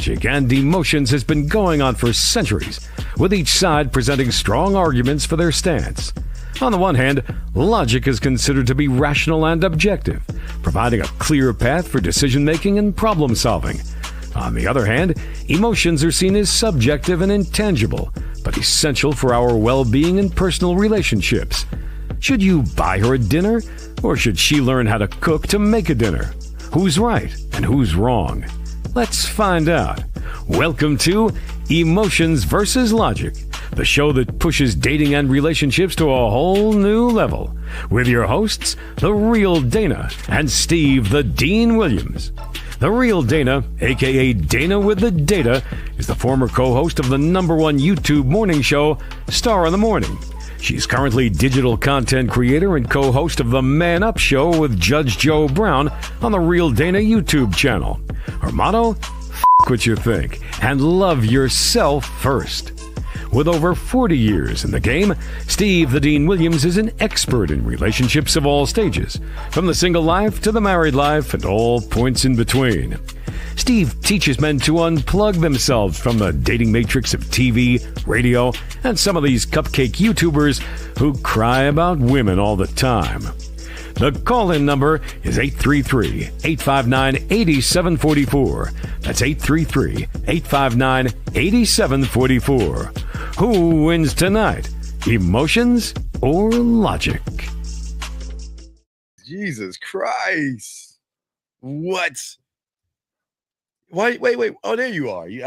logic and emotions has been going on for centuries, with each side presenting strong arguments for their stance. On the one hand, logic is considered to be rational and objective, providing a clear path for decision-making and problem-solving. On the other hand, emotions are seen as subjective and intangible, but essential for our well-being and personal relationships. Should you buy her a dinner, or should she learn how to cook to make a dinner? Who's right and who's wrong? Let's find out. Welcome to Emotions versus Logic, the show that pushes dating and relationships to a whole new level, with your hosts, The Real Dana and Steve the Dean Williams. The Real Dana, aka Dana with the Data, is the former co-host of the #1 YouTube morning show, Star in the Morning. She's currently digital content creator and co-host of the Man Up Show with Judge Joe Brown on the Real Dana YouTube channel. Her motto? F*** what you think and love yourself first. With over 40 years in the game, Steve the Dean Williams is an expert in relationships of all stages, from the single life to the married life and all points in between. Steve teaches men to unplug themselves from the dating matrix of TV, radio, and some of these cupcake YouTubers who cry about women all the time. The call-in number is 833-859-8744. That's 833-859-8744. Who wins tonight? Emotions or logic? Jesus Christ. What? Wait. Oh, there you are. You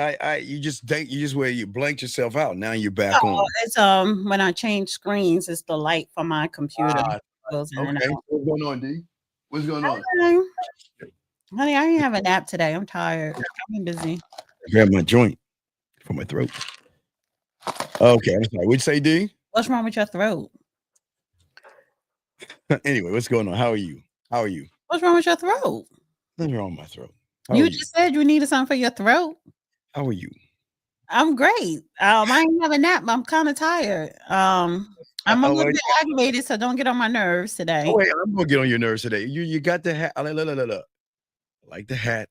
blanked yourself out. Now you're back on. It's when I change screens, it's the light from my computer. Goes in and Okay. out. What's going on, D? What's going on? Honey, I didn't have a nap today. I'm tired. I've been busy. Grab my joint for my throat. Okay, I'm sorry. What'd you say, D? What's wrong with your throat? Anyway, what's going on? How are you? What's wrong with your throat? Nothing wrong with my throat. You just said you needed something for your throat. How are you? I'm great. I didn't have a nap, but I'm kind of tired. I'm a little bit aggravated, so don't get on my nerves today. Oh, wait, I'm gonna get on your nerves today. You got the hat. I like the hat,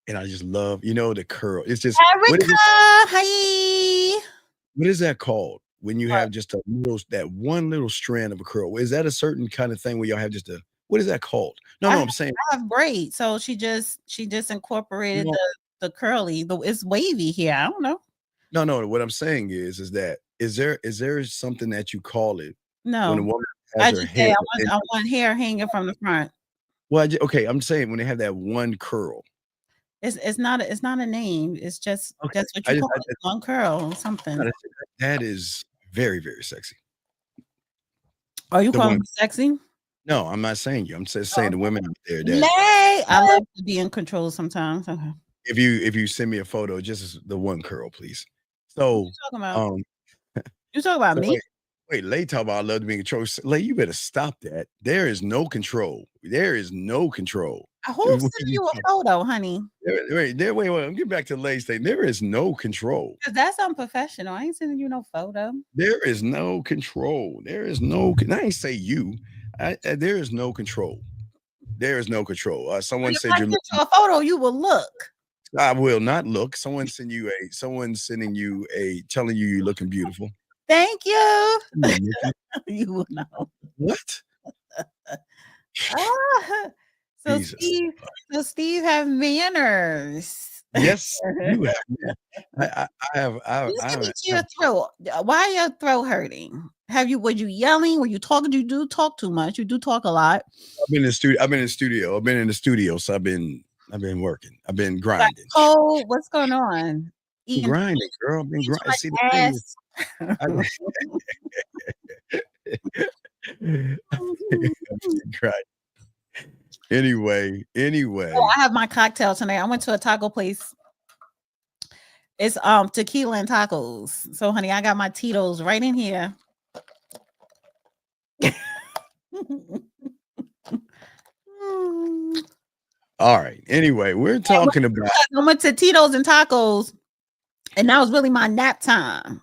and I just love, the curl. It's just Erica, hi. What is that called when you have just that one little strand of a curl? Is that a certain kind of thing where y'all have just what is that called? No, I'm saying I have braids, so she just incorporated the curly. It's wavy here. I don't know. No. What I'm saying is that is there something that you call it? No, when a woman has her hair. I want hair hanging from the front. Well, okay, I'm saying when they have that one curl. It's not a name. It's just that's what you call it. One curl or something. That is very, very sexy. Are you calling me sexy? No, I'm not saying you. I'm just saying the women out there. I love to be in control sometimes. Okay. If you send me a photo, just the one curl, please. So what you talking about? You talking about me? Wait, Lay talk about I love to be in control. Lay, you better stop that. There is no control. There is no control. Who sent you a photo, honey? Wait. I'm getting back to Lay's thing. There is no control. Because that's unprofessional. I ain't sending you no photo. There is no control. I ain't say you. There is no control. There is no control. Someone said you're looking a photo. You will look. I will not look. Someone's sending you telling you you're looking beautiful. Thank you. You will know. What? So Steve have manners. Yes, you have. I have. Your throat. Why your throat hurting? Were you yelling? Were you talking? You do talk too much. You do talk a lot. I've been in the studio. So I've been working. I've been grinding. Oh, what's going on? Grinding, girl. I've been grinding. See the thing. Anyway. I have my cocktail tonight. I went to a taco place. It's tequila and tacos. So, honey, I got my Tito's right in here. All right. Anyway, we're talking about. I went to Tito's and tacos, and that was really my nap time.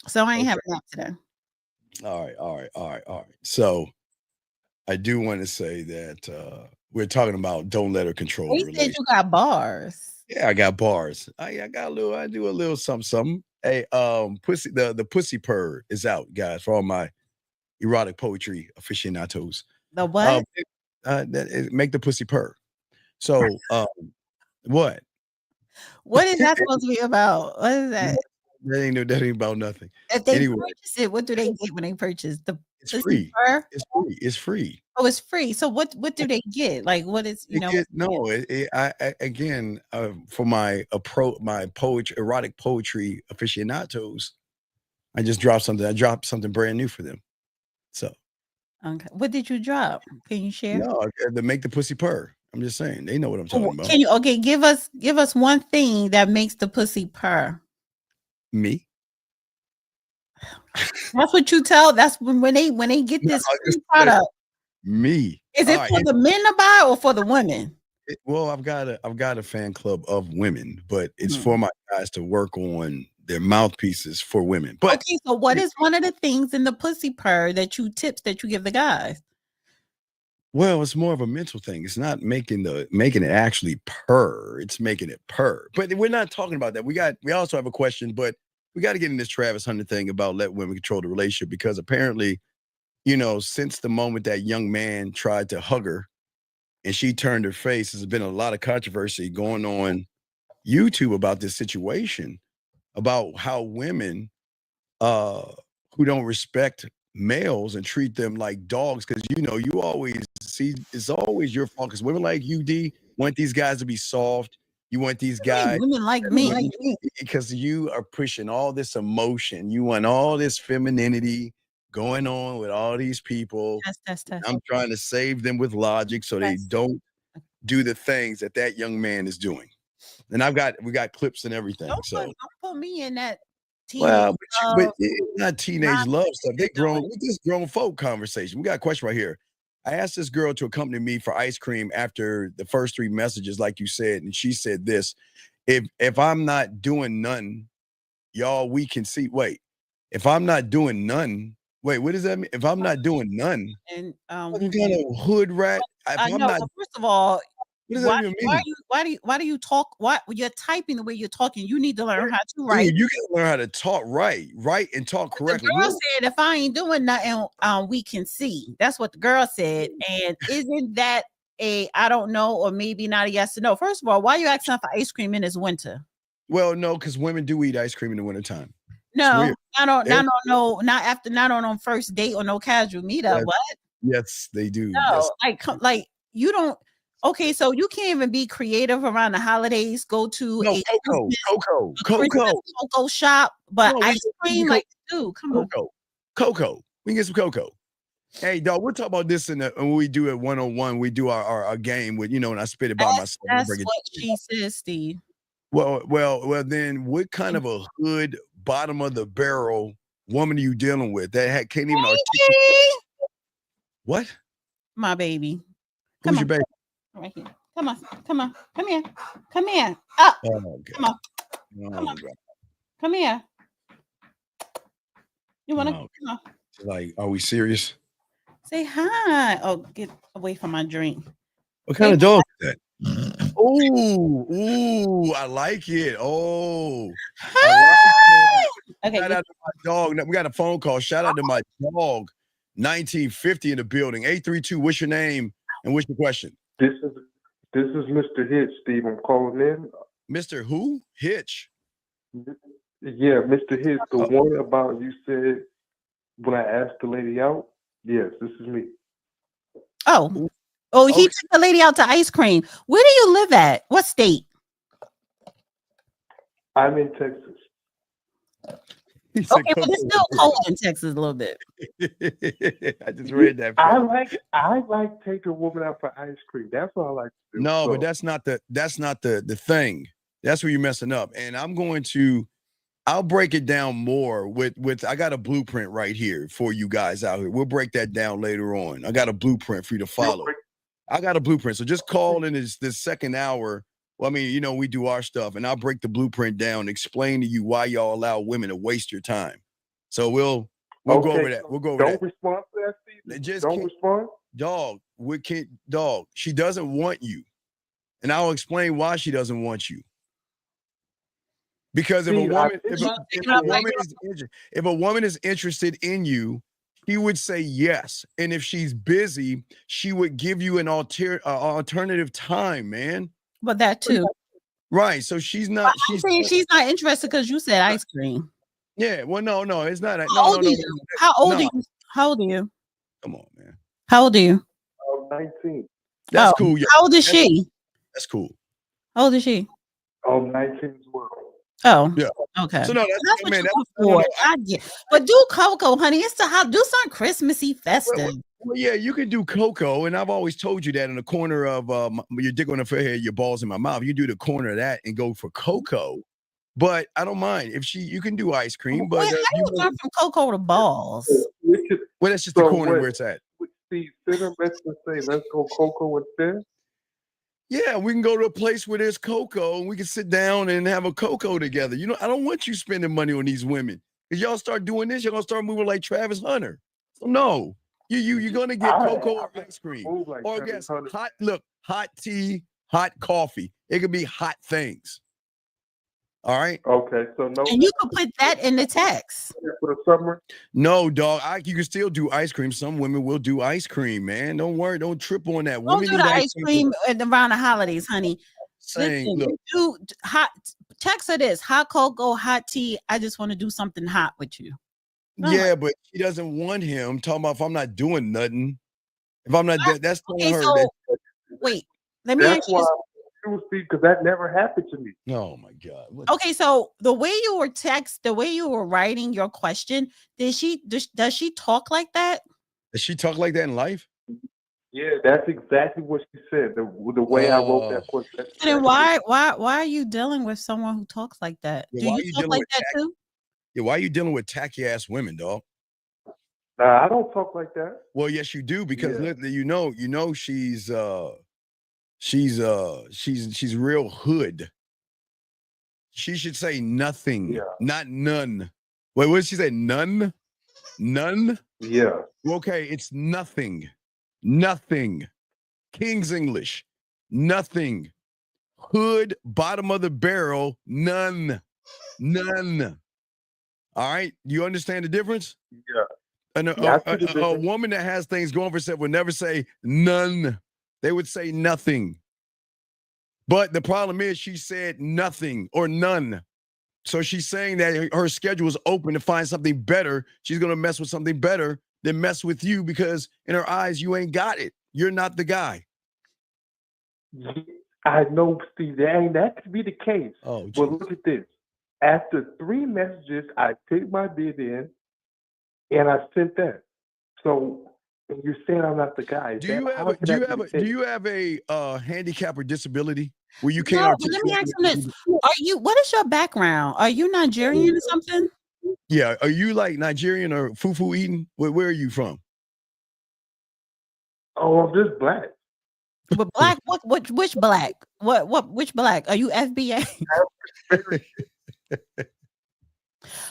So I ain't having a nap today. All right. So I do want to say that we're talking about don't let her control the You said relationship. you got bars. Yeah, I got bars. I got a little. I do a little something. Hey, pussy. The pussy purr is out, guys, for all my erotic poetry aficionados. The Uh, what? make the pussy purr. So, what? What is that supposed to be about? What is that? That ain't about nothing. If they Anyway, purchase it, what do they get when they purchase the it's pussy free. purr? It's free. It's free. Oh, it's free. So what do they get? Like what is It get, no, again, for my poetry, erotic poetry aficionados, I just dropped something. I dropped something brand new for them. So Okay. What did you drop? Can you share? no, to make the pussy purr. I'm just saying they know what I'm Oh, talking about. can you okay, give us one thing that makes the pussy purr. Me. That's what you tell. That's when they get No, this I just free said product. me. Is it All for right. the men to buy or for the women? Well, I've got a fan club of women, but it's Hmm. for my guys to work on their mouthpieces for women. But Okay, so what is one of the things in the pussy purr that you give the guys? well, it's more of a mental thing. It's not making it actually purr. It's making it purr. But we're not talking about that. We also have a question, but we got to get in this Travis Hunter thing about let women control the relationship because apparently, since the moment that young man tried to hug her and she turned her face, there's been a lot of controversy going on YouTube about this situation, about how women uh who don't respect males and treat them like dogs because you always see it's always your fault because women like you D want these guys to be soft. You want these What do you mean guys women like me. because you are pushing all this emotion. You want all this femininity going on with all these people. Test. I'm trying to save them with logic so they Test. don't do the things that young man is doing. And we got clips and everything. So Don't put me in that teenage well, but love. it's not teenage love stuff. They grown with this grown folk conversation. We got a question right here. I asked this girl to accompany me for ice cream after the first 3 messages, like you said, and she said this: if I'm not doing none, y'all, we can see. Wait, if I'm not doing none, wait, what does that mean? If I'm not doing none, And what kind of hood rat? If I I'm know. not, So first of all, what does that even mean? why do you talk? Why you're typing the way you're talking? You need to learn how to write. Dude, you gotta learn how to talk right, and talk The correctly. girl said, "If I ain't doing nothing, we can see." That's what the girl said. And isn't that I don't know, or maybe not a yes or no? First of all, why are you asking for ice cream in this winter? Well, no, because women do eat ice cream in the wintertime. No, weird. not on first date or no casual meetup. Yes. What? Yes, they do. No, Yes. like you don't. Okay, so you can't even be creative around the holidays. Go to No, a Cocoa. cocoa shop, but No, ice cream, like, dude, come on. Cocoa. We can get some cocoa. Hey, dog, we'll talk about this when we do it 101. We do our game with, and I spit it by myself. That's what she says, Steve. Well, then what kind of a hood, bottom of the barrel woman are you dealing with that can't even articulate? What? My baby. Who's your baby? Right here. Come on. Come here. Up. Oh, Come on. Come here. You want to come on? Like, are we serious? Say hi. Oh, get away from my drink. What kind of dog is that? Ooh, I like it. Oh, hi. I like it. Okay. Shout out to my dog. We got a phone call. Shout out to my dog. 1950 in the building. 832. What's your name and what's your question? This is Mr. Hitch, Steve. I'm calling in. Mr. Who? Hitch. Yeah, Mr. Hitch, the one about you said when I asked the lady out. Yes, this is me. He took the lady out to ice cream. Where do you live at? What state? I'm in Texas. Okay, but it's still cold in Texas a little bit. I just read that. I like taking a woman out for ice cream. That's what I like to do. No, but that's not the thing. That's where you're messing up. And I'll break it down more with I got a blueprint right here for you guys out here. We'll break that down later on. I got a blueprint for you to follow. I got a blueprint. So just call in this second hour. Well, I mean, we do our stuff and I'll break the blueprint down, explain to you why y'all allow women to waste your time. So we'll go over that. We'll go over that. Don't respond to that, Steve. Don't respond. Dog, she doesn't want you. And I'll explain why she doesn't want you. Because if a woman is interested in you, she would say yes. And if she's busy, she would give you an alternative time, man. But that too. Right. So she's not. I'm saying she's not interested because you said ice cream. Yeah. Well, no, it's not. How old are you? How old are you? How old are you? Come on, man. How old are you? I'm 19. That's cool. Yeah. How old is she? That's cool. How old is she? I'm 19 as well. Oh, yeah. Okay. So no, that's what man. I get. But do cocoa, honey. It's the do something Christmassy festive. Well, yeah, you can do cocoa, and I've always told you that in the corner of your dick on the forehead, your balls in my mouth. You do the corner of that and go for cocoa. But I don't mind if you can do ice cream. But how you jump from cocoa to balls? Well, that's just the corner where it's at. See, let's say let's go cocoa instead. Yeah, we can go to a place where there's cocoa and we can sit down and have a cocoa together. You know, I don't want you spending money on these women. If y'all start doing this, you're gonna start moving like Travis Hunter. So no, you're gonna get cocoa or ice cream. Or guess hot tea, hot coffee. It could be hot things. All right. Okay. So no. And you can put that in the text. For the summer? No, dog. You can still do ice cream. Some women will do ice cream, man. Don't worry. Don't trip on that. Don't do the ice cream around the holidays, honey. Saying, listen, do hot. Text her this: hot cocoa, hot tea. I just want to do something hot with you. Yeah, but she doesn't want him talking about if I'm not doing nothing. If I'm not, that's telling her. So, wait, let me ask you. Because that never happened to me. Oh my God. Okay, so the way you were writing your question, does she talk like that? Does she talk like that in life? Yeah, that's exactly what she said. The way I wrote that question. And then why are you dealing with someone who talks like that? Yeah, do you talk like that too? Yeah, why are you dealing with tacky ass women, dog? Nah, I don't talk like that. Well, yes, you do, because she's real hood. She should say nothing, not none. Wait, what did she say? None? None? Yeah. Okay, it's nothing. Nothing. King's English. Nothing. Hood, bottom of the barrel, none. None. All right? You understand the difference? Yeah. And a woman that has things going for herself would never say none. They would say nothing. But the problem is she said nothing or none. So she's saying that her schedule is open to find something better. She's going to mess with something better than mess with you, because in her eyes, you ain't got it. You're not the guy. I know, Steve, that could be the case. Oh, but look at this. After 3 messages, I picked my bid in and I sent that. So you're saying I'm not the guy. Do you have a handicap or disability where you can't? No, let me ask you this: what is your background? Are you Nigerian or something? Yeah, are you like Nigerian or fufu eating? Where are you from? Oh, I'm just black. But black? Which black? Which black? Are you FBA?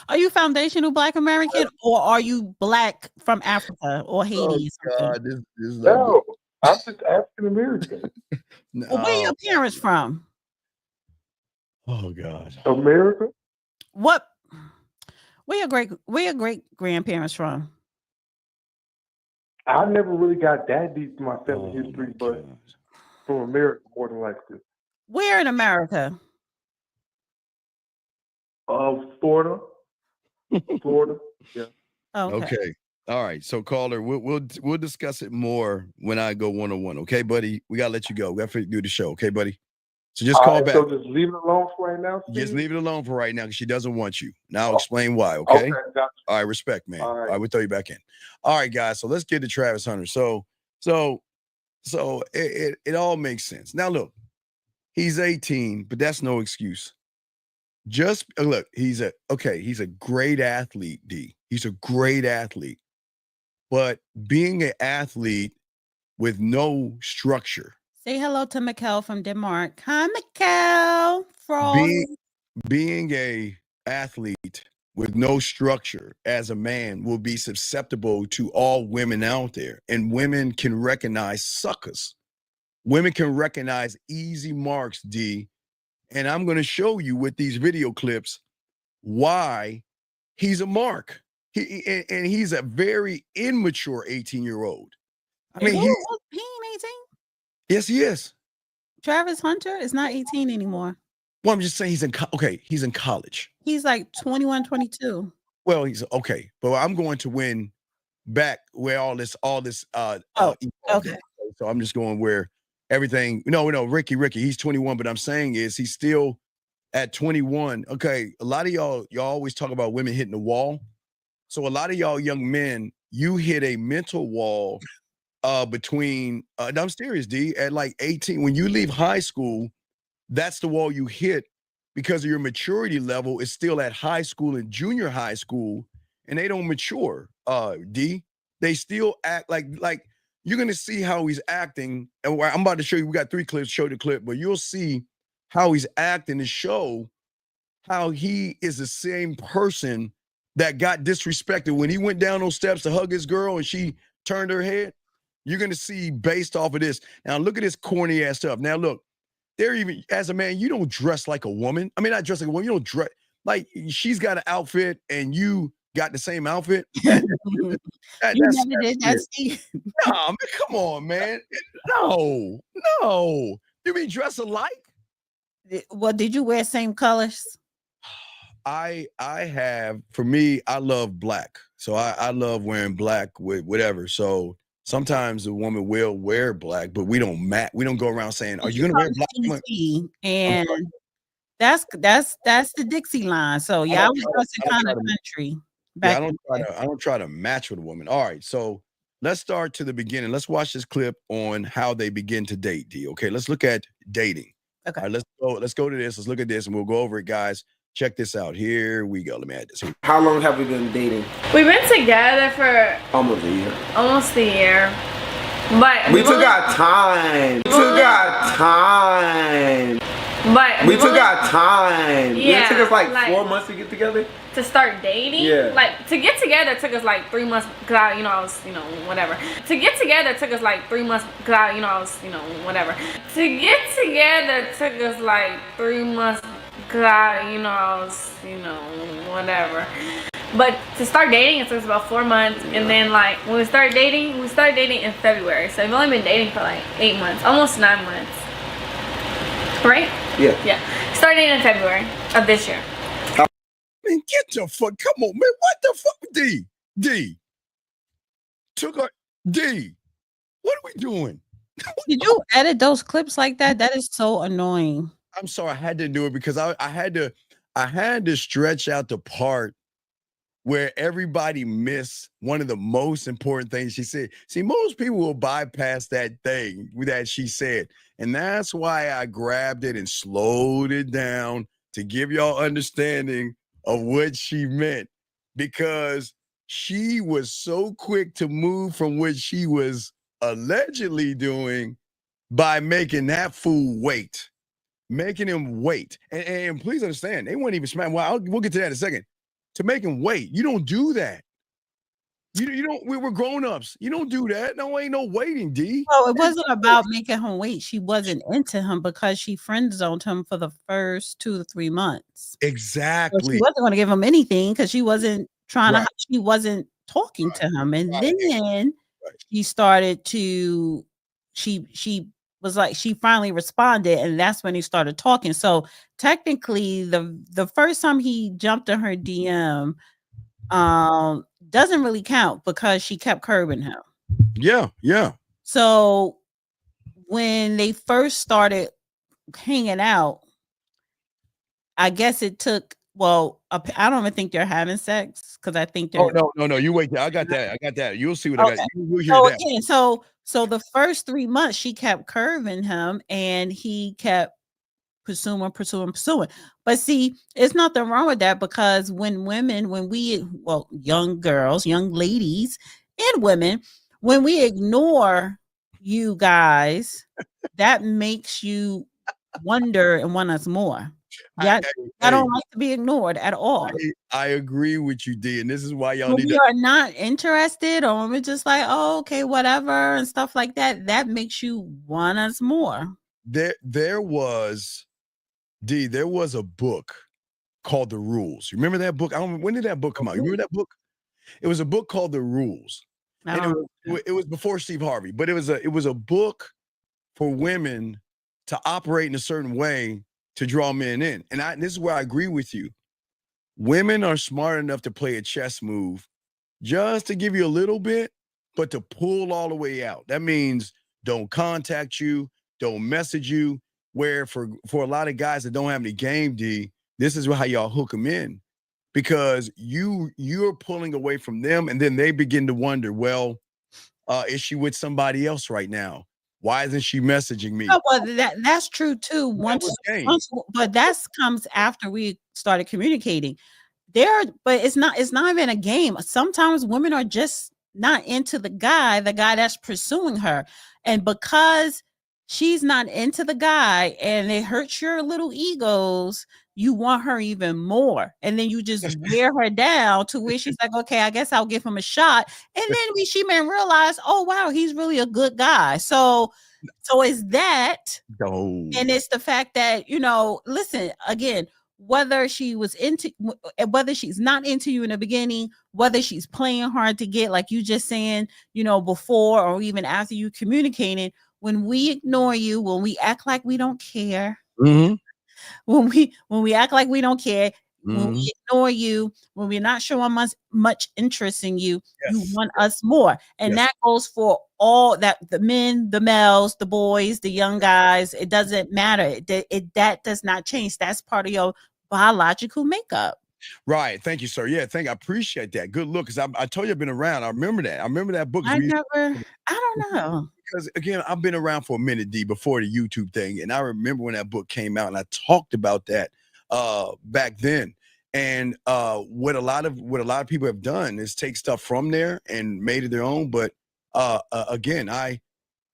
Are you foundational Black American, or are you Black from Africa or Haiti? God, no, I'm just African American. Well, where are your parents from? Oh God, America. What? Where your great grandparents from? I never really got that deep in my family history, but from America, more than likely. Where in America? Florida. Florida. Yeah. Okay. All right. So, caller, we'll discuss it more when I go 1-on-1. Okay, buddy. We gotta let you go. We have to do the show. Okay, buddy. So just call back. So just leave it alone for right now. Steve? Just leave it alone for right now because she doesn't want you. Now I'll explain why. Okay. Gotcha. All right. Respect, man. All right. We'll throw you back in. All right, guys. So let's get to Travis Hunter. So it all makes sense. Now look, he's 18, but that's no excuse. Just look, he's a great athlete, D. He's a great athlete. But being an athlete with no structure. Say hello to Mikkel from Denmark. Hi, Mikkel. Being a athlete with no structure as a man will be susceptible to all women out there. And women can recognize suckers. Women can recognize easy marks, D, And I'm going to show you with these video clips why he's a mark. And he's a very immature 18-year-old. I mean, he ain't 18. Yes, he is. Travis Hunter is not 18 anymore. Well, I'm just saying he's in college. He's like 21, 22. Well, he's okay, but I'm going to win back where all this okay. So I'm just going where everything. No, Ricky, he's 21, but I'm saying is he's still at 21. Okay, a lot of y'all always talk about women hitting the wall. So a lot of y'all young men, you hit a mental wall between I'm serious, D, at like 18. When you leave high school, that's the wall you hit because of your maturity level is still at high school and junior high school, and they don't mature. D, they still act like you're gonna see how he's acting. And I'm about to show you. We got 3 clips. Show the clip, but you'll see how he's acting to show how he is the same person that got disrespected when he went down those steps to hug his girl and she turned her head. You're going to see based off of this. Now, look at this corny ass stuff. Now, look, as a man, you don't dress like a woman. I mean, not dress like a woman. You don't dress like she's got an outfit and you got the same outfit. You never did that, Steve. Nah, man, come on, man. No. You mean dress alike? Well, did you wear same colors? I have, for me, I love black. So I love wearing black with whatever. So sometimes a woman will wear black, but we don't go around saying, "Are you going to wear black?" And that's the Dixie line. So yeah, I was dressing kind of country. I don't try to match with a woman. All right, so let's start to the beginning. Let's watch this clip on how they begin to date. D. Okay, let's look at dating. Okay, all right, let's go to this. Let's look at this, and we'll go over it, guys. Check this out. Here we go. Let me add this. How long have we been dating? We've been together for almost a year. Almost a year. But we took our time. We took our time. But we took our time. Yeah, it took us like 4 months to get together. To start dating? Yeah. Like to get together took us like 3 months because I was, whatever. To get together took us like 3 months because I was, whatever. To get together took us like 3 months because I was, whatever. But to start dating, it took us about 4 months. And then like when we started dating in February. So we've only been dating for like 8 months, almost 9 months. Right? Yeah. Yeah. Started dating in February of this year. Man, get your fuck. Come on, man. What the fuck? D. Took her. D. What are we doing? Did you edit those clips like that? That is so annoying. I'm sorry, I had to do it because I had to stretch out the part where everybody missed one of the most important things she said. See, most people will bypass that thing that she said. And that's why I grabbed it and slowed it down to give y'all understanding of what she meant, because she was so quick to move from what she was allegedly doing by making that fool wait. Making him wait. And please understand, they weren't even smart. Well, we'll get to that in a second. To make him wait. You don't do that. You don't, we were grown-ups. You don't do that. No, ain't no waiting, D. No, it wasn't about making him wait. She wasn't into him because she friend zoned him for the first 2 to 3 months. Exactly. So she wasn't going to give him anything because she wasn't she wasn't talking to him. And then she started to, she was like, she finally responded, and that's when he started talking. So technically the first time he jumped in her DM doesn't really count because she kept curbing him. Yeah. So when they first started hanging out, I guess it took, I don't even think they're having sex because I think they're. Oh, no. You wait there. I got that. You'll see what I got. You'll hear that. Again, so the first 3 months she kept curving him and he kept pursuing. But see, it's nothing wrong with that because young girls, young ladies, and women, when we ignore you guys, that makes you wonder and want us more. Yeah, I don't like to be ignored at all. I agree with you, D, and this is why y'all when we are not interested, or when we're just like, oh, okay, whatever, and stuff like that. That makes you want us more. There was D, there was a book called The Rules. You remember that book? I don't. When did that book come out? You remember that book? It was a book called The Rules, and it was before Steve Harvey. But it was a book for women to operate in a certain way to draw men in. And this is where I agree with you. Women are smart enough to play a chess move just to give you a little bit, but to pull all the way out. That means don't contact you, don't message you. Where for a lot of guys that don't have any game, D, this is how y'all hook them in, because you're pulling away from them, and then they begin to wonder, well, is she with somebody else right now? Why isn't she messaging me? Oh, well, that's true too. But that comes after we started communicating. But it's not even a game. Sometimes women are just not into the guy that's pursuing her, and because she's not into the guy and it hurts your little egos, you want her even more, and then you just wear her down to where she's like, okay, I guess I'll give him a shot, and then she may realize, oh wow, he's really a good guy. So it's that, and it's the fact that, listen, again, whether she's not into you in the beginning, whether she's playing hard to get, like you just saying, before or even after you communicated, when we ignore you, when we act like we don't care, when we act like we don't care, when we ignore you, when we're not showing much interest in you, you want us more. And that goes for all that, the men, the males, the boys, the young guys. It doesn't matter. That does not change. That's part of your biological makeup. Right. Thank you, sir. Yeah, I appreciate that. Good look. Because I told you I've been around. I remember that book. I don't know. Because again, I've been around for a minute, D, before the YouTube thing. And I remember when that book came out, and I talked about that back then. And what a lot of people have done is take stuff from there and made it their own. But again,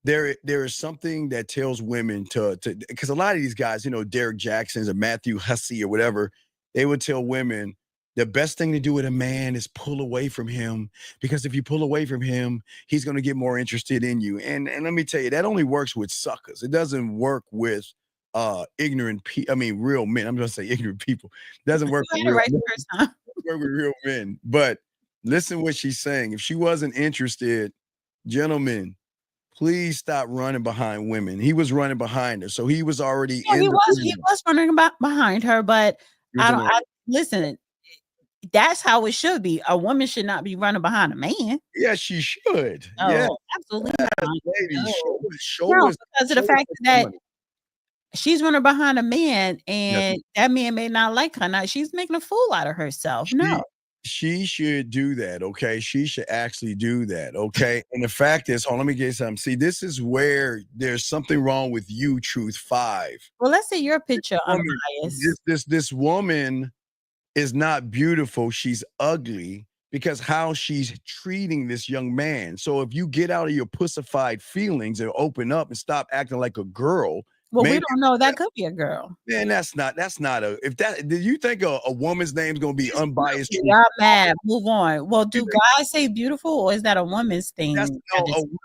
there is something that tells women to because a lot of these guys, Derek Jackson's or Matthew Hussey or whatever, they would tell women the best thing to do with a man is pull away from him, because if you pull away from him, he's going to get more interested in you. And let me tell you, that only works with suckers. It doesn't work with ignorant people. I mean, real men. I'm going to say ignorant people. It doesn't work with real men. Work with real men. But listen what she's saying. If she wasn't interested, gentlemen, please stop running behind women. He was running behind her, so he was already. He was running behind her, but listen. That's how it should be. A woman should not be running behind a man. Yeah, she should. Oh, yeah, absolutely. Lady, because of the fact that she's running behind a man, and that man may not like her. Now she's making a fool out of herself. She should do that. Okay, she should actually do that. Okay, and the fact is, let me get you something. See, this is where there's something wrong with you, Truth 5. Well, let's say your picture unbiased. This woman is not beautiful. She's ugly because how she's treating this young man. So if you get out of your pussified feelings and open up and stop acting like a girl. Well, we don't know. That could be a girl. Man, that's not do you think a woman's name's going to be unbiased? Y'all mad. Move on. Well, do guys say beautiful, or is that a woman's thing? A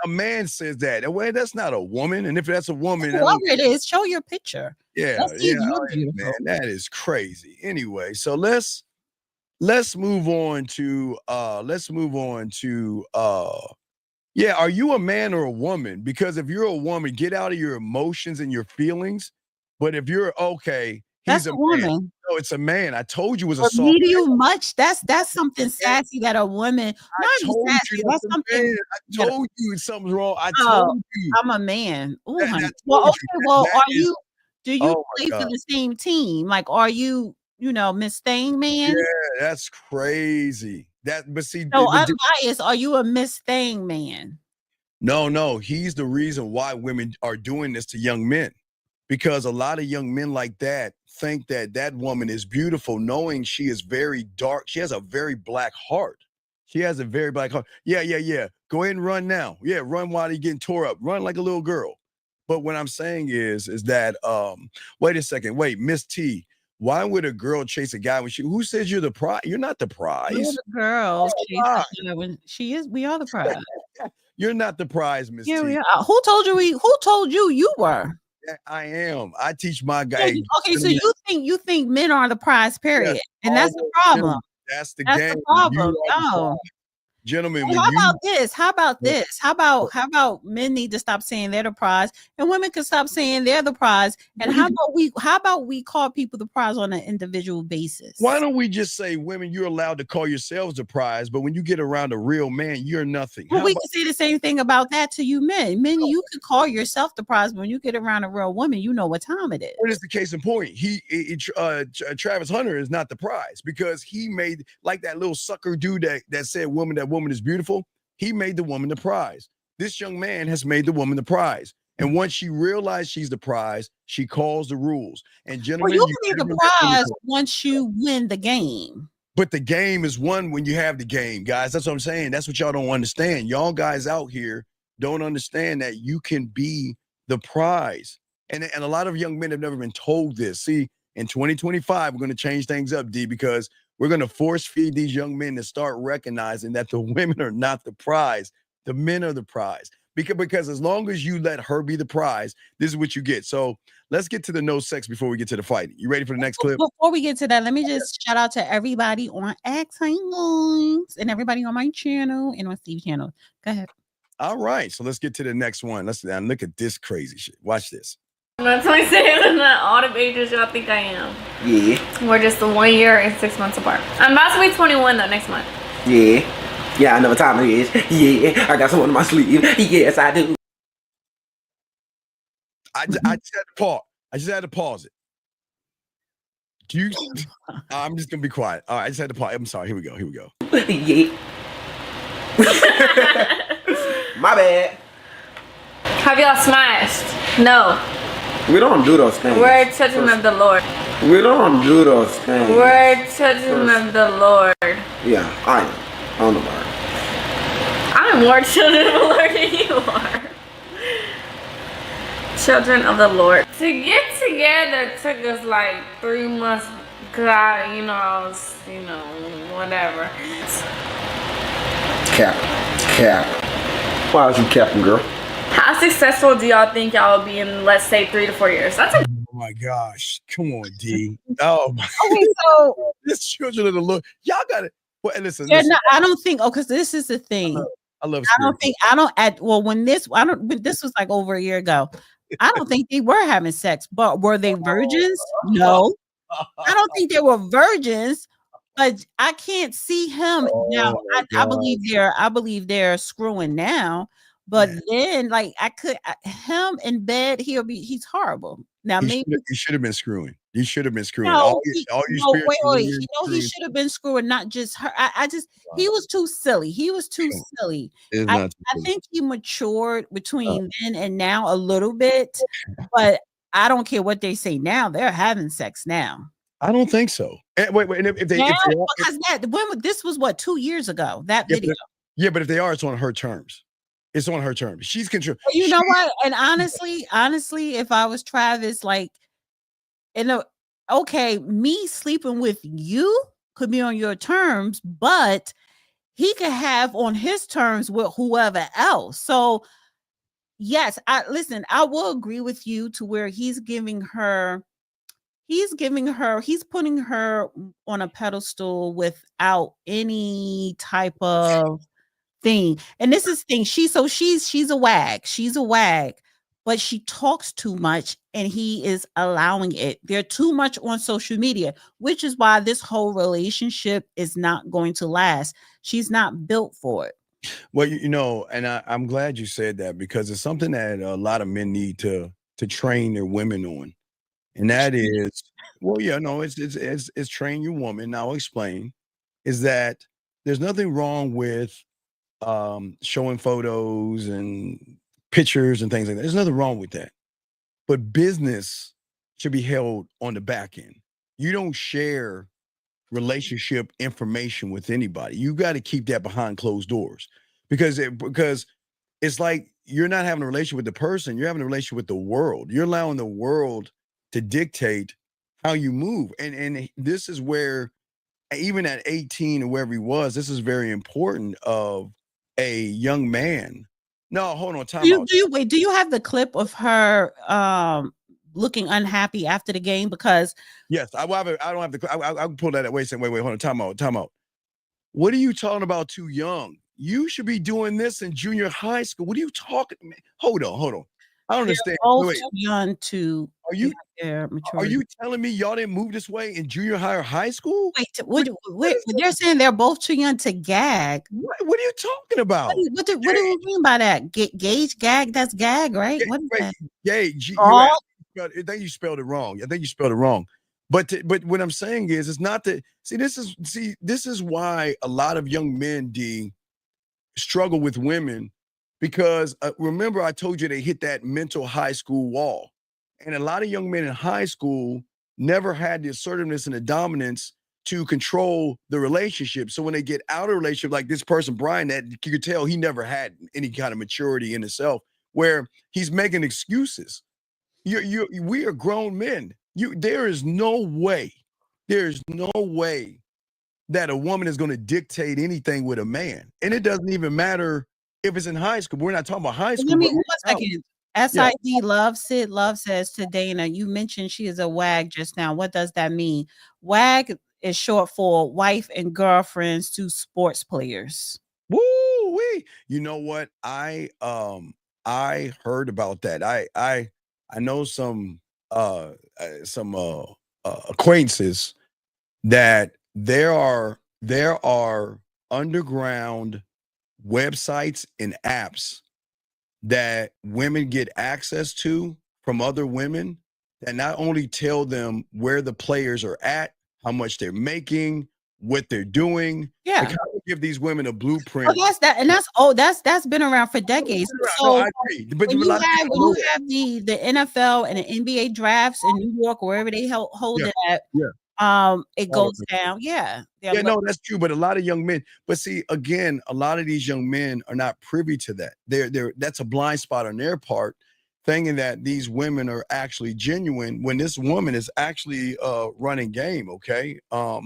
man says that. Well, that's not a woman. And if that's a woman, whoever it is, show your picture. Yeah, man, that is crazy. Anyway, so let's move on to are you a man or a woman? Because if you're a woman, get out of your emotions and your feelings. But if you're that's a woman. Man. No, it's a man. I told you it was a soft. Much. That's something sassy that a woman. I told you that's something. I told you something's wrong. I told you. I'm a man. Ooh, honey. Well, okay. Well, do you play for the same team? Like, are you, Miss Thing Man? Yeah, that's crazy. But see, so unbiased, are you a Miss Thing Man? No. He's the reason why women are doing this to young men, because a lot of young men like that think that woman is beautiful, knowing she is very dark. She has a very black heart. She has a very black heart. Yeah. Go ahead and run now. Yeah, run while you're getting tore up. Run like a little girl. But what I'm saying is that wait a second. Wait, Miss T, why would a girl chase a guy who says you're the prize? You're not the prize. You're the girl. We are the prize. You're not the prize, Miss T. Who told you you were? I am. I teach my So guy. okay, so you think men are the prize, period, Yes, and that's the always, problem. that's the That's game. the problem. You are the No. prize. Gentlemen, Well, when how you about this? How about this? How about men need to stop saying they're the prize, and women can stop saying they're the prize? And how about we call people the prize on an individual basis? why don't we just say, women, you're allowed to call yourselves the prize, but when you get around a real man, you're nothing. Well, How we about- can say the same thing about that to you men. Men, you could call yourself the prize, but when you get around a real woman, you know what time it is. What is the case in point? Travis Hunter is not the prize because he made like that little sucker dude that said that woman is beautiful. He made the woman the prize. This young man has made the woman the prize. And once she realized she's the prize, she calls the rules. And Well, gentlemen, you you can be never the let prize anyone- once you win the game. But the game is won when you have the game, guys. That's what I'm saying. That's what y'all don't understand. Y'all guys out here don't understand that you can be the prize. And a lot of young men have never been told this. See, in 2025, we're going to change things up, D, because we're going to force feed these young men to start recognizing that the women are not the prize. The men are the prize. Because as long as you let her be the prize, this is what you get. So let's get to the no sex before we get to the fight. You ready for the next clip? Before we get to that, let me just shout out to everybody on X and everybody on my channel and on Steve's channel. Go ahead. All right, so let's get to the next one. Let's look at this crazy shit. Watch this. That's why I say I'm not all the ages y'all think I am. Yeah. We're just 1 year and 6 months apart. I'm about to be 21 though next month. Yeah. Yeah, I know what time it is. Yeah, I got someone in my sleeve. Yes, I do. I just had to pause. I just had to pause it. Do you? I'm just gonna be quiet. All right, I just had to pause. I'm sorry. Here we go. Yeah. My bad. Have y'all smashed? No. We don't do those things. We're children of the Lord. We don't do those things. We're children of the Lord. Yeah, I am. I don't know about it. I'm more children of the Lord than you are. Children of the Lord. To get together took us like 3 months. God, I was, whatever. Cap. Why is you capping, girl? How successful do y'all think y'all will be in, let's say, 3 to 4 years? That's a Oh my gosh! Come on, D. Oh my. Okay, so This children of the Lord. Y'all got it. Well, listen. yeah, no, I don't think. Oh, because this is the thing. I love. I don't think. I don't. When this was like over a year ago. I don't think they were having sex, but were they virgins? No, I don't think they were virgins. But I can't see him now. I believe they're screwing now. But then, like, him in bed, he's horrible. Now maybe he should have been screwing. He should have been screwing. no, Wait. He should have been screwing, not just her. He was too silly. He was too silly. I think he matured between then and now a little bit, but I don't care what they say now. They're having sex now. I don't think so. Wait. And if they, this was what 2 years ago. That video. But if they are, it's on her terms. It's on her terms. She's control. You know what? And honestly, if I was Travis, like, me sleeping with you could be on your terms, but he could have on his terms with whoever else. So yes, I will agree with you to where he's putting her on a pedestal without any type of thing. And this is the thing. She's a wag, but she talks too much and he is allowing it. They're too much on social media, which is why this whole relationship is not going to last. She's not built for it. Well, and I'm glad you said that because it's something that a lot of men need to train their women on. And that is, it's train your woman. Now I'll explain, is that there's nothing wrong with showing photos and pictures and things like that. There's nothing wrong with that. But business should be held on the back end. You don't share relationship information with anybody. You got to keep that behind closed doors because it's like you're not having a relationship with the person, you're having a relationship with the world. You're allowing the world to dictate how you move. And this is where, even at 18 or wherever he was, this is very important of a young man No, hold on. Time Do you out. do you wait? Do you have the clip of her looking unhappy after the game? Because Yes, I will have it. I don't have the. I can pull that. Wait a second. Wait. Hold on. Time out. Time out. What are you talking about? Too young. You should be doing this in junior high school. What are you talking? Man? Hold on. Hold on. I don't they're understand. both Wait. too young to Are you their are maturity. you telling me y'all didn't move this way in junior high or high school? Wait, they're saying they're both too young to gag. What are you talking about? What do you mean by that? Gauge, gag, that's gag, right? What is that? Gage, All? I think you spelled it wrong. I think you spelled it wrong. But what I'm saying is, it's not that. This is why a lot of young men struggle with women, because remember I told you they hit that mental high school wall, and a lot of young men in high school never had the assertiveness and the dominance to control the relationship. So when they get out of a relationship, like this person Brian, that you could tell he never had any kind of maturity in himself, where he's making excuses. We are grown men. There is no way that a woman is going to dictate anything with a man. And it doesn't even matter if it's in high school. We're not talking about high school. Let me but 1 now- second. SID Love Sid Love says to Dana, you mentioned she is a WAG just now. What does that mean? WAG is short for wife and girlfriends to sports players. Woo wee. You know what? I heard about that. I know some acquaintances that there are underground websites and apps that women get access to from other women, that not only tell them where the players are at, how much they're making, what they're doing. Yeah. Like, how to give these women a blueprint. Oh, that's been around for decades. No, So I agree. But when a you lot of have, people when you have the NFL and the NBA drafts in New York, wherever they hold Yeah. it at, it All goes down. Yeah. Yeah, no, that's true. But a lot of young men, but see, again, a lot of these young men are not privy to that. That's a blind spot on their part, thinking that these women are actually genuine when this woman is actually running game. Okay. So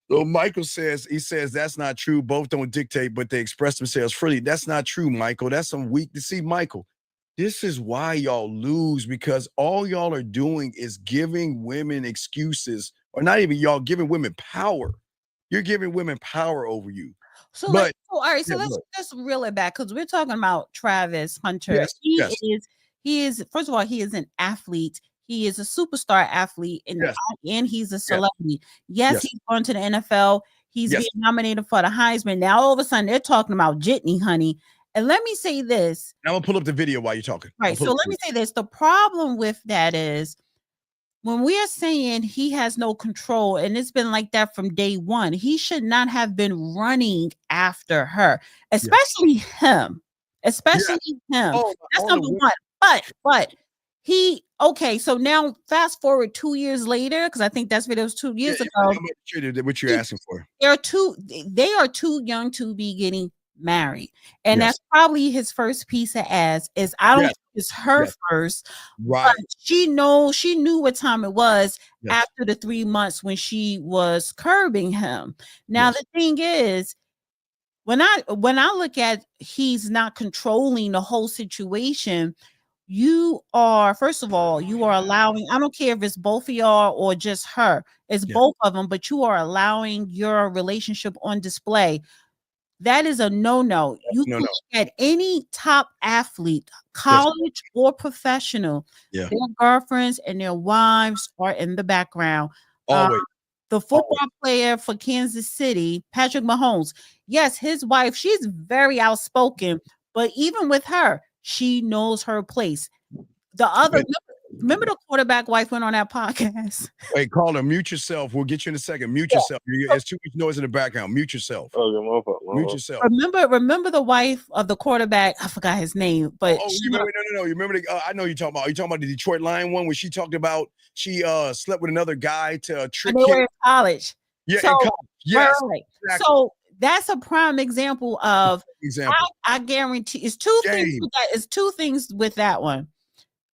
Michael says, that's not true. Both don't dictate, but they express themselves freely. That's not true, Michael. That's some weak to see, Michael. This is why y'all lose, because all y'all are doing is giving women excuses, or not even y'all, giving women power. You're giving women power over you. So But all right, so yeah, let's reel it back, because we're talking about Travis Hunter. Yes, yes. He is first of all, he is an athlete. He is a superstar athlete, and he's a celebrity. Yes, he's going to the NFL. He's being nominated for the Heisman. Now all of a sudden they're talking about Jitney, honey. And let me say this. I'm gonna pull up the video while you're talking. Right. So let me say this. The problem with that is, when we are saying he has no control, and it's been like that from day one, he should not have been running after her, especially him. Especially him. That's number one. But so now fast forward 2 years later, because I think that's video was 2 years ago. What you're asking for? They are too young to be getting married, and Yes. that's probably his first piece of ass. I don't think it's her first, right? But she knew what time it was after the 3 months when she was curbing him. Now the thing is, when I look at he's not controlling the whole situation, you are, first of all, you are allowing, I don't care if it's both of y'all or just her, it's both of them, but you are allowing your relationship on display. That is a no-no. You can look at any top athlete, college or professional, their girlfriends and their wives are in the background. Always. The football player for Kansas City, Patrick Mahomes, yes, his wife, she's very outspoken, but even with her, she knows her place. The other, remember the quarterback wife went on that podcast? Wait, call her. Mute yourself. We'll get you in a second. Mute yourself. There's too much noise in the background. Mute yourself. Mute yourself. Remember the wife of the quarterback? I forgot his name, but no. You remember I know you're talking about. You're talking about the Detroit Lion one, where she talked about she slept with another guy to trick him. They were in college. Yeah, in college. Yes. Right. Exactly. So that's a prime example of. I guarantee it's two things. It's two things with that one.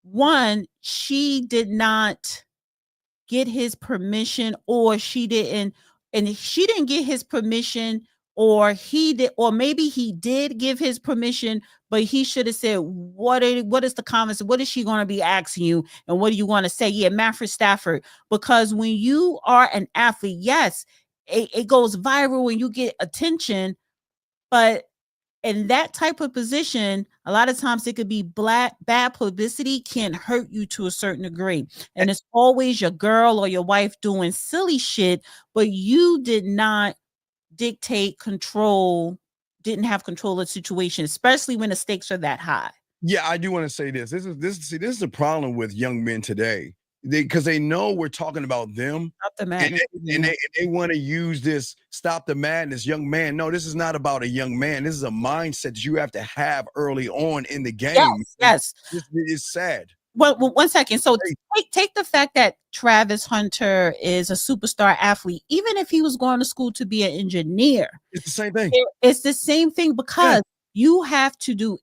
One, she did not get his permission, or she didn't get his permission, or he did, or maybe he did give his permission, but he should have said, what is the comments? What is she going to be asking you? And what do you want to say? Yeah, Manfred Stafford. Because when you are an athlete, yes, it goes viral and you get attention, but in that type of position, a lot of times it could be bad publicity can hurt you to a certain degree. And it's always your girl or your wife doing silly shit, but you did not dictate, control, didn't have control of the situation, especially when the stakes are that high. Yeah, I do want to say this. This is the problem with young men today. Because they know we're talking about them, Stop the madness. and they want to use this stop the madness, young man. No, this is not about a young man. This is a mindset that you have to have early on in the game. Yes. It's sad. Well, 1 second. So take the fact that Travis Hunter is a superstar athlete, even if he was going to school to be an engineer. It's the same thing. It's the same thing because you have to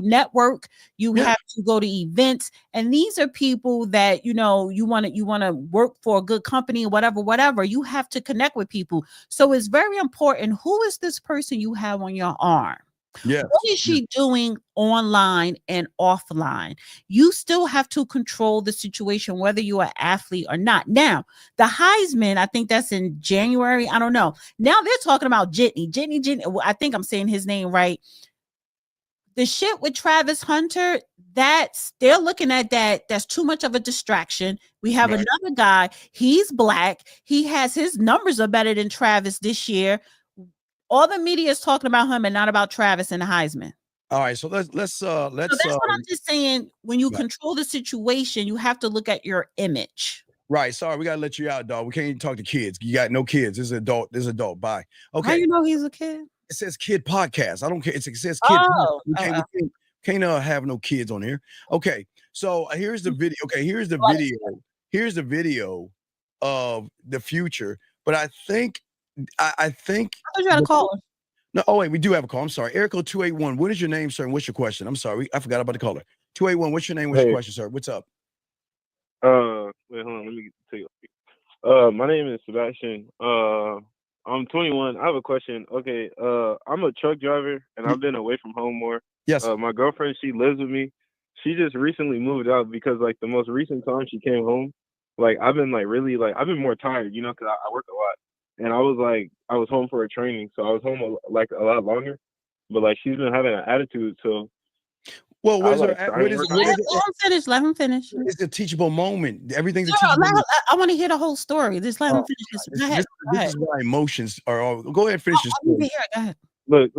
network, you have to go to events, and these are people that you want to work for a good company, whatever. You have to connect with people. So it's very important. Who is this person you have on your arm? Yeah. What is she doing online and offline? You still have to control the situation, whether you're an athlete or not. Now, the Heisman, I think that's in January. I don't know. Now they're talking about Jitney. I think I'm saying his name right. The shit with Travis Hunter, they're looking at that. That's too much of a distraction. We have another guy. He's black. He has his numbers are better than Travis this year. All the media is talking about him and not about Travis and the Heisman. All right, so let's. So that's what I'm just saying. When you control the situation, you have to look at your image. Right. Sorry, we gotta let you out, dog. We can't even talk to kids. You got no kids. This is adult. Bye. Okay. How you know he's a kid? It says kid podcast. I don't care. It says kid. We can't have no kids on here. Okay. So here's the video. Okay. Here's the video. Here's the video of the future. But I think. I think you had a call. No, oh wait, we do have a call. I'm sorry. Erico 281. What is your name, sir? And what's your question? I'm sorry. I forgot about the caller. 281. What's your name? What's your question, sir? What's up? Wait, hold on. Let me tell you. My name is Sebastian. I'm 21. I have a question. Okay. I'm a truck driver and I've been away from home more. Yes. My girlfriend, she lives with me. She just recently moved out because like the most recent time she came home, like I've been like really like I've been more tired, because I work a lot. And I was home for a training, so I was home a lot longer. But like she's been having an attitude, so. Well, let him finish. It's a teachable moment. Everything's a teachable moment. I want to hear the whole story. Just let him finish this. Go ahead. This is why emotions are all. Go ahead and finish this. Go ahead. Look.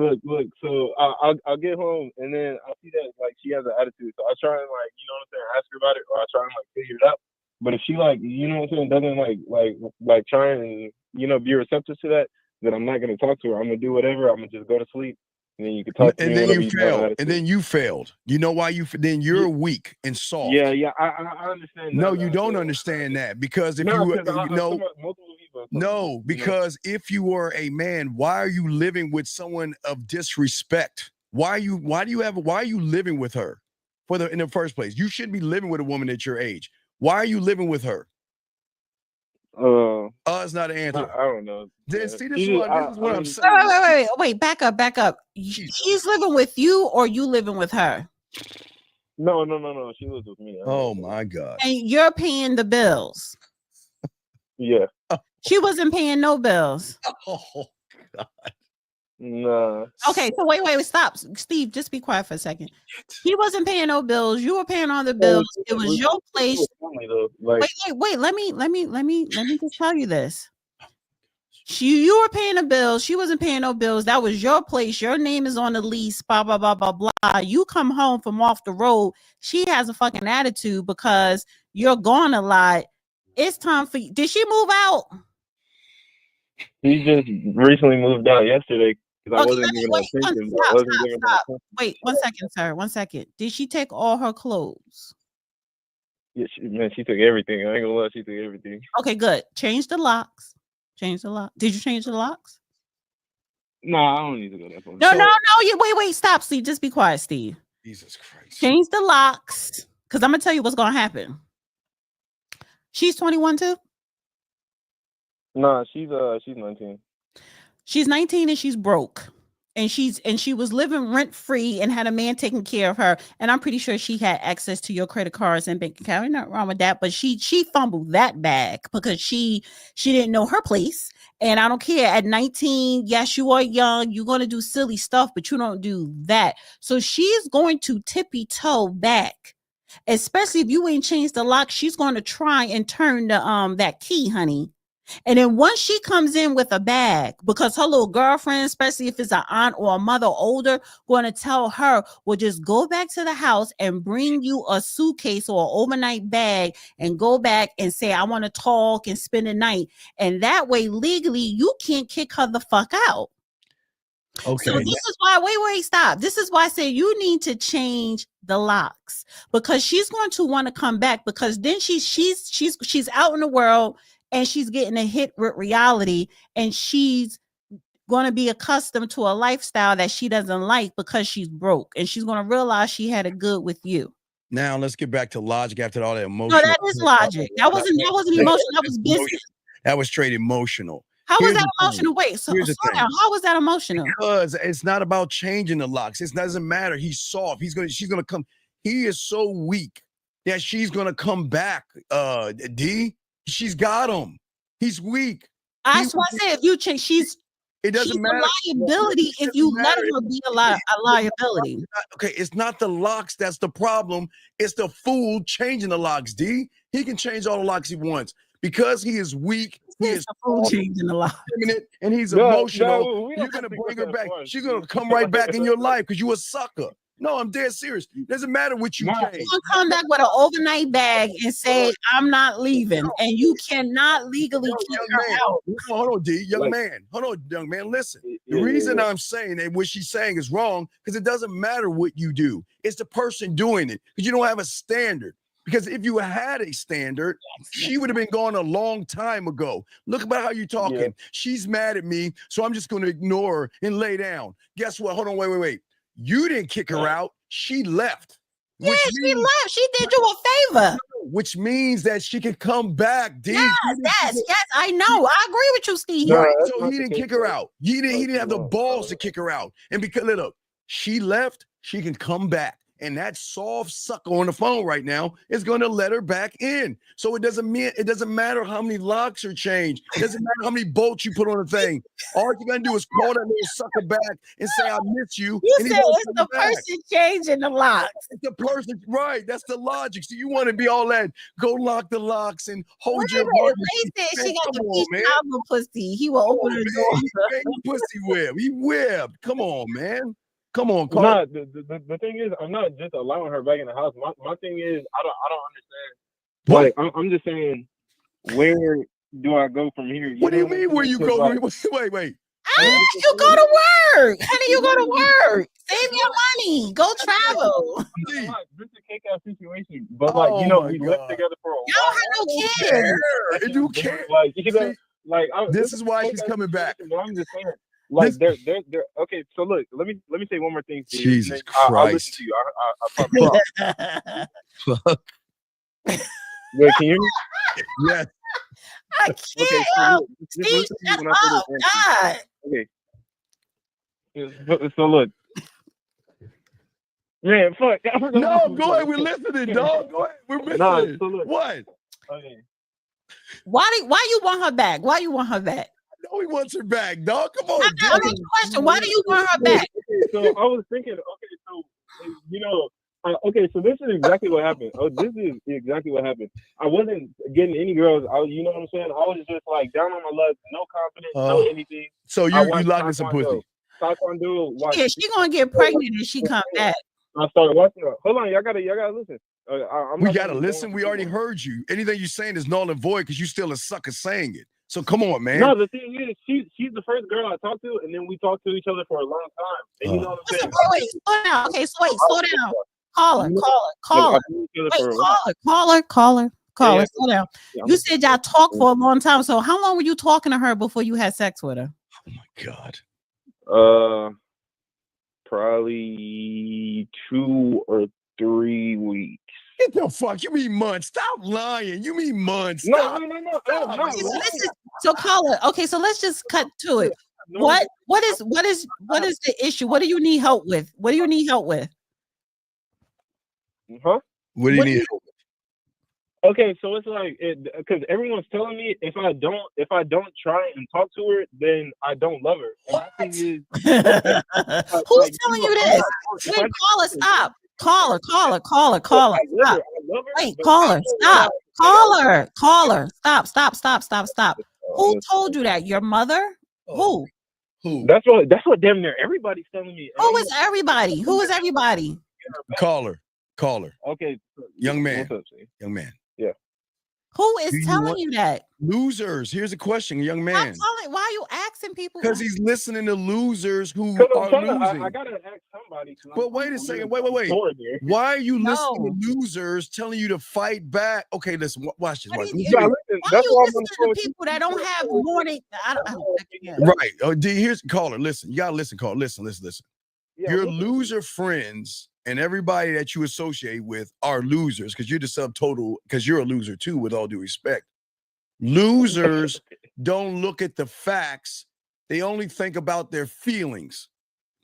So I'll get home and then I see that like she has an attitude. So I try and ask her about it, or I try and figure it out. But if she doesn't try and be receptive to that, then I'm not gonna talk to her. I'm gonna do whatever. I'm gonna just go to sleep, and then you can talk to me. And then you failed. And then you failed. You know why then you're weak and soft. Yeah. I understand. No, you don't understand that because if if you were a man, why are you living with someone of disrespect? Why are you living with her in the first place? You shouldn't be living with a woman at your age. Why are you living with her? It's not an answer. I don't know. Then see, this is what I'm saying. Wait, back up. She's living with you, or you living with her? No. She lives with me. Oh my God. And you're paying the bills. Yeah. She wasn't paying no bills. Oh God. Nah. Okay, so wait, stop. Steve, just be quiet for a second. He wasn't paying no bills. You were paying all the bills. It was your place. Wait. Let me just tell you this. You were paying the bills. She wasn't paying no bills. That was your place. Your name is on the lease. Blah blah blah blah blah. You come home from off the road. She has a fucking attitude because you're gone a lot. It's time for you. Did she move out? She just recently moved out yesterday. I wasn't giving Stop. Wait, 1 second, sir. 1 second. Did she take all her clothes? Yeah, she took everything. I ain't gonna lie, she took everything. Okay, good. Change the locks. Did you change the locks? No, I don't need to go that far. No. Wait. Stop, Steve. Just be quiet, Steve. Jesus Christ. Change the locks, because I'm gonna tell you what's gonna happen. She's 21 too. Nah, she's 19. She's 19 and she's broke. And she was living rent free and had a man taking care of her. And I'm pretty sure she had access to your credit cards and bank account. Ain't nothing wrong with that. But she fumbled that bag because she didn't know her place. And I don't care. At 19, yes, you are young. You're going to do silly stuff, but you don't do that. So she's going to tippy toe back, especially if you ain't changed the lock. She's going to try and turn the that key, honey. And then once she comes in with a bag, because her little girlfriend, especially if it's an aunt or a mother older, going to tell her, well, just go back to the house and bring you a suitcase or an overnight bag and go back and say, I want to talk and spend the night. And that way, legally, you can't kick her the fuck out. Okay. So this is why, wait, stop. This is why I say you need to change the locks, because she's going to want to come back, because then she's out in the world and she's getting a hit with reality, and she's going to be accustomed to a lifestyle that she doesn't like because she's broke, and she's going to realize she had it good with you. Now let's get back to logic after all that emotional. No, that is logic. That wasn't emotional. That was business. That was straight emotional. How was that emotional? Wait, so slow down. How was that emotional? Because it's not about changing the locks. It doesn't matter. He's soft. She's gonna come. He is so weak that she's gonna come back. D. She's got him. He's weak. That's why I said if you change, it doesn't matter. A liability if you let her be a liability. It's not the locks that's the problem. It's the fool changing the locks. D. He can change all the locks he wants because he is weak. He is the fool changing the locks, and he's emotional. You're gonna bring her back. She's gonna come right back in your life because you a sucker. No, I'm dead serious. Doesn't matter what you change. You're gonna come back with an overnight bag and say, I'm not leaving. And you cannot legally kick her out. Hold on, D. Young man. Hold on, young man. Listen. The reason I'm saying that what she's saying is wrong, because it doesn't matter what you do. It's the person doing it, because you don't have a standard. Because if you had a standard, she would have been gone a long time ago. Look about how you're talking. Yeah. She's mad at me, so I'm just going to ignore her and lay down. Guess what? Hold on, wait. You didn't kick her out. She left. Yeah, she left. She did you a favor. Which means that she could come back. Yes, I know. I agree with you, Steve. Right, so he didn't kick her out. He didn't have the balls to kick her out. And because, look, she left, she can come back. And that soft sucker on the phone right now is going to let her back in. So it doesn't matter how many locks are changed. It doesn't matter how many bolts you put on the thing. All you're going to do is call that little sucker back and say, I miss you. You said it's the person changing the locks. It's the person, right. That's the logic. So you want to be all that, go lock the locks and hold your heart. They said she got the peach album pussy. He will open the door. Pussy web. He webbed. Come on, man. Come on, Carl. Nah, the thing is, I'm not just allowing her back in the house. My thing is, I don't understand. What? Like, I'm just saying, where do I go from here? What do you mean where you go? Like, wait. You go to work. Honey, you go to work. Save your money. Go travel. This is a kick-out situation. But, like, we lived together for a while. You don't have no kids. You can't. Like, this is why she's coming back. But I'm just saying. Like they're okay. So look, let me say one more thing. Jesus Christ! I'll listen to you. I Fuck. Wait, can you hear me? Yes. I can't. Okay, Steve, shut up. God. Okay. So look, man, fuck. No, go ahead. We're listening, dog. Go ahead. We're listening. So look, what? Okay. Why you want her back? Why you want her back? No, he wants her back, dog. Come on. Question. Why do you want her back? Okay, so I was thinking, so this is exactly what happened. This is exactly what happened. I wasn't getting any girls. You know what I'm saying? I was just like down on my luck, no confidence, no anything. So you locked in some pussy. Taekwondo. Yeah, she gonna get pregnant if she come back. I started watching her. Hold on, y'all gotta listen. We gotta listen. We already heard you. Anything you're saying is null and void because you still a sucker saying it. So come on, man. No, the thing is, she's the first girl I talked to, and then we talked to each other for a long time. And you know what I'm saying? Wait, slow down. Okay, slow down. Call her. Wait, call her. Slow down. Yeah. You said y'all talked for a long time. So how long were you talking to her before you had sex with her? Oh my God. Probably 2 or 3 weeks. Get the fuck. You mean months? Stop lying. You mean months? No. So call her. Okay, so let's just cut to it. What is the issue? What do you need help with? What do you need help with? Huh? What do you need? Okay, so it's like because everyone's telling me if I don't try and talk to her, then I don't love her. And my thing is, who's telling you this? Wait, caller, stop. Caller. Stop. Wait, caller, stop. Caller, stop. Who told you that? Your mother? Who? That's what damn near everybody's telling me. Who is everybody? Who is everybody? Caller. Okay, Young man. What's up, Steve? Young man. Yeah. Who is telling you that? Losers. Here's a question, young man. Why are you asking people? Because he's listening to losers who are losing. I gotta ask somebody. But wait a second. Wait. Why are you listening to losers telling you to fight back? Okay, listen. Watch this. Why are you listening to people that don't have more than? Right. Oh, D. Here's caller. Listen. You gotta listen. Caller. Listen. Yeah, your loser friends and everybody that you associate with are losers because you're the subtotal. Because you're a loser too. With all due respect. Losers don't look at the facts. They only think about their feelings.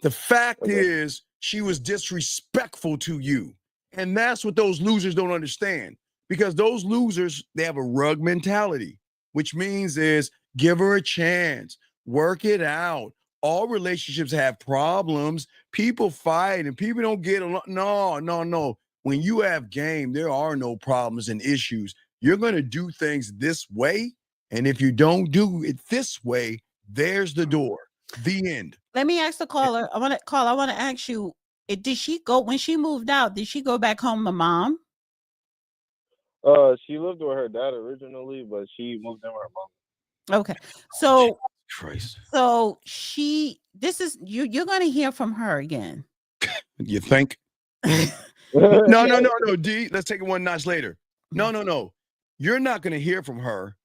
The fact is she was disrespectful to you. And that's what those losers don't understand. Because those losers, they have a rug mentality, which means is give her a chance, work it out. All relationships have problems. People fight and people don't get along. No. When you have game, there are no problems and issues. You're going to do things this way. And if you don't do it this way, there's the door. The end. Let me ask the caller. I want to ask you, did she go when she moved out? Did she go back home to mom? She lived with her dad originally, but she moved in with her mom. Okay. So Christ. So you're going to hear from her again. You think? No, D. Let's take it one notch later. No. You're not going to hear from her.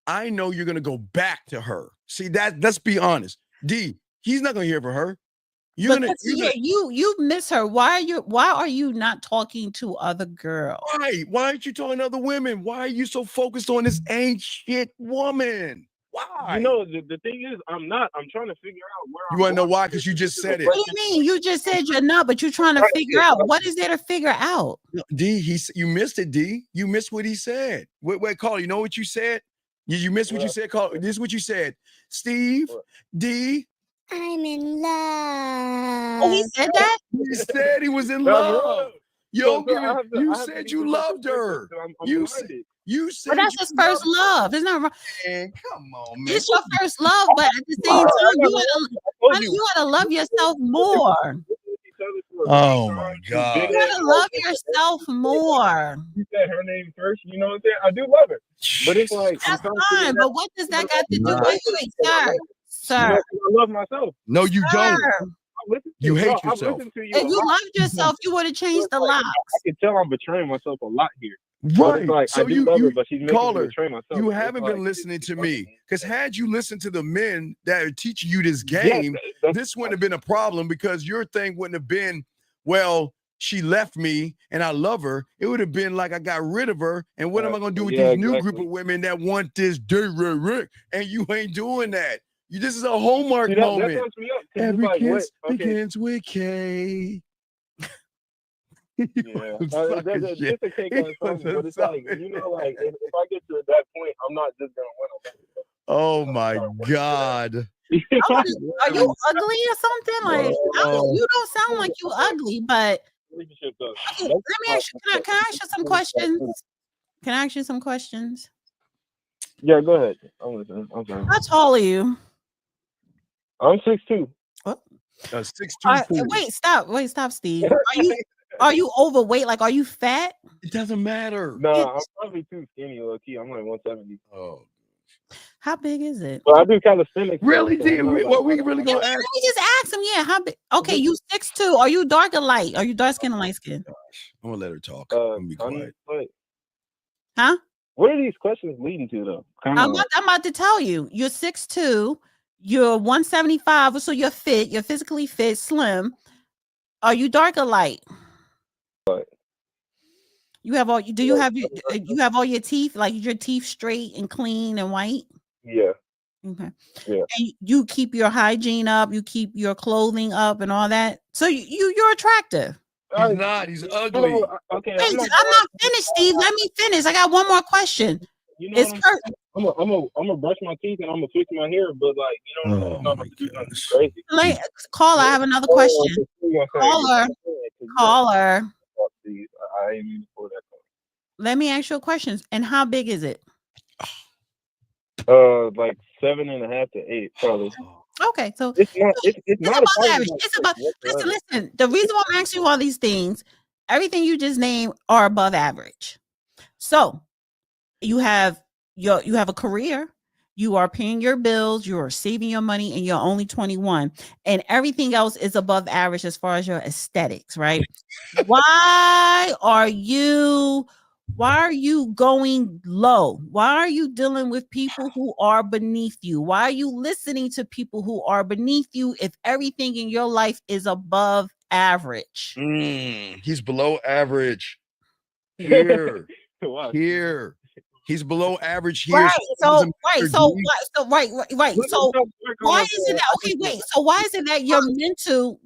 I know you're going to go back to her. See that? Let's be honest. D. He's not going to hear from her. You miss her. Why are you not talking to other girls? Why aren't you talking to other women? Why are you so focused on this ain't shit woman? Why? You know, the thing is, I'm trying to figure out where you want to know why? Because you just said it. What do you mean? You just said you're not, but you're trying to figure out. What is there to figure out? D, you missed it, D. You missed what he said. Wait, call. You know what you said? You missed what you said, call. This is what you said. Steve, D. I'm in love. Oh, he said that? He said he was in love. You said you loved her. You said but that's his first love. It's not wrong. Man, come on, man. It's your first love, but at the same time, you gotta love yourself more. Oh my God. You gotta love yourself more. You said her name first, you know what I'm saying? I do love her. But it's like that's fine, but what does that got to do with you, sir? I love myself. No, you don't. You hate yourself. If you loved yourself, you would have changed the locks. I can tell I'm betraying myself a lot here. Right. Like, so I do love her, but she's making me betray myself. You haven't been listening to me. Because had you listened to the men that are teaching you this game, this wouldn't have been a problem because your thing wouldn't have been, well, she left me and I love her. It would have been like I got rid of her. And what am I going to do with these new group of women that want this dirty? And you ain't doing that. This is a homework moment. Every kiss begins with K. Just a cake on something, but it's like, you know, like if I get to that point, I'm not just gonna win. Oh my God. Are you ugly or something? Like you don't sound like you ugly, but okay, let me ask you, can I ask you some questions? Can I ask you some questions? Yeah, go ahead. I'm listening. I'm sorry. How tall are you? I'm 6'2". 6'2". Wait, stop, Steve. Are you overweight? Like, are you fat? It doesn't matter. No, I'm probably too skinny, low key. I'm like 170. Oh. How big is it? Well, I do calisthenics. Really? We really gonna ask? Let me just ask him. Yeah, how big? Okay, you 6'2". Are you dark or light? Are you dark skin or light skin? I'm gonna let her talk. I'm gonna be quiet. Huh? What are these questions leading to, though? I'm about to tell you. You're 6'2". You're 175, so you're fit. You're physically fit, slim. Are you dark or light? You have all. You have all your teeth? Like your teeth straight and clean and white? Yeah. Okay. Yeah. And you keep your hygiene up, you keep your clothing up and all that. So you're attractive. He's not. He's ugly. Okay, Wait, I'm not finished, Steve. Let me finish. I got one more question. You know what I'm gonna brush my teeth and I'm gonna fix my hair, but like, you know what I'm saying? Oh I'm not my gonna do nothing gosh. crazy. Caller, I have another question. Caller. I ain't even for that. Let me ask you a question. And how big is it? Like 7.5 to 8, probably. Okay, so it's not above a average. It's above. Listen. The reason why I'm asking you all these things, everything you just named are above average. So you have a career, you are paying your bills, you are saving your money, and you're only 21, and everything else is above average as far as your aesthetics, right? Why are you going low? Why are you dealing with people who are beneath you? Why are you listening to people who are beneath you if everything in your life is above average? He's below average. Here. He's below average here. Right. So why is it that so why is it that you're meant to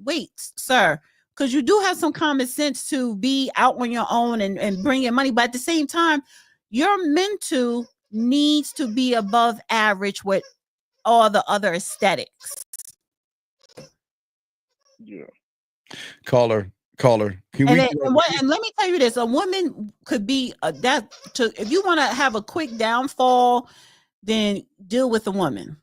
sir? Because you do have some common sense to be out on your own and bring in money, but at the same time, your mental needs to be above average with all the other aesthetics. Yeah. Caller. And let me tell you this: a woman could be if you want to have a quick downfall, then deal with a woman.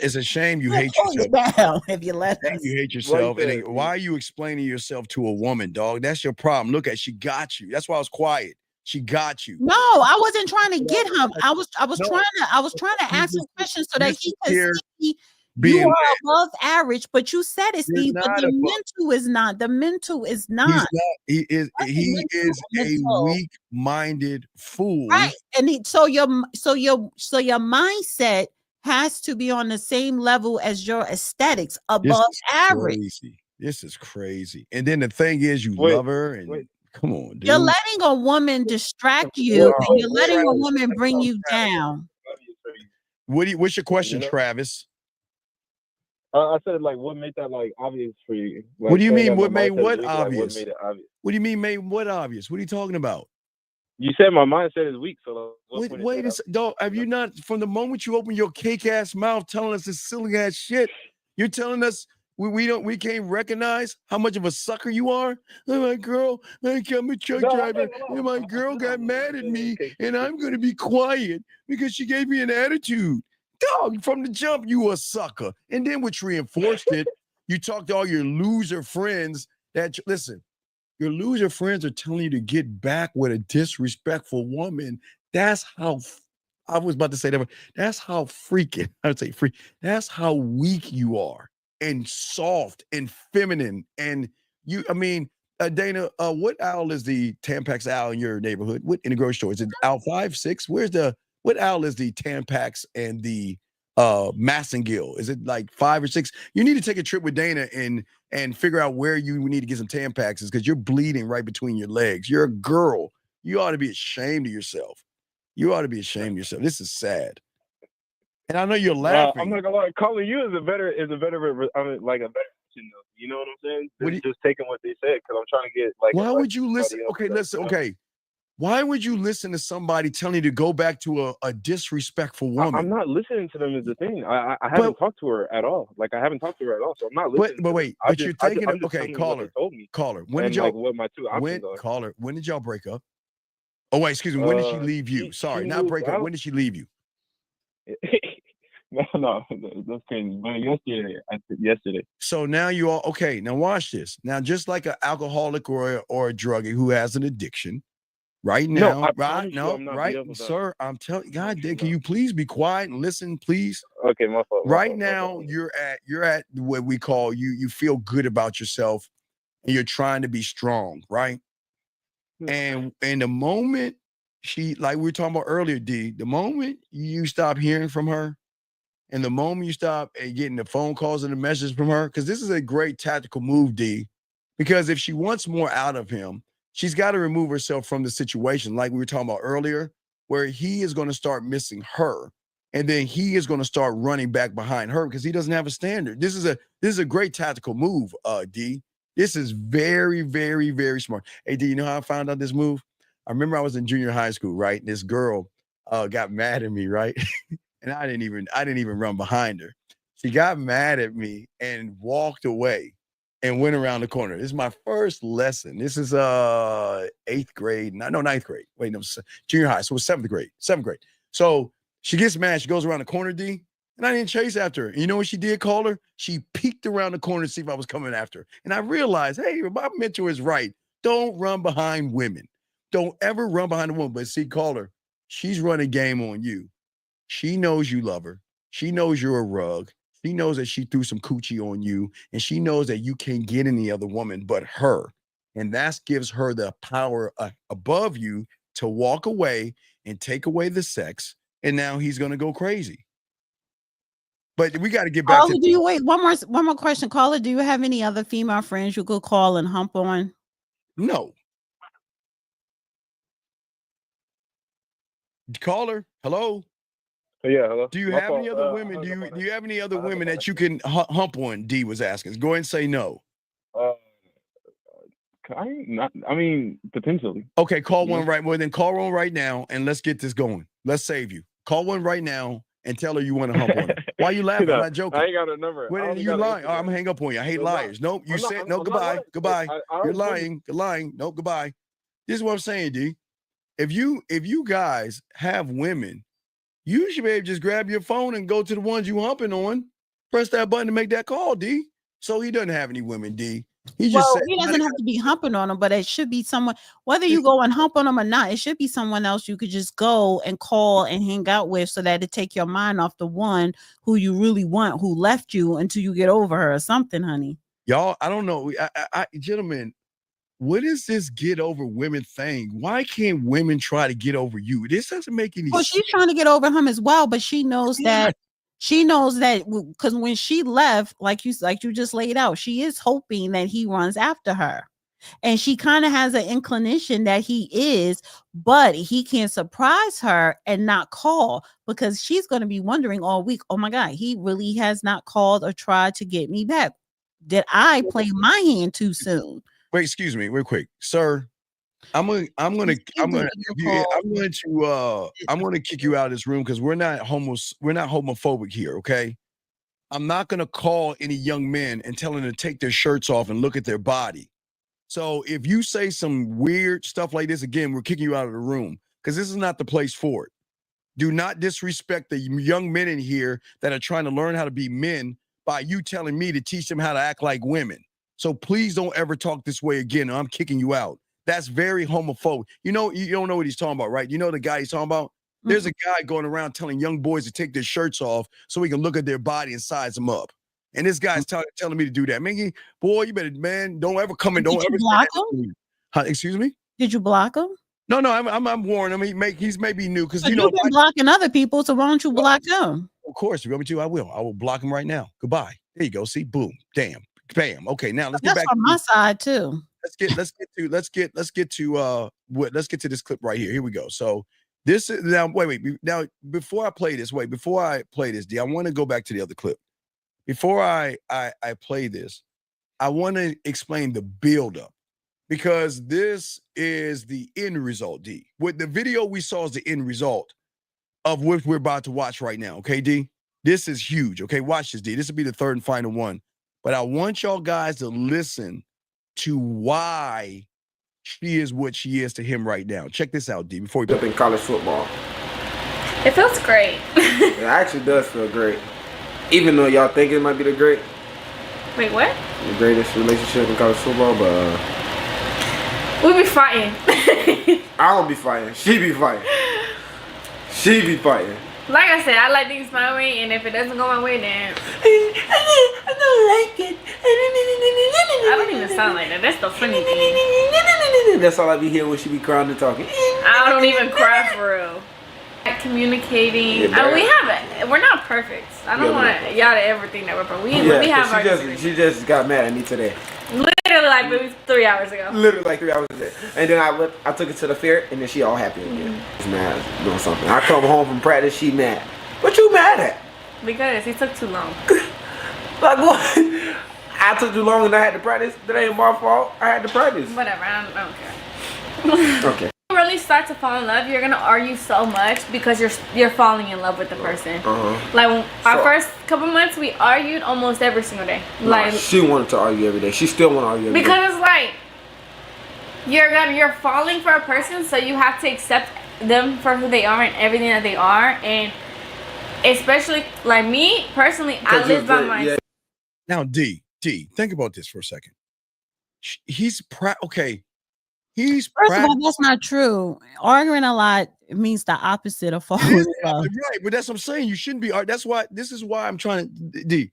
It's a shame you hate yourself. If you let her. You hate yourself. And why are you explaining yourself to a woman, dog? That's your problem. Look she got you. That's why I was quiet. She got you. No, I wasn't trying to get him. I was trying to ask him questions so that he could see you are above average, but you said it, Steve. But the mental is not. The mental is not. He is a weak-minded fool. Right. And so your mindset has to be on the same level as your aesthetics, above average. This is crazy. And then the thing is, you love her, and come on, dude. You're letting a woman distract you, and you're letting a woman bring you down. What's your question, Travis? I said, like, what made that like obvious for you? Like, what do you mean? What made what obvious? What made it obvious? What do you mean made what obvious? What are you talking about? You said my mindset is weak, so wait a second, dog. Have you not, from the moment you open your cake ass mouth telling us this silly ass shit, you're telling us we can't recognize how much of a sucker you are? Oh, my girl, I'm a truck driver, and my girl got mad at me, and I'm gonna be quiet because she gave me an attitude. Dog, from the jump, you a sucker. And then which reinforced it, you talk to all your loser friends listen, your loser friends are telling you to get back with a disrespectful woman. That's how, I was about to say that, that's how freaking, I would say free, that's how weak you are, and soft and feminine. And Dana, what owl is the Tampax owl in your neighborhood? What in the grocery store? Is it owl 5, 6? What owl is the Tampax and the Massengill? Is it like 5 or 6? You need to take a trip with Dana and figure out where you need to get some Tampaxes, because you're bleeding right between your legs. You're a girl. You ought to be ashamed of yourself. This is sad. And I know you're laughing. I'm not gonna lie. Calling you is a better you know what I'm saying? Just taking what they said, because I'm trying to get like. Why would you listen? Okay, listen. Okay. Why would you listen to somebody telling you to go back to a disrespectful woman? I'm not listening to them is the thing. I haven't talked to her at all. Like, I haven't talked to her at all, so I'm not listening. But wait, you're thinking of, okay, caller. When did y'all, what my two options are. Caller, when did y'all break up? Oh, wait, excuse me. When did she leave you? Sorry, not break up. When did she leave you? No, that's crazy. But yesterday. So now you all, okay, now watch this. Now, just like an alcoholic or a druggie who has an addiction, right now, sir, I'm telling you, God, can you please be quiet and listen, please? Okay, my fault. Right now, you're at what we call, you feel good about yourself, and you're trying to be strong, right? And the moment she, like we were talking about earlier, D, the moment you stop hearing from her, and the moment you stop getting the phone calls and the messages from her, because this is a great tactical move, D, because if she wants more out of him, she's got to remove herself from the situation, like we were talking about earlier, where he is going to start missing her. and then he is going to start running back behind her because he doesn't have a standard. This is a great tactical move, D. This is very, very, very smart. Hey, D, you know how I found out this move? I remember I was in junior high school, right? And this girl got mad at me, right? And I didn't even run behind her. She got mad at me and walked away and went around the corner. This is my first lesson. This is 8th grade. No, 9th grade. Wait, no, junior high. So it was 7th grade. 7th grade. So she gets mad. She goes around the corner, D. And I didn't chase after her. And you know what she did, call her? She peeked around the corner to see if I was coming after her. And I realized, hey, my mentor is right. Don't run behind women. Don't ever run behind a woman. But see, call her. She's running game on you. She knows you love her. She knows you're a rug. She knows that she threw some coochie on you. And she knows that you can't get any other woman but her. And that gives her the power above you to walk away and take away the sex. And now he's going to go crazy. But we got to get back Caller, to do you wait one more question? Caller, do you have any other female friends you could call and hump on? No. Caller, hello. Yeah, hello. Do you have any other women? Do you have any other women that you can hump on? D was asking. Go ahead and say no. I mean, potentially. Okay, call one right. Well, then call one right now, and let's get this going. Let's save you. Call one right now and tell her you want to hump on her. Why are you laughing? I'm not joking. I ain't got a number. When you lying? I'm gonna hang up on you. I hate liars. Nope. You said no. Goodbye. Goodbye. You're lying. You're lying. Nope. Goodbye. This is what I'm saying, D. If you guys have women, you should be able to just grab your phone and go to the ones you humping on. Press that button to make that call, D. So he doesn't have any women, D. He doesn't have to be humping on them, but it should be someone, whether you go and hump on them or not, it should be someone else you could just go and call and hang out with so that it take your mind off the one who you really want, who left you until you get over her or something, honey. Y'all, I don't know. Gentlemen, what is this get over women thing? Why can't women try to get over you? This doesn't make any sense. Well, she's trying to get over him as well, but she knows that because when she left, like you just laid out, she is hoping that he runs after her. And she kind of has an inclination that he is, but he can surprise her and not call because she's going to be wondering all week, oh my God, he really has not called or tried to get me back. Did I play my hand too soon? Wait, excuse me, real quick, sir. I'm gonna kick you out of this room because we're not homophobic here, okay? I'm not gonna call any young men and tell them to take their shirts off and look at their body. So if you say some weird stuff like this again, we're kicking you out of the room because this is not the place for it. Do not disrespect the young men in here that are trying to learn how to be men by you telling me to teach them how to act like women. So please don't ever talk this way again, or I'm kicking you out. That's very homophobic. You know, you don't know what he's talking about, right? You know the guy he's talking about? There's a guy going around telling young boys to take their shirts off so he can look at their body and size them up. And this guy's telling me to do that. Man, boy, you better, man, don't ever come in. Don't ever block him? Excuse me? Did you block him? No, I'm warning him. He's maybe new because you've been blocking other people, so why don't you block him? Of course, if you want me to, I will. I will block him right now. Goodbye. There you go. See, boom, damn, bam. Okay, now let's get back on my side too. Let's get to this clip right here. Here we go. So this is now. Wait. Now before I play this, D, I want to go back to the other clip. Before I play this, I want to explain the buildup because this is the end result, D. What the video we saw is the end result of what we're about to watch right now. Okay, D? This is huge. Okay, watch this, D. This will be the third and final one. But I want y'all guys to listen to why she is what she is to him right now. Check this out, D, before we up in college football. It feels great. It actually does feel great. Even though y'all think it might be the great. Wait, what? The greatest relationship in college football, but we be fighting. I don't be fighting. She be fighting. She be fighting. Like I said, I like things my way, and if it doesn't go my way, then I don't like it. I don't even sound like that. That's the funny thing. That's all I be hearing when she be crying and talking. I don't even cry for real. Communicating. We're not perfect. I don't want y'all to ever think that we're perfect. We have our she just got mad at me today. Literally like maybe 3 hours ago. Literally like 3 hours ago. And then I took it to the fair and then she all happy again. She's mad doing something. I come home from practice, she mad. What you mad at? Because he took too long. Like what? I took too long and I had to practice. That ain't my fault. I had to practice. Whatever, I don't care. Okay. When you really start to fall in love, you're gonna argue so much because you're falling in love with the person. Like our first couple months, we argued almost every single day. Like she wanted to argue every day. She still want to argue every day. Because it's like you're falling for a person, so you have to accept them for who they are and everything that they are, and especially like me personally, I live by myself. Now, D, think about this for a second. He's okay. He's first of all, that's not true. Arguing a lot means the opposite of falling in love. Right, but that's what I'm saying. You shouldn't be. This is why I'm trying to. D.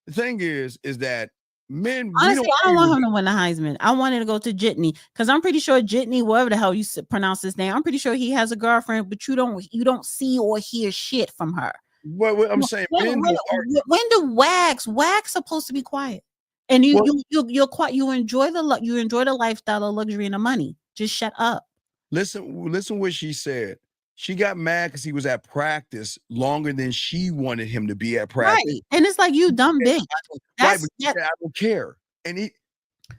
The thing is that men. Honestly, I don't want him to win the Heisman. I wanted to go to Jitney because I'm pretty sure Jitney, whatever the hell you pronounce his name, I'm pretty sure he has a girlfriend, but you don't see or hear shit from her. What I'm saying, when do wax supposed to be quiet, and you're quiet. You enjoy the lifestyle of luxury and the money. Just shut up. Listen what she said. She got mad because he was at practice longer than she wanted him to be at practice. Right, and it's like you dumb bitch. Right, but I don't care. And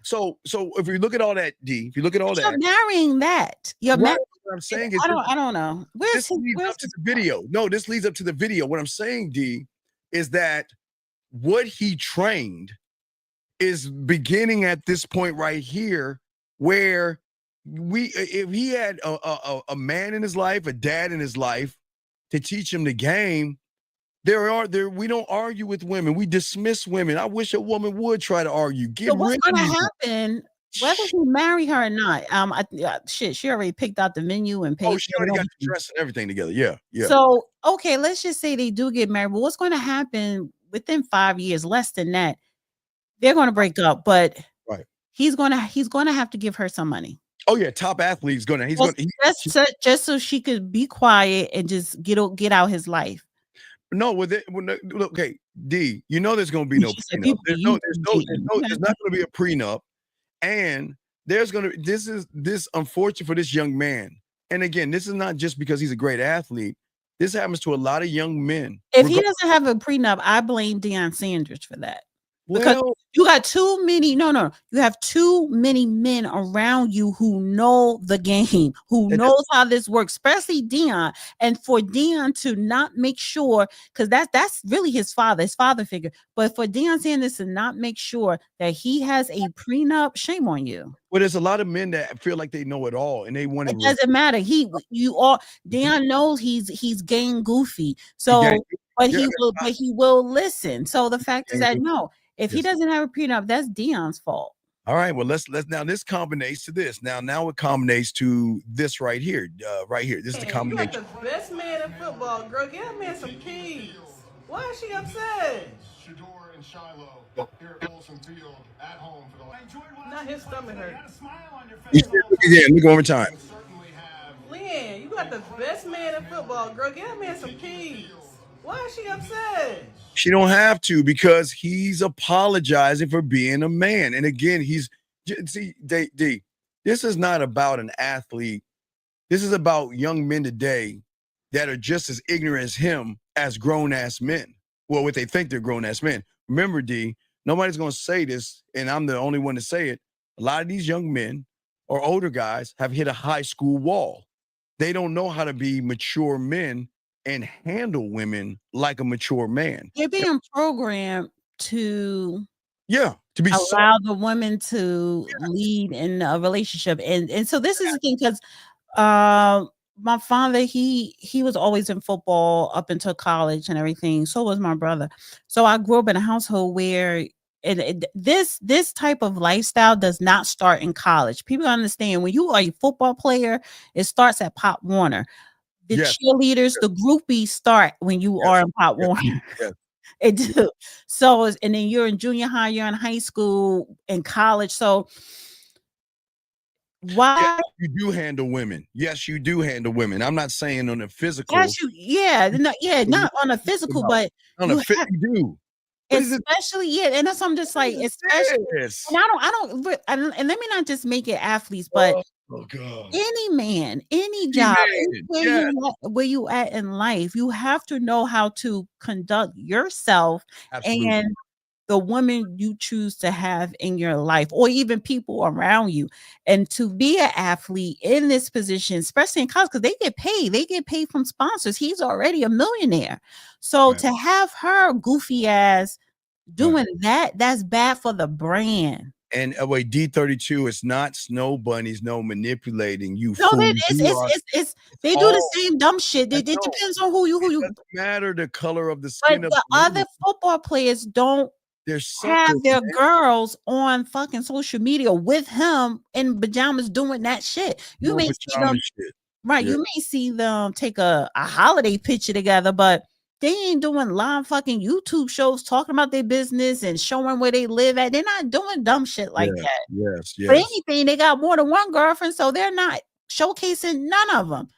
so if you look at all that, D, if you look at all that, you're marrying that. You're marrying. What I'm saying is, I don't know. This leads up to the video. No, this leads up to the video. What I'm saying, D, is that what he trained is beginning at this point right here, where if he had a man in his life, a dad in his life to teach him the game, we don't argue with women. We dismiss women. I wish a woman would try to argue. So what's going to happen? Whether he marry her or not, she already picked out the menu and paid. Oh, she already got the dress and everything together. Yeah. So, okay, let's just say they do get married. But what's going to happen within 5 years, less than that? They're going to break up, but he's going to have to give her some money. Oh yeah, top athlete's going to. Just so she could be quiet and just get out his life. No, okay, D, you know there's going to be no prenup. There's not going to be a prenup. And this is unfortunate for this young man. And again, this is not just because he's a great athlete. This happens to a lot of young men. If he doesn't have a prenup, I blame Deion Sanders for that. Because you got too many. You have too many men around you who know the game, who knows how this works, especially Deion. And for Deion to not make sure, because that's really his father figure. But for Deion Sanders to not make sure that he has a prenup, shame on you. Well, there's a lot of men that feel like they know it all, and they want to. It doesn't matter. Deion knows he's game goofy. So, but he will listen. So the fact is that no. If he doesn't have a prenup, that's Deion's fault. All right. Well, let's now this combines to this. Now it combines to this right here. This is the combination. You got the best man in football, girl. Give that man some keys. Why is she upset? Shador and Shiloh here at Folsom Field at home for the. Not his stomach hurt. Look one more time. Leanne, you got the best man in football, girl. Give that man some keys. Why is she upset? She don't have to, because he's apologizing for being a man. And again, D, this is not about an athlete. This is about young men today that are just as ignorant as him as grown-ass men. Well, what they think they're grown-ass men. Remember, D, nobody's going to say this, and I'm the only one to say it. A lot of these young men or older guys have hit a high school wall. They don't know how to be mature men and handle women like a mature man. They're being programmed to be allow the woman to lead in a relationship. And so this is the thing, because my father, he was always in football up until college and everything. So was my brother. So I grew up in a household where this type of lifestyle does not start in college. People understand, when you are a football player, it starts at Pop Warner. The cheerleaders, the groupies start when you are in Pop Warner. It do. So, and then you're in junior high, you're in high school, and college. So why you do handle women? Yes, you do handle women. I'm not saying on a physical. Yes, not on a physical, but on a fit you do. Especially, and that's I'm just like, especially, and I don't, and let me not just make it athletes, but Oh God. Any man, any Any job, man, anywhere yes. where you at in life, you have to know how to conduct yourself Absolutely. and the woman you choose to have in your life, or even people around you. And to be an athlete in this position, especially in college, because they get paid from sponsors. He's already a millionaire. So Right. to have her goofy ass Right. doing that, that's bad for the brand. And wait, D32, it's not snow bunnies, no manipulating you No, fool. You are it's they do the all same dumb shit. I It know. depends on who It you. doesn't matter the color of the But skin of the the other woman. football players don't They're have suckers, their man. girls on fucking social media with him in pajamas doing that shit. You No may see them, pajama shit. right? Yeah. You may see them take a holiday picture together, but they ain't doing live fucking YouTube shows talking about their business and showing where they live at. They're not doing dumb shit like Yes, that. yes, For yes. anything, they got more than one girlfriend, so they're not showcasing none of them.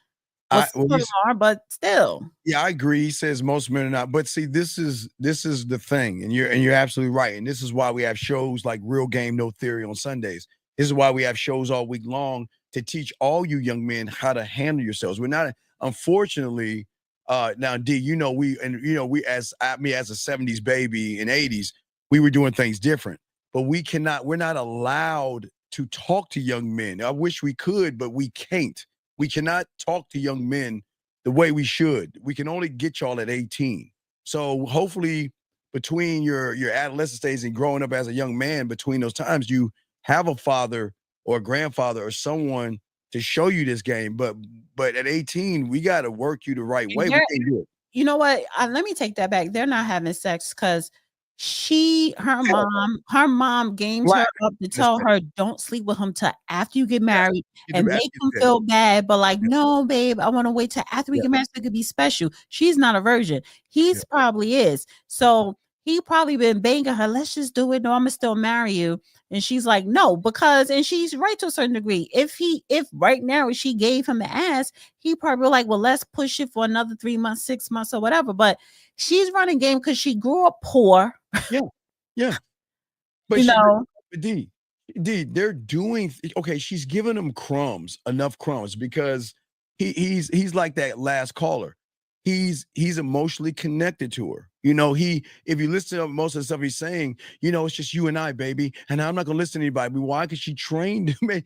Well, some of them are, but still. Yeah, I agree. He says most men are not. But see, this is the thing, and you're absolutely right. And this is why we have shows like Real Game No Theory on Sundays. This is why we have shows all week long to teach all you young men how to handle yourselves. We're not, unfortunately, now D, we as me as a 70s baby and 80s, we were doing things different. But we're not allowed to talk to young men. I wish we could, but we can't. We cannot talk to young men the way we should. We can only get y'all at 18. So hopefully between your adolescent stage and growing up as a young man, between those times, you have a father or a grandfather or someone to show you this game. But at 18, we got to work you the right way. We can't do it. You know what? Let me take that back. They're not having sex because her mom games her up to tell her don't sleep with him till after you get married and make him feel bad. But like, no, babe, I want to wait till after we get married so it could be special. She's not a virgin. He's probably is. So he probably been banging her. Let's just do it. No, I'm gonna still marry you. And she's like, no, and she's right to a certain degree. If right now she gave him the ass, he probably like, well, let's push it for another 3 months, 6 months, or whatever. But she's running game because she grew up poor. Yeah. But D, they're doing okay. She's giving him enough crumbs, because he's like that last caller. He's emotionally connected to her. If you listen to most of the stuff he's saying, it's just you and I, baby, and I'm not gonna listen to anybody. Why? Because she trained man.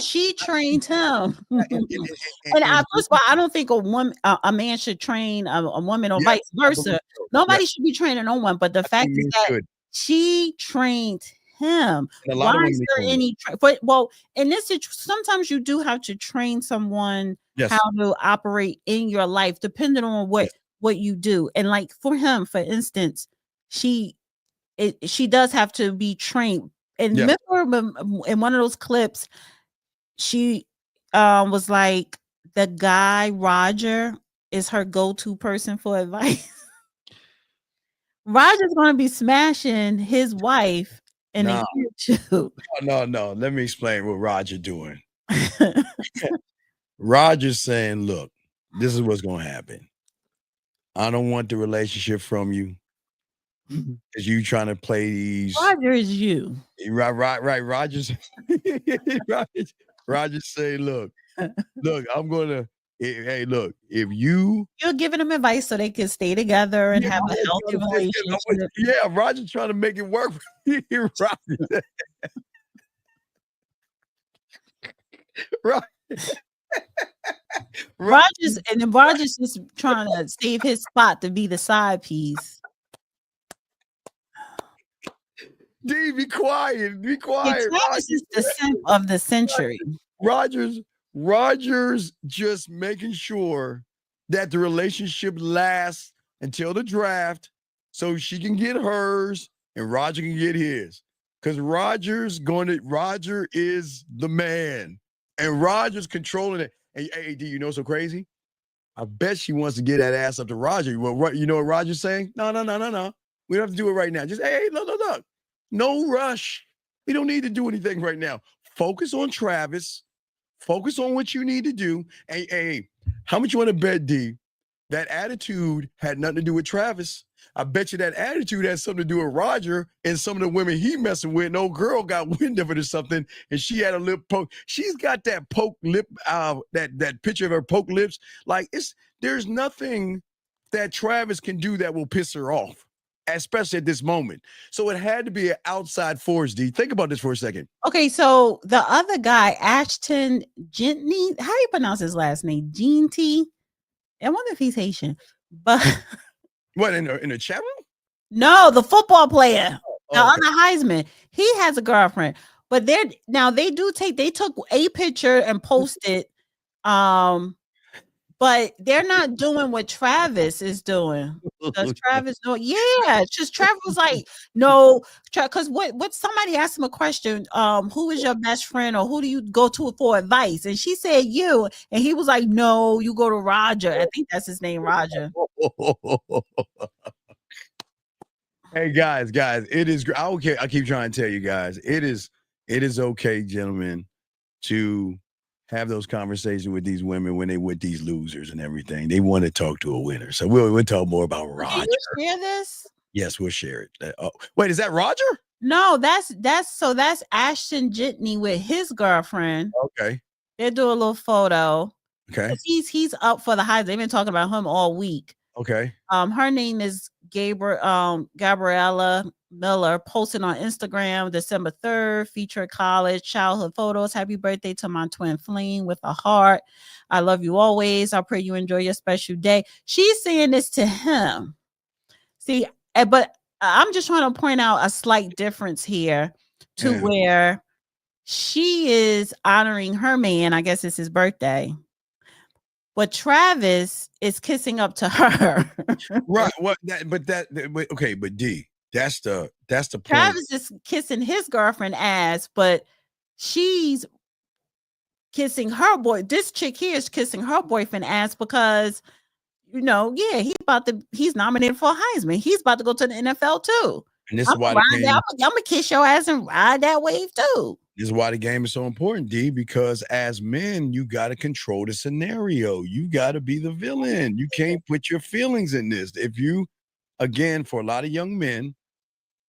She trained him. And first of all, I don't think a man should train a woman or vice versa. Nobody should be training no one. But the fact is that she trained him. Why is there any? In this situation, sometimes you do have to train someone how to operate in your life, depending on what you do. And like for him, for instance, she does have to be trained. And remember in one of those clips, she was like, the guy Roger is her go-to person for advice. Roger's gonna be smashing his wife in a year too. No. Let me explain what Roger doing. Roger's saying, look, this is what's gonna happen. I don't want the relationship from you. Because you trying to play these. Roger is you. Right. Roger's saying, look, I'm gonna look, if you're giving them advice so they can stay together and have a healthy relationship. Yeah, Roger's trying to make it work. Right. Roger's just trying to save his spot to be the side piece. D, be quiet. Be quiet. Travis is the simp of the century. Roger's just making sure that the relationship lasts until the draft, so she can get hers and Roger can get his. Because Roger is the man, and Roger's controlling it. And hey, D, so crazy? I bet she wants to get that ass up to Roger. Well, you know what Roger's saying? No. We don't have to do it right now. Just hey, look. No rush. We don't need to do anything right now. Focus on Travis. Focus on what you need to do. Hey, how much you want to bet, D, that attitude had nothing to do with Travis. I bet you that attitude had something to do with Roger and some of the women he messing with. No girl got wind of it or something, and she had a lip poke. She's got that poke lip, that picture of her poke lips. Like there's nothing that Travis can do that will piss her off, especially at this moment. So it had to be an outside force, D. Think about this for a second. Okay, so the other guy, Ashton Gentney, how do you pronounce his last name? Gene T? I wonder if he's Haitian. But what, in a chat room? No, the football player, the okay. other Heisman, he has a girlfriend. But they took a picture and posted, but they're not doing what Travis is doing. Does Travis know? Yeah, it's just Travis was like, no, because what somebody asked him a question, who is your best friend or who do you go to for advice? And she said you, and he was like, no, you go to Roger. I think that's his name, Roger. Hey guys, it is. I keep trying to tell you guys, it is okay, gentlemen, to have those conversations with these women when they with these losers and everything. They want to talk to a winner. So we'll talk more about Roger. Can you share this? Yes, we'll share it. Wait, is that Roger? No, that's Ashton Gentney with his girlfriend. Okay. They do a little photo. Okay. He's up for the Heisman. They've been talking about him all week. Okay. Her name is Gabriella Miller, posted on Instagram December 3rd, featured college childhood photos. Happy birthday to my twin Fleem with a heart. I love you always. I pray you enjoy your special day. She's saying this to him. See, but I'm just trying to point out a slight difference here to where she is honoring her man. I guess it's his birthday. But Travis is kissing up to her. Right. What? But D, that's the point. Travis is kissing his girlfriend ass, but she's kissing her boy. This chick here is kissing her boyfriend ass because, he's nominated for a Heisman. He's about to go to the NFL too. And this is why I'm gonna kiss your ass and ride that wave too. This is why the game is so important, D, because as men, you got to control the scenario. You got to be the villain. You can't put your feelings in this. Again, for a lot of young men,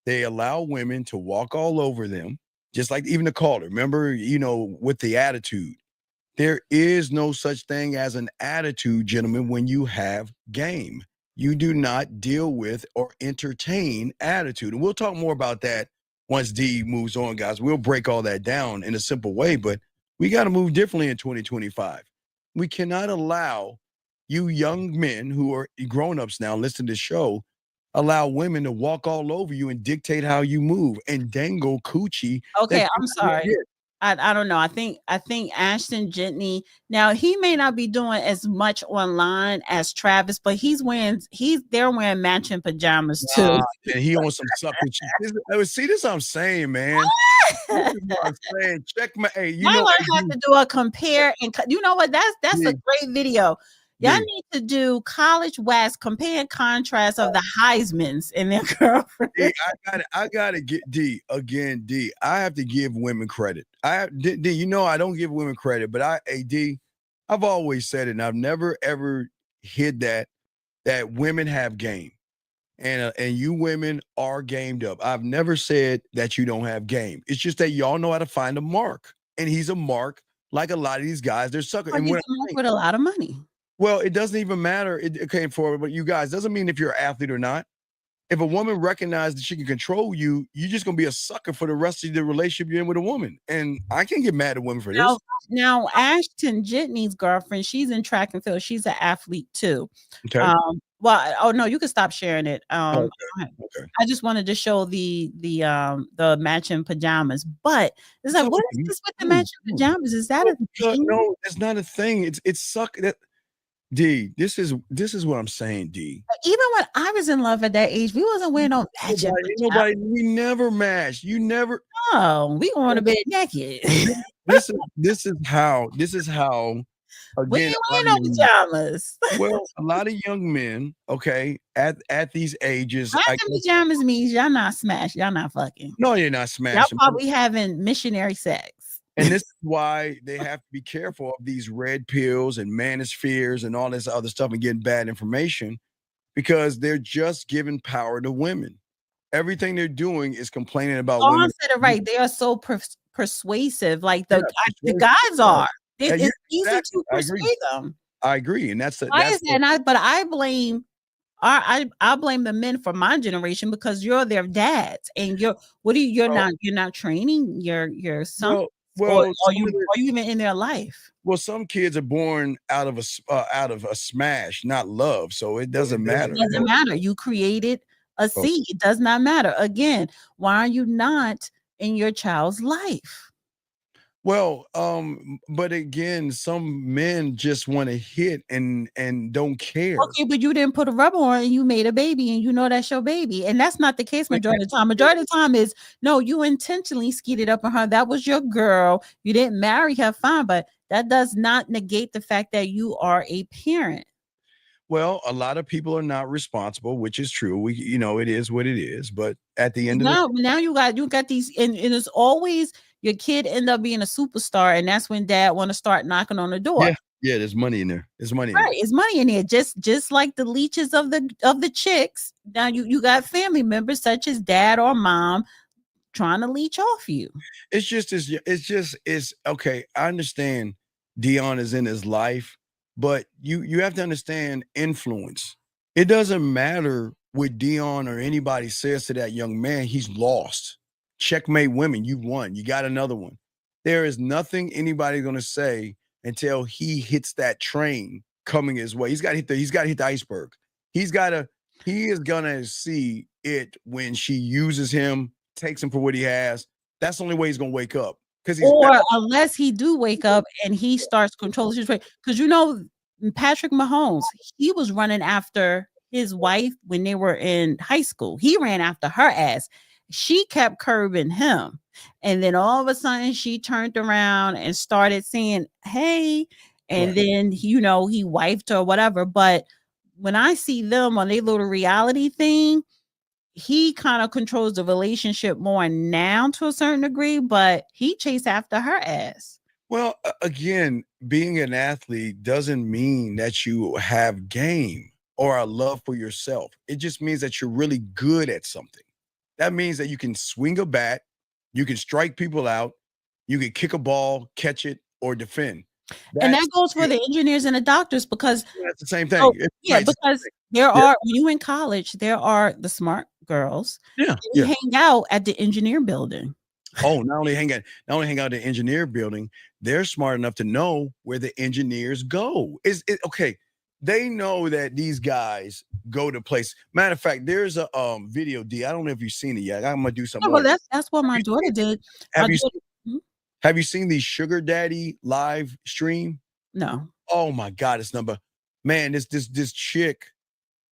they allow women to walk all over them, just like even the caller. Remember, with the attitude. There is no such thing as an attitude, gentlemen, when you have game. You do not deal with or entertain attitude. And we'll talk more about that once D moves on, guys. We'll break all that down in a simple way, but we got to move differently in 2025. We cannot allow you young men who are grown-ups now, listen to the show, allow women to walk all over you and dictate how you move and dangle coochie. Okay, I'm sorry. I don't know. I think Ashton Gentney, now he may not be doing as much online as Travis, but they're wearing matching pajamas too. And he on some sucker shit. See, this I'm saying, man. This is what I'm saying. Check my y'all have to do a compare and you know what? That's a great video. Y'all need to do college West compare and contrast of the Heismans and their girlfriends. I gotta get D again. D, I have to give women credit. I don't give women credit, but I've always said it, and I've never ever hid that women have game, and you women are gamed up. I've never said that you don't have game. It's just that y'all know how to find a mark, and he's a mark like a lot of these guys. They're suckers. And he's a mark with a lot of money. Well, it doesn't even matter. It came forward, but you guys, doesn't mean if you're an athlete or not. If a woman recognizes that she can control you, you're just going to be a sucker for the rest of the relationship you're in with a woman. And I can't get mad at women for this. Now, Ashton Gentney's girlfriend, she's in track and field. She's an athlete too. Okay. You can stop sharing it. Okay. I just wanted to show the matching pajamas, but it's like, what is this with the matching pajamas? Is that a thing? No, it's not a thing. It's suck that. D, this is what I'm saying, D. Even when I was in love at that age, we wasn't wearing no matching. We never matched. You never. Oh, we going to bed naked. This is how. Again, we ain't wearing no pajamas. Well, a lot of young men, okay, at these ages, pajamas means y'all not smashed. Y'all not fucking. No, you're not smashing. Y'all probably having missionary sex. And this is why they have to be careful of these red pills and manospheres and all this other stuff and getting bad information because they're just giving power to women. Everything they're doing is complaining about Dawn women. said it right. They are so persuasive. Like Yeah, the persuasive. guys are. Yeah, It's easy exactly. to persuade them. I agree, and that's Why is that? But I blame I blame the men for my generation because you're their dads, and you're not training your son, or are you even in their life? Well, some kids are born out of a smash, not love, so it doesn't matter. It doesn't matter. You created a seed. It does not matter. Again, why are you not in your child's life? Well, but again, some men just want to hit and don't care. Okay, but you didn't put a rubber on and you made a baby and you know that's your baby. And that's not the case majority of the time. Majority of the time is no, you intentionally skeeted up on her. That was your girl. You didn't marry her, fine, but that does not negate the fact that you are a parent. Well, a lot of people are not responsible, which is true. It is what it is. But at the end of now you got these, and it's always your kid end up being a superstar, and that's when dad want to start knocking on the door. Yeah, there's money in there. There's money. Right, it's money in there. Just like the leeches of the chicks. Now you got family members such as dad or mom trying to leech off you. It's okay. I understand Dion is in his life, but you have to understand influence. It doesn't matter what Dion or anybody says to that young man. He's lost. Checkmate women. You won. You got another one. There is nothing anybody's going to say until he hits that train coming his way. He's got to hit the iceberg. He is going to see it when she uses him, takes him for what he has. That's the only way he's going to wake up. Unless he do wake up and he starts controlling his way. Because Patrick Mahomes, he was running after his wife when they were in high school. He ran after her ass. She kept curbing him. And then all of a sudden she turned around and started saying, hey, and then, he wifed her or whatever. But when I see them on their little reality thing, he kind of controls the relationship more now to a certain degree, but he chased after her ass. Well, again, being an athlete doesn't mean that you have game or a love for yourself. It just means that you're really good at something. That means that you can swing a bat, you can strike people out, you can kick a ball, catch it, or defend. And that goes for the engineers and the doctors because that's the same thing. Because there are, when you in college, there are the smart girls. Yeah. You hang out at the engineer building. Oh, not only hang out at the engineer building, they're smart enough to know where the engineers go. Okay? They know that these guys go to place. Matter of fact, there's a video, D. I don't know if you've seen it yet. I'm gonna do something. Well, that's what my daughter did. Have you seen the Sugar Daddy live stream? No. Oh my God, it's man. This chick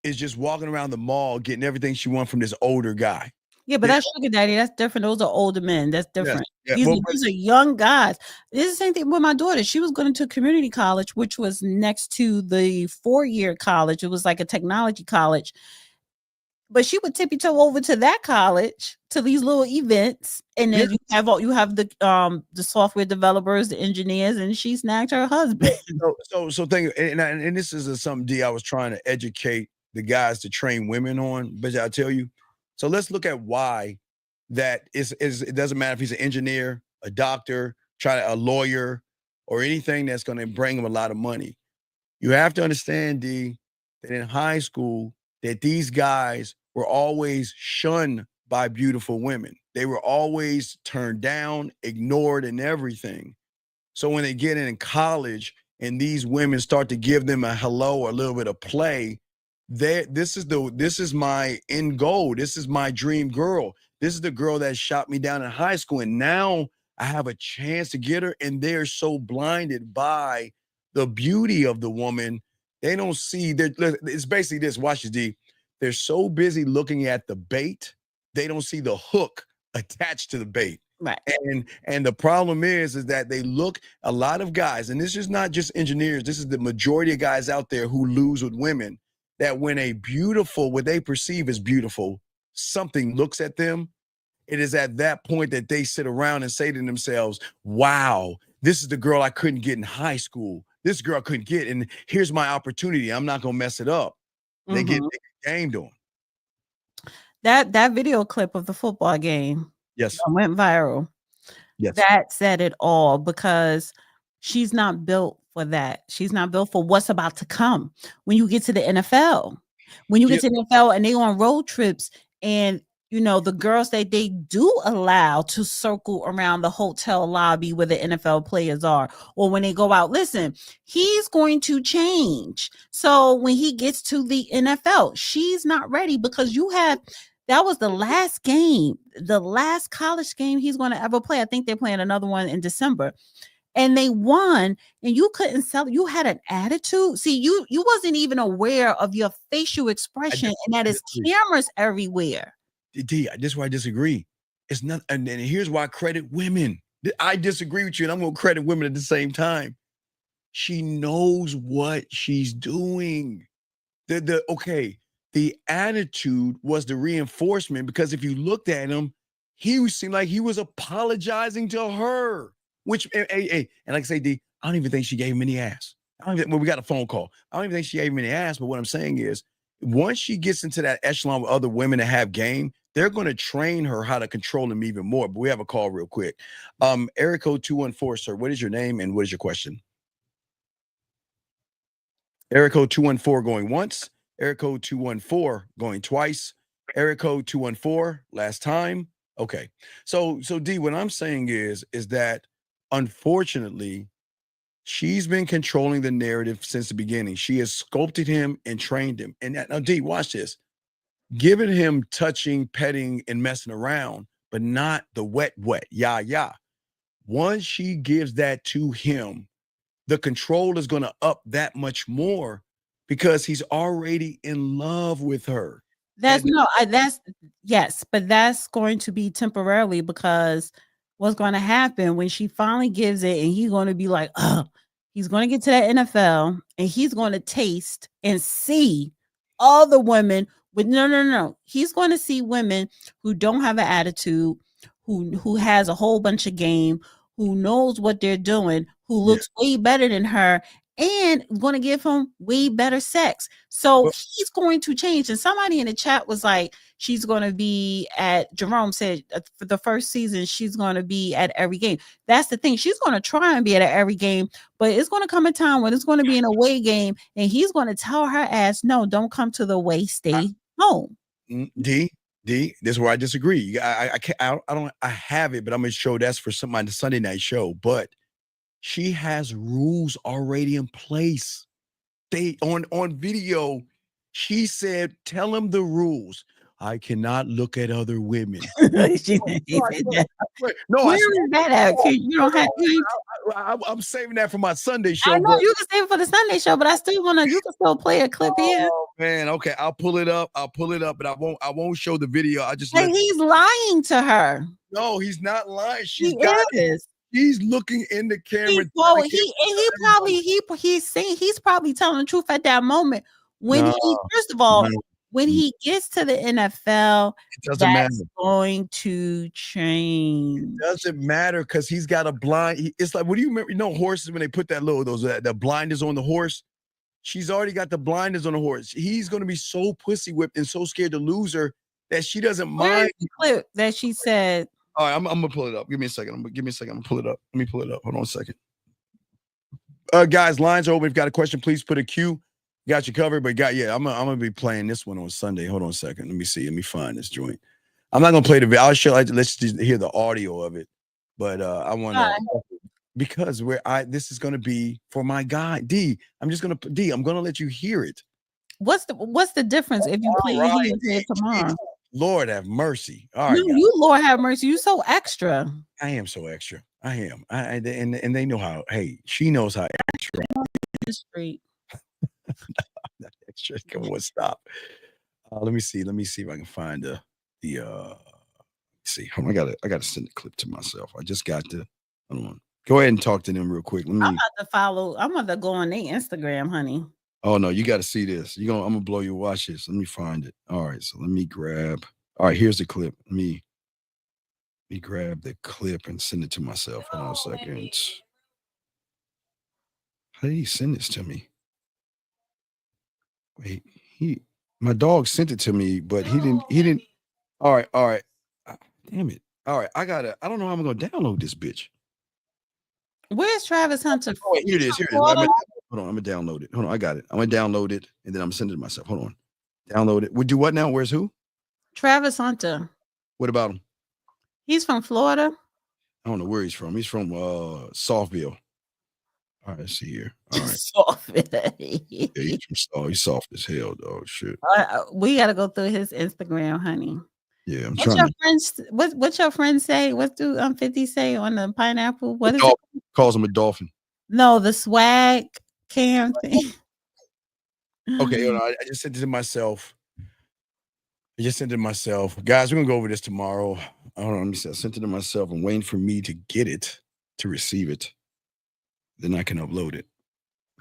is just walking around the mall getting everything she wants from this older guy. Yeah, but that's Sugar Daddy. That's different. Those are older men. That's different. Yeah, These are young guys. This is the same thing with my daughter. She was going to community college, which was next to the 4-year college. It was like a technology college. But she would tippy toe over to that college to these little events, and then you have the software developers, the engineers, and she snagged her husband. So thing, and this is something D I was trying to educate the guys to train women on, but I'll tell you. So let's look at why that is. It doesn't matter if he's an engineer, a doctor, a lawyer, or anything that's going to bring him a lot of money. You have to understand, D, that in high school, that these guys were always shunned by beautiful women. They were always turned down, ignored, and everything. So when they get in college and these women start to give them a hello or a little bit of play, this is my end goal. This is my dream girl. This is the girl that shot me down in high school. And now I have a chance to get her. And they're so blinded by the beauty of the woman. They don't see that. It's basically this. Watch this, D. They're so busy looking at the bait. They don't see the hook attached to the bait. Right. And the problem is that they look, a lot of guys, and this is not just engineers, this is the majority of guys out there who lose with women, that when what they perceive as beautiful, something looks at them, it is at that point that they sit around and say to themselves, wow, this is the girl I couldn't get in high school. This girl I couldn't get, and here's my opportunity. I'm not gonna mess it up. They get gamed on. That video clip of the football game Yes. went viral. Yes. That said it all, because she's not built for that. She's not built for what's about to come when you get to the NFL. When you get to the NFL and they on road trips, and the girls that they do allow to circle around the hotel lobby where the NFL players are, or when they go out, listen, he's going to change. So when he gets to the NFL, she's not ready, because that was the last game, the last college game he's going to ever play. I think they're playing another one in December. And they won, and you couldn't sell. You had an attitude. See, you wasn't even aware of your facial expression, and that is cameras everywhere. D, this is why I disagree. It's not, and here's why I credit women. I disagree with you, and I'm going to credit women at the same time. She knows what she's doing. The attitude was the reinforcement, because if you looked at him, he seemed like he was apologizing to her. Which, and like I say, D, I don't even think she gave him any ass. We got a phone call. I don't even think she gave him any ass. But what I'm saying is, once she gets into that echelon with other women that have game, they're going to train her how to control him even more. But we have a call real quick. Area code 214, sir. What is your name and what is your question? Area code 214 going once. Area code 214 going twice. Area code 214 last time. Okay. So D, what I'm saying is that unfortunately, she's been controlling the narrative since the beginning. She has sculpted him and trained him. And now, D, watch this. Giving him touching, petting, and messing around, but not the wet. Yeah. Once she gives that to him, the control is going to up that much more, because he's already in love with her. Yes, but that's going to be temporarily, because what's going to happen when she finally gives it, and he's going to be like, he's going to get to that NFL, and he's going to taste and see all the women with no. He's going to see women who don't have an attitude, who has a whole bunch of game, who knows what they're doing, who looks way better than her, and going to give him way better sex. So he's going to change. And somebody in the chat was like, she's going to be at, Jerome said, for the first season, she's going to be at every game. That's the thing. She's going to try and be at every game, but it's going to come a time when it's going to be an away game, and he's going to tell her ass, no, don't come to the away, stay home. D, this is where I disagree. I have it, but I'm going to show that's for the Sunday night show. But she has rules already in place. They on video, she said, tell him the rules. I cannot look at other women. I'm saving that for my Sunday show. I know you can save it for the Sunday show, but I still want to. You can still play a clip here. Oh man, okay, I'll pull it up, but I won't show the video. I just. He's lying to her. No, he's not lying. She's looking in the camera. He's probably telling the truth at that moment. When he gets to the NFL, that's going to change. It doesn't matter, because he's got a blind. It's like, what do you remember? Horses, when they put that the blinders on the horse. She's already got the blinders on the horse. He's going to be so pussy whipped and so scared to lose her that she doesn't mind. The clip that she said. All right, I'm gonna pull it up. Give me a second. I'm gonna pull it up. Let me pull it up. Hold on a second. Guys, lines are open. If you've got a question, please put a Q. Got you covered. But I'm gonna be playing this one on Sunday. Hold on a second. Let me see. Let me find this joint. I'm not gonna play the video. I'll show. Let's just hear the audio of it. But I want to, because this is gonna be for my guy D. I'm gonna let you hear it. What's the difference if you play it tomorrow? Lord have mercy. All right, you Lord have mercy. You so extra. I am so extra. I am. And they know how. Hey, she knows how extra. Street. Not extra. Come on, stop. Let me see if I can find the. See, I gotta send the clip to myself. I just got to. Hold on. Go ahead and talk to them real quick. I'm about to follow. I'm about to go on their Instagram, honey. Oh no, you got to see this. I'm gonna blow you. Watch this. Let me find it. All right, so let me grab. All right, here's the clip. me grab the clip and send it to myself. Hold on a second. How did he send this to me? Wait, my dog sent it to me, but he didn't. All right. Damn it. All right, I don't know how I'm gonna download this bitch. Where's Travis Hunter? Oh, wait, here it is. Hold on, I'm gonna download it. Hold on, I got it. I'm gonna download it and then I'm gonna send it to myself. Hold on. Download it. We do what now? Where's who? Travis Hunter. What about him? He's from Florida. I don't know where he's from. He's from Softville. All right, let's see here. All right. Softville. Yeah, he's soft as hell, dog. Shit. We gotta go through his Instagram, honey. Yeah, I'm what's trying your to. friends? What your friends say? What do 50 say on the pineapple? What is it? It? Calls him a dolphin. No, the swag cam thing. Okay, I just sent it to myself. Guys, we're gonna go over this tomorrow. Hold on, let me see. I sent it to myself. I'm waiting for me to get it, to receive it. Then I can upload it.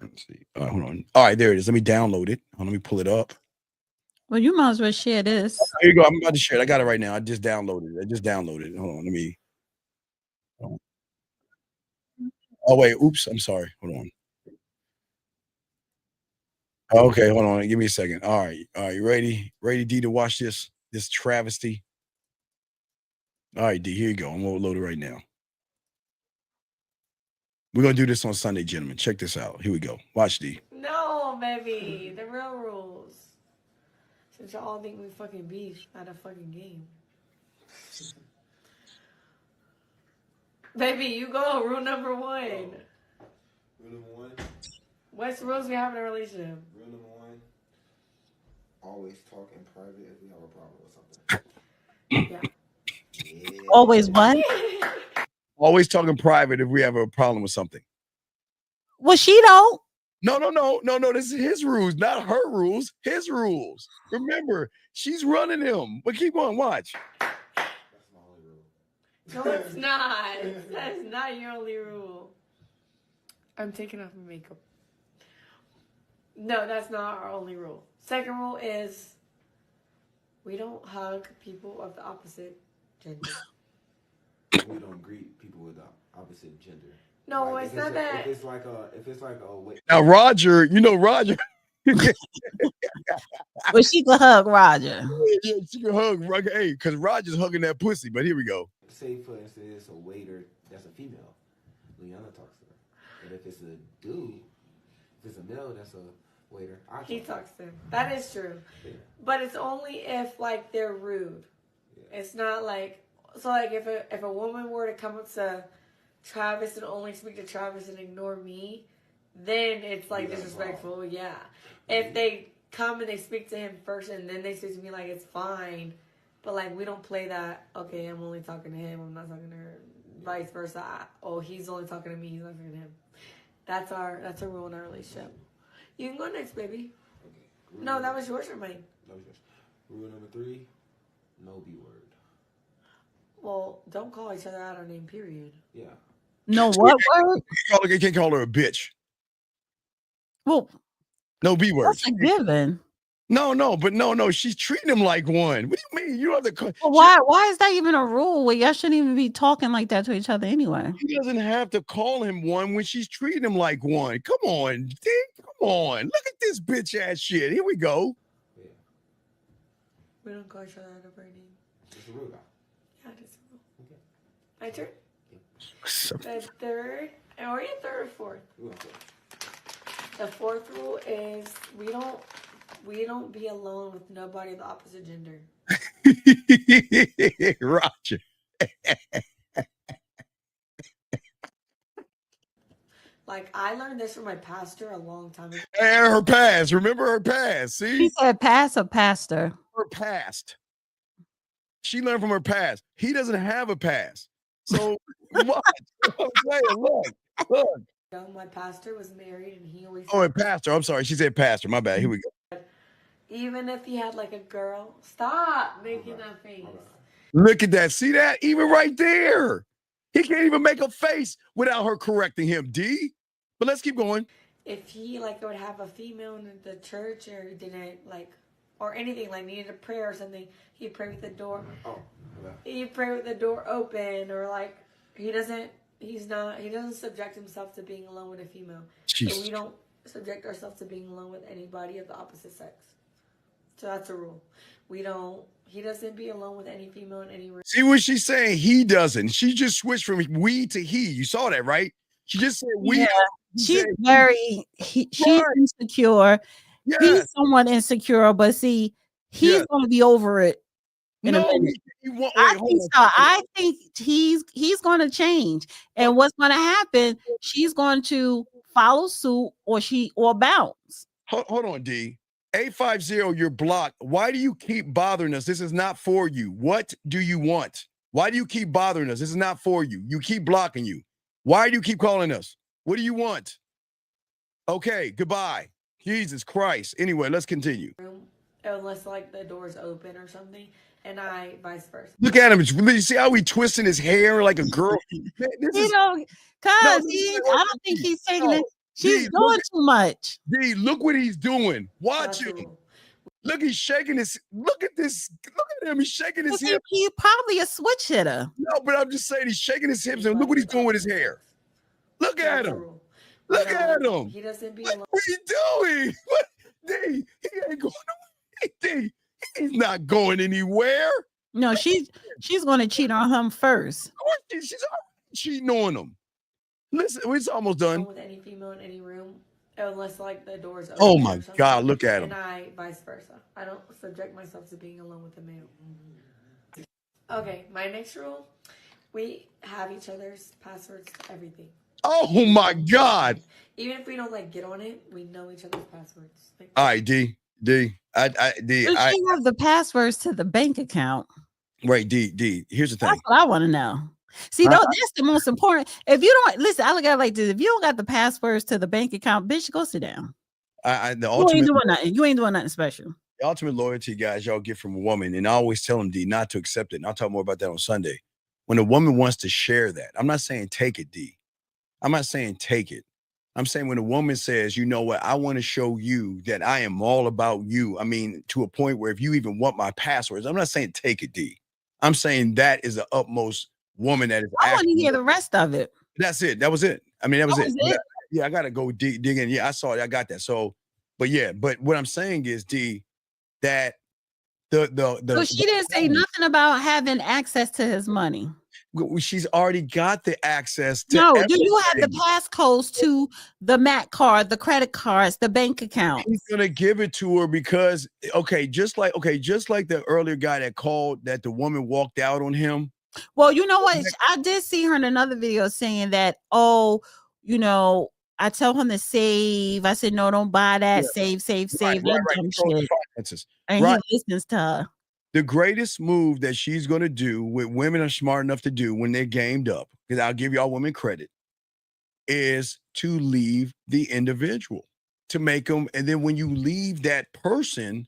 Let's see. Hold on. All right, there it is. Let me download it. Let me pull it up. Well, you might as well share this. Here you go. I'm about to share it. I got it right now. I just downloaded it. Hold on. Let me. Oh, wait. Oops. I'm sorry. Hold on. Okay, hold on. Give me a second. All right. You ready? Ready, D, to watch this travesty? All right, D, here you go. I'm going to load it right now. We're going to do this on Sunday, gentlemen. Check this out. Here we go. Watch, D. No, baby. The real rules. Since y'all think we fucking beef at a fucking game. Baby, you go. Rule number 1. Rule number 1? What's the rules we have in a relationship? Rule number 1, always talk in private if we have a problem with something. Yeah. Always what? Always talking private if we have a problem with something. Well, she don't. No. This is his rules, not her rules. His rules. Remember, she's running him. But keep on, watch. That's my only rule. No, it's not. That is not your only rule. I'm taking off my makeup. No, that's not our only rule. Second rule is we don't hug people of the opposite gender. We don't greet people with the opposite gender. No, like it's not that. If it's like a wait. Now, Roger, Roger. Well, she could hug Roger. Yeah, she can hug Roger. Hey, because Roger's hugging that pussy. But here we go. Say, for instance, it's a waiter that's a female. Liana talks to her. But if it's a dude, if it's a male that's a waiter, he talks to him. That is true. Yeah. But it's only if, like, they're rude. Yeah. It's not like... So, like, if a woman were to come up to Travis and only speak to Travis and ignore me, then it's, like, disrespectful. Yeah. If they come and they speak to him first and then they speak to me, like, it's fine. But, like, we don't play that, okay, I'm only talking to him, I'm not talking to her. Vice versa. He's only talking to me, he's not talking to him. That's a rule in our relationship. You can go next, baby. Okay. No, that was yours or mine? That was yours. Rule number 3, no B word. Well, don't call each other out our name, period. Yeah. No what word? You can't call her a bitch. Well, no B word. That's a given. No. She's treating him like one. What do you mean? You have to. Well, why is that even a rule? Well, y'all shouldn't even be talking like that to each other anyway. She doesn't have to call him one when she's treating him like one. Come on, D. Come on. Look at this bitch ass shit. Here we go. Yeah. We don't call each other out of our name. It's a rule, guy. Yeah, it's a rule. Okay. My turn? Yep. The third, or your third or fourth? Okay. The fourth rule is we don't be alone with nobody of the opposite gender. Roger. Like, I learned this from my pastor a long time ago. And her past. Remember her past. See? She said pass or pastor? Her past. She learned from her past. He doesn't have a past. So what? Look. My pastor was married and he always and pastor. I'm sorry. She said pastor. My bad. Here we go. Even if he had like a girl, stop making that face. Look at that. See that? Even right there. He can't even make a face without her correcting him, D. But let's keep going. If he would have a female in the church or didn't or anything, needed a prayer or something, he'd pray with the door. Oh, you pray with the door open, or like he doesn't subject himself to being alone with a female. Jeez. So we don't subject ourselves to being alone with anybody of the opposite sex. So that's a rule. He doesn't be alone with any female in any room. See what she's saying? He doesn't. She just switched from we to he. You saw that, right? She just said we. Yeah. She's she's insecure. Yes. He's somewhat insecure, but see, he's going to be over it in a minute. I think he's going to change, and what's going to happen? She's going to follow suit, or bounce. Hold on, D. 850, you're blocked. Why do you keep bothering us? This is not for you. What do you want? Why do you keep bothering us? This is not for you. You keep blocking you. Why do you keep calling us? What do you want? Okay, goodbye. Jesus Christ. Anyway, let's continue. Unless like the door's open or something, and I vice versa. Look at him. You see how he twisting his hair like a girl? I don't think he's taking it. She's doing too much. D, look what he's doing. Watch him. Look, he's shaking his. Look at this. Look at him. He's shaking his hips. He's probably a switch hitter. No, but I'm just saying he's shaking his hips, and look what he's doing with his hair. Look at him. Look at him. He doesn't be. What are you doing? What? D, he ain't going away. D, he's not going anywhere. No, she's going to cheat on him first. Of course, she's already cheating on him. Listen, it's almost done. With any female in any room, unless like the door's open. Oh my God, look at him. And I vice versa. I don't subject myself to being alone with a male. Okay, my next rule: we have each other's passwords to everything. Oh my God! Even if we don't like get on it, we know each other's passwords. All right, D. She have the passwords to the bank account. Right, D. Here's the thing. That's what I want to know. See, that's the most important. If you don't listen, I look at it like this: if you don't got the passwords to the bank account, bitch, go sit down. You ain't doing nothing. You ain't doing nothing special. The ultimate loyalty, guys, y'all get from a woman, and I always tell them, D, not to accept it. And I'll talk more about that on Sunday. When a woman wants to share that, I'm not saying take it, D. I'm not saying take it. I'm saying when a woman says, you know what, I want to show you that I am all about you. I mean, to a point where if you even want my passwords, I'm not saying take it, D. I'm saying that is the utmost woman that is. I want to hear the rest of it. That's it. That was it. I mean, that was it. Yeah, I got to go dig in. Yeah, I saw it. I got that. So, but what I'm saying is, D, that so she didn't say nothing about having access to his money. She's already got the access to everything. Do you have the passcodes to the MAC card, the credit cards, the bank account? He's gonna give it to her because just like the earlier guy that called that the woman walked out on him. Well, you know what? I did see her in another video saying that, I tell him to save. I said, no, don't buy that. Yeah. Save. Right. And he listens to her. The greatest move that she's going to do, what women are smart enough to do when they're gamed up, because I'll give y'all women credit, is to leave the individual, to make them. And then when you leave that person,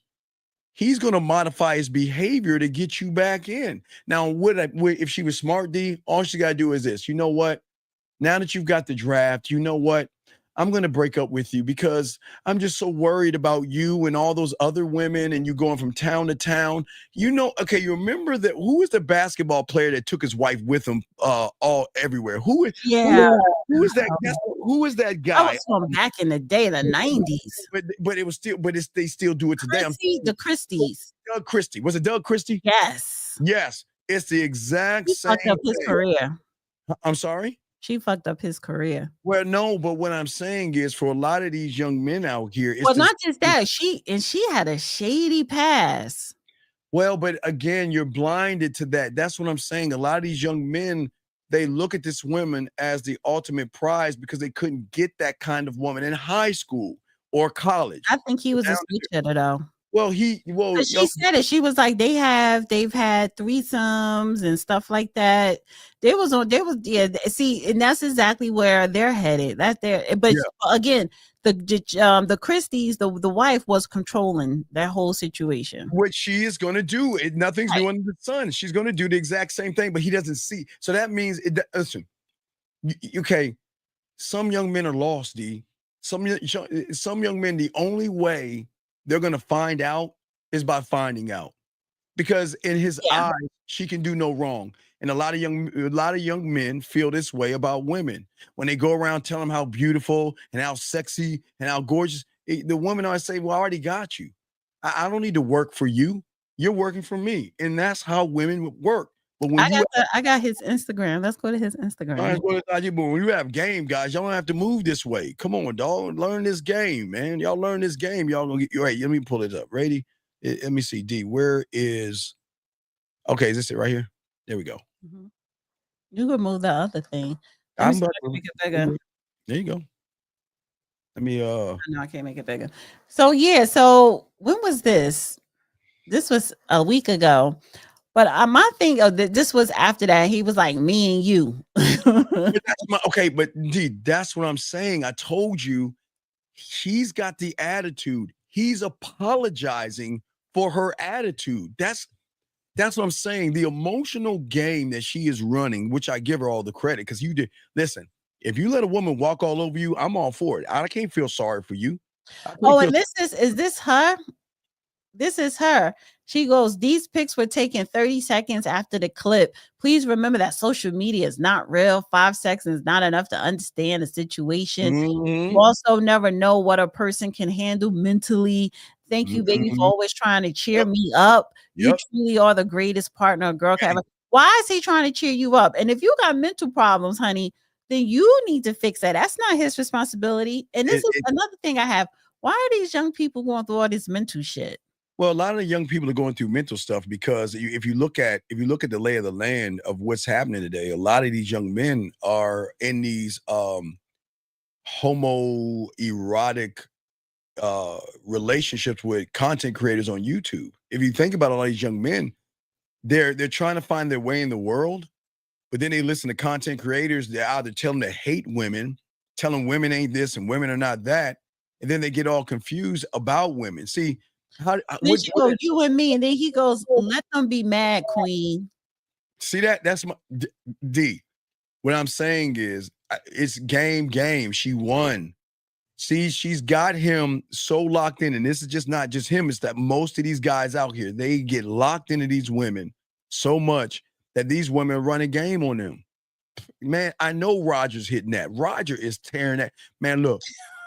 he's going to modify his behavior to get you back in. Now, if she was smart, D, all she got to do is this. You know what? Now that you've got the draft, you know what? I'm going to break up with you because I'm just so worried about you and all those other women and you going from town to town. You remember that? Who was the basketball player that took his wife with him all everywhere? Who is that? Who is that guy? I was from back in the day, the 90s. But it was still, they still do it today. The Christies. Doug Christie. Was it Doug Christie? Yes. Yes. It's the exact same. Fucked up his career. I'm sorry? She fucked up his career. Well, no, but what I'm saying is for a lot of these young men out here, not just that, she had a shady past. Well, but again, you're blinded to that. That's what I'm saying. A lot of these young men, they look at this woman as the ultimate prize because they couldn't get that kind of woman in high school or college. I think he was a switch hitter though. Well, she said it. She was like, they've had threesomes and stuff like that. See, and that's exactly where they're headed. Again, the Christies, the wife was controlling that whole situation. What she is going to do, nothing's new under the sun. She's going to do the exact same thing, but he doesn't see. So that means, listen, okay, some young men are lost, D. Some young men, the only way they're going to find out is by finding out. because in his Yeah. eyes, she can do no wrong. And a lot of young men feel this way about women when they go around telling them how beautiful and how sexy and how gorgeous. The women always say, "Well, I already got you. I don't need to work for you. You're working for me," and that's how women work. But when I got his Instagram. Let's go to his Instagram. but when you have game, guys, y'all don't have to move this way. Come on, dog. Learn this game, man. Y'all learn this game. Y'all gonna get you right. Let me pull it up. Ready? Let me see. D, where is okay? Is this it right here? There we go. Mhm. You remove the other thing. Let me I'm see about if I can to, make it bigger. there you go. Let me No, I can't make it bigger. So yeah, so when was this? This was a week ago. But my thing of this was after that. He was like, me and you. but but D, that's what I'm saying. I told you he's got the attitude. He's apologizing for her attitude. That's what I'm saying. The emotional game that she is running, which I give her all the credit because you did. Listen, if you let a woman walk all over you, I'm all for it. I can't feel sorry for you. Oh, and this is this her? This is her. She goes, these pics were taken 30 seconds after the clip. Please remember that social media is not real. 5 seconds is not enough to understand the situation. You also never know what a person can handle mentally. Thank you, baby, for always trying to cheer me up. You truly are the greatest partner a girl can ever. Why is he trying to cheer you up? And if you got mental problems, honey, then you need to fix that. That's not his responsibility. And this is another thing I have. Why are these young people going through all this mental shit? Well, a lot of the young people are going through mental stuff because if you look at the lay of the land of what's happening today, a lot of these young men are in these homoerotic relationships with content creators on YouTube. If you think about all these young men, they're trying to find their way in the world, but then they listen to content creators. They're either telling them to hate women, telling women ain't this and women are not that, and then they get all confused about women. See, Then she go, you and me, and then he goes, let them be mad, queen. See that's my D. What I'm saying is, it's game. She won. See, she's got him so locked in, and this is just not just him. It's that most of these guys out here, they get locked into these women so much that these women run a game on them. Man, I know Roger's hitting that. Roger is tearing that. Man, look,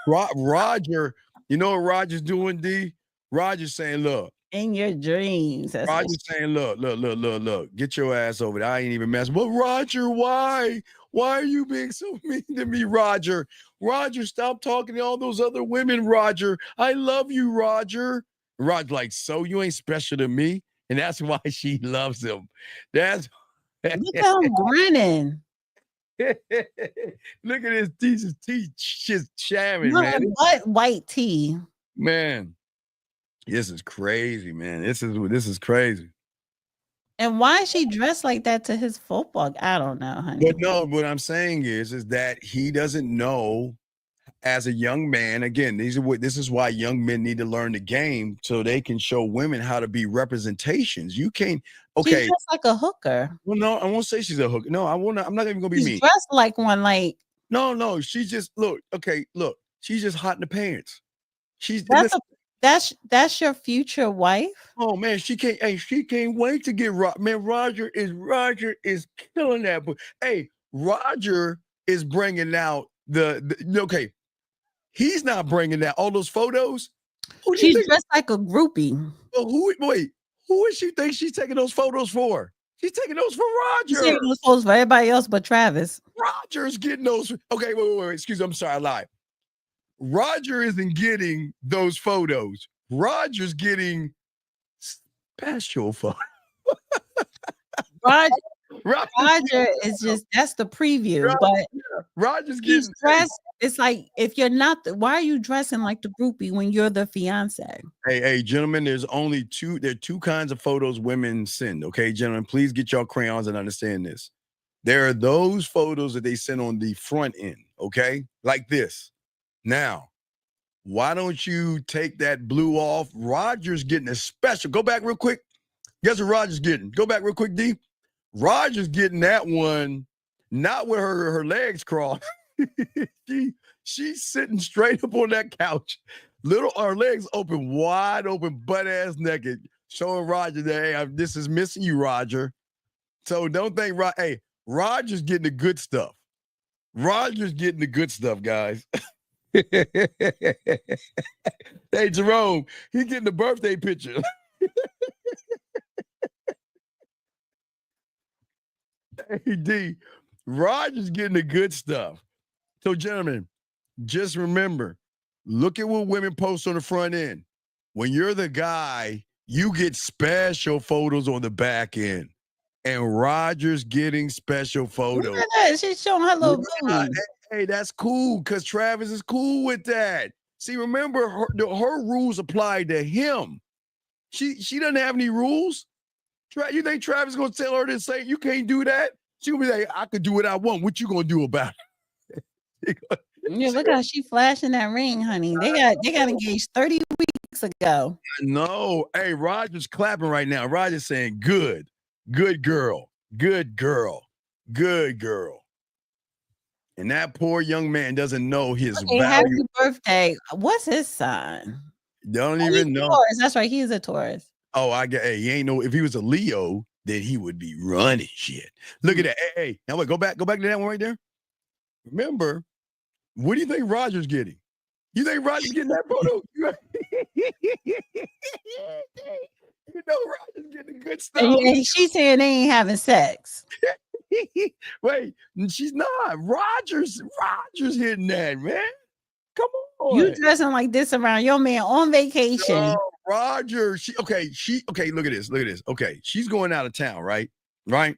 Roger, you know what Roger's doing, D? Roger's saying, look. In your dreams. Roger's saying, look, get your ass over there. I ain't even messing. But Roger, why? Why are you being so mean to me, Roger? Roger, stop talking to all those other women, Roger. I love you, Roger. Roger's like, so you ain't special to me? And that's why she loves him. That's look at him grinning. Look at his teeth just shamming, No, man. what white tea? Man, this is crazy, man. This is crazy. And why is she dressed like that to his football? I don't know, honey. But no, what I'm saying is that he doesn't know as a young man. Again, this is why young men need to learn the game so they can show women how to be representations. You can't. Okay, she's just like a hooker. Well, no, I won't say she's a hooker. No, I won't. I'm not even gonna be mean. She's dressed like one. Like no. She's just look. Okay, look. She's just hot in the pants. That's your future wife. Oh man, she can't wait to get man. Roger is killing that. But hey, Roger is bringing out the okay. He's not bringing out all those photos. She's dressed like a groupie. Well, who is she think she's taking those photos for? She's taking those for Roger. She's taking those photos for everybody else but Travis. Roger's getting those. Okay, wait. Excuse me. I'm sorry, I lied. Roger isn't getting those photos. Roger's getting special photos. Roger is just, that's the preview. But Roger's getting dressed. It's like, if you're not, why are you dressing like the groupie when you're the fiance? Hey, gentlemen, there are two kinds of photos women send. Okay, gentlemen, please get your crayons and understand this. There are those photos that they send on the front end, okay? Like this. Now, why don't you take that blue off? Roger's getting a special. Go back real quick. Guess what Roger's getting? Go back real quick, D. Roger's getting that one, not with her legs crossed. She's sitting straight up on that couch. Her legs open, wide open, butt ass naked. showing Roger that, hey, this is missing you, Roger. So don't think, hey, Roger's getting the good stuff. Roger's getting the good stuff, guys. Hey, Jerome, he's getting the birthday picture. Hey, D, Roger's getting the good stuff. So, gentlemen, just remember, look at what women post on the front end. When you're the guy, you get special photos on the back end. And Roger's getting special photos. Look at that. She's showing her little booty. Hey, that's cool because Travis is cool with that. See, remember, her rules apply to him. She doesn't have any rules. You think Travis is going to tell her to say, you can't do that? She going to be like, I could do what I want. What you going to do about it? Yeah, look how she flashing that ring, honey. They got engaged 30 weeks ago. No. Hey, Roger's clapping right now. Roger's saying, good girl, good girl, good girl. And that poor young man doesn't know his value. Happy birthday. What's his sign? Don't even know. Taurus. That's right. He's a Taurus. Oh, he ain't know. If he was a Leo, then he would be running shit. Look at that. Hey, now wait, go back to that one right there. Remember, what do you think Roger's getting? You think Roger's getting that photo? You know Roger's getting good stuff. And she's saying they ain't having sex. Wait, she's not. Roger's hitting that, man. Come on. You dressing like this around your man on vacation. No, Roger. Okay, look at this. Okay, she's going out of town, right? Right.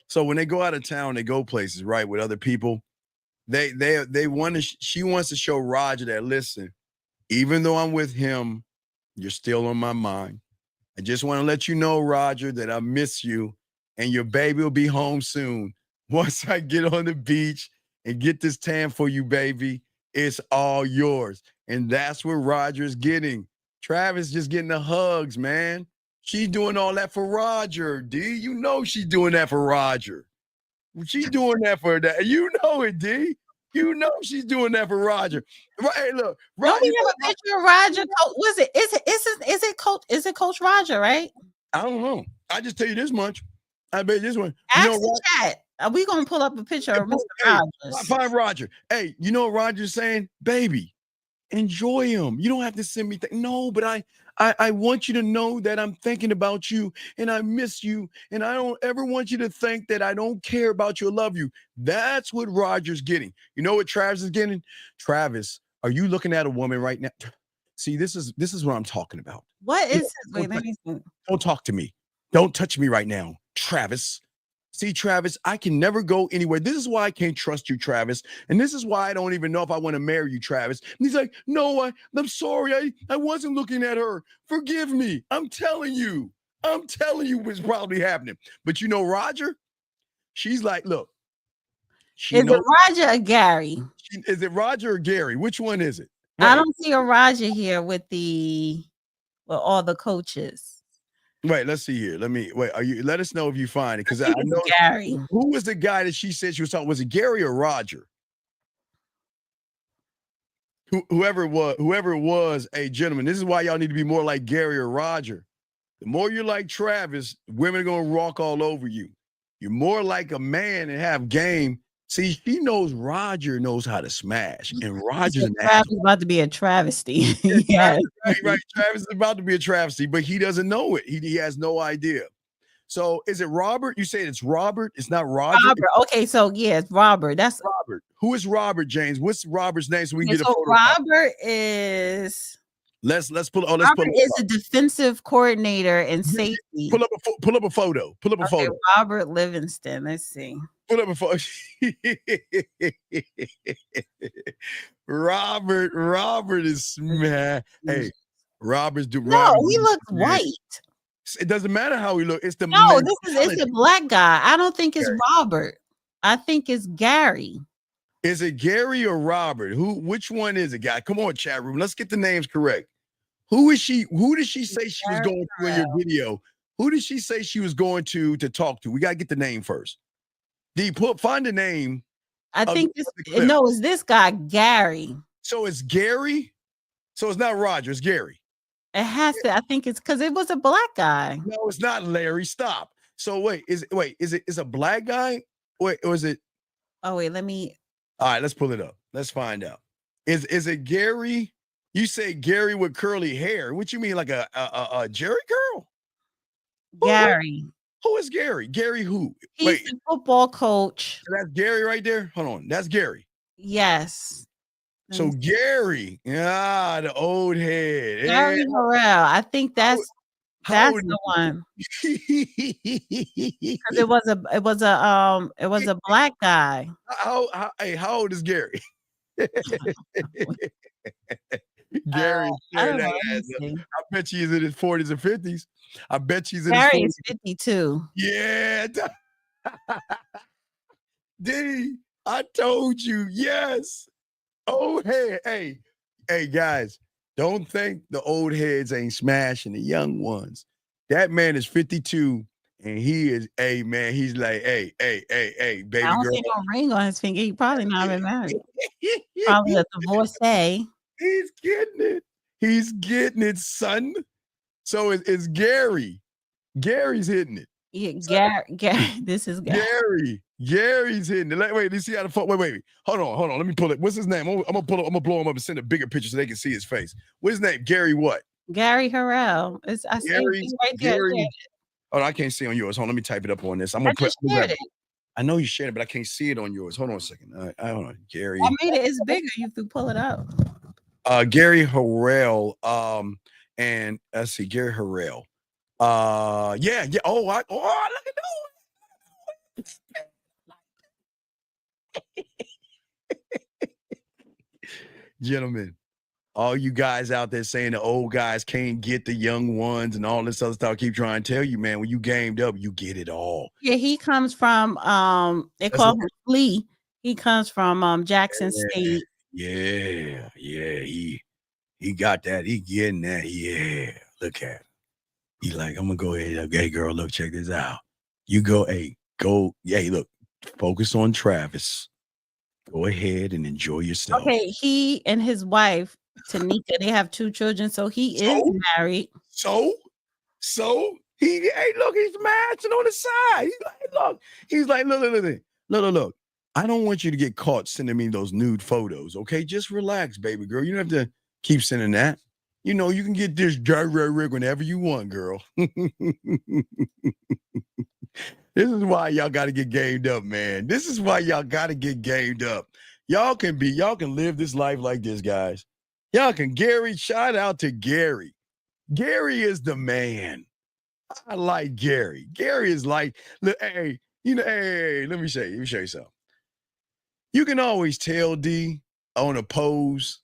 So when they go out of town, they go places, right, with other people. She wants to show Roger that, listen, even though I'm with him, you're still on my mind. I just want to let you know, Roger, that I miss you. And your baby will be home soon. Once I get on the beach and get this tan for you, baby, it's all yours. And that's what Roger's getting. Travis just getting the hugs, man. She's doing all that for Roger, D. You know she's doing that for Roger. She's doing that for that. You know it, D. You know she's doing that for Roger. Right? Hey, look, Roger. Don't we have a picture of Roger? Was it? Is it Coach Roger? Right? I don't know. I just tell you this much. I bet this one. Ask the chat. Are we gonna pull up a picture of Mr. Rogers? Find Roger. Hey, you know what Roger's saying? Baby, enjoy him. You don't have to send me no, but I want you to know that I'm thinking about you and I miss you. And I don't ever want you to think that I don't care about you or love you. That's what Roger's getting. You know what Travis is getting? Travis, are you looking at a woman right now? See, this is what I'm talking about. What is this? Wait, let me see. Don't talk to me. Don't touch me right now, Travis. See, Travis, I can never go anywhere. This is why I can't trust you, Travis. And this is why I don't even know if I want to marry you, Travis. And he's like, no, I'm sorry. I wasn't looking at her. Forgive me. I'm telling you what's probably happening. But you know, Roger, she's like, look. Is it Roger or Gary? Is it Roger or Gary? Which one is it? Wait. I don't see a Roger here with all the coaches. Wait, let's see here. Let us know if you find it. Because I know Gary. Who was the guy that she said she was talking? Was it Gary or Roger? Whoever it was, hey, gentlemen, this is why y'all need to be more like Gary or Roger. The more you're like Travis, women are gonna walk all over you. You're more like a man and have game. See, she knows Roger knows how to smash, and Roger's about to be a travesty. Yeah, right. Travis is about to be a travesty, but he doesn't know it. He has no idea. So, is it Robert? You said it's Robert. It's not Roger. Robert. Okay, so yeah, it's Robert. That's Robert. Who is Robert, James? What's Robert's name so we can get a photo? Robert is. Let's pull. Oh, Robert is a defensive coordinator and safety. Pull up a photo. Pull up a photo. Robert Livingston. Let's see. Pull up a photo. Robert is mad. Hey, Robert's do. No, he looks white. It doesn't matter how he looks. It's the it's a black guy. I don't think it's Robert. I think it's Gary. Is it Gary or Robert? Which one is it, guy? Come on, chat room. Let's get the names correct. Who is she? Who did she say she was going to in your video? Who did she say she was going to talk to? We gotta get the name first. Find the name. I think it's this guy, Gary. So it's Gary. So it's not Roger, it's Gary. It has to. I think it's because it was a black guy. No, it's not Larry. Stop. So wait, is it a black guy? Wait, or is it? Oh wait, let me. All right, let's pull it up. Let's find out. Is it Gary? You say Gary with curly hair. What you mean, like a Jerry curl? Gary. Who is Gary? Gary who? He's the football coach. That's Gary right there. Hold on, that's Gary. Yes. So Gary, the old head. Gary Harrell. I think that's the one. Because it was a black guy. How old is Gary? Gary, I bet he's in his 40s and 50s. I bet he's in Gary his 40s. is 52. Yeah. D, I told you, yes. Old head. Hey, guys, don't think the old heads ain't smashing the young ones. That man is 52, and he is, man, he's like, hey, baby I don't girl. see no ring on his finger. He probably not been married. Probably a divorcee. He's getting it. He's getting it, son. So it's Gary. Gary's hitting it. Yeah, Gary. This is Gary. Gary's hitting it. Wait, you see how the fuck? Wait. Hold on. Let me pull it. What's his name? I'm gonna pull it. I'm gonna blow him up and send a bigger picture so they can see his face. What's his name? Gary what? Gary Harrell. I see right there. Gary. Oh, I can't see on yours. Hold on, let me type it up on this. I'm gonna put it. I know you shared it, but I can't see it on yours. Hold on a second. All right, hold on, Gary. I made it. It's bigger. You have to pull it up. Gary Harrell. And let's see, Gary Harrell. Yeah. Oh, look at those. Gentlemen, all you guys out there saying the old guys can't get the young ones and all this other stuff, I keep trying to tell you, man, when you gamed up, you get it all. Yeah, he comes from they call him Lee. He comes from Jackson State. Yeah. He got that. He getting that. Yeah. Look at him. He like, I'm gonna go ahead. Hey, girl, look, check this out. You go, look, focus on Travis. Go ahead and enjoy yourself. Okay, he and his wife, Tanika, they have 2 children, so he is married. So he, look, he's matching on the side. He's like, look. I don't want you to get caught sending me those nude photos, okay? Just relax, baby girl. You don't have to keep sending that. You know, you can get this rig whenever you want, girl. This is why y'all got to get gamed up, man. This is why y'all got to get gamed up. Y'all can live this life like this, guys. Shout out to Gary. Gary is the man. I like Gary. Gary is like, let me show you something. You can always tell, D, on a pose,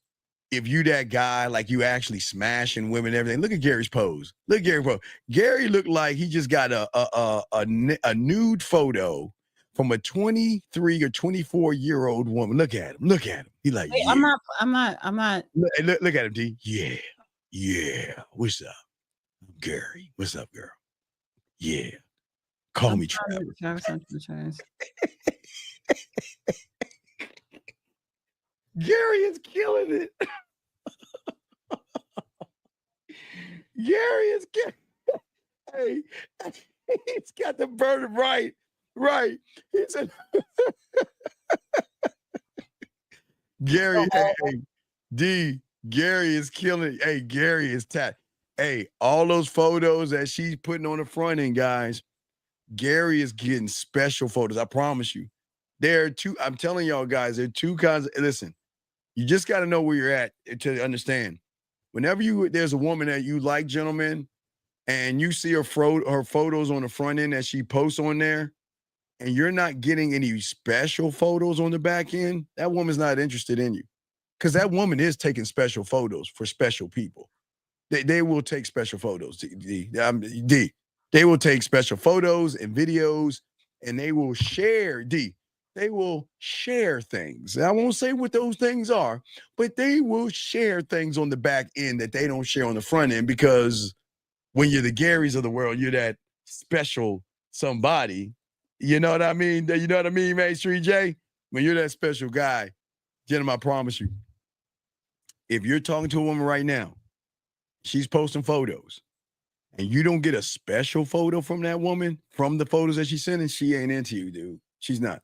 if you that guy, like you actually smashing women and everything. Look at Gary's pose. Gary looked like he just got a nude photo from a 23 or 24-year-old woman. Look at him. He like, wait, yeah. I'm not. Look at him, D. Yeah. What's up, Gary? What's up, girl? Yeah. Call me Travis. Gary is killing it. Gary is killing. Hey, he's got the bird right. He said, Gary, D, Gary is killing. Hey, Gary is Hey, all those photos that she's putting on the front end, guys, Gary is getting special photos. I promise you. I'm telling y'all guys, there are 2 kinds. Listen, you just got to know where you're at to understand. Whenever there's a woman that you like, gentlemen, and you see her photos on the front end that she posts on there, and you're not getting any special photos on the back end, that woman's not interested in you. Because that woman is taking special photos for special people. They will take special photos, D. They will take special photos and videos, and they will share, D. They will share things. I won't say what those things are, but they will share things on the back end that they don't share on the front end, because when you're the Garys of the world, you're that special somebody. You know what I mean? Man, Street J? When you're that special guy, gentlemen, I promise you, if you're talking to a woman right now, she's posting photos, and you don't get a special photo from that woman from the photos that she's sending, she ain't into you, dude. She's not.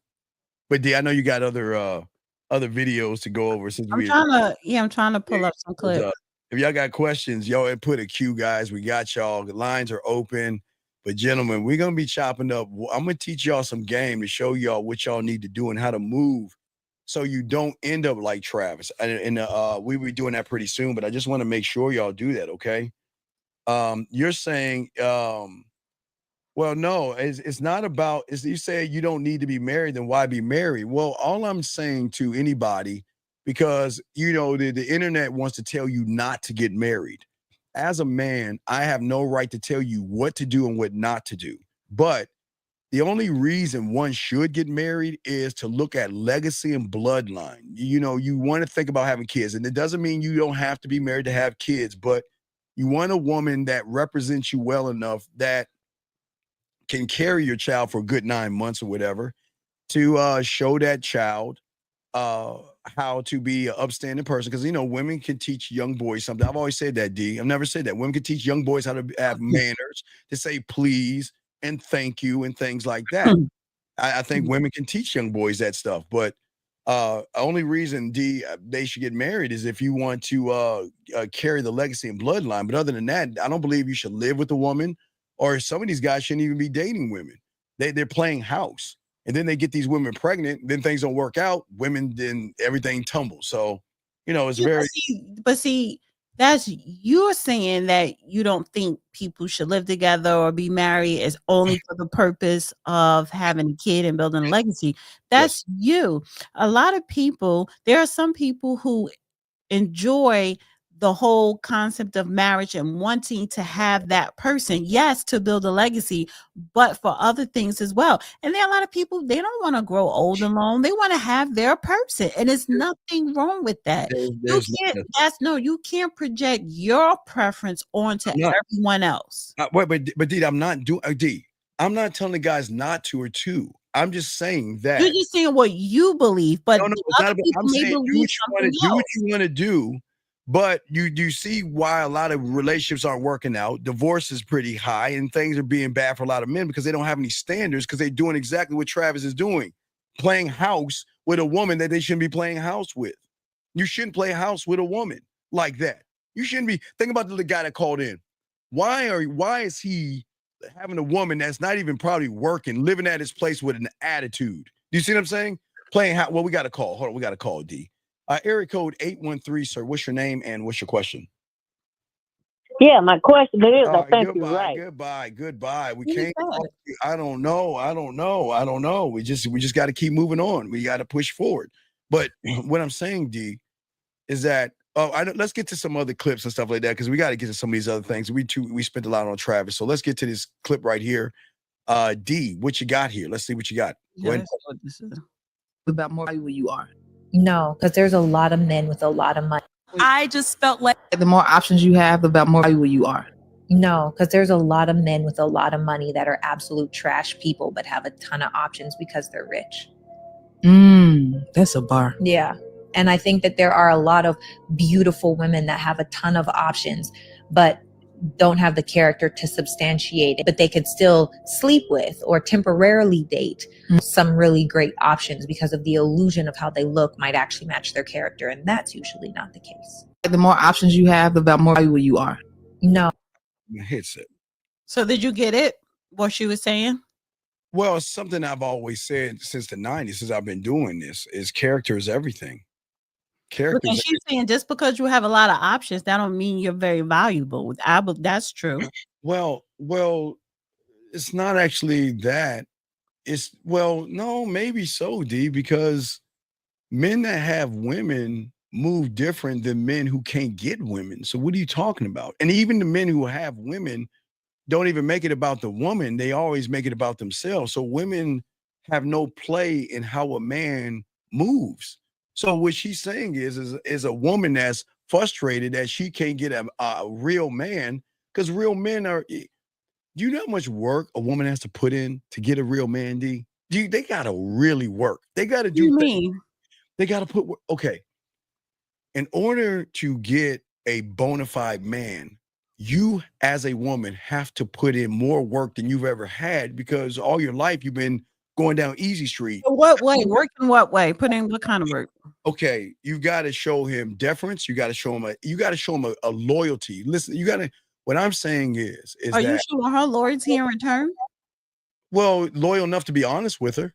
But D, I know you got other videos to go over since I'm we trying to pull up some clips. if y'all got questions, y'all put a queue, guys. We got y'all. The lines are open. But gentlemen, we're gonna be chopping up. I'm gonna teach y'all some game to show y'all what y'all need to do and how to move so you don't end up like Travis. And we will be doing that pretty soon, but I just want to make sure y'all do that, okay? You're saying well, no, it's not about you say you don't need to be married, then why be married? Well, all I'm saying to anybody, because the internet wants to tell you not to get married. As a man, I have no right to tell you what to do and what not to do. But the only reason one should get married is to look at legacy and bloodline. You want to think about having kids, and it doesn't mean you don't have to be married to have kids, but you want a woman that represents you well enough that can carry your child for a good 9 months or whatever to show that child how to be an upstanding person. Because, women can teach young boys something. I've always said that, D. I've never said that. Women can teach young boys how to have manners, to say please and thank you and things like that. I think women can teach young boys that stuff. But only reason, D, they should get married is if you want to carry the legacy and bloodline. But other than that, I don't believe you should live with a woman, or some of these guys shouldn't even be dating women. They're playing house. And then they get these women pregnant, then things don't work out. Women, then everything tumbles. So, it's very. But see, that's you're saying that you don't think people should live together or be married is only for the purpose of having a kid and building a legacy. That's you. A lot of people, there are some people who enjoy the whole concept of marriage and wanting to have that person, yes, to build a legacy, but for other things as well. And there are a lot of people, they don't want to grow old alone. They want to have their person, and there's nothing wrong with that. You can't project your preference onto everyone else. But D, I'm not doing D. I'm not telling the guys not to or to. I'm just saying that you're just saying what you believe, but no, it's not about, I'm saying do what you want to do. But you see why a lot of relationships aren't working out. Divorce is pretty high, and things are being bad for a lot of men because they don't have any standards, because they're doing exactly what Travis is doing, playing house with a woman that they shouldn't be playing house with. You shouldn't play house with a woman like that. You shouldn't be. Think about the guy that called in. Why is he having a woman that's not even probably working, living at his place with an attitude? Do you see what I'm saying? Playing house. Well, we got a call. Hold on, we got a call, D. Area code 813, sir. What's your name and what's your question? Yeah, my question is, I think you're right. Goodbye. We can't. I don't know. We just got to keep moving on. We got to push forward. But what I'm saying, D, is that let's get to some other clips and stuff like that, because we got to get to some of these other things. We spent a lot on Travis, so let's get to this clip right here. D, what you got here? Let's see what you got. Go ahead. About more valuable you are. No, because there's a lot of men with a lot of money. I just felt like the more options you have, the more valuable you are. No, because there's a lot of men with a lot of money that are absolute trash people, but have a ton of options because they're rich. That's a bar. Yeah. And I think that there are a lot of beautiful women that have a ton of options, but don't have the character to substantiate it, but they could still sleep with or temporarily date some really great options because of the illusion of how they look might actually match their character. And that's usually not the case. The more options you have, the more valuable you are. No. Hits it. So did you get it? What she was saying? Well, it's something I've always said since the 90s, since I've been doing this, is character is everything. And she's saying just because you have a lot of options, that don't mean you're very valuable. That's true. Well, it's not actually that. No, maybe so, D, because men that have women move different than men who can't get women. So what are you talking about? And even the men who have women don't even make it about the woman. They always make it about themselves. So women have no play in how a man moves. So what she's saying is a woman that's frustrated that she can't get a real man, because real men are. Do you know how much work a woman has to put in to get a real man, D? They gotta really work. They gotta do. What do you mean? They gotta put. Okay. In order to get a bona fide man, you as a woman have to put in more work than you've ever had because all your life you've been going down easy street. What way? Work in what way? Put in what kind of work? Okay, you got to show him deference. You got to show him a loyalty. Listen, what I'm saying is Are you that showing her loyalty in return? well, loyal enough to be honest with her,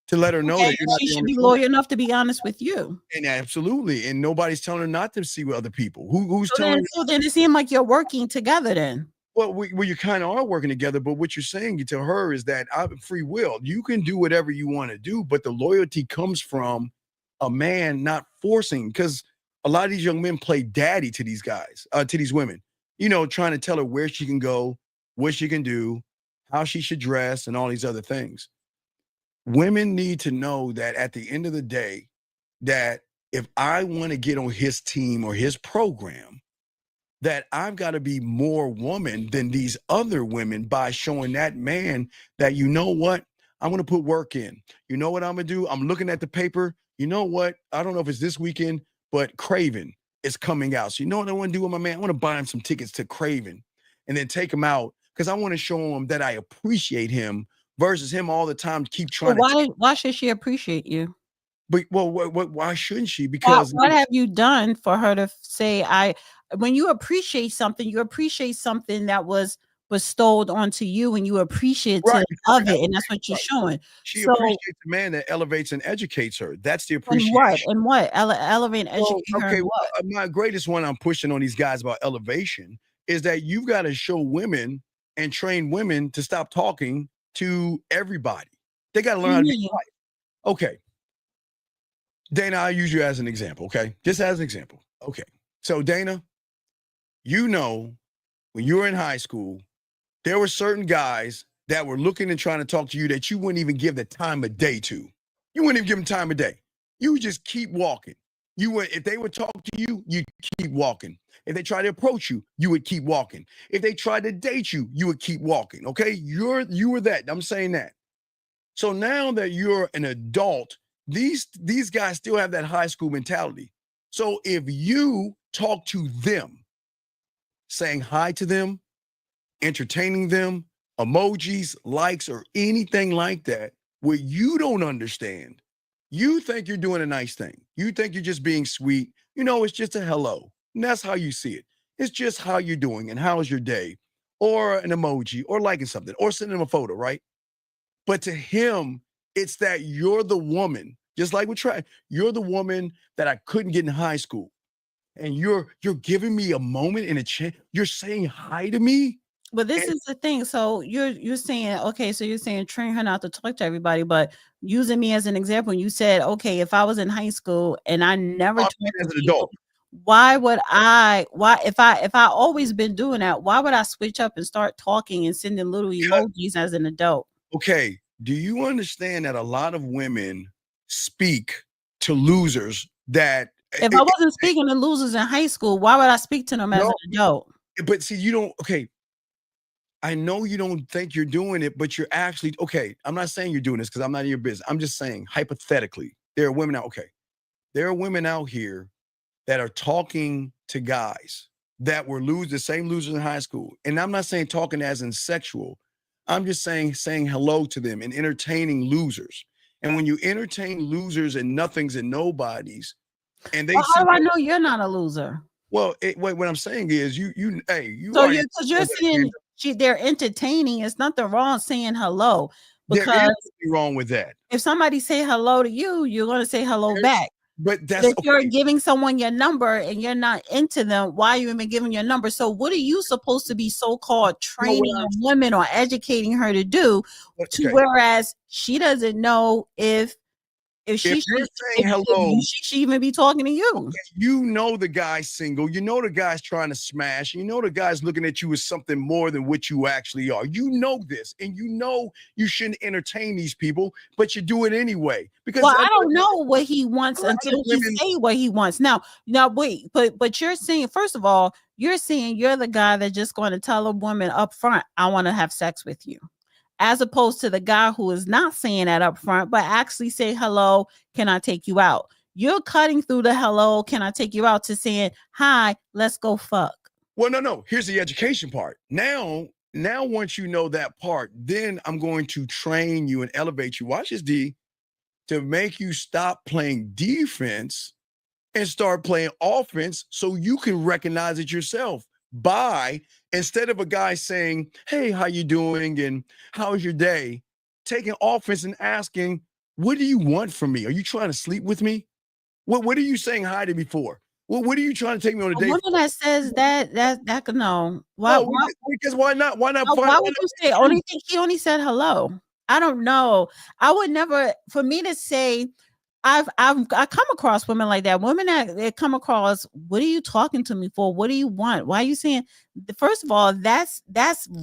to let her know Okay, that you're not she the should only be one. loyal enough to be honest with you. And absolutely, and nobody's telling her not to see with other people. Who's telling her? So then it seems like you're working together then. Well, you kind of are working together, but what you're saying to her is that I'm free will. You can do whatever you want to do, but the loyalty comes from a man not forcing. Because a lot of these young men play daddy to these guys, to these women. Trying to tell her where she can go, what she can do, how she should dress, and all these other things. Women need to know that at the end of the day, that if I want to get on his team or his program, that I've got to be more woman than these other women by showing that man that, you know what, I'm going to put work in. You know what I'm going to do? I'm looking at the paper. You know what? I don't know if it's this weekend, but Craven is coming out. So you know what I want to do with my man? I want to buy him some tickets to Craven and then take him out because I want to show him that I appreciate him versus him all the time keep trying Why should she appreciate you? But why shouldn't she? Because what have you done for her to say when you appreciate something that was bestowed onto you and you appreciate right, of it, and that's what you're showing. She appreciates the man that elevates and educates her. That's the appreciation. And what? Elevate and educate her. Okay, What? My greatest one I'm pushing on these guys about elevation is that you've got to show women and train women to stop talking to everybody. They got to learn how to be quiet. Okay. Dana, I'll use you as an example, okay? Just as an example. Okay. So, Dana, when you were in high school, there were certain guys that were looking and trying to talk to you that you wouldn't even give the time of day to. You wouldn't even give them time of day. You would just keep walking. If they would talk to you, you'd keep walking. If they tried to approach you, you would keep walking. If they tried to date you, you would keep walking, okay? You were that. I'm saying that. So now that you're an adult, these guys still have that high school mentality. So if you talk to them, saying hi to them, entertaining them, emojis, likes, or anything like that, where you don't understand, you think you're doing a nice thing. You think you're just being sweet. It's just a hello. And that's how you see it. It's just how you're doing and how's your day, or an emoji, or liking something, or sending them a photo, right? But to him, it's that you're the woman, just like with Trey, you're the woman that I couldn't get in high school. And you're giving me a moment and a chance. You're saying hi to me. But this is the thing. So you're saying, okay, so you're saying train her not to talk to everybody, but using me as an example, you said, okay, if I was in high school and I never talked as to an adult, if I always been doing that, why would I switch up and start talking and sending little emojis as an adult? Okay. Do you understand that a lot of women speak to losers that if I wasn't speaking to losers in high school, why would I speak to them as an adult? But see, you don't, okay. I know you don't think you're doing it, but you're actually, okay, I'm not saying you're doing this because I'm not in your business. I'm just saying, hypothetically, there are women out here that are talking to guys that were the same losers in high school. And I'm not saying talking as in sexual. I'm just saying hello to them and entertaining losers. And when you entertain losers and nothings and nobodies, and they how do I know you're not a loser? Well, what I'm saying is you so you're saying they're entertaining. It's nothing wrong saying hello, because there is nothing wrong with that. If somebody say hello to you, you're going to say hello back. But that's if you're giving someone your number and you're not into them, why are you even giving your number? So what are you supposed to be so-called training a woman or educating her to do? Whereas she doesn't know if she should even be talking to you. Okay, the guy's single. The guy's trying to smash. The guy's looking at you as something more than what you actually are. This, and you shouldn't entertain these people, but you do it anyway. Because I don't know what he wants until he say what he wants. Now wait, but you're saying, first of all, you're saying you're the guy that's just going to tell a woman up front, I want to have sex with you, as opposed to the guy who is not saying that up front, but actually say, hello, can I take you out? You're cutting through the hello, can I take you out, to saying, hi, let's go fuck. Well, no. Here's the education part. Now, once you know that part, then I'm going to train you and elevate you. Watch this, D, to make you stop playing defense and start playing offense so you can recognize it yourself by, instead of a guy saying, hey, how you doing and how's your day, taking offense and asking, what do you want from me? Are you trying to sleep with me? What are you saying hi to me for? What are you trying to take me on a date? Woman that says that could know. Because why not? Why not? Why would you say only thing he only said hello? I don't know. I would never, for me to say, I come across women like that. Women that they come across, what are you talking to me for? What do you want? Why are you saying? First of all, that's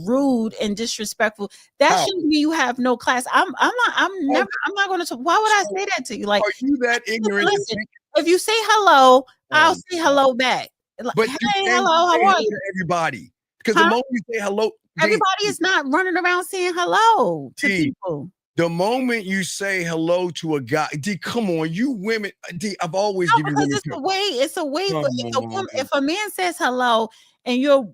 rude and disrespectful. That shouldn't mean you have no class. I'm not going to. Why would I say that to you? Like, are you that ignorant? Listen, if you say hello, I'll say hello back. But hey, you hello, how are you? To everybody, because the moment you say hello, everybody is not running around saying hello to people. The moment you say hello to a guy, D, come on, you women, D, I've always given you because it's a way for if a man says hello and you're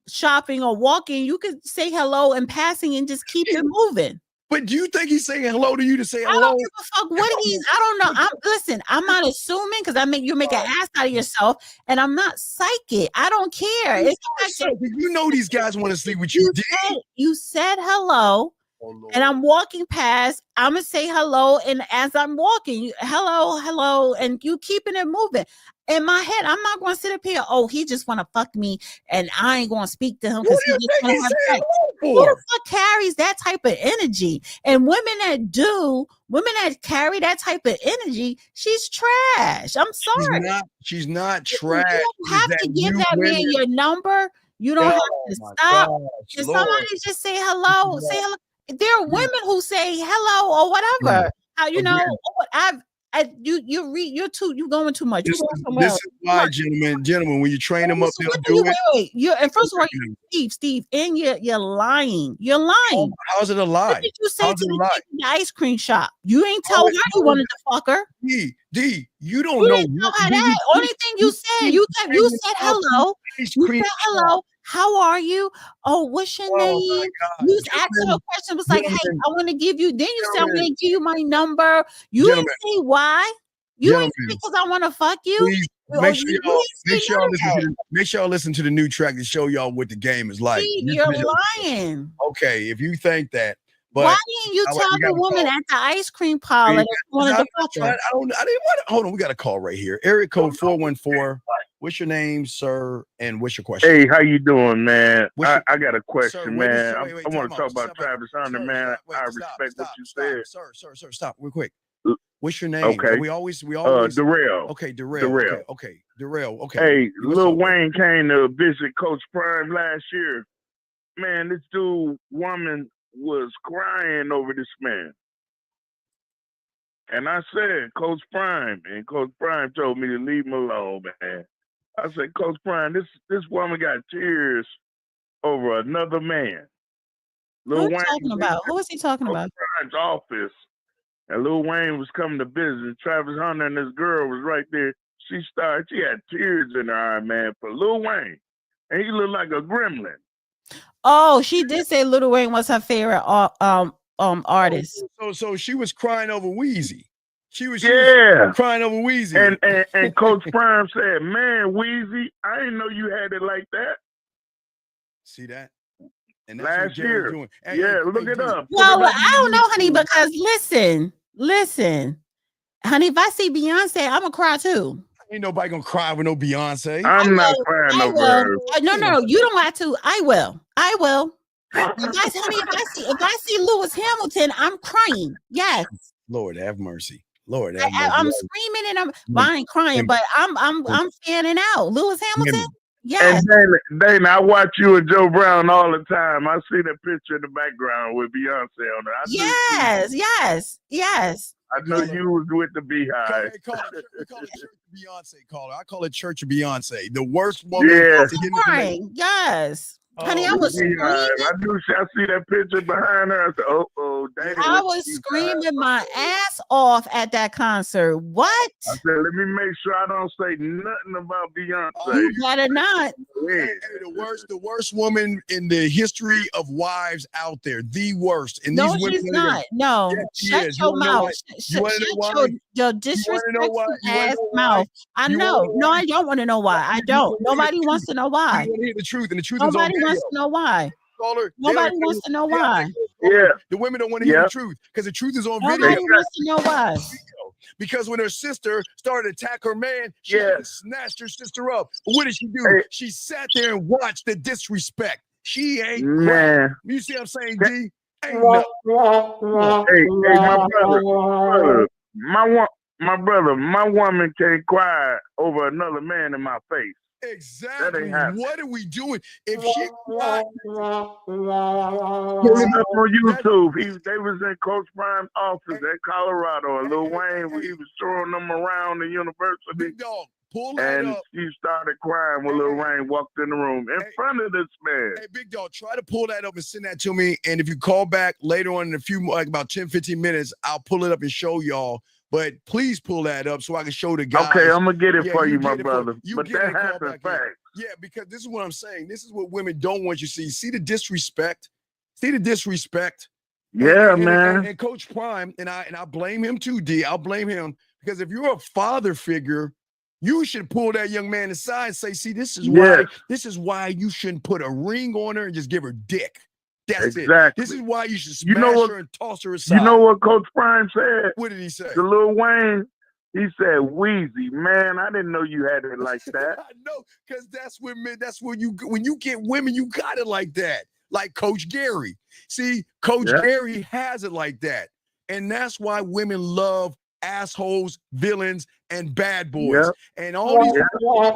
shopping or walking, you could say hello and passing and just keep it moving. But do you think he's saying hello to you to say hello? I don't give a fuck what I don't know. Listen, I'm not assuming because you make an ass out of yourself, and I'm not psychic. I don't care. It's like, you know these guys want to sleep with you. You said hello. And I'm walking past, I'm gonna say hello, and as I'm walking, hello, and you keeping it moving. In my head, I'm not gonna sit up here. Oh, he just want to fuck me, and I ain't gonna speak to him because he just want to have sex. Who the fuck carries that type of energy? And women that carry that type of energy, she's trash. I'm sorry. She's not trash. You don't have to give that man your number. You don't have to stop. Can somebody just say hello? Say hello. There are women who say hello or whatever. You know, you're going too much. This is why, gentlemen, when you train them up, they'll do it. Wait. And first of all, Steve, and you're lying. You're lying. How's it a lie? What did you say to the ice cream shop? You ain't tell her you wanted to fuck her. D, you don't know. That. Only thing you said, you said hello. You said hello. How are you? Oh, what's your name? You asked her a question. Was like, hey, I want to give you. Then you said, I'm going to give you my number. You didn't say why. You didn't say because I want to fuck you. Please, make sure y'all listen to the new track to show y'all what the game is like. You're lying. Okay, if you think that. But why didn't you tell the woman at the ice cream parlor that you wanted to fuck her? I didn't want to. Hold on, we got a call right here. Area code 414. What's your name, sir? And what's your question? Hey, how you doing, man? I got a question, sir, man. I want to talk about Travis Hunter, man. I respect what you said. Sir, stop real quick. What's your name? Okay. We always Darrell. Okay, Darrell. Okay, Darrell. Okay. Hey, Lil Wayne came to visit Coach Prime last year. Man, this woman was crying over this man. And I said, Coach Prime, and Coach Prime told me to leave him alone, man. I said, Coach Prime, this woman got tears over another man. Who are you talking about? Who is he talking about? Prime's office. And Lil Wayne was coming to visit. Travis Hunter and this girl was right there. She had tears in her eye, man, for Lil Wayne. And he looked like a gremlin. Oh, she did say Lil Wayne was her favorite artist. So she was crying over Weezy. She was crying over Weezy. And Coach Prime said, man, Weezy, I didn't know you had it like that. See that? And last year. Look it up. Well, I don't know, honey, because listen, honey, if I see Beyonce, I'm gonna cry too. Ain't nobody gonna cry with no Beyonce. I'm not crying over. No, you don't have to. I will. If I see Lewis Hamilton, I'm crying. Yes. Lord have mercy. I'm screaming and I ain't crying, but I'm fanning out. Lewis Hamilton. Yes. And Dana, I watch you and Joe Brown all the time. I see that picture in the background with Beyonce on it. Yes. I know you was with the Beehive. We call it Beyonce caller. I call it Church of Beyonce. The worst woman. Yes. Honey, I was screaming. I knew I see that picture behind her. I said, oh, Dana. I was screaming my ass off at that concert. What? I said, let me make sure I don't say nothing about Beyonce. You better not. Hey, the worst woman in the history of wives out there. The worst. And No, these women she's not. No, shut your mouth. Shut your disrespectful ass mouth. I know. No, I don't want to know why. I don't. Nobody wants to know why. You want to hear the truth, and the truth is on Nobody video. wants to know why. Nobody wants to know why. Yeah. The women don't want to hear the truth because the truth is on video. Nobody wants to know why. Because when her sister started to attack her man, she snatched her sister up. But what did she do? She sat there and watched the disrespect. She ain't man. You see what I'm saying, D? Ain't nothing. Hey, my brother, my woman can't cry over another man in my face. Exactly. What are we doing? If she cried, pull it up on YouTube. They was in Coach Prime's office at Colorado, and Lil Wayne, he was showing them around the university. Big dog, pull that and up. She started crying when Lil Wayne walked in the room in front of this man. Hey, big dog, try to pull that up and send that to me. And if you call back later on in a few, like about 10, 15 minutes, I'll pull it up and show y'all. But please pull that up so I can show the guys. Okay, I'm gonna get it for you, my brother. But that happens fast. Yeah, because this is what I'm saying. This is what women don't want you to see. See the disrespect. See the disrespect. Yeah, man. And Coach Prime, and I blame him too, D. I'll blame him because if you're a father figure, you should pull that young man aside and say, "See, this is why you shouldn't put a ring on her and just give her dick." That's it. This is why you should smash her and toss her aside. You know what Coach Prime said? What did he say? To Lil Wayne, he said, "Wheezy, man, I didn't know you had it like that." I know, because that's when you get women, you got it like that. Like Coach Gary. See, Coach Gary has it like that. And that's why women love assholes, villains, and bad boys. And all these I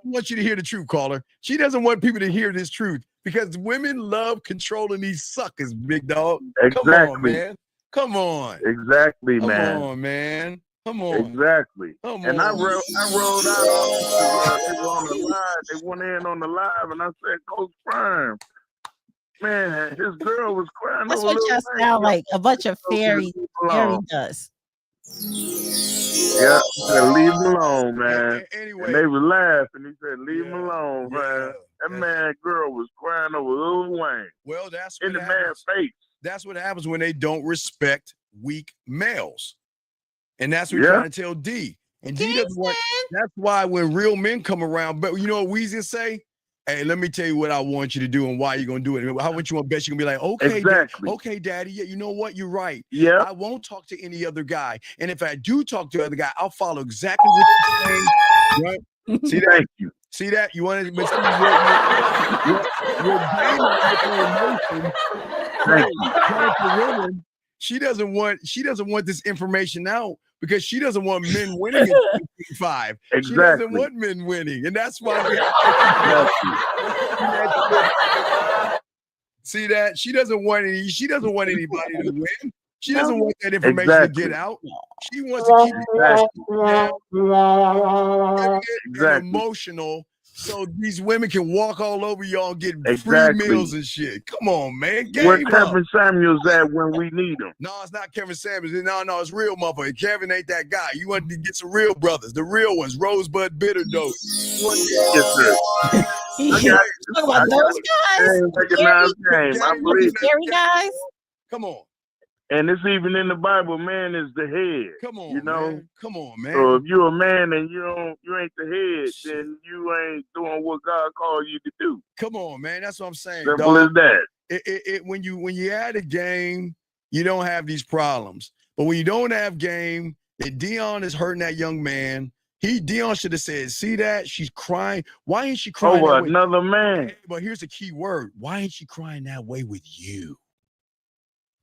want you to hear the truth, caller. She doesn't want people to hear this truth because women love controlling these suckers, big dog. Exactly. Come on, man. Come on. Exactly, man. Come on, man. Come on. Exactly. Come and on. I rolled out they were on the live. They went in on the live, and I said, Coach Prime, man, his girl was crying. That's what y'all sound like, a bunch of fairy dust. Yeah, he said, leave him alone, man. Anyway, and they were laughing. He said, leave him alone, man. That man, girl was crying over Lil Wayne. Well, that's in the man's face. That's what happens when they don't respect weak males. And that's what we're trying to tell D. And D doesn't want, that's why when real men come around, but you know what Weezy say? Hey, let me tell you what I want you to do and why you're going to do it. How much you want to bet you're going to be like, okay, daddy, yeah, you know what? You're right. Yeah. I won't talk to any other guy. And if I do talk to other guy, I'll follow exactly what you're saying. Right? See that? Thank you. See that? You want to, but you're she doesn't want this information out because she doesn't want men winning in 5. Exactly. She doesn't want men winning, and that's why see that she doesn't want anybody to win. She doesn't want that information to get out. She wants to keep it emotional. So these women can walk all over y'all and get free meals and shit. Come on, man. Where Kevin Samuels at when we need him? No, it's not Kevin Samuels. No, it's real motherfucker. Kevin ain't that guy. You want to get some real brothers, the real ones. Rosebud Bitter Dose. Yes, sir. Talk about those guys. I believe scary guys. Come on. And it's even in the Bible, man is the head. Come on, you know. Man. Come on, man. So if you're a man and you ain't the head, then you ain't doing what God called you to do. Come on, man. That's what I'm saying. Simple as that. When you add a game, you don't have these problems. But when you don't have game, then Dion is hurting that young man. Dion should have said, "See that? She's crying. Why ain't she crying over that way? Another man?" But here's the key word: why ain't she crying that way with you?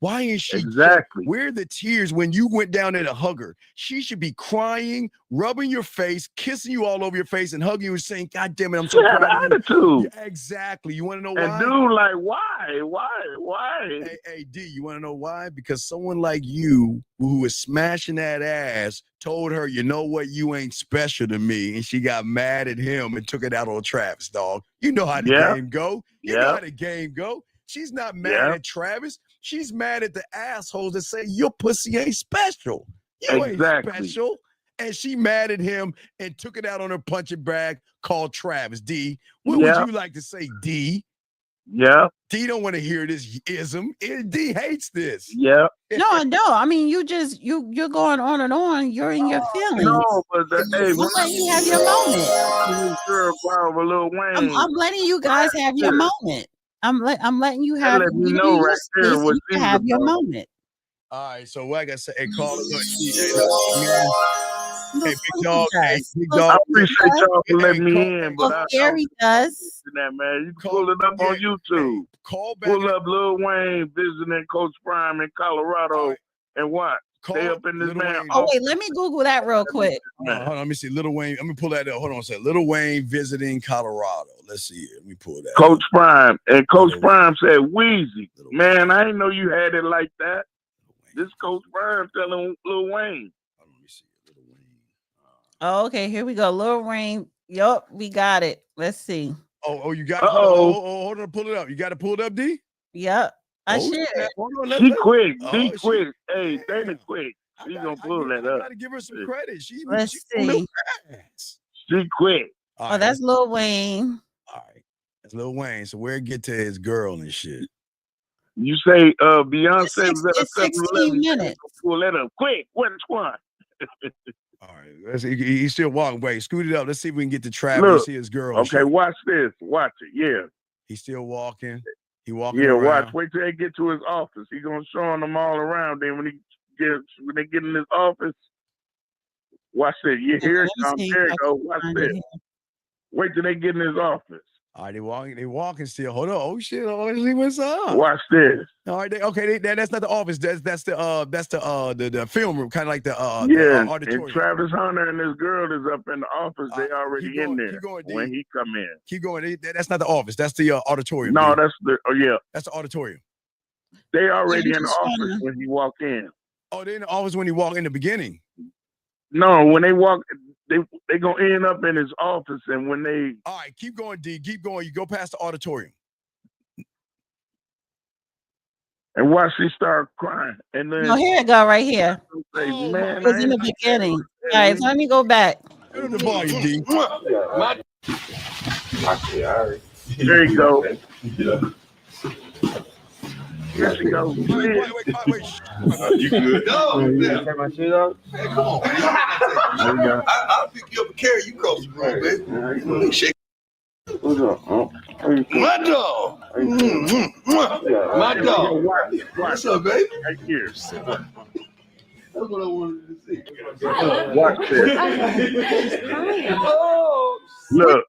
Why is she Exactly. Where are the tears when you went down there to hug her? She should be crying, rubbing your face, kissing you all over your face, and hugging you and saying, God damn it, I'm so She had proud of you. attitude. Yeah, exactly. You want to know And why? dude, like, why? Hey, D, you want to know why? Because someone like you, who was smashing that ass, told her, you know what, you ain't special to me. And she got mad at him and took it out on Travis, dog. You know how the game go. You know how the game go. She's not mad at Travis. She's mad at the assholes that say your pussy ain't special. You ain't special. And she mad at him and took it out on her punching bag called Travis. D, what would you like to say, D? Yeah. D don't want to hear this ism. D hates this. Yeah. No. I mean, you're going on and on. You're in your feelings. No, but hey, I'm letting you have your moment. Girl, a Lil Wayne. I'm letting you guys have your moment. I'm letting you have let me you know your right space there and what you can she's have your about. moment. All right, so like I said, hey, call it. Hey, big dog. Hey, big dog. I appreciate y'all for letting me in, but Gary does. That man, you can pull it up on YouTube. Call back. Pull up Lil Wayne visiting Coach Prime in Colorado, and what? Stay up in this man. Oh wait, let me Google that real quick. Hold on, let me see. Lil Wayne. Let me pull that up. Hold on a second. Lil Wayne visiting Colorado. Let's see it. Let me pull that. Coach Prime. And Coach Prime said, Wheezy, man, I didn't know you had it like that. This Coach Prime telling Lil Wayne. Oh, okay, here we go. Lil Wayne. Yup, we got it. Let's see. Oh, you got it. Hold on, pull it up. You got to pull it up, D? Yep. I should. She quick. D quick. Hey, Dana quick. She's going to pull that up. I got to give her some credit. Let's see. She quick. Oh, that's Lil Wayne. All right. That's Lil Wayne. So where it get to his girl and shit? You say Beyonce was at a 16 minutes. Pull that up. Quick. Which one? All right. Let's see. He's still walking. Wait, scoot it up. Let's see if we can get to Travis. Look, Let's see his girl. Okay, watch this. Watch it. Yeah. He's still walking. He walking Yeah, around. watch. Wait till they get to his office. He gonna show them all around. Then when they get in his office, watch it. You hear it? There you go. Watch this. Wait till they get in his office. All right, they walking still. Hold on. Oh shit. Oh, let's see what's up. Watch this. All right, that's not the office. That's the film room, kind of like the auditorium. And Travis Hunter and his girl is up in the office. They already in there when he come in. Keep going. That's not the office. That's the auditorium. No, dude. that's that's the auditorium. They already in the office when he walk in. Oh, they in the office when he walk in the beginning. No, when they walk, they gonna end up in his office, and when they. All right, keep going, D. Keep going. You go past the auditorium. And watch she start crying, and then. Oh, here it go, right here. Say, man, It was in the beginning. All right, so let me go back. Turn the volume, D. There you go. Here she goes. Wait. You good? No. Take my shoes off. Hey, come on, man. I'll pick you up and carry you across the room, baby. Shake. What's up? My dog. My dog. What's up, baby? Right here. That's what I wanted to see. Watch this. Oh, look.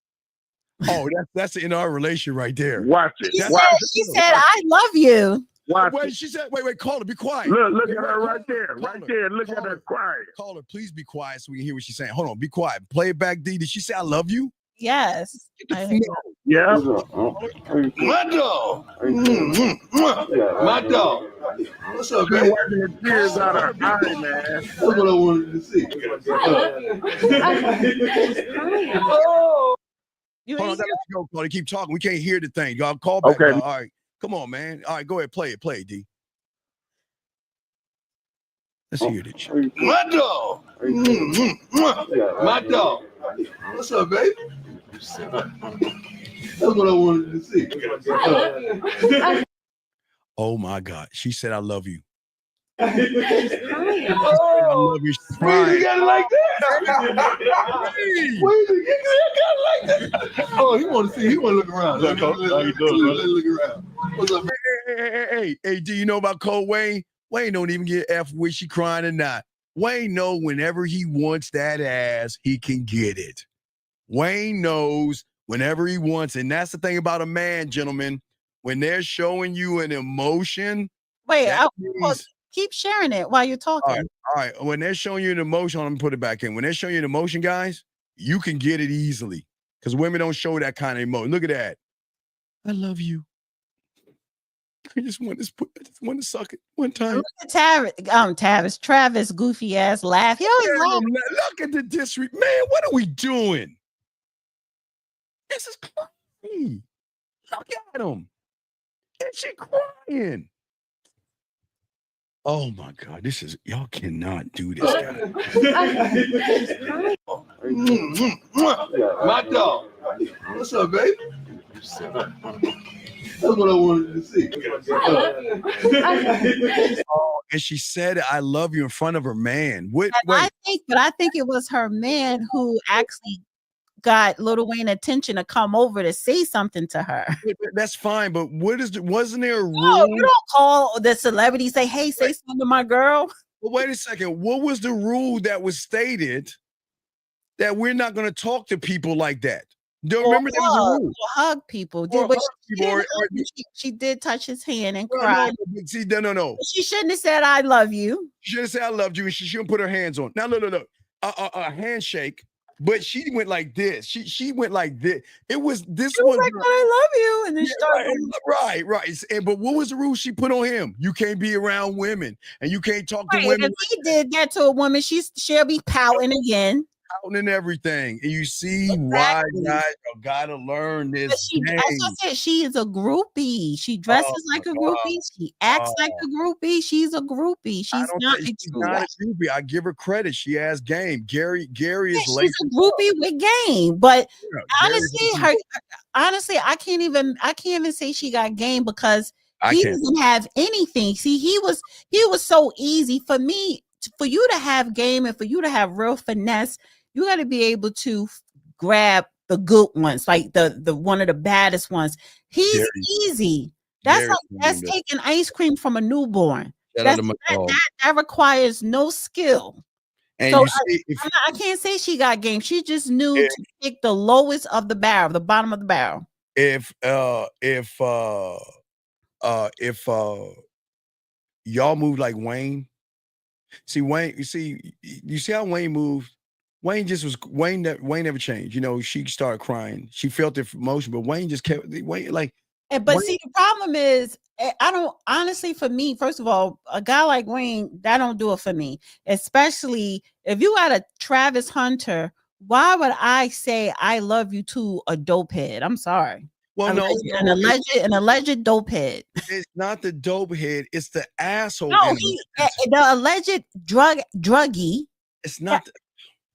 Oh, that's the in our relation right there. Watch it. She said, "I love you." Wait, she said, wait, call her, be quiet. Look at her right there. Right there. Look at her crying. Call her, please be quiet so we can hear what she's saying. Hold on, be quiet. Play it back, D. Did she say I love you? Yes. Yeah. my dog. My dog. What's up, She's baby? wiping the tears out of her eye, man. That's what I wanted to see. Oh. Hold on, let's go, Cody. Keep talking. We can't hear the thing. Y'all call back. Okay. All right. Come on, man. All right, go ahead. Play it, D. Let's hear this shit. My dog. My dog. What's up, baby? That's what I wanted to see. Oh my God. She said, I love you. Oh, I love you. She's crying. you got it like that? Wait, you got it like that? Oh, he want to see. He want to look around. Look, how you doing? Look around. What's up? Hey, do you know about Cole Wayne? Wayne don't even get F with she crying or not. Wayne know whenever he wants that ass, he can get it. Wayne knows whenever he wants, and that's the thing about a man, gentlemen. When they're showing you an emotion, Wait, That well, means keep sharing it while you're all talking. right. When they're showing you an emotion, I'm gonna put it back in. When they're showing you an emotion, guys, you can get it easily because women don't show that kind of emotion. Look at that. I love you. I just want to suck it one time. Look at Travis, goofy ass laugh. He always laugh. Look at the disrespect, man. What are we doing? This is crazy. Look at him. And she crying. Oh my God, y'all cannot do this, guys. My dog. What's up, baby? That's what I wanted to see. Oh, and she said, "I love you" in front of her man. Wait. I think it was her man who actually got Lil Wayne attention to come over to say something to her. That's fine, but wasn't there a rule? No, you don't call the celebrity, say, hey, say something to my girl. Well, wait a second. What was the rule that was stated that we're not going to talk to people like that? Do you remember there was a rule? Hug people. She did touch his hand and cry. No. She shouldn't have said, I love you. She should have said, I loved you, and she shouldn't put her hands on. Now, look. A handshake. But she went like this. She went like this. She was like, I love you. And then she started right. But what was the rule she put on him? You can't be around women and you can't talk to women. If he did that to a woman, she'll be pouting again. Pouting and everything. And you see why guys gotta learn this. As I said, she is a groupie. She dresses like a groupie. She acts like a groupie. She's a groupie. She's not a groupie. I give her credit. she has game. Gary is late. She's a groupie with game. But honestly, I can't even say she got game because he doesn't have anything. See, he was so easy for me. For you to have game and for you to have real finesse, you got to be able to grab the good ones, like the one of the baddest ones. He's easy. That's taking ice cream from a newborn. That requires no skill. And so I can't say she got game. She just knew to pick the lowest of the barrel, the bottom of the barrel. If y'all move like Wayne. See Wayne. You see how Wayne moved. Wayne never changed. You know, she started crying. She felt the emotion, but Wayne just kept Wayne like. But see, the problem is, I don't honestly. For me, first of all, a guy like Wayne, that don't do it for me. Especially if you got a Travis Hunter. Why would I say I love you to a dope head? I'm sorry. Well, an alleged dope head. It's not the dope head. It's the asshole. No, the alleged druggie. It's not.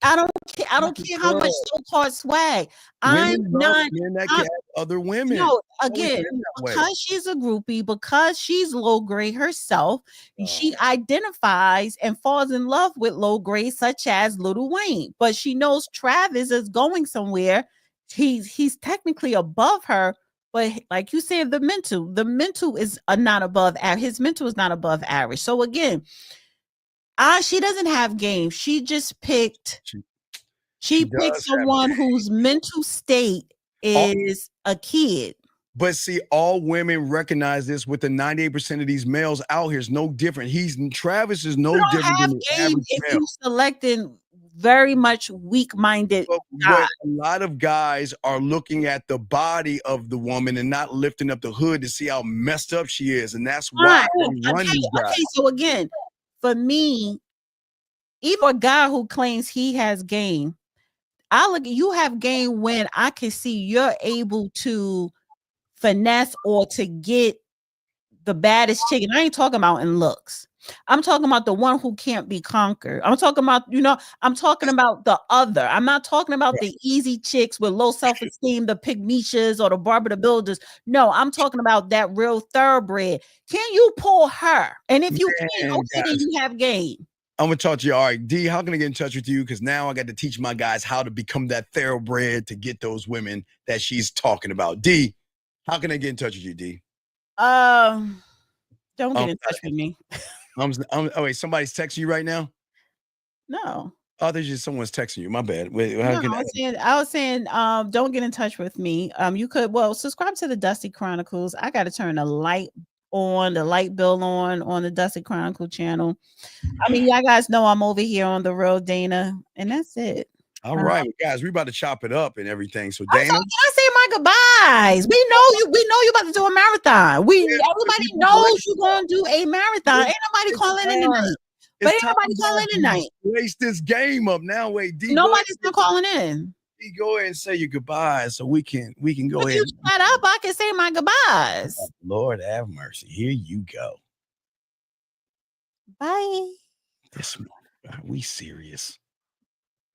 I don't care how much so-called swag. I'm not men that can have other women. No, again, because she's a groupie, because she's low grade herself, she identifies and falls in love with low grade, such as Lil Wayne. But she knows Travis is going somewhere. He's technically above her, but like you said, the mental is not above average. His mental is not above average. So again, she doesn't have game. She just picked. She picked someone whose mental state is a kid. But see, all women recognize this. With the 98% of these males out here, is no different. Travis is no different than the average if male. you selecting very much weak-minded guys. A lot of guys are looking at the body of the woman and not lifting up the hood to see how messed up she is, and that's why they run these guys. Okay, so again, for me, even a guy who claims he has game, you have game when I can see you're able to finesse or to get the baddest chick. And I ain't talking about in looks. I'm talking about the one who can't be conquered. I'm talking about, I'm talking about the other. I'm not talking about the easy chicks with low self-esteem, the Pygmishas or the Barbara the Builders. No, I'm talking about that real thoroughbred. Can you pull her? And if you can, okay, then you have game. I'm gonna talk to you. All right, D, how can I get in touch with you? Because now I got to teach my guys how to become that thoroughbred to get those women that she's talking about. D, how can I get in touch with you, D? Don't get in touch with me. Wait, somebody's texting you right now? No. Oh, there's just someone's texting you. My bad. Wait, I was saying, don't get in touch with me. You could, subscribe to the Dusty Chronicles. I got to turn the light on, the light bill on the Dusty Chronicle channel. I mean, y'all guys know I'm over here on the Real Dana, and that's it. All right, guys, we about to chop it up and everything. So I Dana, say my goodbyes. We know you about to do a marathon. Everybody knows you're gonna do a marathon. Ain't nobody calling in tonight. But ain't nobody calling in tonight. Lace this game up now. Wait, D, nobody's not calling in. D, go ahead and say your goodbyes so we can go ahead. You shut up. I can say my goodbyes. Lord have mercy. Here you go. Bye. This morning, are we serious?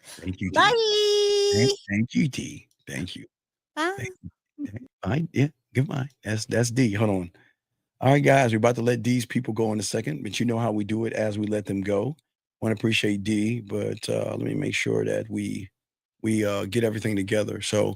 Thank you, D. Bye. Thank you, D. Thank you. Bye. Thank you. Bye. Yeah, goodbye. That's D. Hold on. All right, guys, we're about to let D's people go in a second, but you know how we do it as we let them go. Want to appreciate D, but let me make sure that we get everything together. So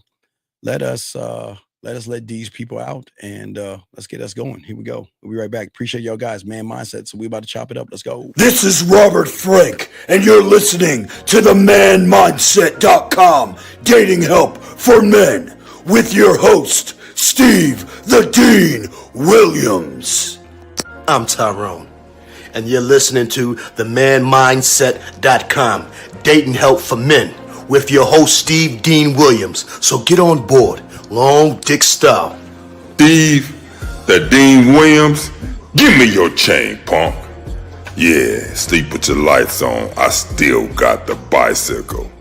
let us let D's people out and let's get us going. Here we go. We'll be right back. Appreciate y'all guys, man mindset. So we about to chop it up. Let's go. This is Robert Frank, and you're listening to the manmindset.com dating help for men with your host, Steve the Dean Williams. I'm Tyrone, and you're listening to the manmindset.com dating help for men with your host, Steve Dean Williams. So get on board. Long dick style. Steve, the Dean Williams, give me your chain, punk. Yeah, sleep with your lights on. I still got the bicycle.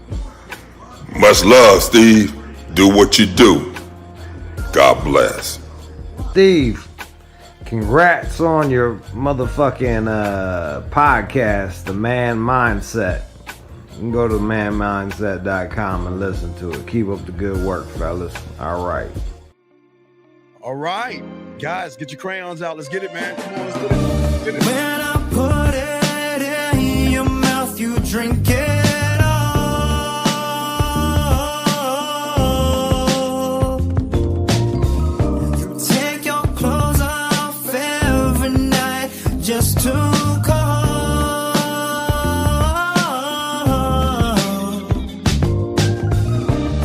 Much love, Steve. Do what you do. God bless. Steve, congrats on your motherfucking podcast, The Man Mindset. You can go to manmindset.com and listen to it. Keep up the good work, fellas. All right. All right. Guys, get your crayons out. Let's get it, man. Come on, let's get it. When I put it in your mouth, you drink it all. You take your clothes off every night just to call.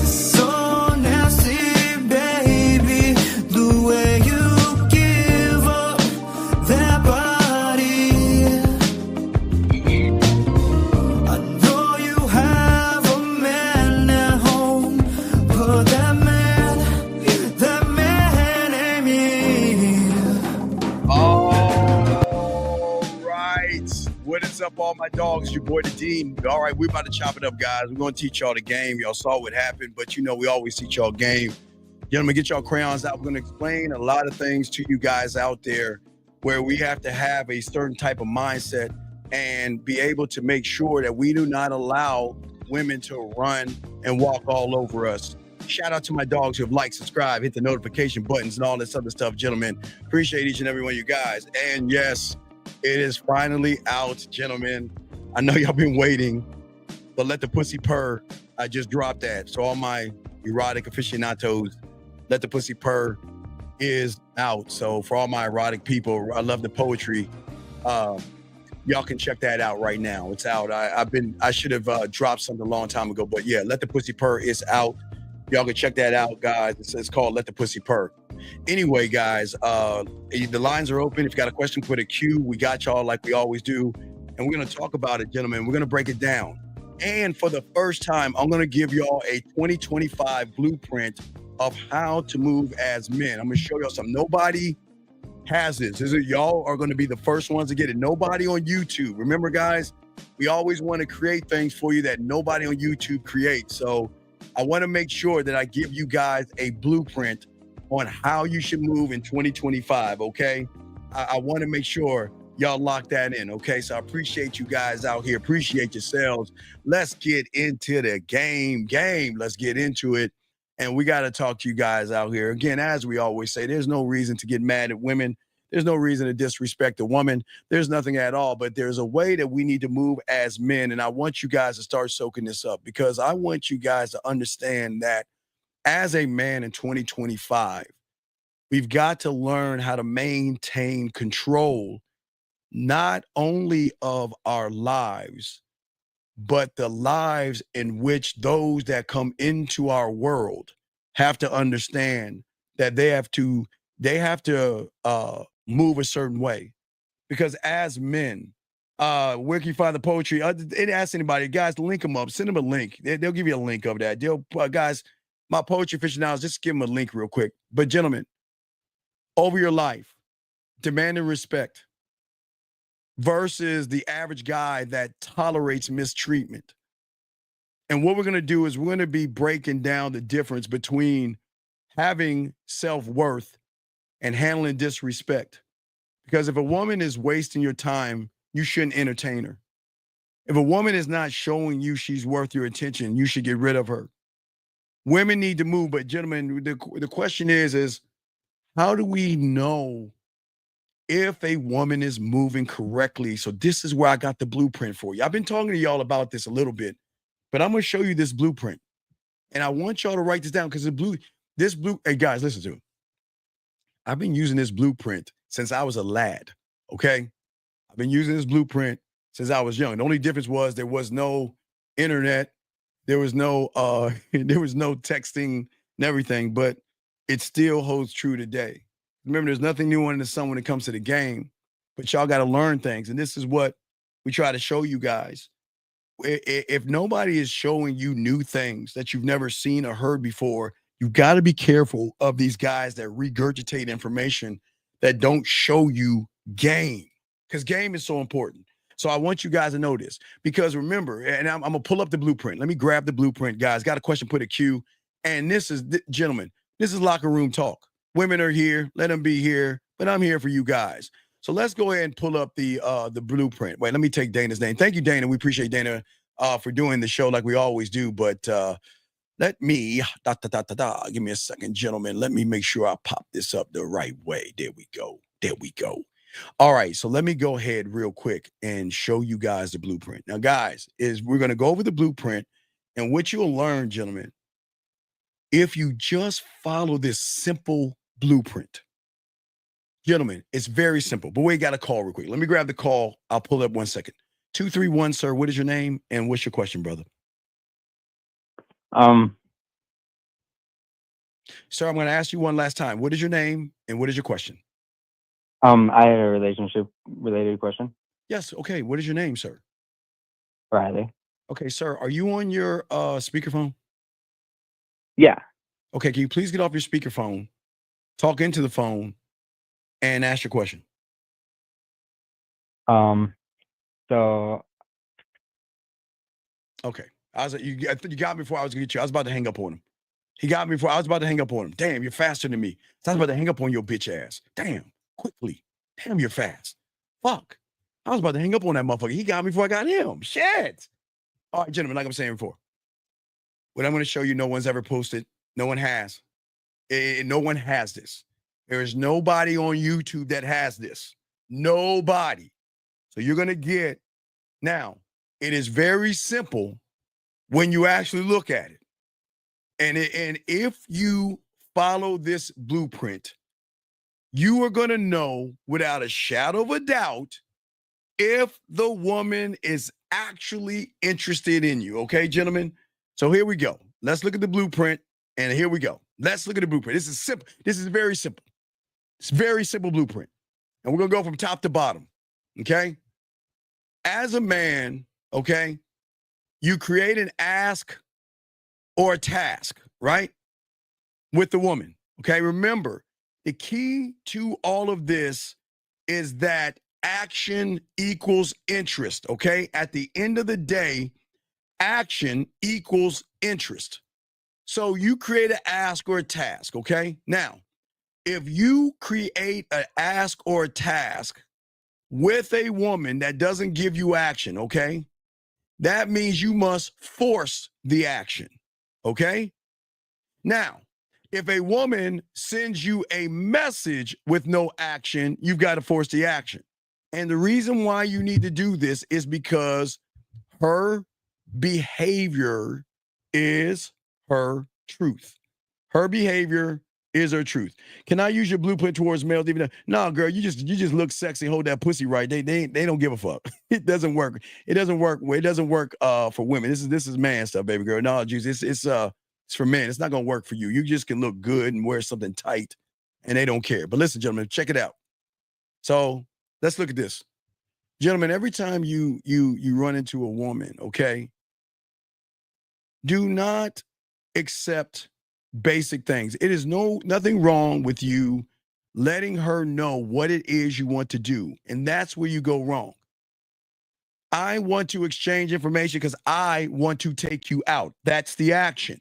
So nasty, baby, the way you give up that body. I know you have a man at home, but that man ain't me. All right. What is up, all my dogs? Your boy, the Dean. All right, we're about to chop it up, guys. We're going to teach y'all the game. Y'all saw what happened, but you know we always teach y'all game. Gentlemen, get y'all crayons out. We're going to explain a lot of things to you guys out there where we have to have a certain type of mindset and be able to make sure that we do not allow women to run and walk all over us. Shout out to my dogs who have liked, subscribe, hit the notification buttons and all this other stuff, gentlemen. Appreciate each and every one of you guys. And yes, it is finally out, gentlemen. I know y'all been waiting, but Let the Pussy Purr, I just dropped that. So all my erotic aficionados, Let the Pussy Purr is out. So for all my erotic people, I love the poetry. Y'all can check that out right now. It's out. I should have dropped something a long time ago, but yeah, Let the Pussy Purr is out. Y'all can check that out, guys. It's called Let the Pussy Purr. Anyway, guys, the lines are open. If you got a question, put a Q. We got y'all like we always do. And we're going to talk about it, gentlemen. We're going to break it down. And for the first time, I'm going to give y'all a 2025 blueprint of how to move as men. I'm going to show y'all something. Nobody has this. Y'all are going to be the first ones to get it. Nobody on YouTube. Remember, guys, we always want to create things for you that nobody on YouTube creates. So I want to make sure that I give you guys a blueprint on how you should move in 2025, okay? I want to make sure y'all lock that in, okay? So I appreciate you guys out here. Appreciate yourselves. Let's get into the game. Let's get into it. And we got to talk to you guys out here. Again, as we always say, there's no reason to get mad at women. There's no reason to disrespect a woman. There's nothing at all. But there's a way that we need to move as men. And I want you guys to start soaking this up because I want you guys to understand that as a man in 2025, we've got to learn how to maintain control, not only of our lives, but the lives in which those that come into our world have to understand that they have to move a certain way. Because as men, where can you find the poetry? Ask anybody, guys, link them up. Send them a link. They'll give you a link of that. They'll guys, my poetry aficionados, just give them a link real quick. But gentlemen, over your life, demanding respect versus the average guy that tolerates mistreatment. And what we're going to do is we're going to be breaking down the difference between having self-worth and handling disrespect. Because if a woman is wasting your time, you shouldn't entertain her. If a woman is not showing you she's worth your attention, you should get rid of her. Women need to move, but gentlemen, the question is how do we know if a woman is moving correctly? So this is where I got the blueprint for you. I've been talking to y'all about this a little bit, but I'm going to show you this blueprint. And I want y'all to write this down because hey guys, listen to it. I've been using this blueprint since I was a lad, okay? I've been using this blueprint since I was young. The only difference was there was no internet, there was no texting and everything, but it still holds true today. Remember, there's nothing new under the sun when it comes to the game, but y'all got to learn things. And this is what we try to show you guys. If nobody is showing you new things that you've never seen or heard before, you've got to be careful of these guys that regurgitate information that don't show you game, because game is so important. So I want you guys to know this, because remember, and I'm going to pull up the blueprint. Let me grab the blueprint, guys. Got a question, put a Q. And this is, gentlemen, this is locker room talk. Women are here. Let them be here. But I'm here for you guys. So let's go ahead and pull up the blueprint. Wait, let me take Dana's name. Thank you, Dana. We appreciate Dana for doing the show like we always do. But let me, give me a second, gentlemen. Let me make sure I pop this up the right way. There we go. There we go. All right, so let me go ahead real quick and show you guys the blueprint. Now, guys, we're going to go over the blueprint, and what you'll learn, gentlemen, if you just follow this simple blueprint. Gentlemen, it's very simple, but we got a call real quick. Let me grab the call. I'll pull up 1 second. 231, sir, what is your name, and what's your question, brother? Sir, I'm going to ask you one last time. What is your name, and what is your question? I had a relationship-related question. Yes, okay. What is your name, sir? Riley. Okay, sir, are you on your speakerphone? Yeah. Okay, can you please get off your speakerphone, talk into the phone, and ask your question? So. Okay. You got me before I was going to get you. I was about to hang up on him. He got me before I was about to hang up on him. Damn, you're faster than me. So I was about to hang up on your bitch ass. Damn, quickly. Damn, you're fast. Fuck. I was about to hang up on that motherfucker. He got me before I got him. Shit. All right, gentlemen, like I'm saying before, what I'm going to show you, no one's ever posted. No one has. No one has this. There is nobody on YouTube that has this. Nobody. So you're going to get, now, it is very simple when you actually look at it. And if you follow this blueprint, you are going to know without a shadow of a doubt if the woman is actually interested in you. Okay, gentlemen? So here we go. Let's look at the blueprint, and here we go. Let's look at the blueprint. This is simple. This is very simple. It's a very simple blueprint. And we're going to go from top to bottom. Okay? As a man, okay, you create an ask or a task, right? With the woman. Okay? Remember, the key to all of this is that action equals interest. Okay? At the end of the day, action equals interest. So you create an ask or a task. Okay? Now, if you create an ask or a task with a woman that doesn't give you action, okay, that means you must force the action. Okay? Now, if a woman sends you a message with no action, you've got to force the action. And the reason why you need to do this is because her behavior is her truth. Her behavior is her truth. Can I use your blueprint towards males? Even no, girl, you just look sexy, hold that pussy right. They don't give a fuck. It doesn't work. It doesn't work. It doesn't work for women. This is man stuff, baby girl. No, Jesus, it's for men. It's not gonna work for you. You just can look good and wear something tight, and they don't care. But listen, gentlemen, check it out. So let's look at this. Gentlemen, every time you run into a woman, okay, do not accept basic things. It is nothing wrong with you letting her know what it is you want to do. And that's where you go wrong. I want to exchange information because I want to take you out. That's the action.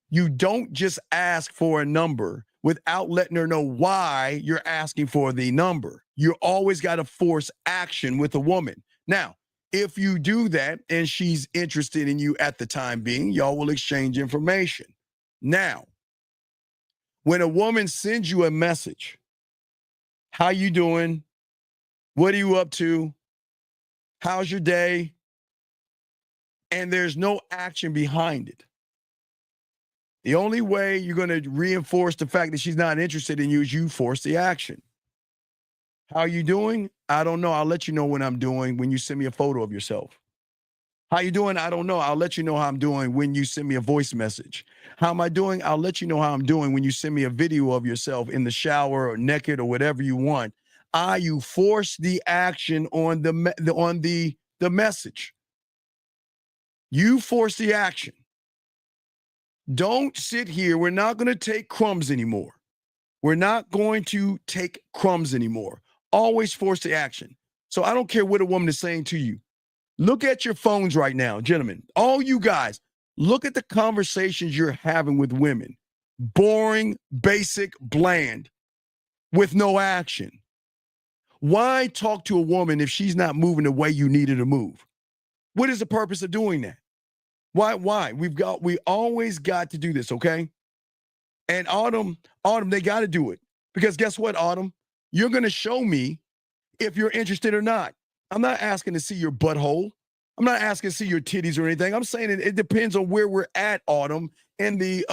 You don't just ask for a number without letting her know why you're asking for the number. You always got to force action with a woman. Now, if you do that and she's interested in you at the time being, y'all will exchange information. Now, when a woman sends you a message, how you doing? What are you up to? How's your day? And there's no action behind it. The only way you're going to reinforce the fact that she's not interested in you is you force the action. How are you doing? I don't know. I'll let you know when I'm doing when you send me a photo of yourself. How you doing? I don't know. I'll let you know how I'm doing when you send me a voice message. How am I doing? I'll let you know how I'm doing when you send me a video of yourself in the shower or naked or whatever you want. You force the action on the message. You force the action. Don't sit here. We're not going to take crumbs anymore. We're not going to take crumbs anymore. Always force the action. So I don't care what a woman is saying to you. Look at your phones right now, gentlemen. All you guys, look at the conversations you're having with women. Boring, basic, bland, with no action. Why talk to a woman if she's not moving the way you need her to move? What is the purpose of doing that? Why? We always got to do this, okay? And Autumn, they got to do it. Because guess what, Autumn? You're going to show me if you're interested or not. I'm not asking to see your butthole. I'm not asking to see your titties or anything. I'm saying it depends on where we're at, Autumn, and the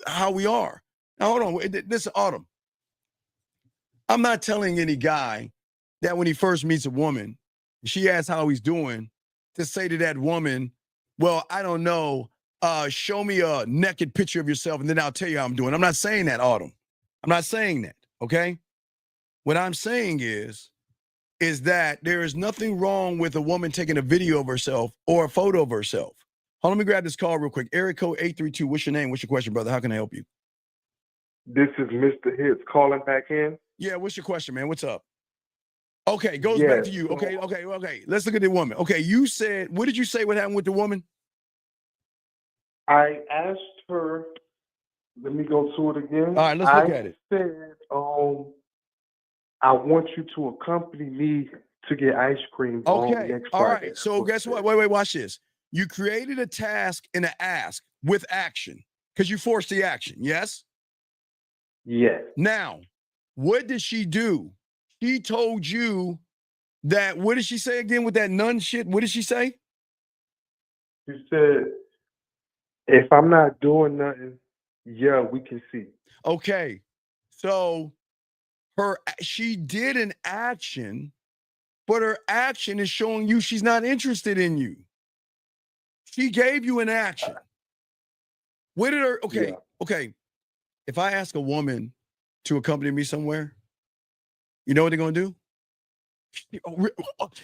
how we are. Now, hold on. Listen, Autumn. I'm not telling any guy that when he first meets a woman, she asks how he's doing, to say to that woman, well, I don't know, show me a naked picture of yourself and then I'll tell you how I'm doing. I'm not saying that, Autumn. I'm not saying that, okay? What I'm saying is that there is nothing wrong with a woman taking a video of herself or a photo of herself. Hold on, let me grab this call real quick. Area code 832. What's your name? What's your question, brother? How can I help you? This is Mr. Hits calling back in. Yeah, what's your question, man? What's up? Okay, goes back to you. Okay. Let's look at the woman. Okay, you said, what did you say what happened with the woman? I asked her, let me go to it again. All right, let's look at it. I said, I want you to accompany me to get ice cream on next Friday. All right. So guess what? Wait, watch this. You created a task and an ask with action because you forced the action, yes? Yes. Now, what did she do? She told you that, what did she say again with that nun shit? What did she say? She said, if I'm not doing nothing, yeah, we can see. Okay. So she did an action, but her action is showing you she's not interested in you. She gave you an action. What did her, okay. If I ask a woman to accompany me somewhere, you know what they're going to do?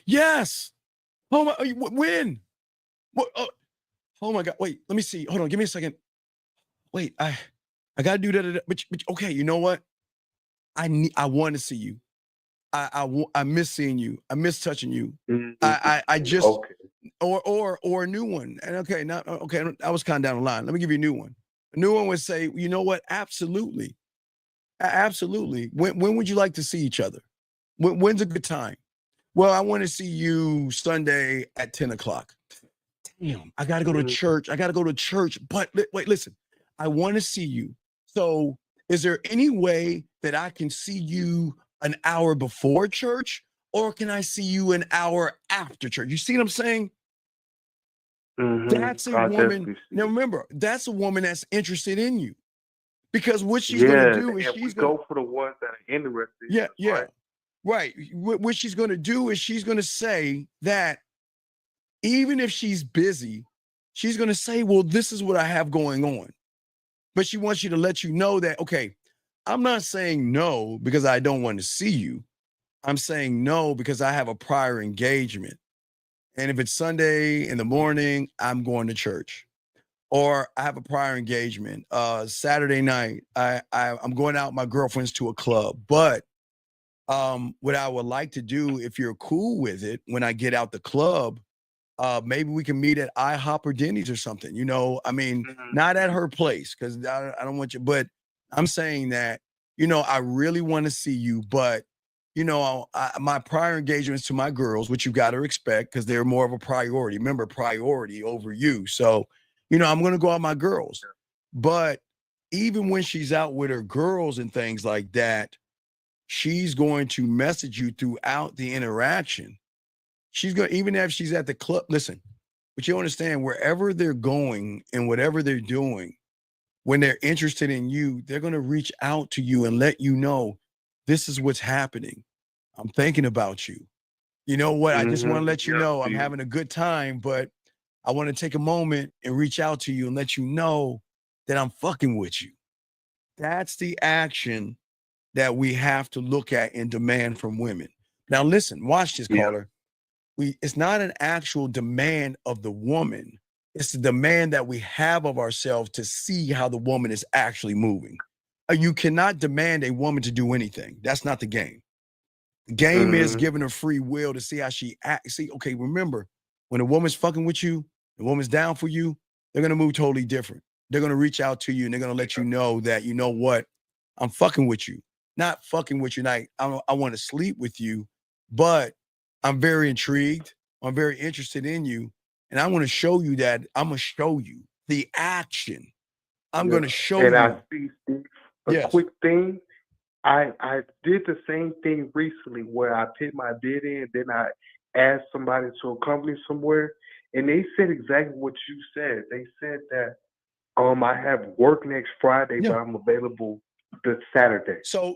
Yes. Oh my, when? What? Oh my God. Wait, let me see. Hold on. Give me a second. Wait, I got to do that. But okay, you know what? I want to see you. I miss seeing you. I miss touching you. I just, or a new one. And okay, I was kind of down the line. Let me give you a new one. A new one would say, you know what? Absolutely. Absolutely. When would you like to see each other? When's a good time? Well, I want to see you Sunday at 10 o'clock. Damn, I got to go to church. But wait, listen, I want to see you. So is there any way that I can see you an hour before church, or can I see you an hour after church? You see what I'm saying? That's a woman. Now remember, that's a woman that's interested in you. Because what she's going to do is she's going to go for the ones that are interested. Yeah. Right. What she's going to do is she's going to say that even if she's busy, she's going to say, well, this is what I have going on. But she wants you to let you know that, okay, I'm not saying no because I don't want to see you. I'm saying no because I have a prior engagement. And if it's Sunday in the morning, I'm going to church. Or I have a prior engagement. Saturday night, I'm going out with my girlfriends to a club. But what I would like to do, if you're cool with it, when I get out the club, maybe we can meet at IHOP or Denny's or something. You know, I mean, not at her place because I don't want you. But I'm saying that, you know, I really want to see you, but you know, my prior engagements to my girls, which you got to expect because they're more of a priority. Remember, priority over you. So, you know, I'm going to go out with my girls, but even when she's out with her girls and things like that, she's going to message you throughout the interaction. She's going to, even if she's at the club, listen, but you understand wherever they're going and whatever they're doing, when they're interested in you, they're going to reach out to you and let you know this is what's happening. I'm thinking about you. You know what? I just want to let you know I'm having a good time, but I want to take a moment and reach out to you and let you know that I'm fucking with you. That's the action that we have to look at and demand from women. Now, listen, watch this, caller. It's not an actual demand of the woman. It's the demand that we have of ourselves to see how the woman is actually moving. You cannot demand a woman to do anything. That's not the game. The game is giving her free will to see how she acts. See, okay, remember, when a woman's fucking with you, the woman's down for you, they're gonna move totally different. They're gonna reach out to you and they're gonna let you know that, you know what, I'm fucking with you. Not fucking with you. Like, I want to sleep with you, but I'm very intrigued. I'm very interested in you. And I want to show you that I'm gonna show you the action. I'm gonna show And you. I see, Steve, a Yes. quick thing. I did the same thing recently where I paid my bid in, then I asked somebody to accompany somewhere, and they said exactly what you said. They said that I have work next Friday, but I'm available this Saturday. So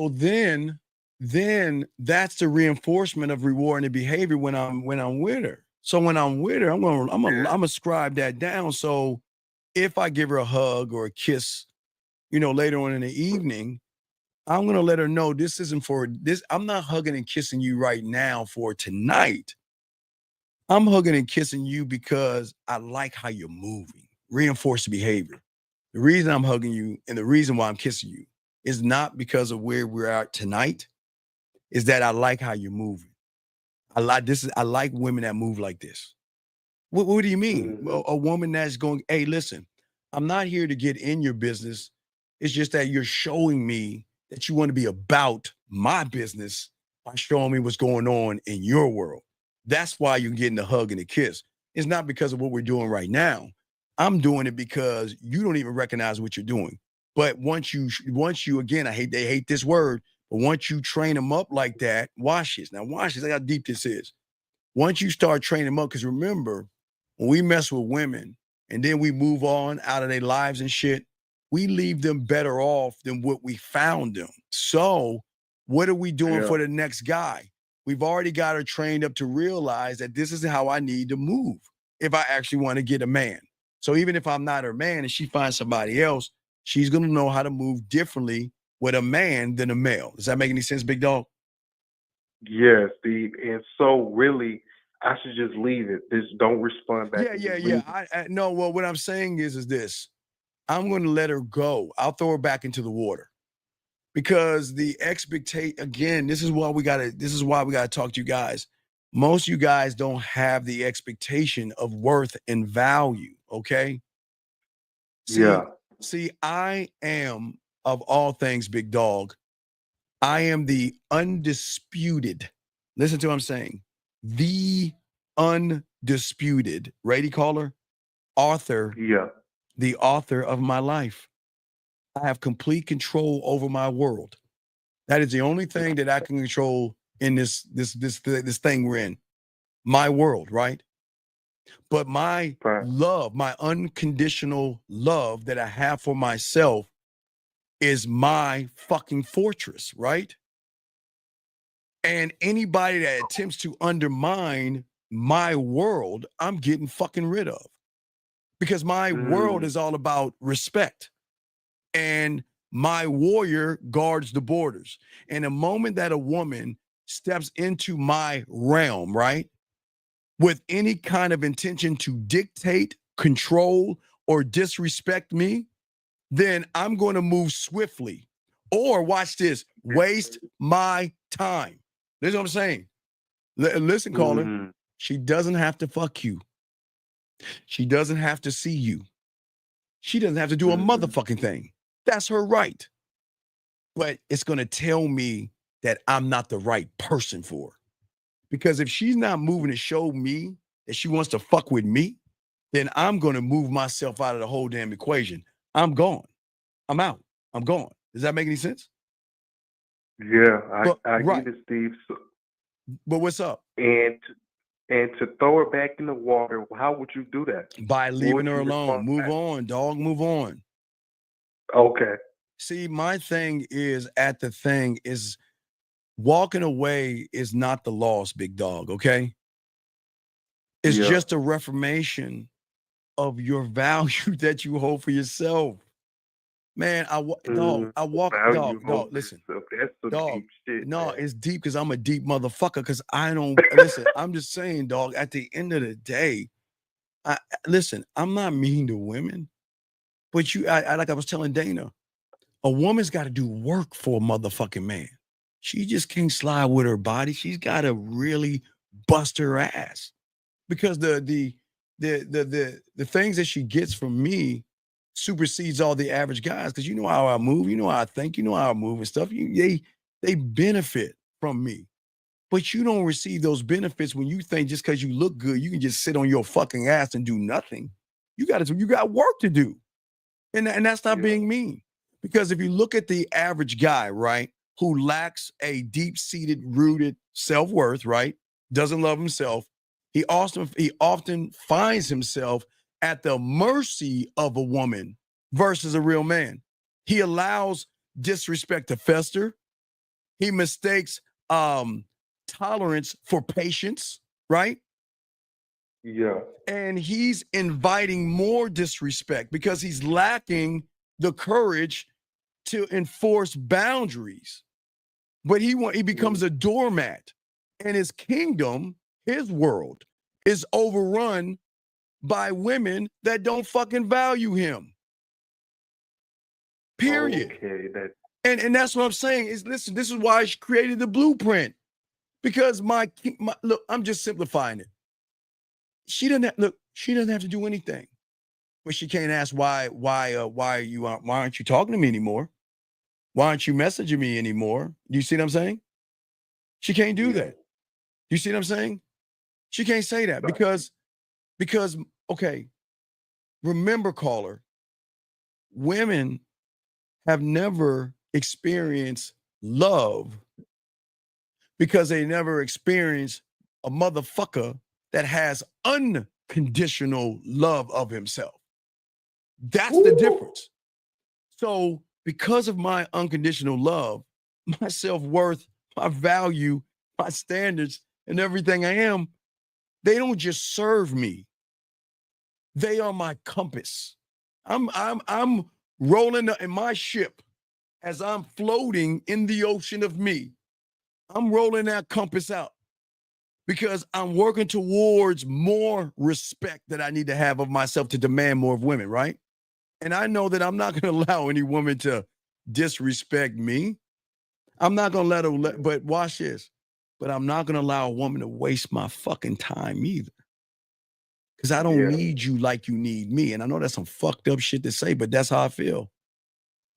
then that's the reinforcement of rewarding the behavior when I'm with her. So when I'm with her, I'm gonna scribe that down. So if I give her a hug or a kiss, you know, later on in the evening, I'm gonna let her know this isn't for this. I'm not hugging and kissing you right now for tonight. I'm hugging and kissing you because I like how you're moving. Reinforce the behavior. The reason I'm hugging you and the reason why I'm kissing you is not because of where we're at tonight, is that I like how you're moving. I like women that move like this. What do you mean? A woman that's going, hey, listen, I'm not here to get in your business. It's just that you're showing me that you want to be about my business by showing me what's going on in your world. That's why you're getting the hug and the kiss. It's not because of what we're doing right now. I'm doing it because you don't even recognize what you're doing. But once you again, they hate this word, but once you train them up like that, watch this. Now, watch this. Look how deep this is. Once you start training them up, because remember, when we mess with women and then we move on out of their lives and shit, we leave them better off than what we found them. So, what are we doing for the next guy? We've already got her trained up to realize that this is how I need to move if I actually want to get a man. So, even if I'm not her man and she finds somebody else, she's going to know how to move differently with a man than a male. Does that make any sense, big dog? Yes, Steve. And so really, I should just leave it. Just don't respond back. Yeah. No, well, what I'm saying is this. I'm going to let her go. I'll throw her back into the water because the expectation, again, this is why we got to talk to you guys. Most of you guys don't have the expectation of worth and value. Okay. See, I am, of all things, big dog, I am the undisputed, listen to what I'm saying, the undisputed, ready, caller, author, the author of my life. I have complete control over my world. That is the only thing that I can control in this thing we're in, my world, right? But my love, my unconditional love that I have for myself is my fucking fortress, right? And anybody that attempts to undermine my world, I'm getting fucking rid of. Because my world is all about respect. And my warrior guards the borders. And the moment that a woman steps into my realm, right, with any kind of intention to dictate, control, or disrespect me, then I'm going to move swiftly. Or watch this, waste my time. This is what I'm saying. Listen, caller, she doesn't have to fuck you. She doesn't have to see you. She doesn't have to do a motherfucking thing. That's her right. But it's going to tell me that I'm not the right person for her. Because if she's not moving to show me that she wants to fuck with me, then I'm going to move myself out of the whole damn equation. I'm gone. I'm out. I'm gone. Does that make any sense? Yeah, I right. get it, Steve. So, but what's up? And to throw her back in the water, how would you do that? By leaving her alone. Move on, dog. Move on. Okay. See, my thing is walking away is not the loss, big dog, okay? It's just a reformation of your value that you hold for yourself. Man, listen, That's some dog, deep shit. no, Man. it's deep because I'm a deep motherfucker because I don't, listen, I'm just saying, dog, at the end of the day, I'm not mean to women, but like I was telling Dana, a woman's got to do work for a motherfucking man. She just can't slide with her body. She's got to really bust her ass because the things that she gets from me supersedes all the average guys. Because you know how I move, you know how I think, you know how I move and stuff. They benefit from me, but you don't receive those benefits when you think just because you look good, you can just sit on your fucking ass and do nothing. You got work to do, and that's not being mean. Because if you look at the average guy, right, who lacks a deep-seated, rooted self-worth, right, doesn't love himself, he often finds himself at the mercy of a woman versus a real man. He allows disrespect to fester. He mistakes tolerance for patience, right? Yeah. And he's inviting more disrespect because he's lacking the courage to enforce boundaries. But he becomes a doormat, and his kingdom, his world, is overrun by women that don't fucking value him. Period. Okay, and that's what I'm saying is, listen, this is why I created the blueprint, because my look, I'm just simplifying it. She doesn't have to do anything, but she can't ask why aren't you talking to me anymore? Why aren't you messaging me anymore? Do you see what I'm saying? She can't do that. You see what I'm saying? She can't say that because okay, remember, caller, women have never experienced love because they never experienced a motherfucker that has unconditional love of himself. That's the difference. So because of my unconditional love, my self-worth, my value, my standards, and everything I am, they don't just serve me. They are my compass. I'm rolling in my ship as I'm floating in the ocean of me. I'm rolling that compass out because I'm working towards more respect that I need to have of myself to demand more of women, right? And I know that I'm not going to allow any woman to disrespect me. I'm not going to let her, but watch this. But I'm not going to allow a woman to waste my fucking time either. Because I don't need you like you need me. And I know that's some fucked up shit to say, but that's how I feel.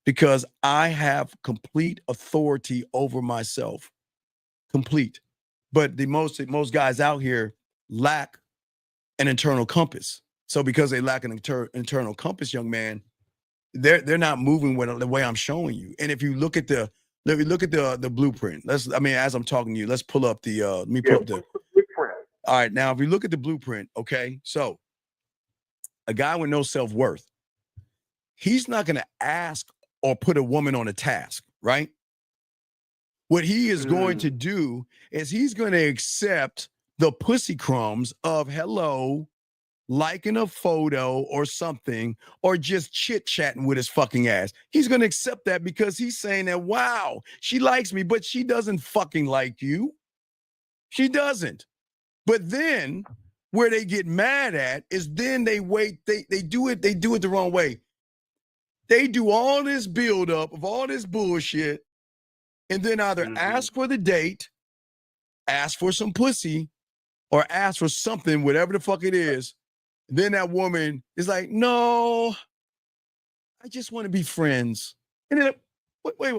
Because I have complete authority over myself. Complete. But most guys out here lack an internal compass. So because they lack an internal compass, young man, they're not moving the way I'm showing you. And if you look at the blueprint, as I'm talking to you, let's pull up the let me pull up the blueprint. All right, now if you look at the blueprint, okay, so a guy with no self-worth, he's not going to ask or put a woman on a task, right? What he is going to do is he's going to accept the pussy crumbs of hello, liking a photo or something, or just chit-chatting with his fucking ass. He's going to accept that because he's saying that, wow, she likes me, but she doesn't fucking like you. She doesn't. But then where they get mad at is then they wait, they do it the wrong way. They do all this buildup of all this bullshit and then either ask for the date, ask for some pussy, or ask for something, whatever the fuck it is. Then that woman is like, no, I just want to be friends. And then, wait,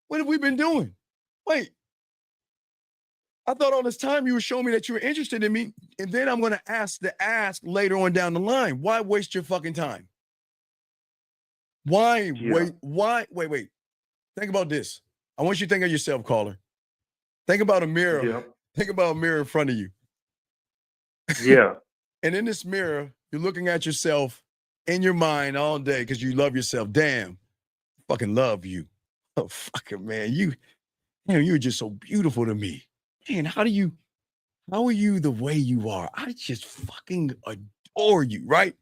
what have we been doing? Wait, I thought all this time you were showing me that you were interested in me, and then I'm going to ask later on down the line. Why waste your fucking time? Why wait? Why wait? Think about this. I want you to think of yourself, caller. Think about a mirror. Yeah. Think about a mirror in front of you. Yeah. And in this mirror, you're looking at yourself in your mind all day because you love yourself. Damn, fucking love you. Oh, fucking man, you're just so beautiful to me. Man, how are you the way you are? I just fucking adore you, right?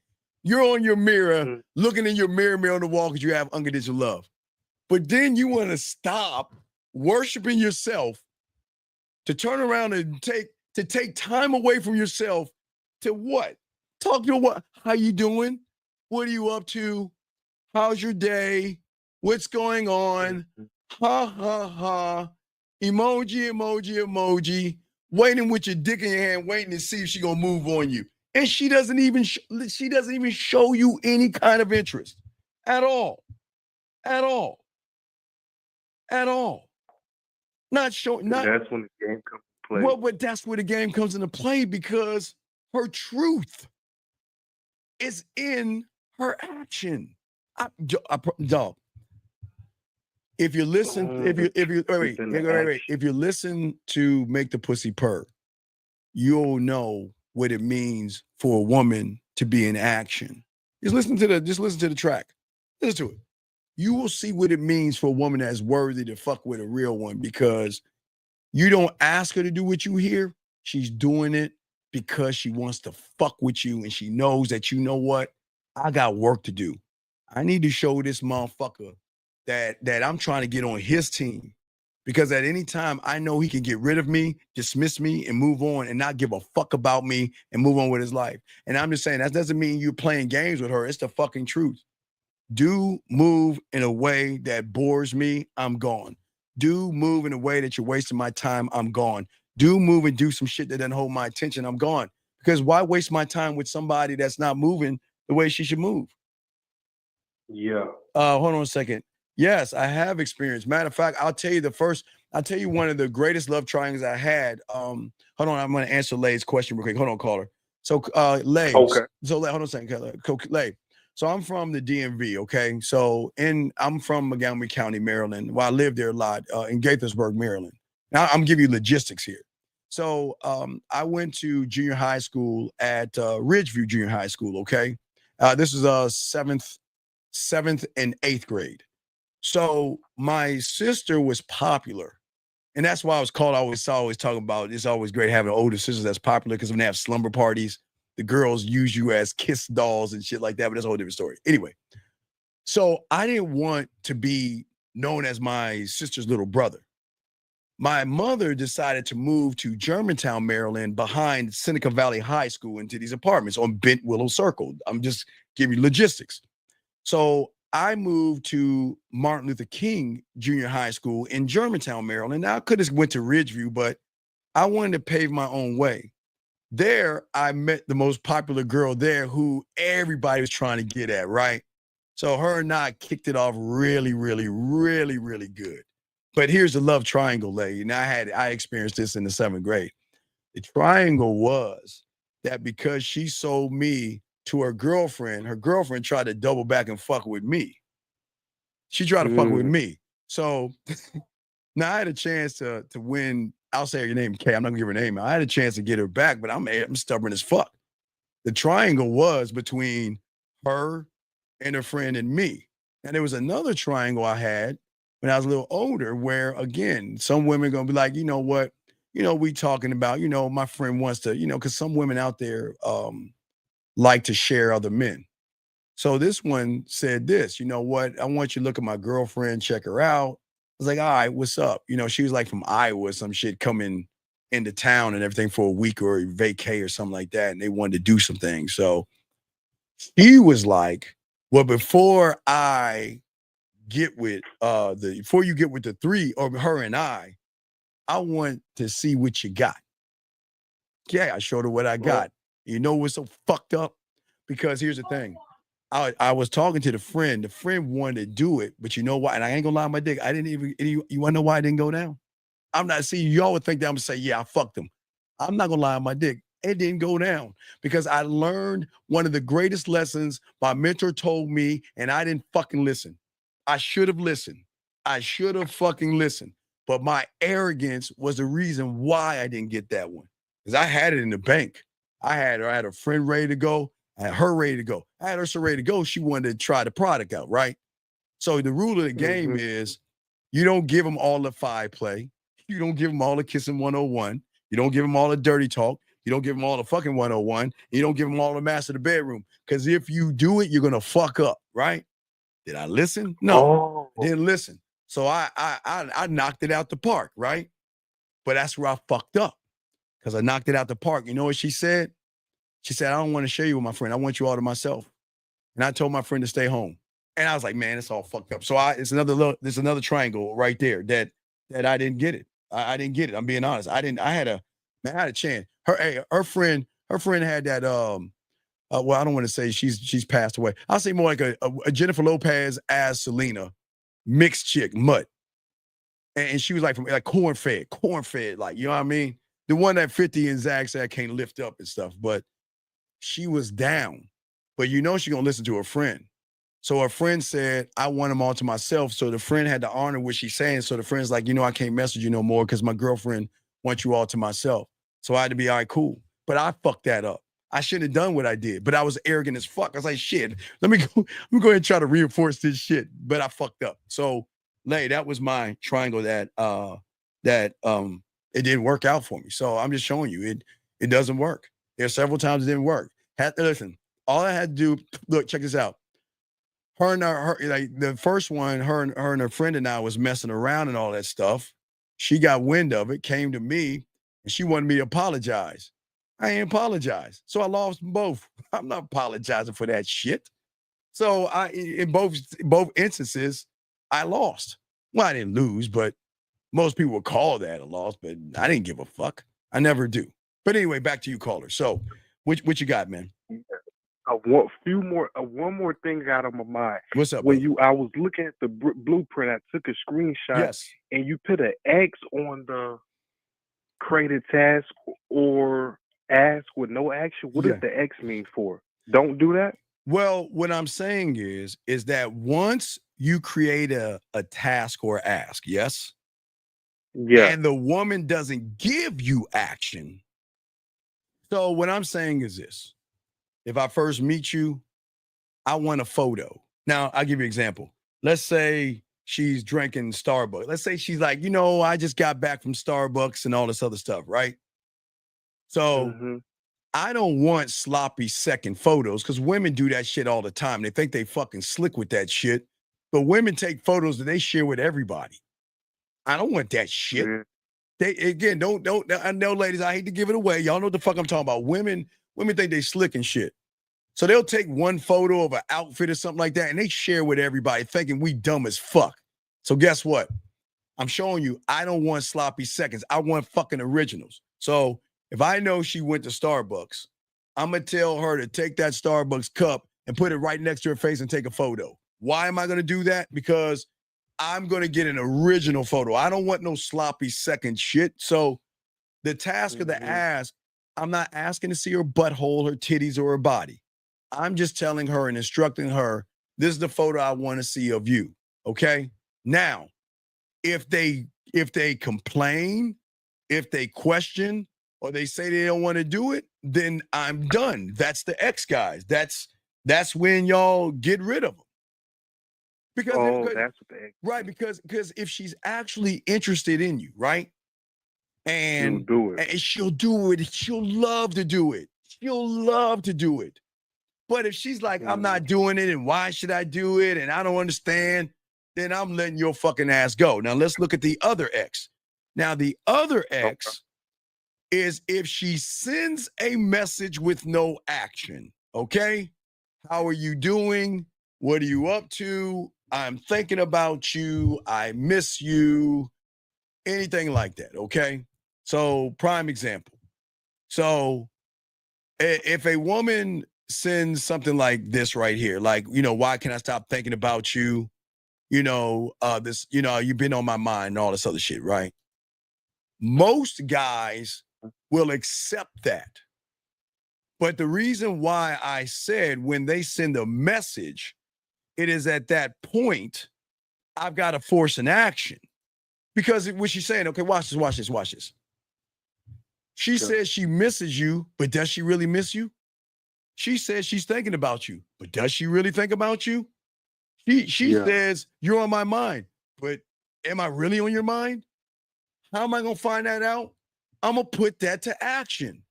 You're on your mirror, looking in your mirror on the wall because you have unconditional love. But then you want to stop worshiping yourself to turn around and take time away from yourself to what? Talk to what? How you doing? What are you up to? How's your day? What's going on? Ha, ha, ha. Emoji. Waiting with your dick in your hand, waiting to see if she's going to move on you. And she doesn't even show you any kind of interest at all. At all. Not showing. That's when the game comes to play. Well, but that's where the game comes into play because her truth is in her action. Dog. If you listen, if you listen to Make the Pussy Purr, you'll know what it means for a woman to be in action. Just listen to the track. Listen to it. You will see what it means for a woman that's worthy to fuck with a real one because you don't ask her to do what you hear. She's doing it because she wants to fuck with you and she knows that, you know what? I got work to do. I need to show this motherfucker that I'm trying to get on his team because at any time I know he can get rid of me, dismiss me, and move on and not give a fuck about me and move on with his life. And I'm just saying that doesn't mean you're playing games with her. It's the fucking truth. Do move in a way that bores me, I'm gone. Do move in a way that you're wasting my time, I'm gone. Do move and do some shit that doesn't hold my attention, I'm gone. Because why waste my time with somebody that's not moving the way she should move? Yeah. Hold on a second. Yes, I have experience. Matter of fact, I'll tell you one of the greatest love triangles I had. Hold on, I'm going to answer Lay's question real quick. Hold on, caller. So, Lay. Okay. So, Lay, hold on a second. Lay. So I'm from the DMV, okay? So I'm from Montgomery County, Maryland. Well, I lived there a lot in Gaithersburg, Maryland. Now I'm giving you logistics here. So I went to junior high school at Ridgeview Junior High School, okay? This is seventh and eighth grade. So my sister was popular. And that's why I was called, I always talking about, it's always great having older sisters that's popular because when they have slumber parties, the girls use you as kiss dolls and shit like that, but that's a whole different story. Anyway, so I didn't want to be known as my sister's little brother. My mother decided to move to Germantown, Maryland, behind Seneca Valley High School into these apartments on Bent Willow Circle. I'm just giving you logistics. So I moved to Martin Luther King Junior High School in Germantown, Maryland. Now I could have went to Ridgeview, but I wanted to pave my own way. There, I met the most popular girl there who everybody was trying to get at, right? So her and I kicked it off really, really, really, really good. But here's the love triangle, lady. And I experienced this in the 7th grade. The triangle was that because she sold me to her girlfriend tried to double back and fuck with me. She tried to fuck with me. So now I had a chance to win. I'll say her name, Kay. I'm not gonna give her name. I had a chance to get her back, but I'm stubborn as fuck. The triangle was between her and her friend and me. And there was another triangle I had when I was a little older where, again, some women gonna be like, you know what? We talking about, my friend wants to, because some women out there like to share other men. So this one said this, you know what? I want you to look at my girlfriend, check her out. I was like, all right, what's up? She was like from Iowa or some shit coming into town and everything for a week or a vacay or something like that, and they wanted to do some things. So he was like, well, before you get with the three or her and I want to see what you got. Yeah, I showed her what I got. You know what's so fucked up? Because here's the thing. I was talking to the friend. The friend wanted to do it, but you know why? And I ain't gonna lie on my dick. I didn't even, you wanna know why I didn't go down? I'm not seeing y'all would think that I'm gonna say, yeah, I fucked him. I'm not gonna lie on my dick. It didn't go down because I learned one of the greatest lessons my mentor told me, and I didn't fucking listen. I should have listened. I should have fucking listened. But my arrogance was the reason why I didn't get that one. Because I had it in the bank. I had a friend ready to go. I had her ready to go. I had her so ready to go, she wanted to try the product out, right? So the rule of the game is you don't give them all the five play. You don't give them all the kissing 101. You don't give them all the dirty talk. You don't give them all the fucking 101. You don't give them all the master of the bedroom. Because if you do it, you're going to fuck up, right? Did I listen? No, I didn't listen. So I knocked it out the park, right? But that's where I fucked up because I knocked it out the park. You know what she said? She said, I don't want to share you with my friend. I want you all to myself. And I told my friend to stay home. And I was like, man, it's all fucked up. So there's another triangle right there that I didn't get it. I didn't get it. I'm being honest. I had a chance. Her friend had that well, I don't want to say she's passed away. I'll say more like a Jennifer Lopez as Selena mixed chick, mutt. And she was like from like corn-fed, like, you know what I mean? The one that 50 and Zach said can't lift up and stuff, but she was down. But you know she gonna listen to her friend. So her friend said, I want them all to myself. So the friend had to honor what she's saying. So the friend's like, I can't message you no more because my girlfriend wants you all to myself. So I had to be, all right, cool. But I fucked that up. I shouldn't have done what I did, but I was arrogant as fuck. I was like, shit, let me go ahead and try to reinforce this shit. But I fucked up. So that was my triangle that it didn't work out for me. So I'm just showing you it doesn't work. There are several times it didn't work. Listen, all I had to do, look, check this out. Her like the first one, her and her friend and I was messing around and all that stuff. She got wind of it, came to me, and she wanted me to apologize. I ain't apologize. So I lost them both. I'm not apologizing for that shit. So in both instances, I lost. Well, I didn't lose, but most people would call that a loss, but I didn't give a fuck. I never do. But anyway, back to you, caller. So what you got, man? One more thing out of my mind. What's up? I was looking at the blueprint, I took a screenshot. Yes. And you put an X on the created task or ask with no action. What does the X mean for? Don't do that? Well, what I'm saying is that once you create a task or ask, yes? Yeah. And the woman doesn't give you action. So what I'm saying is this. If I first meet you, I want a photo. Now, I'll give you an example. Let's say she's drinking Starbucks. Let's say she's like, I just got back from Starbucks and all this other stuff, right? So I don't want sloppy second photos because women do that shit all the time. They think they fucking slick with that shit. But women take photos that they share with everybody. I don't want that shit. They again, don't. I know, ladies, I hate to give it away. Y'all know what the fuck I'm talking about. Women think they slick and shit. So they'll take one photo of an outfit or something like that and they share with everybody thinking we dumb as fuck. So guess what? I'm showing you, I don't want sloppy seconds. I want fucking originals. So if I know she went to Starbucks, I'm going to tell her to take that Starbucks cup and put it right next to her face and take a photo. Why am I going to do that? Because I'm going to get an original photo. I don't want no sloppy second shit. So the task of the ask, I'm not asking to see her butthole, her titties, or her body. I'm just telling her and instructing her, this is the photo I want to see of you. Okay? Now, if they complain, if they question, or they say they don't want to do it, then I'm done. That's the X guys. That's when y'all get rid of them. Because that's what the X. Right, because if she's actually interested in you, right? And she'll do it. And she'll do it. She'll love to do it. She'll love to do it. But if she's like, I'm not doing it, and why should I do it? And I don't understand, then I'm letting your fucking ass go. Now let's look at the other X. Now, the other X is if she sends a message with no action. Okay? How are you doing? What are you up to? I'm thinking about you. I miss you. Anything like that. Okay? So, prime example. So, if a woman sends something like this right here, like, why can I stop thinking about you? This, you've been on my mind and all this other shit, right? Most guys will accept that. But the reason why I said when they send a message, it is at that point I've got to force an action. Because what she's saying, okay, watch this. She says she misses you, but does she really miss you? She says she's thinking about you, but does she really think about you? She says you're on my mind, but am I really on your mind? How am I gonna find that out? I'm gonna put that to action.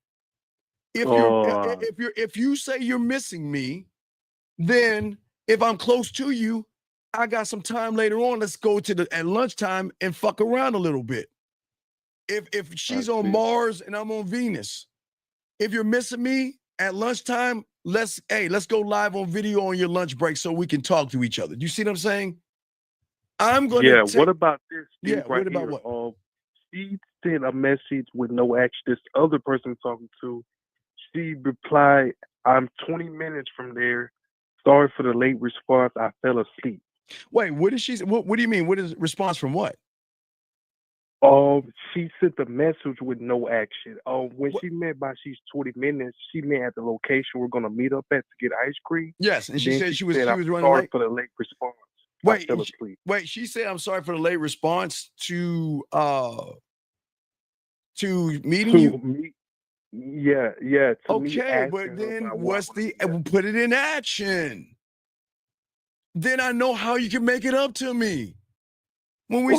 If you say you're missing me, then if I'm close to you, I got some time later on. Let's go at lunchtime and fuck around a little bit. If she's on Mars and I'm on Venus, if you're missing me at lunchtime, let's go live on video on your lunch break so we can talk to each other. Do you see what I'm saying? I'm gonna. What about this? Yeah. Right What about here? what? She sent a message with no action. This other person talking to, she replied, "I'm 20 minutes from there. Sorry for the late response. I fell asleep." Wait, what did she? What do you mean? What is response from what? She sent the message with no action. When she meant by she's 20 minutes, she meant at the location we're gonna meet up at to get ice cream. Yes, and she Then said she was "I'm running sorry late for the late response. Wait, I fell asleep." she said I'm sorry for the late response to meeting you. Yeah. To me, Okay, but asking her then about what's put it in action? Then I know how you can make it up to me. When we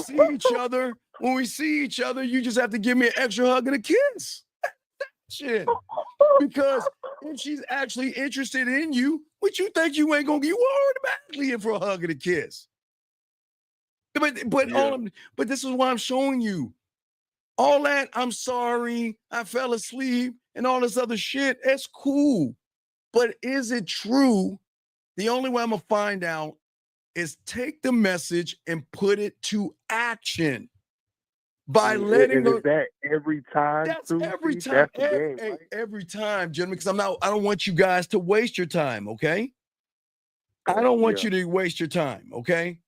see each other, you just have to give me an extra hug and a kiss. Shit. Because if she's actually interested in you, what you think you ain't gonna get? You automatically in for a hug and a kiss. But this is why I'm showing you. All that, I'm sorry, I fell asleep, and all this other shit, it's cool. But is it true? The only way I'm gonna find out is take the message and put it to action by letting And her. is that every time? That's too? every See, time. that's the game, right? Every time, gentlemen, because I don't want you guys to waste your time, okay? I don't want you to waste your time, okay?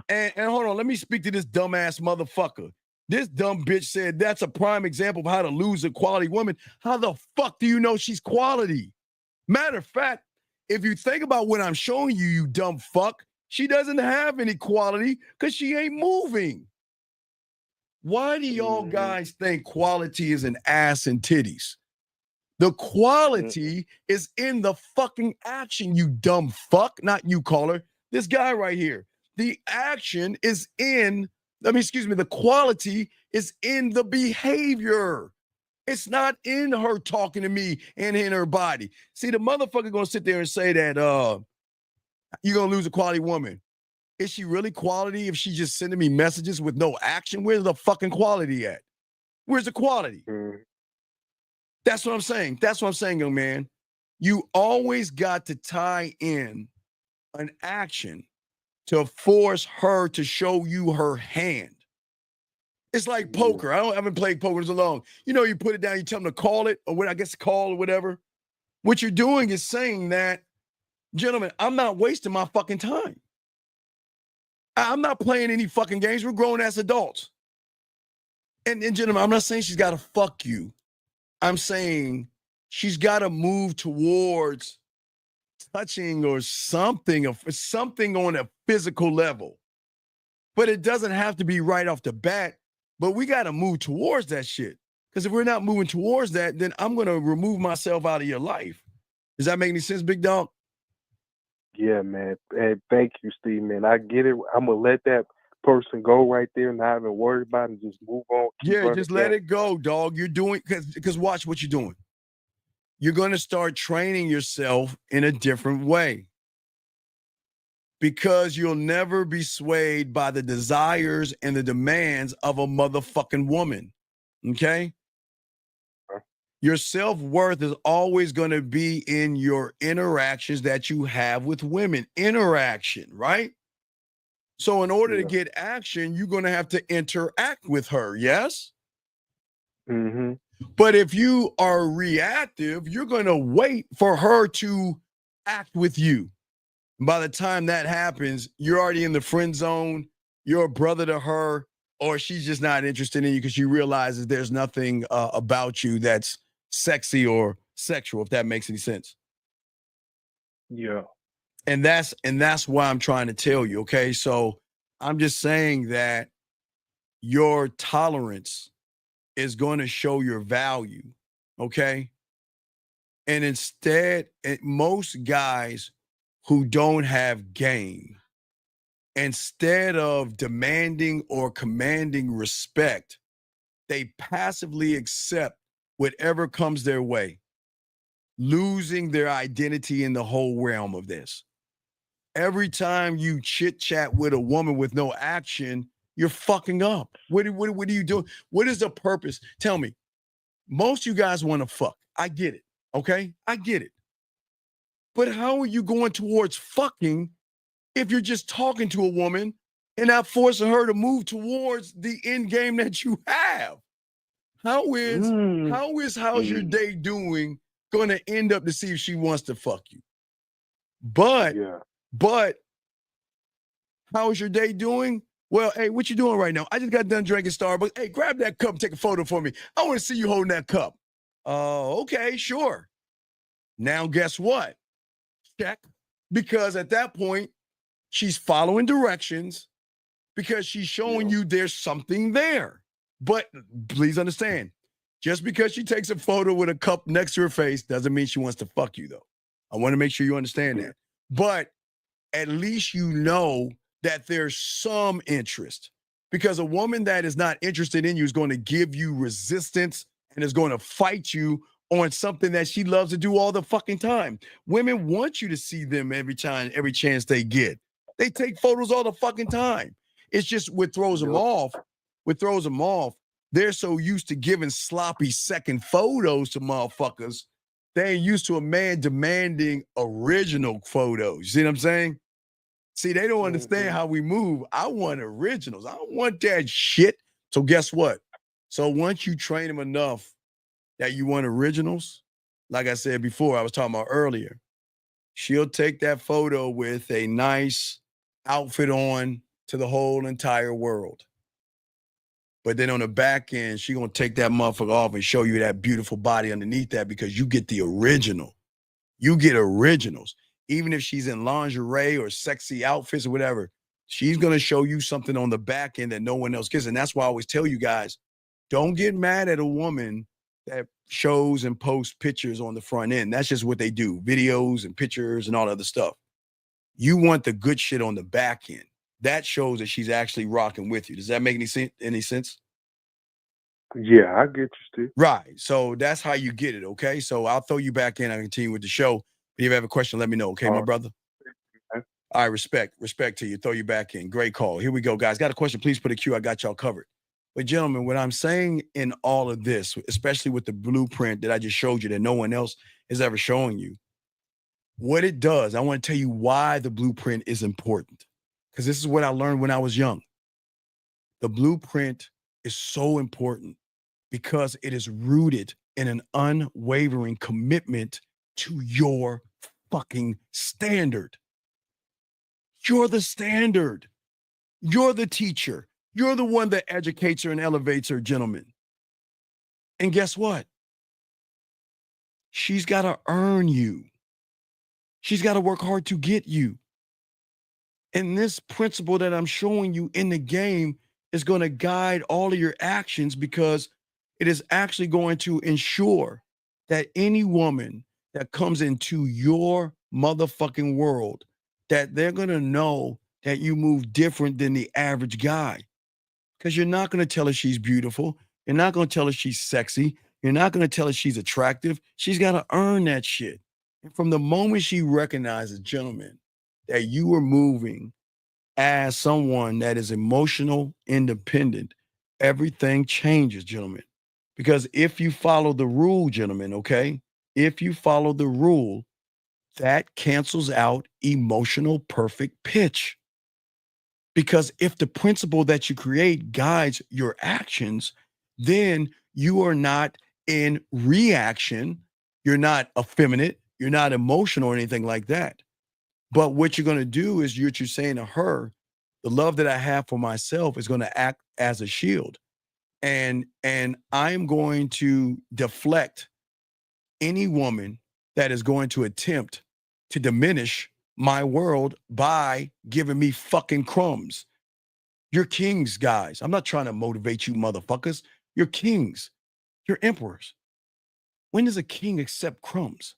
And hold on, let me speak to this dumbass motherfucker. This dumb bitch said that's a prime example of how to lose a quality woman. How the fuck do you know she's quality? Matter of fact, if you think about what I'm showing you, you dumb fuck, she doesn't have any quality because she ain't moving. Why do y'all guys think quality is an ass and titties? The quality is in the fucking action, you dumb fuck. Not you, caller. This guy right here. The action is in, the quality is in the behavior. It's not in her talking to me and in her body. See, the motherfucker gonna sit there and say that you're gonna lose a quality woman. Is she really quality if she's just sending me messages with no action? Where's the fucking quality at? Where's the quality? That's what I'm saying. That's what I'm saying, young man. You always got to tie in an action to force her to show you her hand. It's like poker. I haven't played poker so long. You put it down, you tell them to call it, or what I guess call or whatever. What you're doing is saying that, gentlemen, I'm not wasting my fucking time. I'm not playing any fucking games. We're grown ass adults. And gentlemen, I'm not saying she's got to fuck you. I'm saying she's got to move towards touching or something on a physical level. But it doesn't have to be right off the bat. But we got to move towards that shit. Because if we're not moving towards that, then I'm going to remove myself out of your life. Does that make any sense, big dog? Yeah, man. Hey, thank you, Steve, man. I get it. I'm going to let that person go right there and not even worry about it and just move on. Yeah, just let it go, dog. You're doing, because watch what you're doing. You're going to start training yourself in a different way. Because you'll never be swayed by the desires and the demands of a motherfucking woman. Okay? Your self-worth is always going to be in your interactions that you have with women. Interaction, right? So in order to get action, you're going to have to interact with her, yes? Mm-hmm. But if you are reactive, you're going to wait for her to act with you. By the time that happens, you're already in the friend zone. You're a brother to her, or she's just not interested in you because she realizes there's nothing about you that's sexy or sexual, if that makes any sense. Yeah. And that's why I'm trying to tell you, okay? So I'm just saying that your tolerance is going to show your value, okay? And instead, most guys who don't have game, instead of demanding or commanding respect, they passively accept whatever comes their way, losing their identity in the whole realm of this. Every time you chit chat with a woman with no action, you're fucking up. What are you doing? What is the purpose? Tell me. Most of you guys want to fuck. I get it. Okay? I get it. But how are you going towards fucking if you're just talking to a woman and not forcing her to move towards the end game that you have? How's your day doing going to end up to see if she wants to fuck you? But how's your day doing? Well, hey, what you doing right now? I just got done drinking Starbucks. Hey, grab that cup and take a photo for me. I want to see you holding that cup. Okay, sure. Now, guess what? Check. Because at that point, she's following directions because she's showing you there's something there. But please understand, just because she takes a photo with a cup next to her face doesn't mean she wants to fuck you, though. I want to make sure you understand that. But at least you know that there's some interest, because a woman that is not interested in you is going to give you resistance and is going to fight you on something that she loves to do all the fucking time. Women want you to see them every chance they get. They take photos all the fucking time. It's just what throws them off. They're so used to giving sloppy second photos to motherfuckers. They ain't used to a man demanding original photos. You see what I'm saying? See, they don't understand how we move. I want originals. I don't want that shit. So guess what? So once you train them enough that you want originals, like I said before, I was talking about earlier, she'll take that photo with a nice outfit on to the whole entire world. But then on the back end, she's going to take that motherfucker off and show you that beautiful body underneath that, because you get the original. You get originals. Even if she's in lingerie or sexy outfits or whatever, she's going to show you something on the back end that no one else gets. And that's why I always tell you guys, don't get mad at a woman that shows and posts pictures on the front end. That's just what they do, videos and pictures and all other stuff. You want the good shit on the back end. That shows that she's actually rocking with you. Does that make any sense? Yeah, I get you, Steve. Right. So that's how you get it, okay? So I'll throw you back in. I'll continue with the show. If you have a question, let me know, okay, my brother? All right, respect to you. Throw you back in. Great call. Here we go, guys. Got a question? Please put a Q. I got y'all covered. But gentlemen, what I'm saying in all of this, especially with the blueprint that I just showed you that no one else is ever showing you, what it does, I want to tell you why the blueprint is important. Because this is what I learned when I was young. The blueprint is so important because it is rooted in an unwavering commitment to your fucking standard. You're the standard. You're the teacher. You're the one that educates her and elevates her, gentlemen. And guess what? She's got to earn you. She's got to work hard to get you. And this principle that I'm showing you in the game is going to guide all of your actions, because it is actually going to ensure that any woman that comes into your motherfucking world, that they're going to know that you move different than the average guy. Because you're not going to tell her she's beautiful. You're not going to tell her she's sexy. You're not going to tell her she's attractive. She's got to earn that shit. And from the moment she recognizes, gentlemen, that you are moving as someone that is emotional, independent, everything changes, gentlemen. Because if you follow the rule, gentlemen, okay, if you follow the rule, that cancels out emotional perfect pitch. Because if the principle that you create guides your actions, then you are not in reaction. You're not effeminate. You're not emotional or anything like that. But what you're going to do is you're saying to her, the love that I have for myself is going to act as a shield. And I'm going to deflect any woman that is going to attempt to diminish my world by giving me fucking crumbs. You're kings, guys. I'm not trying to motivate you motherfuckers. You're kings. You're emperors. When does a king accept crumbs?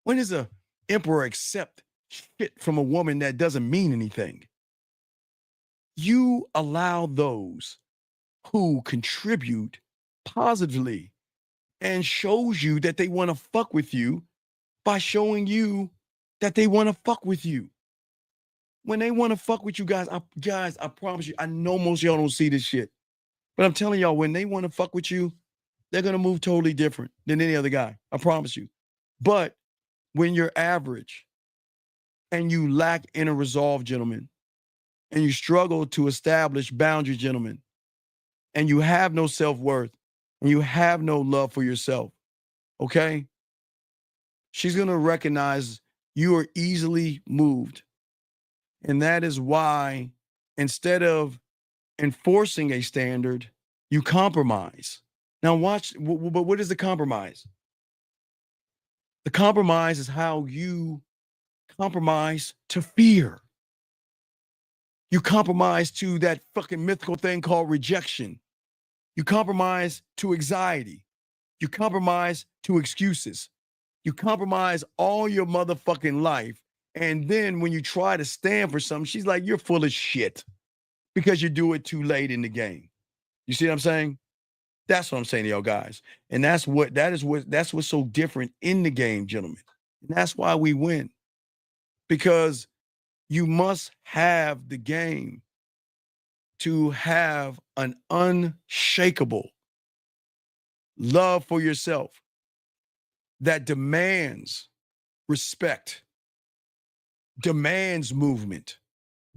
When does a emperor accept shit from a woman that doesn't mean anything? You allow those who contribute positively and shows you that they want to fuck with you by showing you that they want to fuck with you. When they want to fuck with you guys, I promise you, I know most of y'all don't see this shit, but I'm telling y'all, when they want to fuck with you, they're going to move totally different than any other guy. I promise you. But when you're average and you lack inner resolve, gentlemen, and you struggle to establish boundaries, gentlemen, and you have no self-worth and you have no love for yourself, okay? She's going to recognize you are easily moved. And that is why instead of enforcing a standard, you compromise. Now watch, but what is the compromise? The compromise is how you compromise to fear. You compromise to that fucking mythical thing called rejection. You compromise to anxiety. You compromise to excuses. You compromise all your motherfucking life. And then when you try to stand for something, she's like, you're full of shit because you do it too late in the game. You see what I'm saying? That's what I'm saying to y'all guys. And that's what's so different in the game, gentlemen. And that's why we win. Because you must have the game to have an unshakable love for yourself that demands respect, demands movement,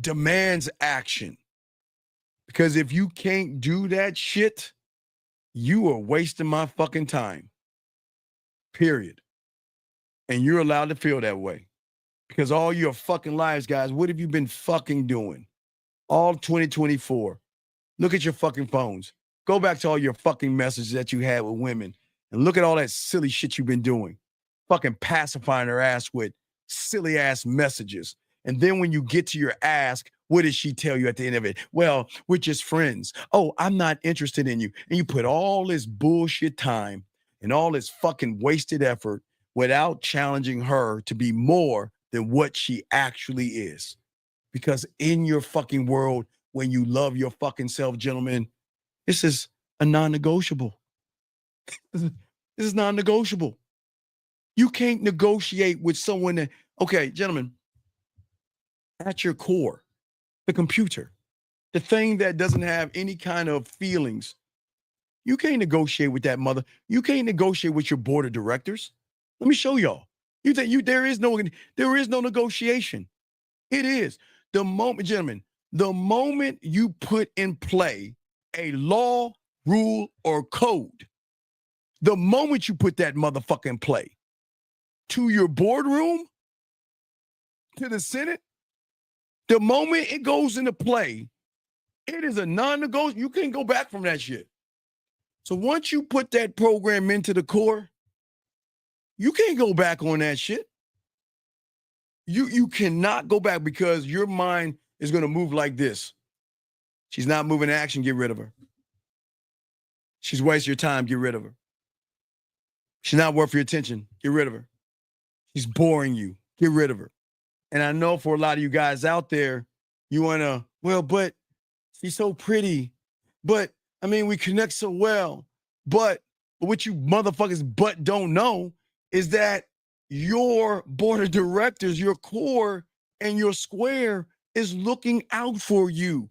demands action. Because if you can't do that shit, you are wasting my fucking time. Period. And you're allowed to feel that way. Because all your fucking lives, guys, what have you been fucking doing? All 2024. Look at your fucking phones. Go back to all your fucking messages that you had with women and look at all that silly shit you've been doing. Fucking pacifying her ass with silly ass messages. And then when you get to your ask, what does she tell you at the end of it? Well, we're just friends. Oh, I'm not interested in you. And you put all this bullshit time and all this fucking wasted effort without challenging her to be more than what she actually is. Because in your fucking world, when you love your fucking self, gentlemen, this is a non-negotiable. This is non-negotiable. You can't negotiate with someone that, okay, gentlemen, at your core, the computer, the thing that doesn't have any kind of feelings, you can't negotiate with that mother. You can't negotiate with your board of directors. Let me show y'all. You think there is no negotiation. It is. The moment, gentlemen, the moment you put in play a law, rule, or code, the moment you put that motherfucker in play to your boardroom, to the Senate, the moment it goes into play, it is a non-negotiable. You can't go back from that shit. So once you put that program into the core, you can't go back on that shit. You cannot go back because your mind is going to move like this. She's not moving to action, get rid of her. She's wasting your time, get rid of her. She's not worth your attention, get rid of her. She's boring you, get rid of her. And I know for a lot of you guys out there, you want to, well, but she's so pretty. But, I mean, we connect so well. But what you motherfuckers but don't know is that your board of directors, your core and your square is looking out for you.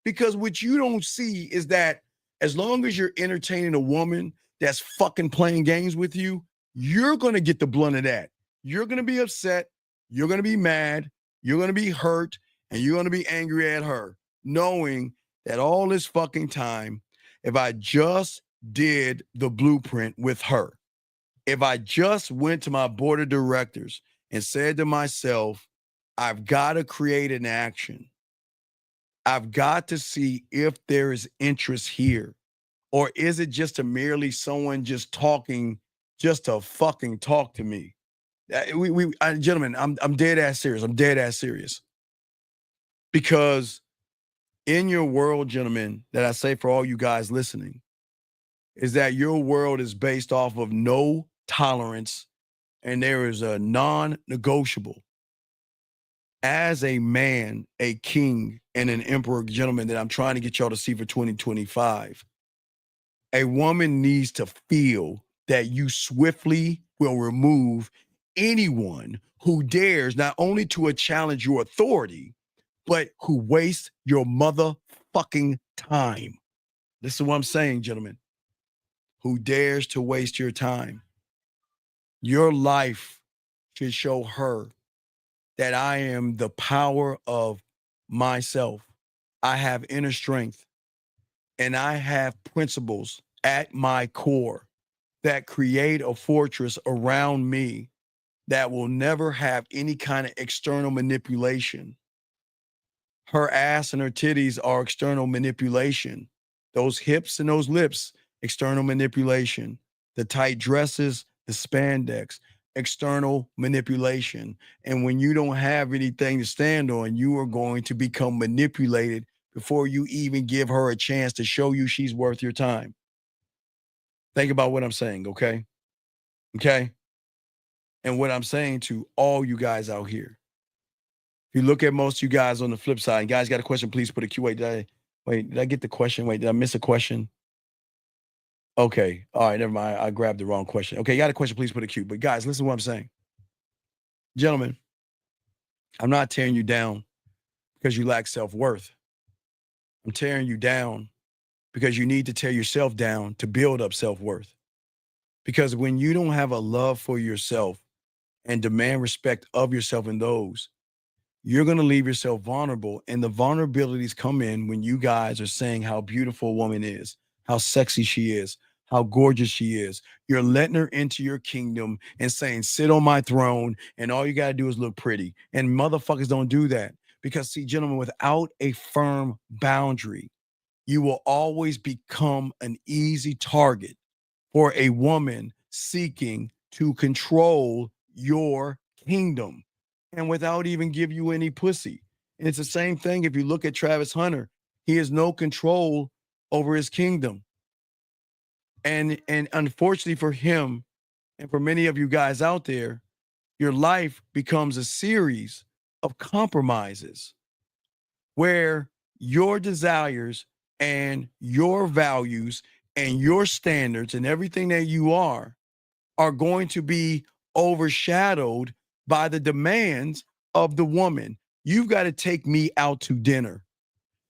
Because what you don't see is that As long as you're entertaining a woman that's fucking playing games with you, you're going to get the blunt of that. You're going to be upset. You're going to be mad. You're going to be hurt. And you're going to be angry at her, knowing that all this fucking time, if I just did the blueprint with her, if I just went to my board of directors and said to myself, I've got to create an action. I've got to see if there is interest here. Or is it just merely someone just talking just to fucking talk to me? Gentlemen, I'm dead ass serious. I'm dead ass serious. Because in your world, gentlemen, that I say for all you guys listening, is that your world is based off of no tolerance and there is a non-negotiable. As a man, a king, and an emperor, gentlemen, that I'm trying to get y'all to see for 2025, a woman needs to feel that you swiftly will remove anyone who dares not only to challenge your authority, but who wastes your motherfucking time. Listen to what I'm saying, gentlemen. Who dares to waste your time. Your life should show her that I am the power of myself. I have inner strength and I have principles at my core that create a fortress around me that will never have any kind of external manipulation. Her ass and her titties are external manipulation. Those hips and those lips, external manipulation. The tight dresses, the spandex, external manipulation. And when you don't have anything to stand on, you are going to become manipulated before you even give her a chance to show you she's worth your time. Think about what I'm saying, okay? Okay? And what I'm saying to all you guys out here. If you look at most of you guys on the flip side, and guys got a question, please put a Q. Wait, did I get the question? Wait, did I miss a question? Okay. All right, never mind. I grabbed the wrong question. Okay, you got a question, please put a Q. But guys, listen to what I'm saying. Gentlemen, I'm not tearing you down because you lack self-worth. I'm tearing you down because you need to tear yourself down to build up self-worth. Because when you don't have a love for yourself and demand respect of yourself in those, you're going to leave yourself vulnerable. And the vulnerabilities come in when you guys are saying how beautiful a woman is, how sexy she is, how gorgeous she is. You're letting her into your kingdom and saying, sit on my throne. And all you got to do is look pretty. And motherfuckers don't do that. Because, see, gentlemen, without a firm boundary, you will always become an easy target for a woman seeking to control your kingdom and without even give you any pussy. And it's the same thing if you look at Travis Hunter. He has no control over his kingdom. And unfortunately for him and for many of you guys out there, your life becomes a series of compromises where your desires and your values and your standards and everything that you are going to be overshadowed by the demands of the woman. You've got to take me out to dinner.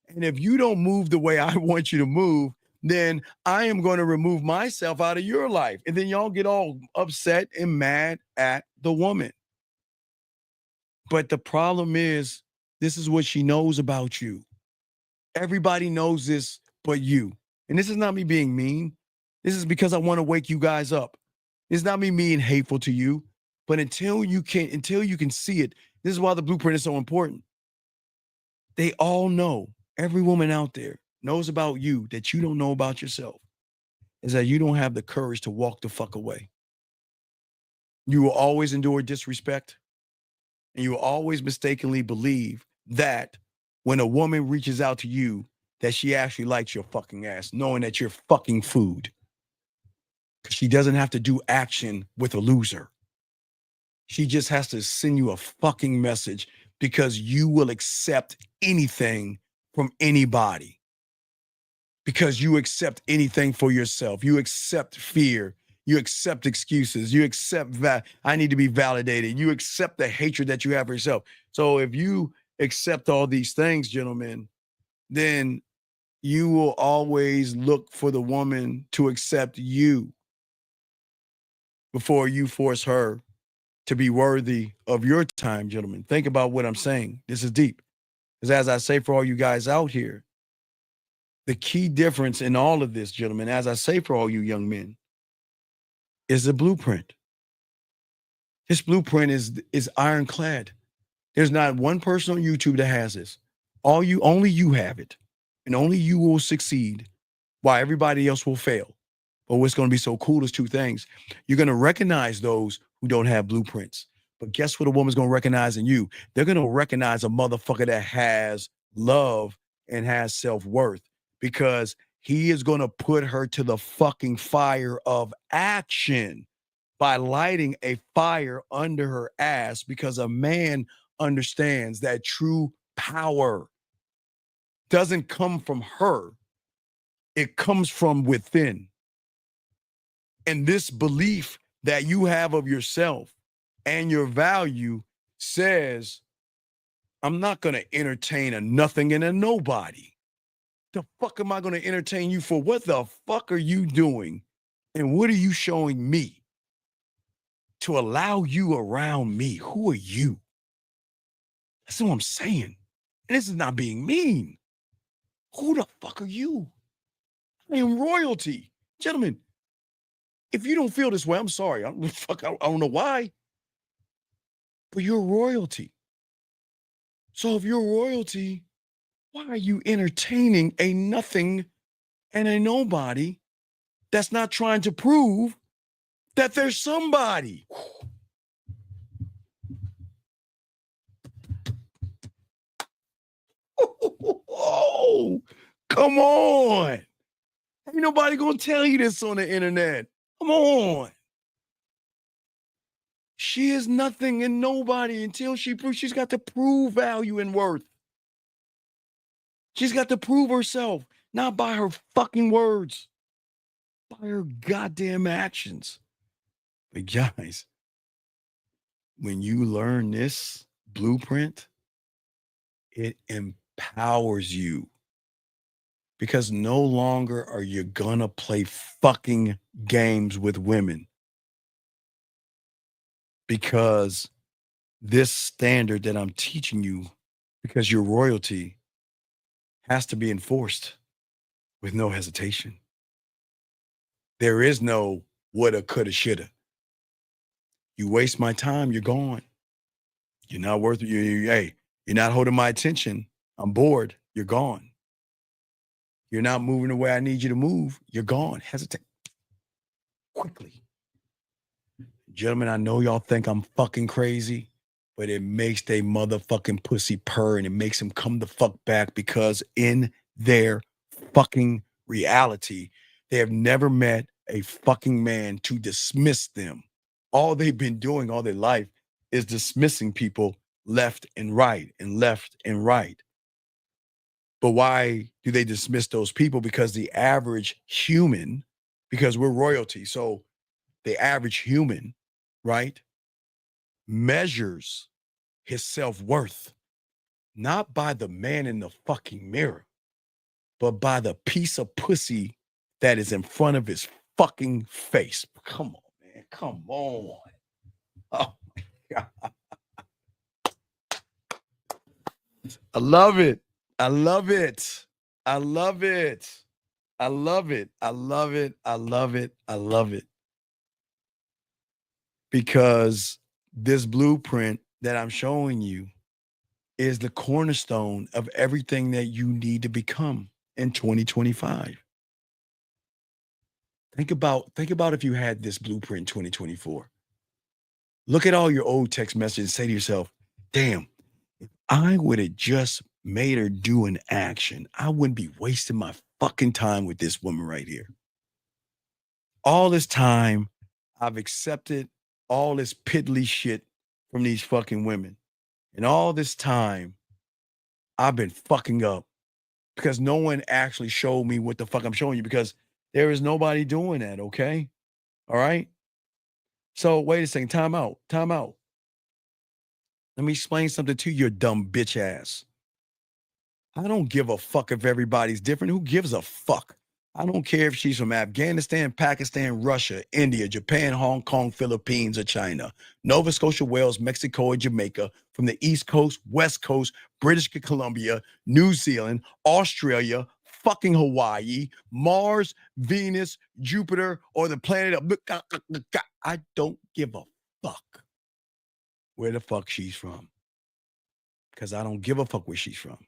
And if you don't move the way I want you to move, then I am going to remove myself out of your life. And then y'all get all upset and mad at the woman. But the problem is, this is what she knows about you. Everybody knows this but you. And this is not me being mean. This is because I want to wake you guys up. It's not me being hateful to you, but until you can see it, this is why the blueprint is so important. They all know, every woman out there knows about you that you don't know about yourself, is that you don't have the courage to walk the fuck away. You will always endure disrespect, and you will always mistakenly believe that when a woman reaches out to you, that she actually likes your fucking ass, knowing that you're fucking food. Because she doesn't have to do action with a loser. She just has to send you a fucking message because you will accept anything from anybody. Because you accept anything for yourself. You accept fear. You accept excuses. You accept that I need to be validated. You accept the hatred that you have for yourself. So if you accept all these things, gentlemen, then You will always look for the woman to accept you before you force her to be worthy of your time, gentlemen. Think about what I'm saying. This is deep. Because as I say for all you guys out here, the key difference in all of this, gentlemen, as I say for all you young men, is the blueprint. This blueprint is ironclad. There's not one person on YouTube that has this. Only you have it. And only you will succeed while everybody else will fail. But what's going to be so cool is two things. You're going to recognize those who don't have blueprints. But guess what a woman's going to recognize in you? They're going to recognize a motherfucker that has love and has self-worth because he is going to put her to the fucking fire of action by lighting a fire under her ass because a man understands that true power doesn't come from her. It comes from within. And this belief that you have of yourself and your value says, I'm not going to entertain a nothing and a nobody. The fuck am I going to entertain you for? What the fuck are you doing? And what are you showing me to allow you around me? Who are you? That's what I'm saying. And this is not being mean. Who the fuck are you? I am royalty. Gentlemen, if you don't feel this way, I'm sorry. I don't know why. But you're royalty. So if you're royalty, why are you entertaining a nothing and a nobody that's not trying to prove that there's somebody? Oh, come on. Ain't nobody gonna tell you this on the internet. Come on. She is nothing and nobody until she proves she's got to prove value and worth. She's got to prove herself, not by her fucking words, by her goddamn actions. But guys, when you learn this blueprint, it empowers you because no longer are you gonna play fucking games with women because this standard that I'm teaching you, because you're royalty, has to be enforced with no hesitation. There is no woulda, coulda, shoulda. You waste my time, you're gone. You're not worth it. Hey, you're not holding my attention. I'm bored. You're gone. You're not moving the way I need you to move. You're gone. Hesitate quickly. Gentlemen, I know y'all think I'm fucking crazy, but it makes they motherfucking pussy purr and it makes them come the fuck back because in their fucking reality, they have never met a fucking man to dismiss them. All they've been doing all their life is dismissing people left and right and left and right. But why do they dismiss those people? Because the average human, because we're royalty, so the average human, right, measures his self-worth not by the man in the fucking mirror, but by the piece of pussy that is in front of his fucking face. Come on, man. Come on. Oh my God. I love it. I love it. I love it. I love it. I love it. I love it. I love it. Because this blueprint that I'm showing you is the cornerstone of everything that you need to become in 2025. Think about if you had this blueprint in 2024. Look at all your old text messages and say to yourself, damn, if I would have just made her do an action, I wouldn't be wasting my fucking time with this woman right here. All this time, I've accepted all this piddly shit from these fucking women. And all this time, I've been fucking up because no one actually showed me what the fuck I'm showing you because there is nobody doing that, okay? All right? So wait a second, time out. Let me explain something to your dumb bitch ass. I don't give a fuck if everybody's different. Who gives a fuck? I don't care if she's from Afghanistan, Pakistan, Russia, India, Japan, Hong Kong, Philippines, or China, Nova Scotia, Wales, Mexico, or Jamaica, from the East Coast, West Coast, British Columbia, New Zealand, Australia, fucking Hawaii, Mars, Venus, Jupiter, or the planet of... I don't give a fuck where the fuck she's from. Because I don't give a fuck where she's from.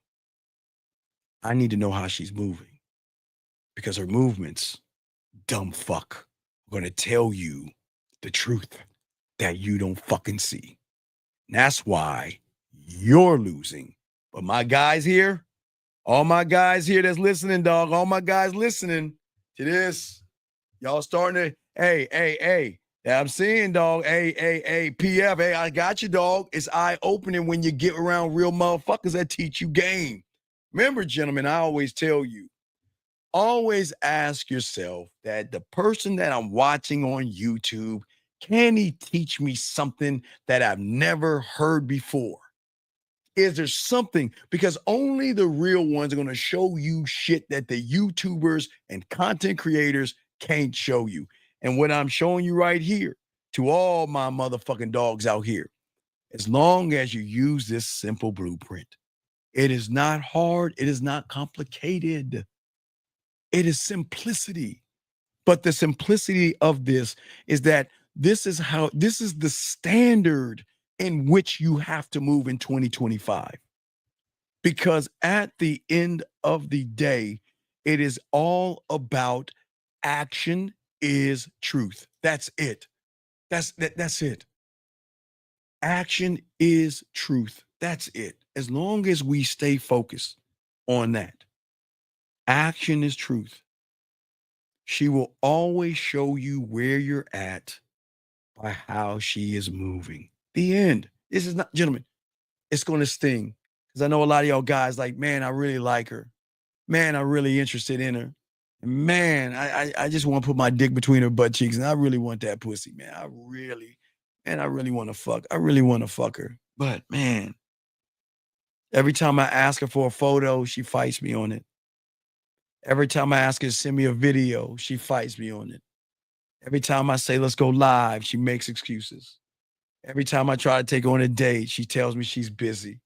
I need to know how she's moving. Because her movements, dumb fuck, are going to tell you the truth that you don't fucking see. And that's why you're losing. But my guys here, all my guys here that's listening, dog, all my guys listening to this, y'all starting to, hey, I'm seeing, dog, hey, PF, hey, I got you, dog. It's eye-opening when you get around real motherfuckers that teach you game. Remember, gentlemen, I always tell you, always ask yourself that the person that I'm watching on YouTube, can he teach me something that I've never heard before? Is there something? Because only the real ones are going to show you shit that the YouTubers and content creators can't show you. And what I'm showing you right here, to all my motherfucking dogs out here, as long as you use this simple blueprint, it is not hard. It is not complicated. It is simplicity. But the simplicity of this is that this is the standard in which you have to move in 2025. Because at the end of the day, it is all about action is truth. That's it. That's it. Action is truth. That's it. As long as we stay focused on that. Action is truth. She will always show you where you're at by how she is moving. The end. This is not, gentlemen, it's going to sting. Because I know a lot of y'all guys like, man, I really like her. Man, I'm really interested in her. Man, I just want to put my dick between her butt cheeks and I really want that pussy, man. I really want to fuck. I really want to fuck her. But man, every time I ask her for a photo, she fights me on it. Every time I ask her to send me a video, she fights me on it. Every time I say, let's go live, she makes excuses. Every time I try to take her on a date, she tells me she's busy.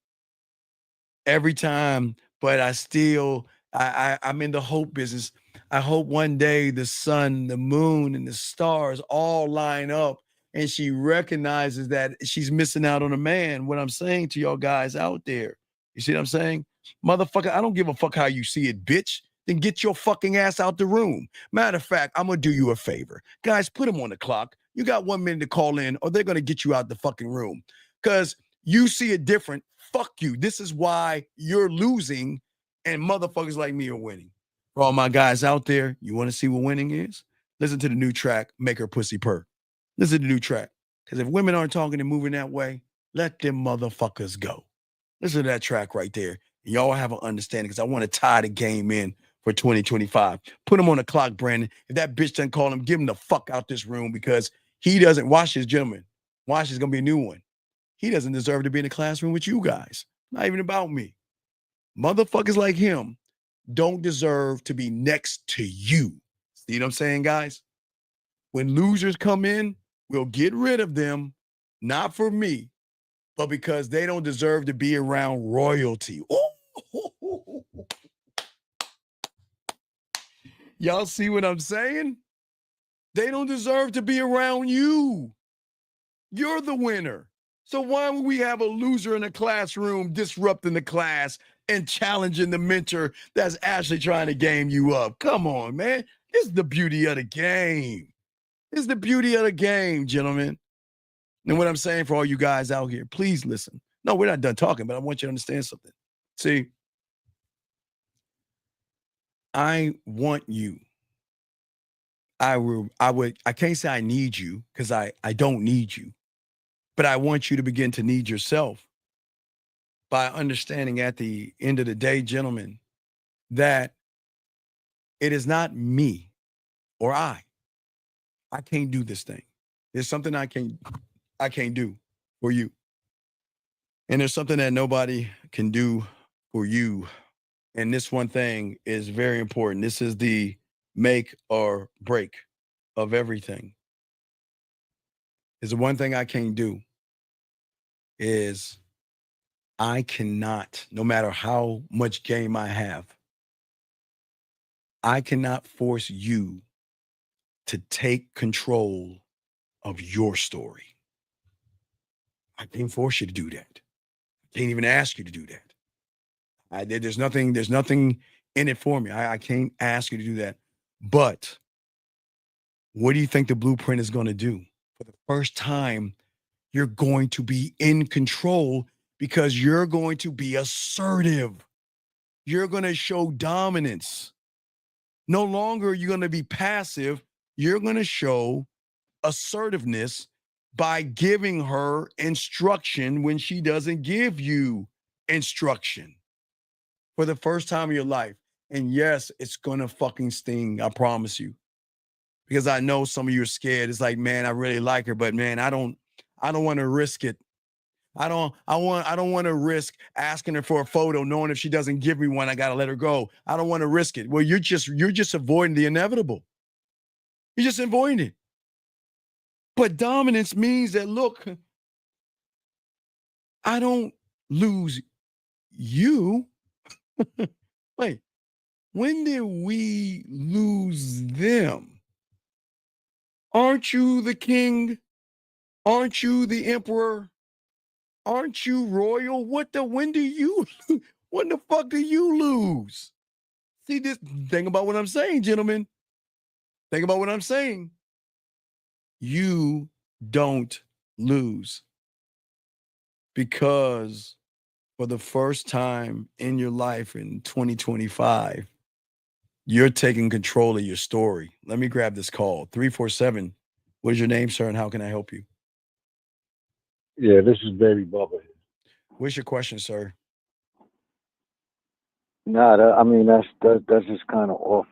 Every time, but I still, I'm in the hope business. I hope one day the sun, the moon, and the stars all line up and she recognizes that she's missing out on a man. What I'm saying to y'all guys out there, you see what I'm saying? Motherfucker, I don't give a fuck how you see it, bitch. Then get your fucking ass out the room. Matter of fact, I'm going to do you a favor. Guys, put them on the clock. You got 1 minute to call in or they're going to get you out the fucking room. Because you see it different. Fuck you. This is why you're losing and motherfuckers like me are winning. For all my guys out there, you want to see what winning is? Listen to the new track, Make Her Pussy Purr. Listen to the new track. Because if women aren't talking and moving that way, let them motherfuckers go. Listen to that track right there. And y'all have an understanding because I want to tie the game in for 2025. Put him on the clock, Brandon. If that bitch doesn't call him, give him the fuck out this room because he doesn't watch his gentleman. Watch is going to be a new one. He doesn't deserve to be in the classroom with you guys. Not even about me. Motherfuckers like him don't deserve to be next to you. See what I'm saying, guys? When losers come in, we'll get rid of them, not for me, but because they don't deserve to be around royalty. Ooh. Y'all see what I'm saying? They don't deserve to be around you. You're the winner. So why would we have a loser in a classroom disrupting the class and challenging the mentor that's actually trying to game you up? Come on, man. This is the beauty of the game. This is the beauty of the game, gentlemen. And what I'm saying for all you guys out here, please listen. No, we're not done talking, but I want you to understand something. See, I want you. I can't say I need you because I don't need you. But I want you to begin to need yourself by understanding at the end of the day, gentlemen, that it is not me or I. I can't do this thing. There's something I can't do for you. And there's something that nobody can do for you And this one thing is very important. This is the make or break of everything. Is the one thing I can't do is I cannot, no matter how much game I have, I cannot force you to take control of your story. I can't force you to do that. I can't even ask you to do that. There's nothing in it for me. I can't ask you to do that. But what do you think the blueprint is going to do? For the first time, you're going to be in control because you're going to be assertive. You're going to show dominance. No longer are you going to be passive. You're going to show assertiveness by giving her instruction when she doesn't give you instruction for the first time in your life. And yes, it's going to fucking sting. I promise you. Because I know some of you are scared. It's like, man, I really like her, but man, I don't want to risk it. I don't want to risk asking her for a photo, knowing if she doesn't give me one, I got to let her go. I don't want to risk it. Well, you're just avoiding the inevitable. You're just avoiding it. But dominance means that, look, I don't lose you. Wait, when did we lose them? Aren't you the king? Aren't you the emperor? Aren't you royal? When the fuck do you lose? See this, think about what I'm saying, gentlemen. Think about what I'm saying. You don't lose because for the first time in your life in 2025, you're taking control of your story. Let me grab this call. 347. What is your name, sir, and how can I help you? Yeah, this is Baby Bubba. What's your question, sir? Nah, that's just kind of off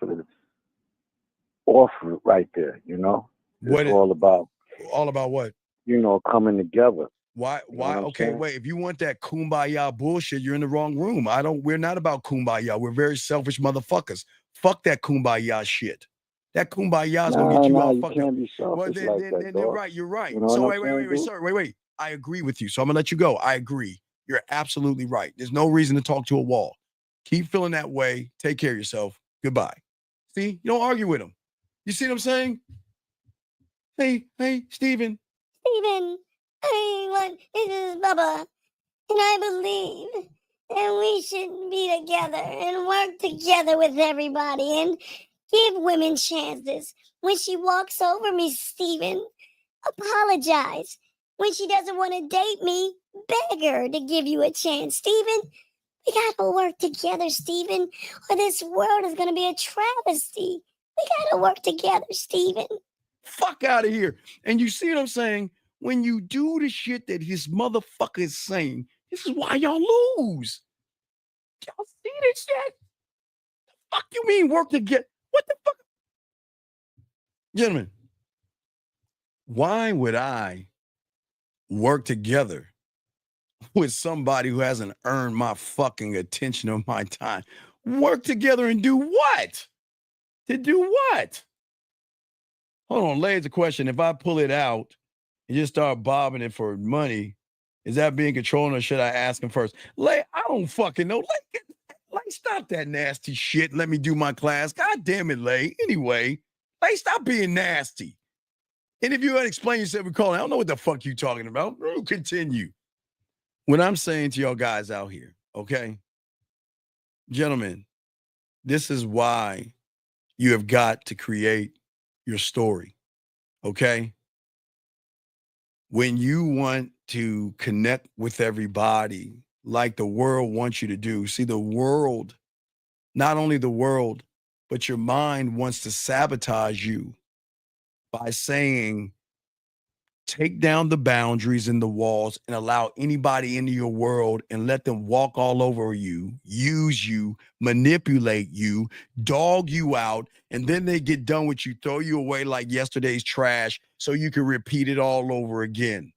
right there. It's all about what? Coming together. Why? You know what I'm Okay, saying? wait. If you want that kumbaya bullshit, you're in the wrong room. We're not about kumbaya. We're very selfish motherfuckers. Fuck that kumbaya shit. That kumbaya is gonna get you all You fucked up. can't be Well, selfish like that, then dog. right, you're right. You know So what I'm saying, wait, dude? sir, wait. I agree with you. So I'm gonna let you go. I agree. You're absolutely right. There's no reason to talk to a wall. Keep feeling that way. Take care of yourself. Goodbye. See, you don't argue with him. You see what I'm saying? Hey, Steven. Steven, this is Bubba, and I believe that we should be together and work together with everybody and give women chances. When she walks over me, Steven, apologize. When she doesn't want to date me, beg her to give you a chance. Steven, we gotta work together, Steven, or this world is gonna be a travesty. We gotta work together, Steven. Fuck out of here. And you see what I'm saying? When you do the shit that his motherfucker is saying, this is why y'all lose. Y'all see this shit? Fuck you mean work together? What the fuck? Gentlemen, why would I work together with somebody who hasn't earned my fucking attention or my time? Work together and do what? To do what? Hold on, ladies, a question. If I pull it out and just start bobbing it for money, is that being controlling or should I ask him first? Lay, I don't fucking know. Lay, stop that nasty shit. Let me do my class. God damn it, Lay. Anyway, Lay, stop being nasty. And if you had explained yourself, we call. I don't know what the fuck you talking about. We'll continue. What I'm saying to y'all guys out here, okay? Gentlemen, this is why you have got to create your story, okay? When you want to connect with everybody like the world wants you to do, see, the world, not only the world, but your mind wants to sabotage you by saying, take down the boundaries and the walls and allow anybody into your world and let them walk all over you, use you, manipulate you, dog you out, and then they get done with you, throw you away like yesterday's trash so you can repeat it all over again.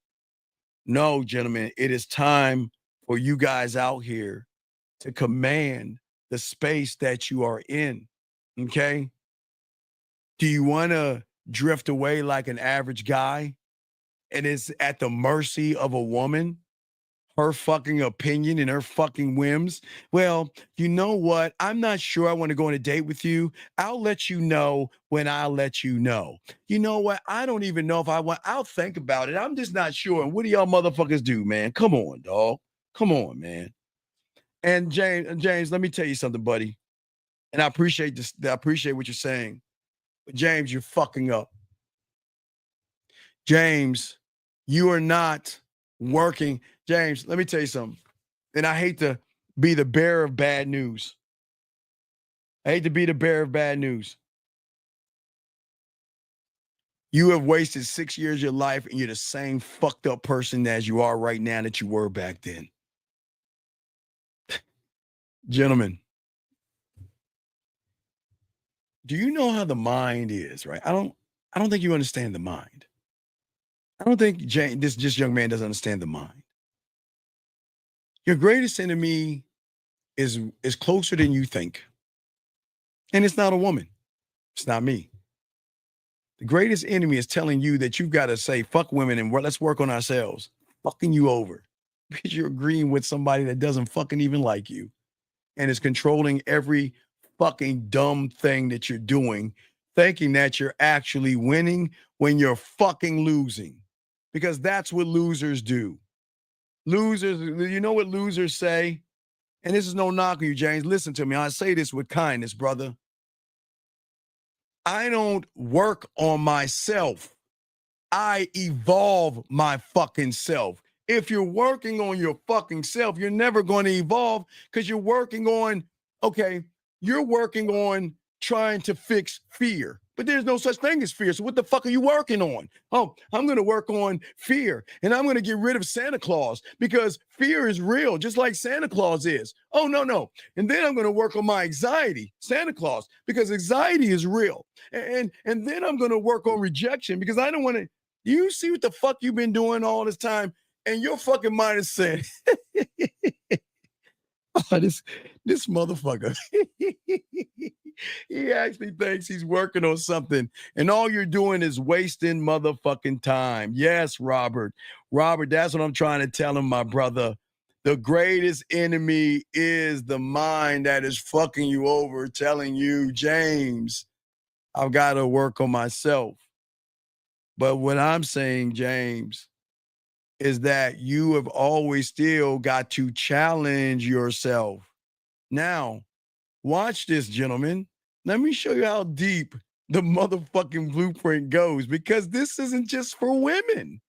No, gentlemen, it is time for you guys out here to command the space that you are in. Okay. Do you want to drift away like an average guy and it's at the mercy of a woman, her fucking opinion and her fucking whims? Well, you know what? I'm not sure I want to go on a date with you. I'll let you know when I'll let you know. You know what? I don't even know if I want, I'll think about it. I'm just not sure. And what do y'all motherfuckers do, man? Come on, dog. Come on, man. And James, let me tell you something, buddy. And I appreciate this. I appreciate what you're saying. But James, you're fucking up. James, you are not working. James, let me tell you something. And I hate to be the bearer of bad news. I hate to be the bearer of bad news. You have wasted 6 years of your life and you're the same fucked up person as you are right now that you were back then. Gentlemen, do you know how the mind is, right? I don't think you understand the mind. I don't think this young man doesn't understand the mind. Your greatest enemy is closer than you think. And it's not a woman. It's not me. The greatest enemy is telling you that you've got to say, fuck women and let's work on ourselves. Fucking you over. Because you're agreeing with somebody that doesn't fucking even like you and is controlling every fucking dumb thing that you're doing, thinking that you're actually winning when you're fucking losing. Because that's what losers do. Losers, you know what losers say? And this is no knock on you, James. Listen to me. I say this with kindness, brother. I don't work on myself. I evolve my fucking self. If you're working on your fucking self, you're never going to evolve because you're working on, you're working on trying to fix fear. But there's no such thing as fear. So what the fuck are you working on? Oh, I'm going to work on fear. And I'm going to get rid of Santa Claus because fear is real, just like Santa Claus is. Oh, no. And then I'm going to work on my anxiety, Santa Claus, because anxiety is real. And then I'm going to work on rejection because I don't want to. You see what the fuck you've been doing all this time? And your fucking mind is saying, oh, this motherfucker. He actually thinks he's working on something. And all you're doing is wasting motherfucking time. Yes, Robert. Robert, that's what I'm trying to tell him, my brother. The greatest enemy is the mind that is fucking you over, telling you, James, I've got to work on myself. But what I'm saying, James, is that you have always still got to challenge yourself. Now, watch this, gentlemen. Let me show you how deep the motherfucking blueprint goes, because this isn't just for women.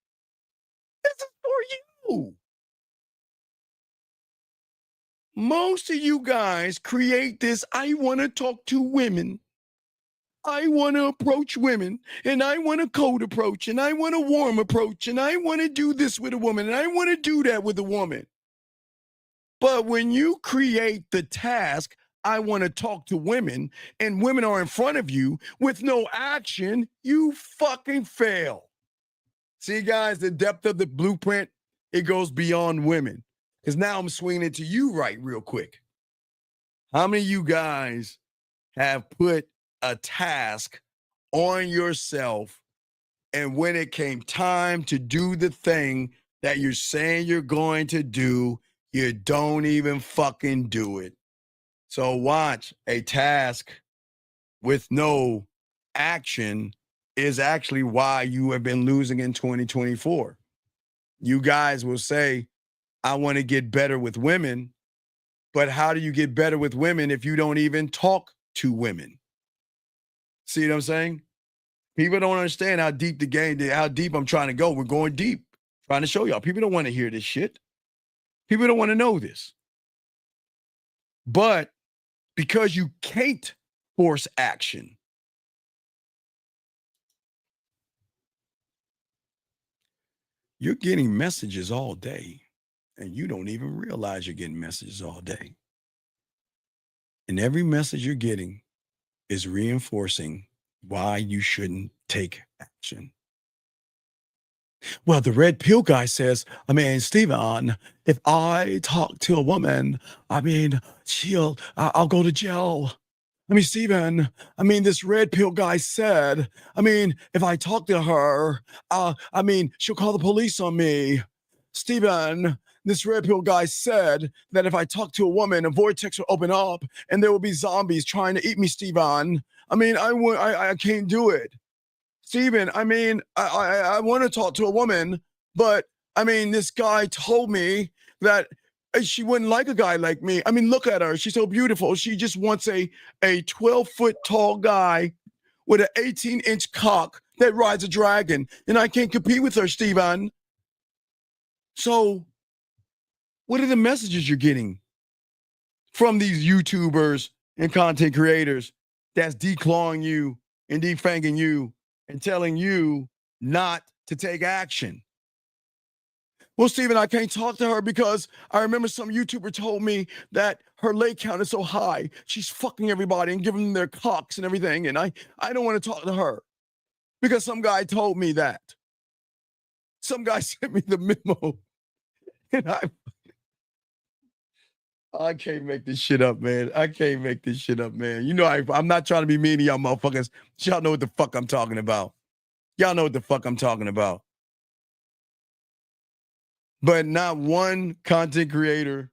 This is for you. Most of you guys create this, I want to talk to women. I want to approach women, and I want a cold approach, and I want a warm approach, and I want to do this with a woman, and I want to do that with a woman. But when you create the task, I want to talk to women, and women are in front of you with no action, you fucking fail. See, guys, the depth of the blueprint, it goes beyond women. Because now I'm swinging it to you right real quick. How many of you guys have put a task on yourself, and when it came time to do the thing that you're saying you're going to do, you don't even fucking do it? So watch, a task with no action is actually why you have been losing in 2024. You guys will say, I want to get better with women, but how do you get better with women if you don't even talk to women? See what I'm saying? People don't understand how deep the game, how deep I'm trying to go. We're going deep, trying to show y'all. People don't want to hear this shit. People don't want to know this. But because you can't force action, you're getting messages all day, and you don't even realize you're getting messages all day. And every message you're getting is reinforcing why you shouldn't take action. Well, the red pill guy says, I mean, Steven, if I talk to a woman, I mean, I'll go to jail. I mean, Steven, I mean, this red pill guy said, I mean, if I talk to her, I mean, she'll call the police on me. Steven, this red pill guy said that if I talk to a woman, a vortex will open up and there will be zombies trying to eat me, Steven. I mean, I can't do it. Steven, I mean, I want to talk to a woman, but I mean, this guy told me that she wouldn't like a guy like me. I mean, look at her. She's so beautiful. She just wants a 12-foot tall guy with an 18-inch cock that rides a dragon. And I can't compete with her, Steven. So what are the messages you're getting from these YouTubers and content creators that's declawing you and defanging you and telling you not to take action? Well, Steven, I can't talk to her because I remember some YouTuber told me that her lay count is so high. She's fucking everybody and giving them their cocks and everything. And I don't want to talk to her because some guy told me that. Some guy sent me the memo. And I can't make this shit up, man. I can't make this shit up, man. You know, I'm not trying to be mean to y'all motherfuckers. Y'all know what the fuck I'm talking about. Y'all know what the fuck I'm talking about. But not one content creator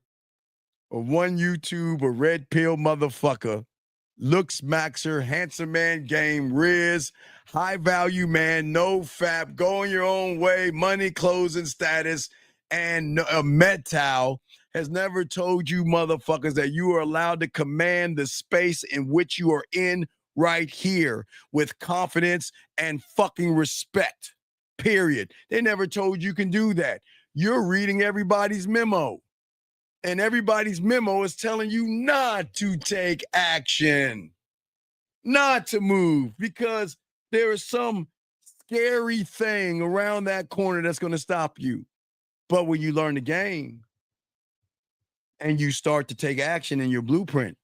or one YouTube or red pill motherfucker, looks maxer, handsome man game, Riz, high value man, no fap, going your own way, money, clothes, and status, and a metal has never told you motherfuckers that you are allowed to command the space in which you are in right here with confidence and fucking respect. Period. They never told you can do that. You're reading everybody's memo. And everybody's memo is telling you not to take action, not to move, because there is some scary thing around that corner that's going to stop you. But when you learn the game and you start to take action in your blueprint,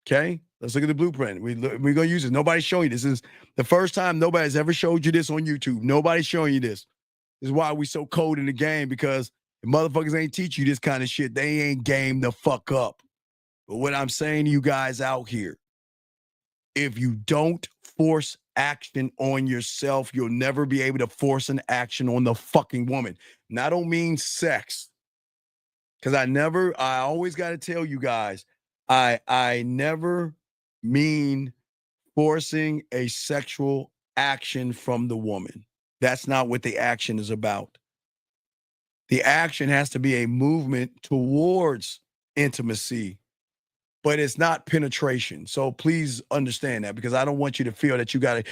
okay? Let's look at the blueprint. We're going to use it. Nobody's showing you. This is the first time nobody's ever showed you this on YouTube. Nobody's showing you this. This is why we so cold in the game, because if motherfuckers ain't teach you this kind of shit, they ain't game the fuck up. But what I'm saying to you guys out here, if you don't force action on yourself, you'll never be able to force an action on the fucking woman. And I don't mean sex. Because I always got to tell you guys, I never mean forcing a sexual action from the woman. That's not what the action is about. The action has to be a movement towards intimacy, but it's not penetration. So please understand that, because I don't want you to feel that you gotta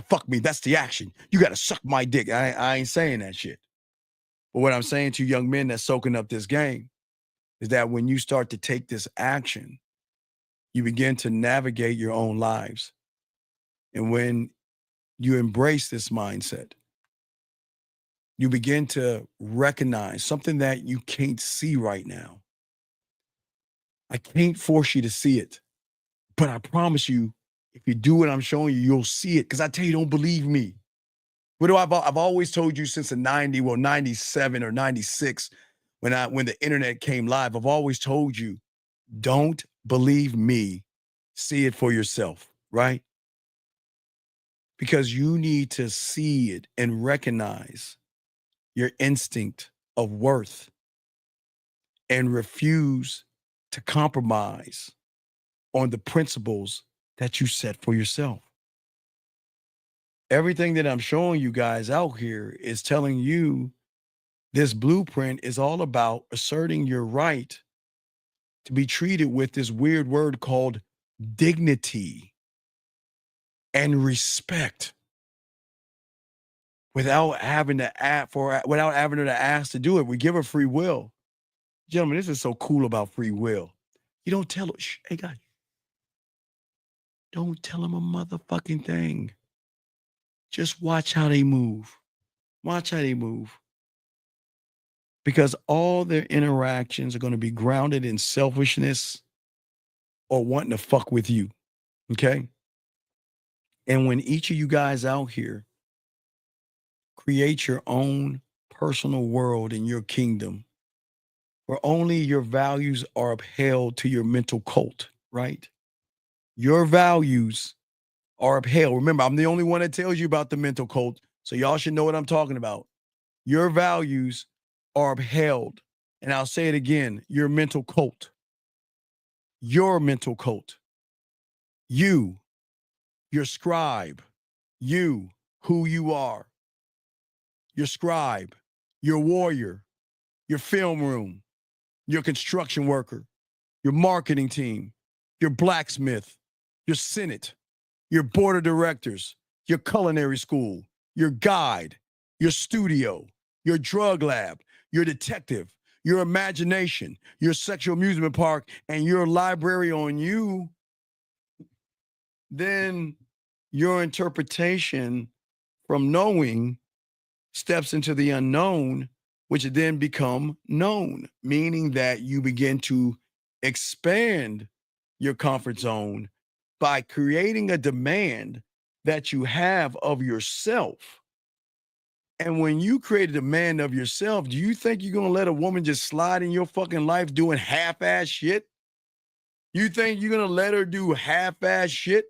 fuck me. That's the action. You gotta suck my dick. I ain't saying that shit. But what I'm saying to young men that's soaking up this game is that when you start to take this action, you begin to navigate your own lives. And when you embrace this mindset, you begin to recognize something that you can't see right now. I can't force you to see it, but I promise you, if you do what I'm showing you, you'll see it. Because I tell you, don't believe me. What do I've always told you since the 97 or 96, when the internet came live, I've always told you, don't believe me, see it for yourself, right? Because you need to see it and recognize your instinct of worth and refuse to compromise on the principles that you set for yourself. Everything that I'm showing you guys out here is telling you this blueprint is all about asserting your right to be treated with this weird word called dignity and respect, without having her to ask to do it. We give her free will. Gentlemen, this is so cool about free will. You don't tell her, hey guys, don't tell them a motherfucking thing. Just watch how they move. Watch how they move. Because all their interactions are going to be grounded in selfishness or wanting to fuck with you. Okay? And when each of you guys out here create your own personal world in your kingdom where only your values are upheld to your mental cult, right? Your values are upheld. Remember, I'm the only one that tells you about the mental cult, so y'all should know what I'm talking about. Your values are upheld. And I'll say it again, your mental cult. Your mental cult. You, your scribe, you, who you are, your scribe, your warrior, your film room, your construction worker, your marketing team, your blacksmith, your senate, your board of directors, your culinary school, your guide, your studio, your drug lab, your detective, your imagination, your sexual amusement park, and your library on you, then your interpretation from knowing steps into the unknown, which then become known, meaning that you begin to expand your comfort zone by creating a demand that you have of yourself. And when you create a demand of yourself, do you think you're going to let a woman just slide in your fucking life doing half-ass shit? You think you're going to let her do half-ass shit?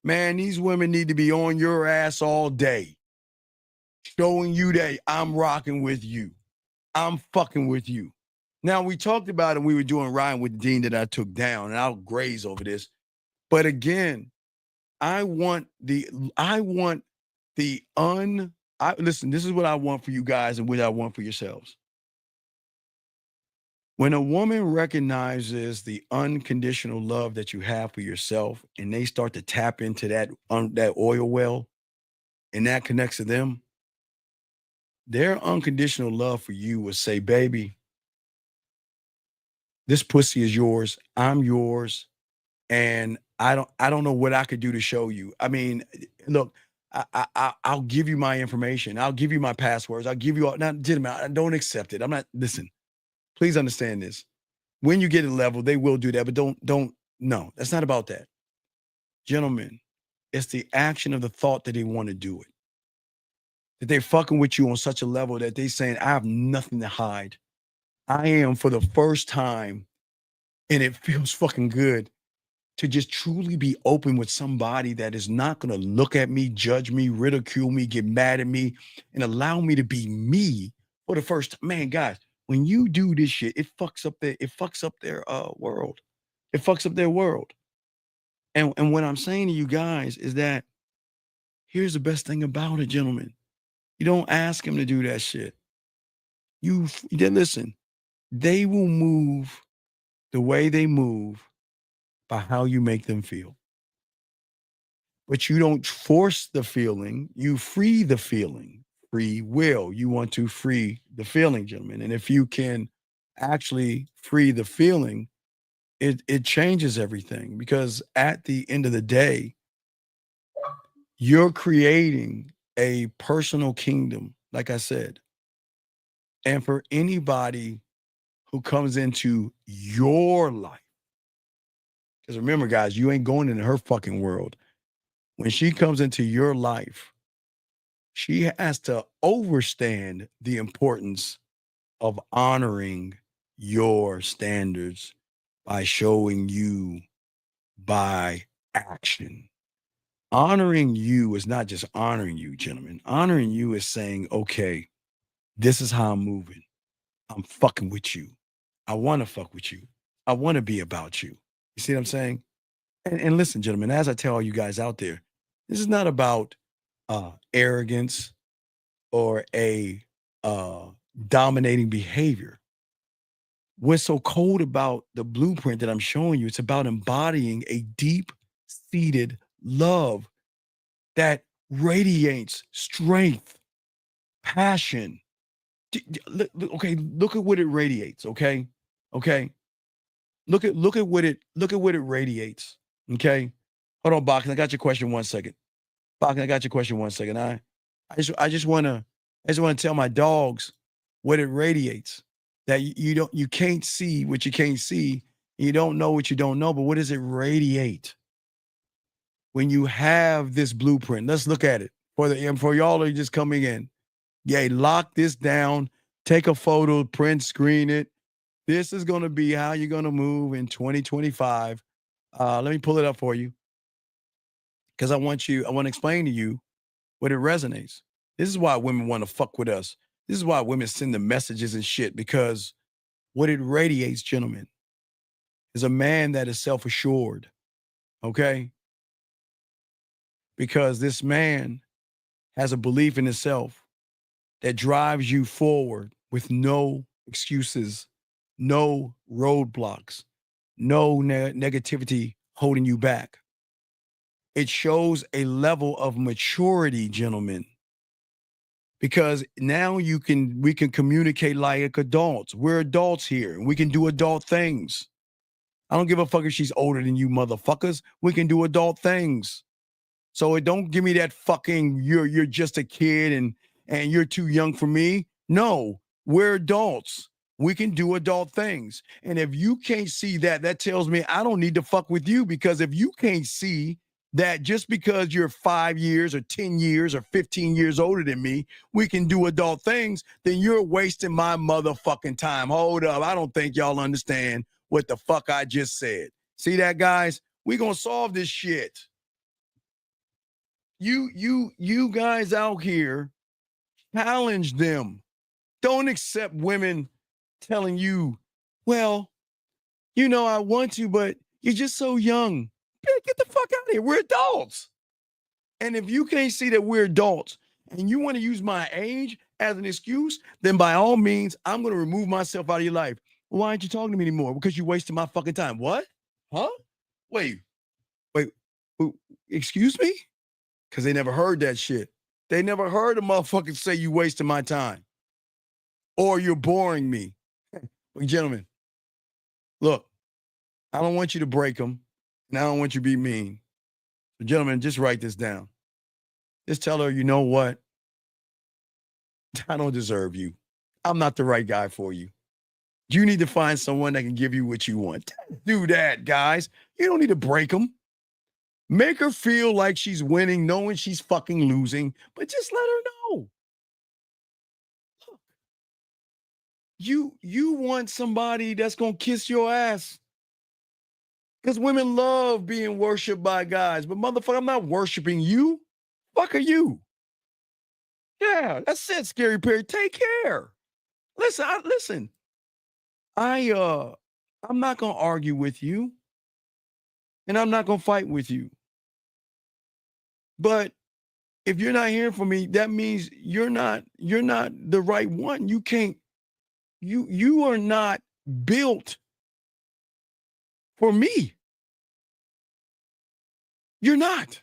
Man, these women need to be on your ass all day, showing you that I'm rocking with you. I'm fucking with you. Now, we talked about it. We were doing Ryan with Dean that I took down, and I'll graze over this. But again, listen, this is what I want for you guys and what I want for yourselves. When a woman recognizes the unconditional love that you have for yourself and they start to tap into that oil well and that connects to them, their unconditional love for you will say, baby, this pussy is yours. I'm yours. And I don't know what I could do to show you. I mean, look, I'll give you my information. I'll give you my passwords. I'll give you all. Now, gentlemen, I don't accept it. Listen, please understand this. When you get a level, they will do that, but no, that's not about that. Gentlemen, it's the action of the thought that they want to do it. That they're fucking with you on such a level that they saying, I have nothing to hide. I am for the first time, and it feels fucking good to just truly be open with somebody that is not going to look at me, judge me, ridicule me, get mad at me, and allow me to be me for the first time. Man, guys, when you do this shit, it fucks up their world. It fucks up their world. And what I'm saying to you guys is that here's the best thing about it, gentlemen. You don't ask him to do that shit. You listen, they will move the way they move by how you make them feel. But you don't force the feeling, you free the feeling. Free will. You want to free the feeling, gentlemen. And if you can actually free the feeling, it changes everything, because at the end of the day, you're creating a personal kingdom, like I said. And for anybody who comes into your life, because remember, guys, you ain't going into her fucking world. When she comes into your life, she has to understand the importance of honoring your standards by showing you by action. Honoring you is not just honoring you, gentlemen. Honoring you is saying, okay, this is how I'm moving. I'm fucking with you. I want to fuck with you. I want to be about you. You see what I'm saying? And listen, gentlemen, as I tell all you guys out there, this is not about arrogance or a dominating behavior. What's so cold about the blueprint that I'm showing you, it's about embodying a deep-seated love that radiates strength, passion. Okay, look at what it radiates, okay? Okay. Look at what it radiates. Okay. Hold on, Bach. I got your question 1 second. Bach, I got your question 1 second. I just wanna tell my dogs what it radiates. That you can't see what you can't see, you don't know what you don't know, but what does it radiate? When you have this blueprint, let's look at it for y'all who are just coming in. Yeah, lock this down. Take a photo, print, screen it. This is going to be how you're going to move in 2025. Let me pull it up for you because I want to explain to you what it resonates. This is why women want to fuck with us. This is why women send the messages and shit, because what it radiates, gentlemen, is a man that is self-assured, okay? Because this man has a belief in himself that drives you forward with no excuses, no roadblocks, no negativity holding you back. It shows a level of maturity, gentlemen, because now we can communicate like adults. We're adults here, and we can do adult things. I don't give a fuck if she's older than you motherfuckers. We can do adult things. So don't give me that fucking you're just a kid and you're too young for me. No, we're adults. We can do adult things. And if you can't see that, that tells me I don't need to fuck with you, because if you can't see that just because you're 5 years or 10 years or 15 years older than me, we can do adult things, then you're wasting my motherfucking time. Hold up. I don't think y'all understand what the fuck I just said. See that, guys? We're going to solve this shit. You guys out here, challenge them. Don't accept women telling you, well, I want to, but you're just so young. Get the fuck out of here. We're adults. And if you can't see that we're adults and you want to use my age as an excuse, then by all means, I'm going to remove myself out of your life. Why aren't you talking to me anymore? Because you wasted my fucking time. What? Huh? Wait. Excuse me? Because they never heard that shit. They never heard a motherfucker say you wasting my time or you're boring me. Well, gentlemen, look, I don't want you to break them, and I don't want you to be mean. So, gentlemen, just write this down. Just tell her, you know what? I don't deserve you. I'm not the right guy for you. You need to find someone that can give you what you want. Do that, guys. You don't need to break them. Make her feel like she's winning, knowing she's fucking losing, but just let her know. You want somebody that's going to kiss your ass. Because women love being worshiped by guys. But motherfucker, I'm not worshiping you. Fuck are you? Yeah, that's it, Scary Perry. Take care. Listen. I'm not going to argue with you. And I'm not going to fight with you. But if you're not hearing from me, that means you're not the right one. You can't, you are not built for me. You're not.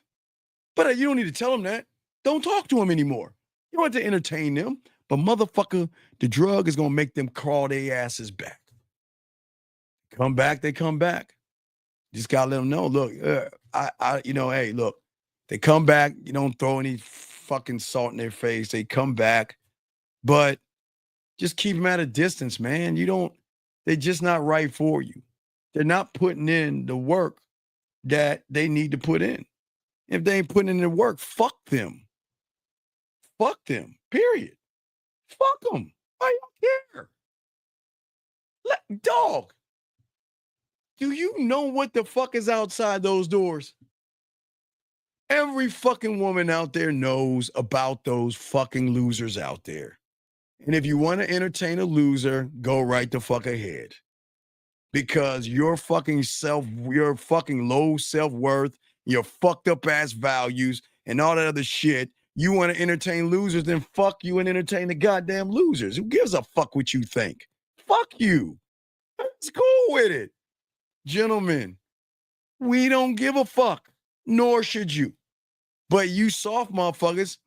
But you don't need to tell them that. Don't talk to them anymore. You don't have to entertain them. But motherfucker, the drug is going to make them crawl their asses back. Come back, they come back. Just got to let them know, look, hey, look, they come back. You don't throw any fucking salt in their face. They come back. But just keep them at a distance, man. They're just not right for you. They're not putting in the work that they need to put in. If they ain't putting in the work, fuck them. Fuck them, period. Fuck them. I don't care. Dog, do you know what the fuck is outside those doors? Every fucking woman out there knows about those fucking losers out there. And if you want to entertain a loser, go right the fuck ahead. Because your fucking low self-worth, your fucked up ass values, and all that other shit, you want to entertain losers, then fuck you and entertain the goddamn losers. Who gives a fuck what you think? Fuck you. It's cool with it. Gentlemen, we don't give a fuck, nor should you. But you soft motherfuckers,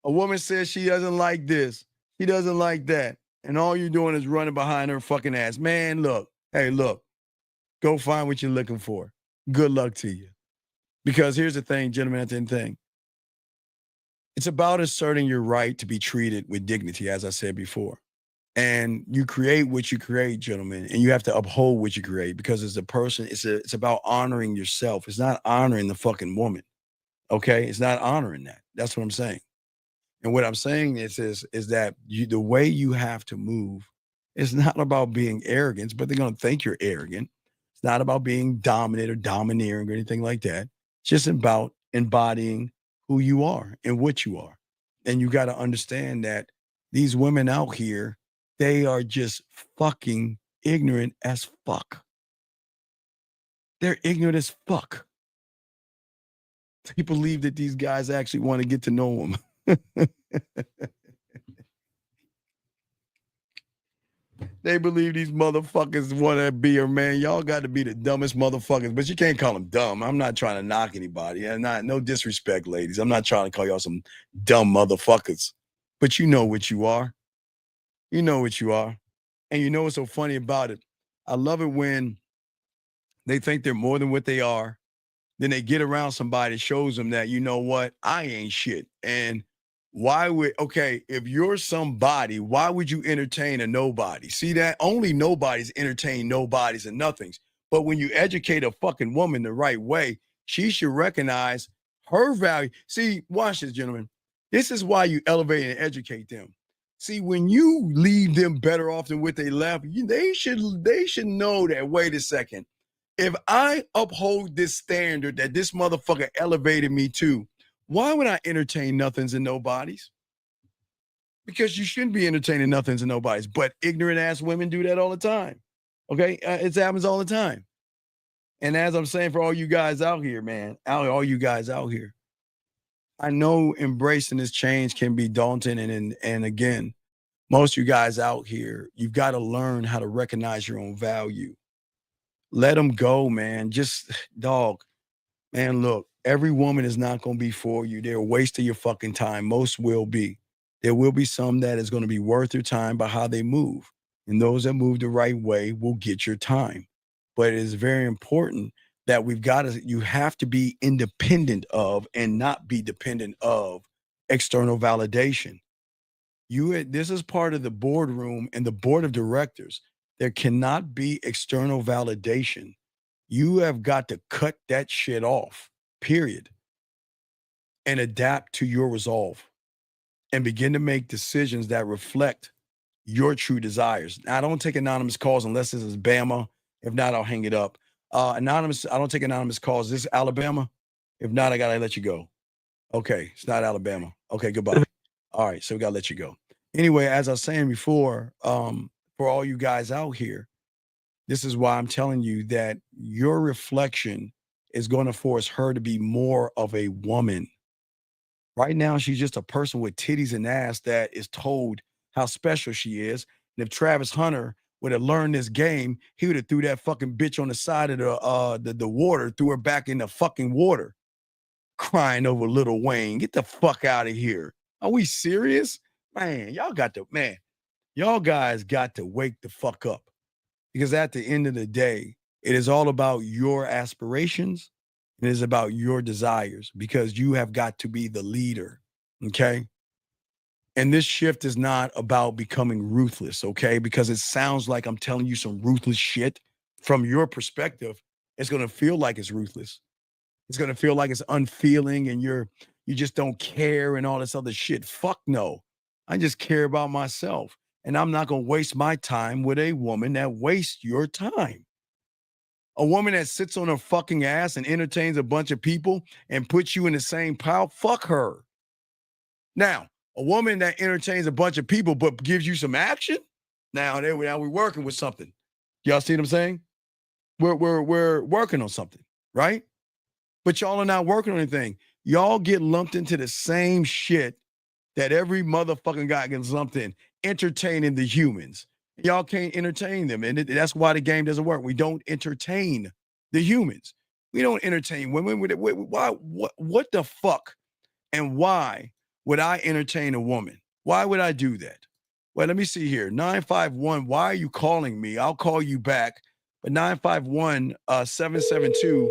a woman says she doesn't like this, she doesn't like that, and all you're doing is running behind her fucking ass. Man, look, go find what you're looking for. Good luck to you. Because here's the thing, gentlemen, that's the thing. It's about asserting your right to be treated with dignity, as I said before. And you create what you create, gentlemen, and you have to uphold what you create, because as a person, it's about honoring yourself. It's not honoring the fucking woman, okay? It's not honoring that. That's what I'm saying. And what I'm saying is that the way you have to move is not about being arrogant, but they're going to think you're arrogant. It's not about being dominant or domineering or anything like that. It's just about embodying who you are and what you are. And you got to understand that these women out here, they are just fucking ignorant as fuck. They're ignorant as fuck. They believe that these guys actually want to get to know them. They believe these motherfuckers want to be her man. Y'all got to be the dumbest motherfuckers, but you can't call them dumb. I'm not trying to knock anybody. And no disrespect, ladies. I'm not trying to call y'all some dumb motherfuckers, but you know what you are. You know what you are. And you know what's so funny about it? I love it when they think they're more than what they are. Then they get around somebody, shows them that, you know what, I ain't shit. And if you're somebody, why would you entertain a nobody? See that? Only nobodies entertain nobodies and nothings. But when you educate a fucking woman the right way, she should recognize her value. See, watch this, gentlemen. This is why you elevate and educate them. See, when you leave them better off than what they left, they should know that, wait a second. If I uphold this standard that this motherfucker elevated me to, why would I entertain nothings and nobodies? Because you shouldn't be entertaining nothings and nobodies. But ignorant ass women do that all the time. Okay? It happens all the time. And as I'm saying for all you guys out here, man, all you guys out here, I know embracing this change can be daunting. And again, most of you guys out here, you've got to learn how to recognize your own value. Let them go, man. Just, dog, man, look, every woman is not going to be for you. They're a waste of your fucking time. Most will be. There will be some that is going to be worth your time by how they move. And those that move the right way will get your time. But it is very important that you have to be independent of and not be dependent of external validation. This is part of the boardroom and the board of directors. There cannot be external validation. You have got to cut that shit off, period, and adapt to your resolve and begin to make decisions that reflect your true desires. Now, I don't take anonymous calls unless this is Bama. If not, I'll hang it up. I don't take anonymous calls. Is this Alabama? If not, I got to let you go. Okay, it's not Alabama. Okay, goodbye. All right, so we got to let you go. Anyway, as I was saying before, for all you guys out here, this is why I'm telling you that your reflection is going to force her to be more of a woman. Right now, she's just a person with titties and ass that is told how special she is. And if Travis Hunter would have learned this game, he would have threw that fucking bitch on the side of the water, threw her back in the fucking water, crying over Lil Wayne. Get the fuck out of here. Are we serious? Man, y'all guys got to wake the fuck up. Because at the end of the day, it is all about your aspirations. It is about your desires because you have got to be the leader, okay? And this shift is not about becoming ruthless, okay? Because it sounds like I'm telling you some ruthless shit. From your perspective, it's going to feel like it's ruthless. It's going to feel like it's unfeeling and you just don't care and all this other shit. Fuck no. I just care about myself. And I'm not going to waste my time with a woman that wastes your time. A woman that sits on her fucking ass and entertains a bunch of people and puts you in the same pile, fuck her. Now, a woman that entertains a bunch of people but gives you some action, now we're working with something. Y'all see what I'm saying? We're working on something, right? But y'all are not working on anything. Y'all get lumped into the same shit that every motherfucking guy gets lumped in, entertaining the humans. Y'all can't entertain them. And that's why the game doesn't work. We don't entertain the humans. We don't entertain women. Why? What the fuck? And why would I entertain a woman? Why would I do that? Well, let me see here. 951, why are you calling me? I'll call you back. But 951-772,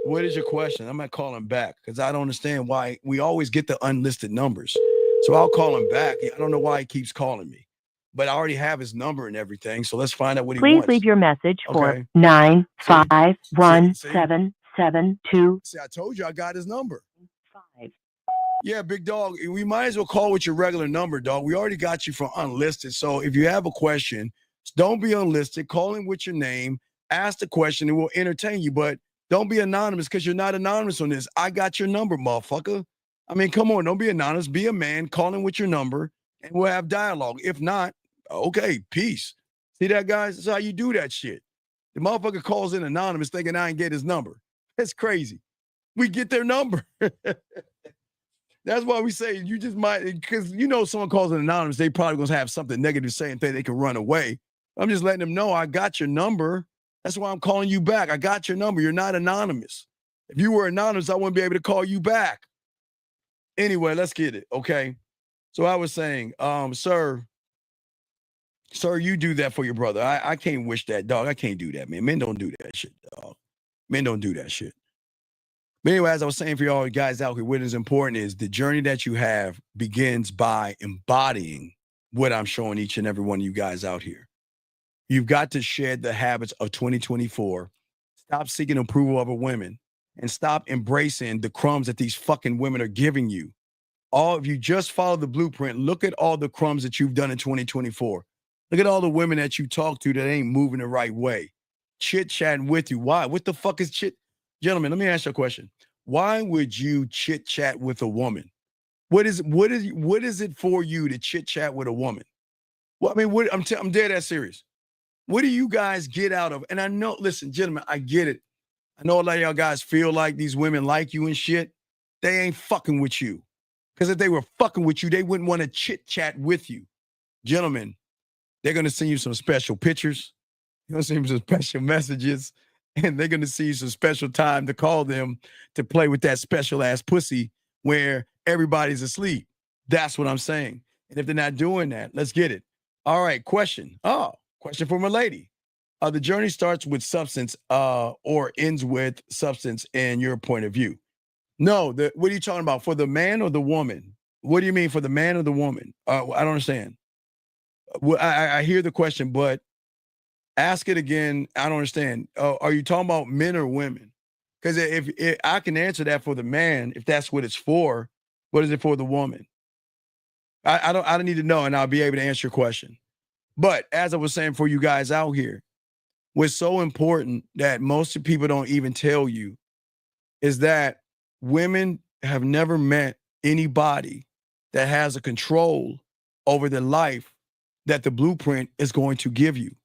what is your question? I'm not calling back because I don't understand why we always get the unlisted numbers. So I'll call him back. I don't know why he keeps calling me, but I already have his number and everything. So let's find out what he wants. Please leave your message for Okay. 951-772. See, I told you I got his number. Yeah, big dog. We might as well call with your regular number, dog. We already got you from unlisted. So if you have a question, don't be unlisted. Call in with your name. Ask the question, and we'll entertain you. But don't be anonymous because you're not anonymous on this. I got your number, motherfucker. I mean, come on. Don't be anonymous. Be a man. Call in with your number, and we'll have dialogue. If not, okay, peace. See that, guys? That's how you do that shit. The motherfucker calls in anonymous thinking I ain't get his number. That's crazy. We get their number. That's why we say you just might, because you know someone calls it anonymous, they probably going to have something negative to say and think they can run away. I'm just letting them know I got your number. That's why I'm calling you back. I got your number. You're not anonymous. If you were anonymous, I wouldn't be able to call you back. Anyway, let's get it, okay? So I was saying, sir, you do that for your brother. I can't wish that, dog. I can't do that, man. Men don't do that shit, dog. Men don't do that shit. But anyway, as I was saying for y'all guys out here, what is important is the journey that you have begins by embodying what I'm showing each and every one of you guys out here. You've got to shed the habits of 2024. Stop seeking approval of women and stop embracing the crumbs that these fucking women are giving you. All if you just follow the blueprint, look at all the crumbs that you've done in 2024. Look at all the women that you talk to that ain't moving the right way. Chit-chatting with you. Why? What the fuck is chit? Gentlemen, let me ask you a question. Why would you chit-chat with a woman? What is it for you to chit-chat with a woman? Well, I mean, I'm dead ass serious. What do you guys get out of? And I know, listen, gentlemen, I get it. I know a lot of y'all guys feel like these women like you and shit. They ain't fucking with you. Because if they were fucking with you, they wouldn't want to chit-chat with you. Gentlemen, they're going to send you some special pictures. They're going to send you some special messages. And they're going to see some special time to call them to play with that special ass pussy where everybody's asleep. That's what I'm saying. And if they're not doing that, let's get it. All right, question. Question from a lady. The journey starts with substance or ends with substance in your point of view. No, what are you talking about? For the man or the woman? What do you mean for the man or the woman? I don't understand. I hear the question, but ask it again. I don't understand. Are you talking about men or women? Because if I can answer that for the man, if that's what it's for, what is it for the woman? I don't need to know, and I'll be able to answer your question. But as I was saying for you guys out here, what's so important that most people don't even tell you is that women have never met anybody that has a control over their life that the blueprint is going to give you.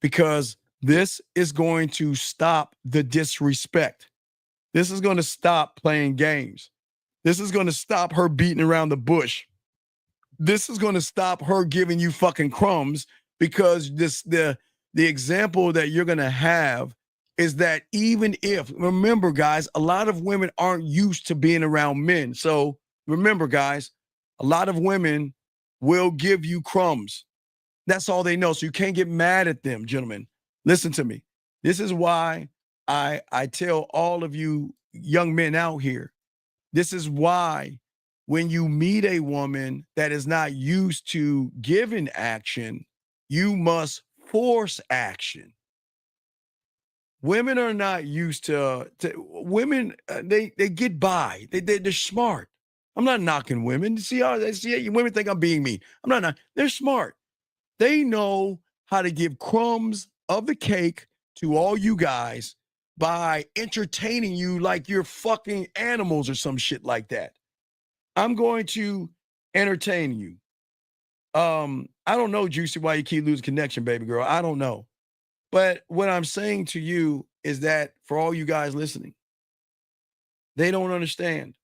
Because this is going to stop the disrespect. This is going to stop playing games. This is going to stop her beating around the bush. This is going to stop her giving you fucking crumbs because the example that you're going to have is that even if, remember guys, a lot of women aren't used to being around men. So remember guys, a lot of women will give you crumbs. That's all they know. So you can't get mad at them, gentlemen. Listen to me. This is why I tell all of you young men out here, this is why when you meet a woman that is not used to giving action, you must force action. Women are not used to women. They get by. They're smart. I'm not knocking women. See how women think I'm being mean. I'm not. They're smart. They know how to give crumbs of the cake to all you guys by entertaining you like you're fucking animals or some shit like that. I'm going to entertain you. I don't know, Juicy, why you keep losing connection, baby girl. I don't know. But what I'm saying to you is that for all you guys listening, they don't understand.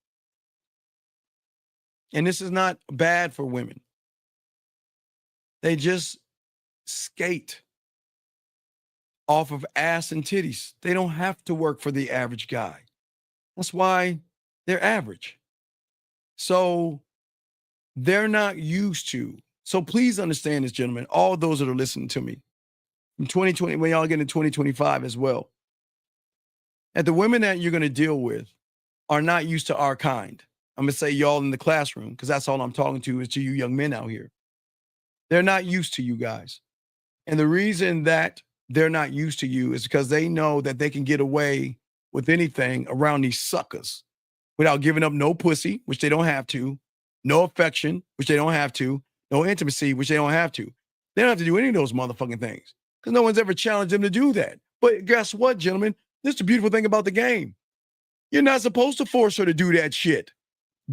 And this is not bad for women. They just skate off of ass and titties. They don't have to work for the average guy. That's why they're average. So they're not used to. So please understand this, gentlemen, all those that are listening to me in 2020, when y'all get into 2025 as well, that the women that you're going to deal with are not used to our kind. I'm going to say y'all in the classroom because that's all I'm talking to is to you young men out here. They're not used to you guys. And the reason that they're not used to you is because they know that they can get away with anything around these suckers. without giving up no pussy, which they don't have to, no affection, which they don't have to, no intimacy, which they don't have to. They don't have to do any of those motherfucking things because no one's ever challenged them to do that. But guess what, gentlemen? This is the beautiful thing about the game. You're not supposed to force her to do that shit.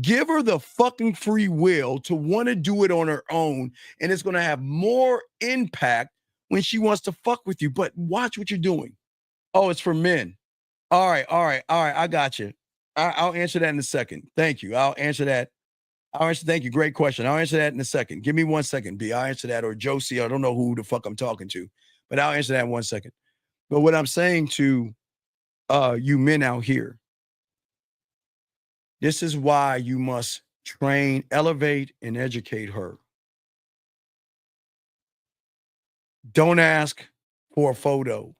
Give her the fucking free will to want to do it on her own, and it's going to have more impact when she wants to fuck with you. But watch what you're doing. Oh, it's for men. All right. I got you. I'll answer that in a second. Thank you. I'll answer that. Thank you. Great question. I'll answer that in a second. Give me 1 second, B. I'll answer that. Or Josie, I don't know who the fuck I'm talking to, but I'll answer that in 1 second. But what I'm saying to you men out here, this is why you must train, elevate, and educate her. Don't ask for a photo.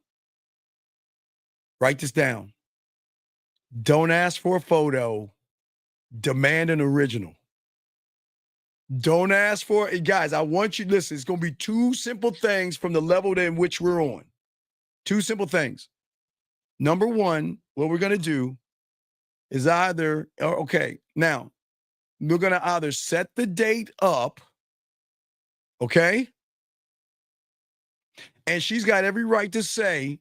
Write this down. Don't ask for a photo. Demand an original. Don't ask for it. Guys, I want you to listen. It's going to be two simple things from the level in which we're on. Two simple things. Number one, what we're going to do is either, okay, now, we're going to either set the date up, okay? And she's got every right to say,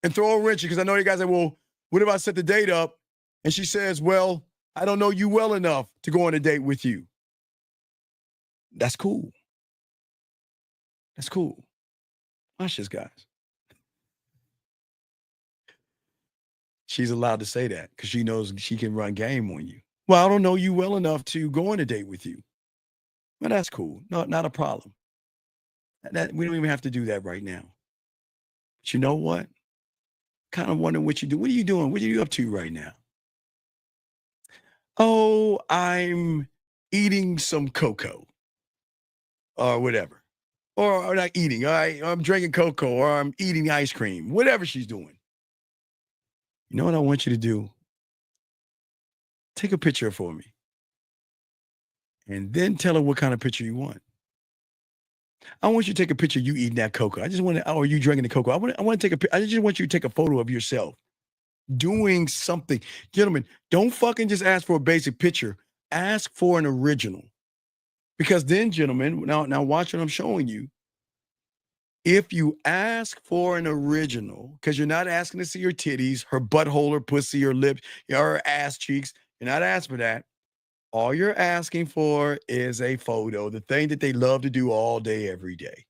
and throw a wrench, because I know you guys say, well, what if I set the date up? And she says, well, I don't know you well enough to go on a date with you. That's cool. That's cool. Watch this, guys. She's allowed to say that because she knows she can run game on you. Well, I don't know you well enough to go on a date with you. Well, that's cool. No, not a problem. We don't even have to do that right now. But you know what? Kind of wondering what you do. What are you doing? What are you up to right now? Oh, I'm eating some cocoa or whatever. Or not eating. I'm drinking cocoa or I'm eating ice cream. Whatever she's doing. You know what I want you to do? Take a picture for me. And then tell her what kind of picture you want. I want you to take a picture of you eating that cocoa. I just want to, or you drinking the cocoa. I want to take I just want you to take a photo of yourself doing something. Gentlemen, don't fucking just ask for a basic picture. Ask for an original. Because then, gentlemen, now watch what I'm showing you. If you ask for an original, because you're not asking to see her titties, her butthole, her pussy, her lips, her ass cheeks, you're not asking for that. All you're asking for is a photo, the thing that they love to do all day, every day.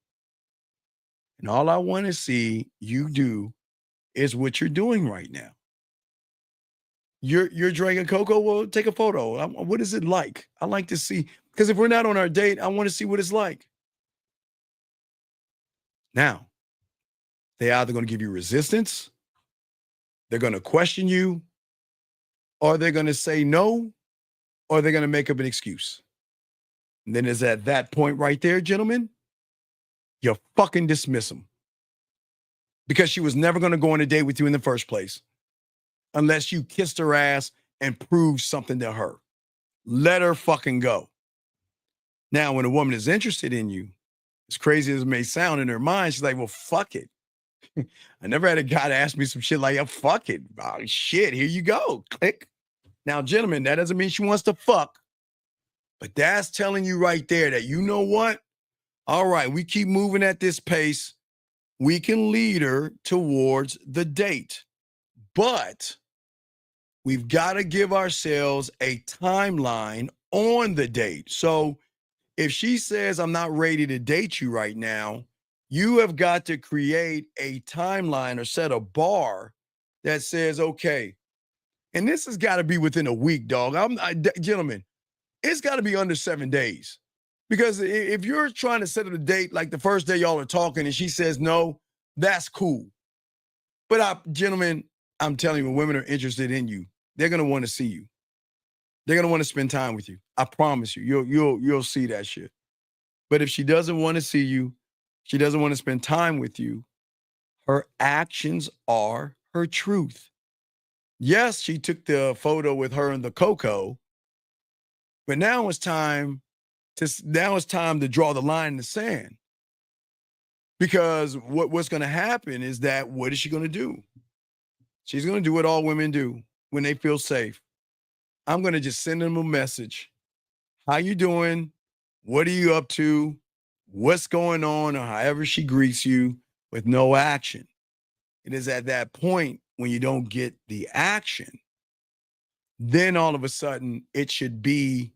And all I want to see you do is what you're doing right now. You're drinking cocoa. Well, take a photo. What is it like? I like to see, because if we're not on our date, I want to see what it's like. Now, they're either going to give you resistance, they're going to question you, or they're going to say no, or they're going to make up an excuse. And then it's at that point right there, gentlemen, you fucking dismiss them. Because she was never going to go on a date with you in the first place unless you kissed her ass and proved something to her. Let her fucking go. Now, when a woman is interested in you, as crazy as it may sound in her mind, she's like, well, fuck it. I never had a guy to ask me some shit like, oh, fuck it. Oh, shit, here you go. Click. Now, gentlemen, that doesn't mean she wants to fuck. But that's telling you right there that, you know what? All right, we keep moving at this pace. We can lead her towards the date. But we've got to give ourselves a timeline on the date. So if she says, I'm not ready to date you right now, you have got to create a timeline or set a bar that says, okay, and this has got to be within a week, dog. Gentlemen, it's got to be under 7 days. Because if you're trying to set up a date like the first day y'all are talking and she says no, that's cool. But gentlemen, I'm telling you, when women are interested in you, they're going to want to see you. They're going to want to spend time with you. I promise you, you'll see that shit. But if she doesn't want to see you, she doesn't want to spend time with you, her actions are her truth. Yes, she took the photo with her and the cocoa, but now it's time to draw the line in the sand. Because what's going to happen is that, what is she going to do? She's going to do what all women do when they feel safe. I'm going to just send them a message. How you doing? What are you up to? What's going on? Or however she greets you with no action. It is at that point when you don't get the action, then all of a sudden it should be,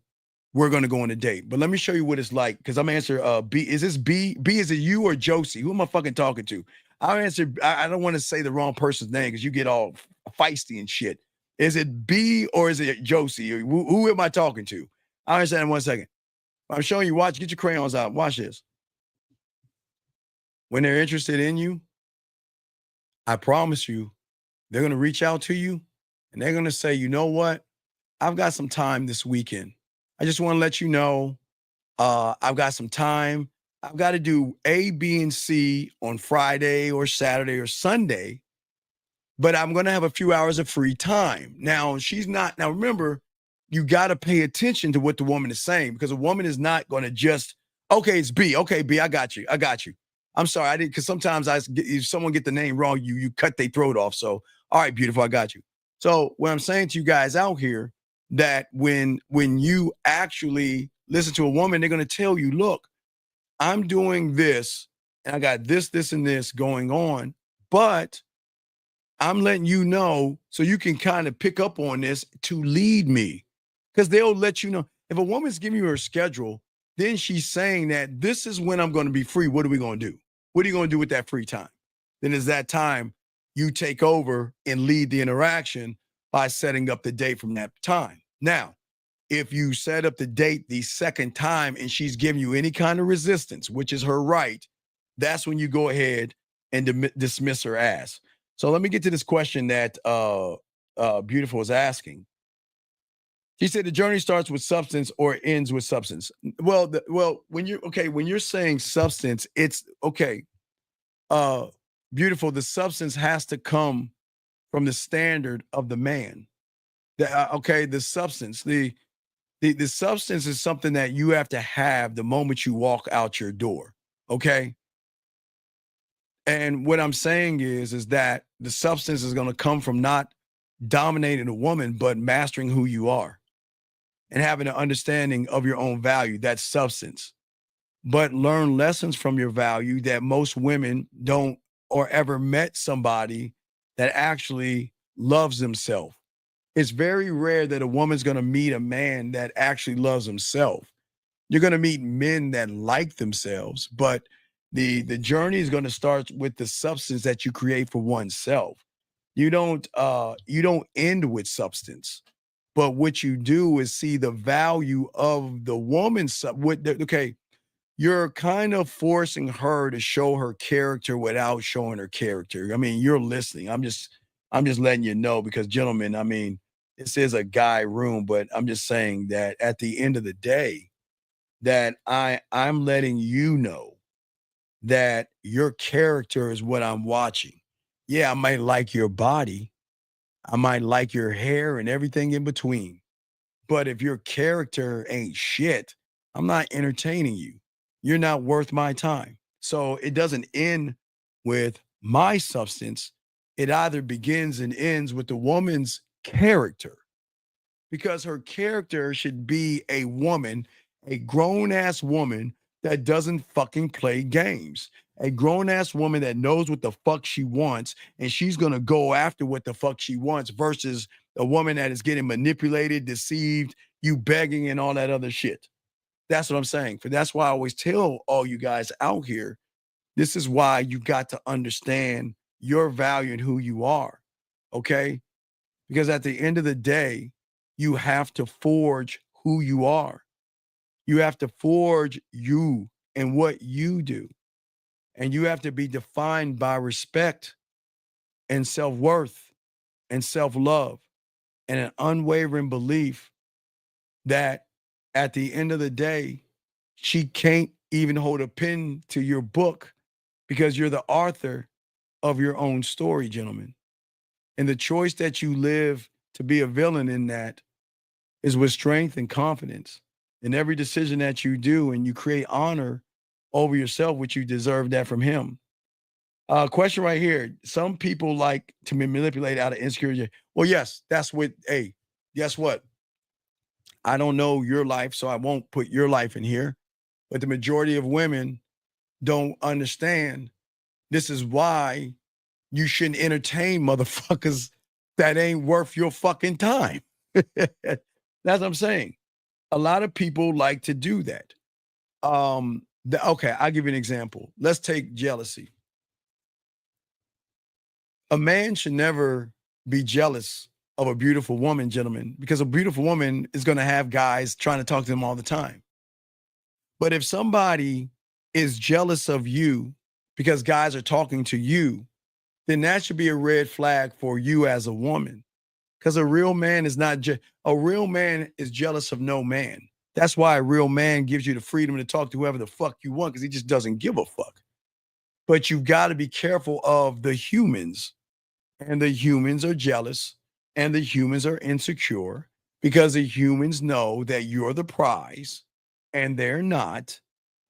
we're going to go on a date. But let me show you what it's like, because I'm answer B. Is this B? B, is it you or Josie? Who am I fucking talking to? I'll answer. I don't want to say the wrong person's name because you get all feisty and shit. Is it B or is it Josie? Who am I talking to? I'll answer that in 1 second. I'm showing you. Watch. Get your crayons out. Watch this. When they're interested in you, I promise you, they're going to reach out to you and they're going to say, you know what? I've got some time this weekend. I just want to let you know, I've got some time. I've got to do A, B, and C on Friday or Saturday or Sunday, but I'm going to have a few hours of free time. Now, now remember, you got to pay attention to what the woman is saying, because a woman is not going to just, okay, it's B. Okay, B, I got you. I'm sorry, I didn't, because sometimes if someone get the name wrong, you cut their throat off. So, all right, beautiful, I got you. So what I'm saying to you guys out here, that when you actually listen to a woman, they're going to tell you, look, I'm doing this and I got this, and this going on, but I'm letting you know so you can kind of pick up on this to lead me, because they'll let you know. If a woman's giving you her schedule, then she's saying that this is when I'm going to be free. What are we going to do? What are you going to do with that free time? Then is that time you take over and lead the interaction by setting up the date from that time. Now, if you set up the date the second time and she's giving you any kind of resistance, which is her right, that's when you go ahead and dismiss her ass. So let me get to this question that Beautiful is asking. She said the journey starts with substance or ends with substance. Well, when you're saying substance, it's okay. Beautiful. The substance has to come from the standard of the man. The substance, the substance is something that you have to have the moment you walk out your door. Okay. And what I'm saying is that the substance is going to come from not dominating a woman, but mastering who you are and having an understanding of your own value. That's substance. But learn lessons from your value that most women don't, or ever met somebody that actually loves themselves. It's very rare that a woman's going to meet a man that actually loves himself. You're going to meet men that like themselves, but the journey is going to start with the substance that you create for oneself. You don't end with substance, but what you do is see the value of the woman's. You're kind of forcing her to show her character without showing her character. I mean, you're listening. I'm just letting you know, because gentlemen, I mean, this is a guy room, but I'm just saying that at the end of the day, that I'm letting you know that your character is what I'm watching. Yeah, I might like your body. I might like your hair and everything in between. But if your character ain't shit, I'm not entertaining you. You're not worth my time. So it doesn't end with my substance. It either begins and ends with the woman's character, because her character should be a woman, a grown ass woman that doesn't fucking play games. A grown ass woman that knows what the fuck she wants, and she's going to go after what the fuck she wants, versus a woman that is getting manipulated, deceived, you begging and all that other shit. That's what I'm saying. That's why I always tell all you guys out here, this is why you got to understand your value and who you are. Okay? Because at the end of the day, you have to forge who you are. You have to forge you and what you do. And you have to be defined by respect and self-worth and self-love and an unwavering belief that at the end of the day, she can't even hold a pen to your book, because you're the author of your own story, gentlemen. And the choice that you live to be a villain in that is with strength and confidence in every decision that you do, and you create honor over yourself, which you deserve that from him. Question right here. Some people like to be manipulated out of insecurity. Well, yes, that's what, hey, guess what? I don't know your life, so I won't put your life in here. But the majority of women don't understand. This is why you shouldn't entertain motherfuckers that ain't worth your fucking time. That's what I'm saying. A lot of people like to do that. Okay, I'll give you an example. Let's take jealousy. A man should never be jealous of a beautiful woman, gentlemen, because a beautiful woman is going to have guys trying to talk to them all the time. But if somebody is jealous of you because guys are talking to you, then that should be a red flag for you as a woman. Because a real man is not a real man is jealous of no man. That's why a real man gives you the freedom to talk to whoever the fuck you want, because he just doesn't give a fuck. But you've got to be careful of the humans, and the humans are jealous, and the humans are insecure, because the humans know that you're the prize, and they're not.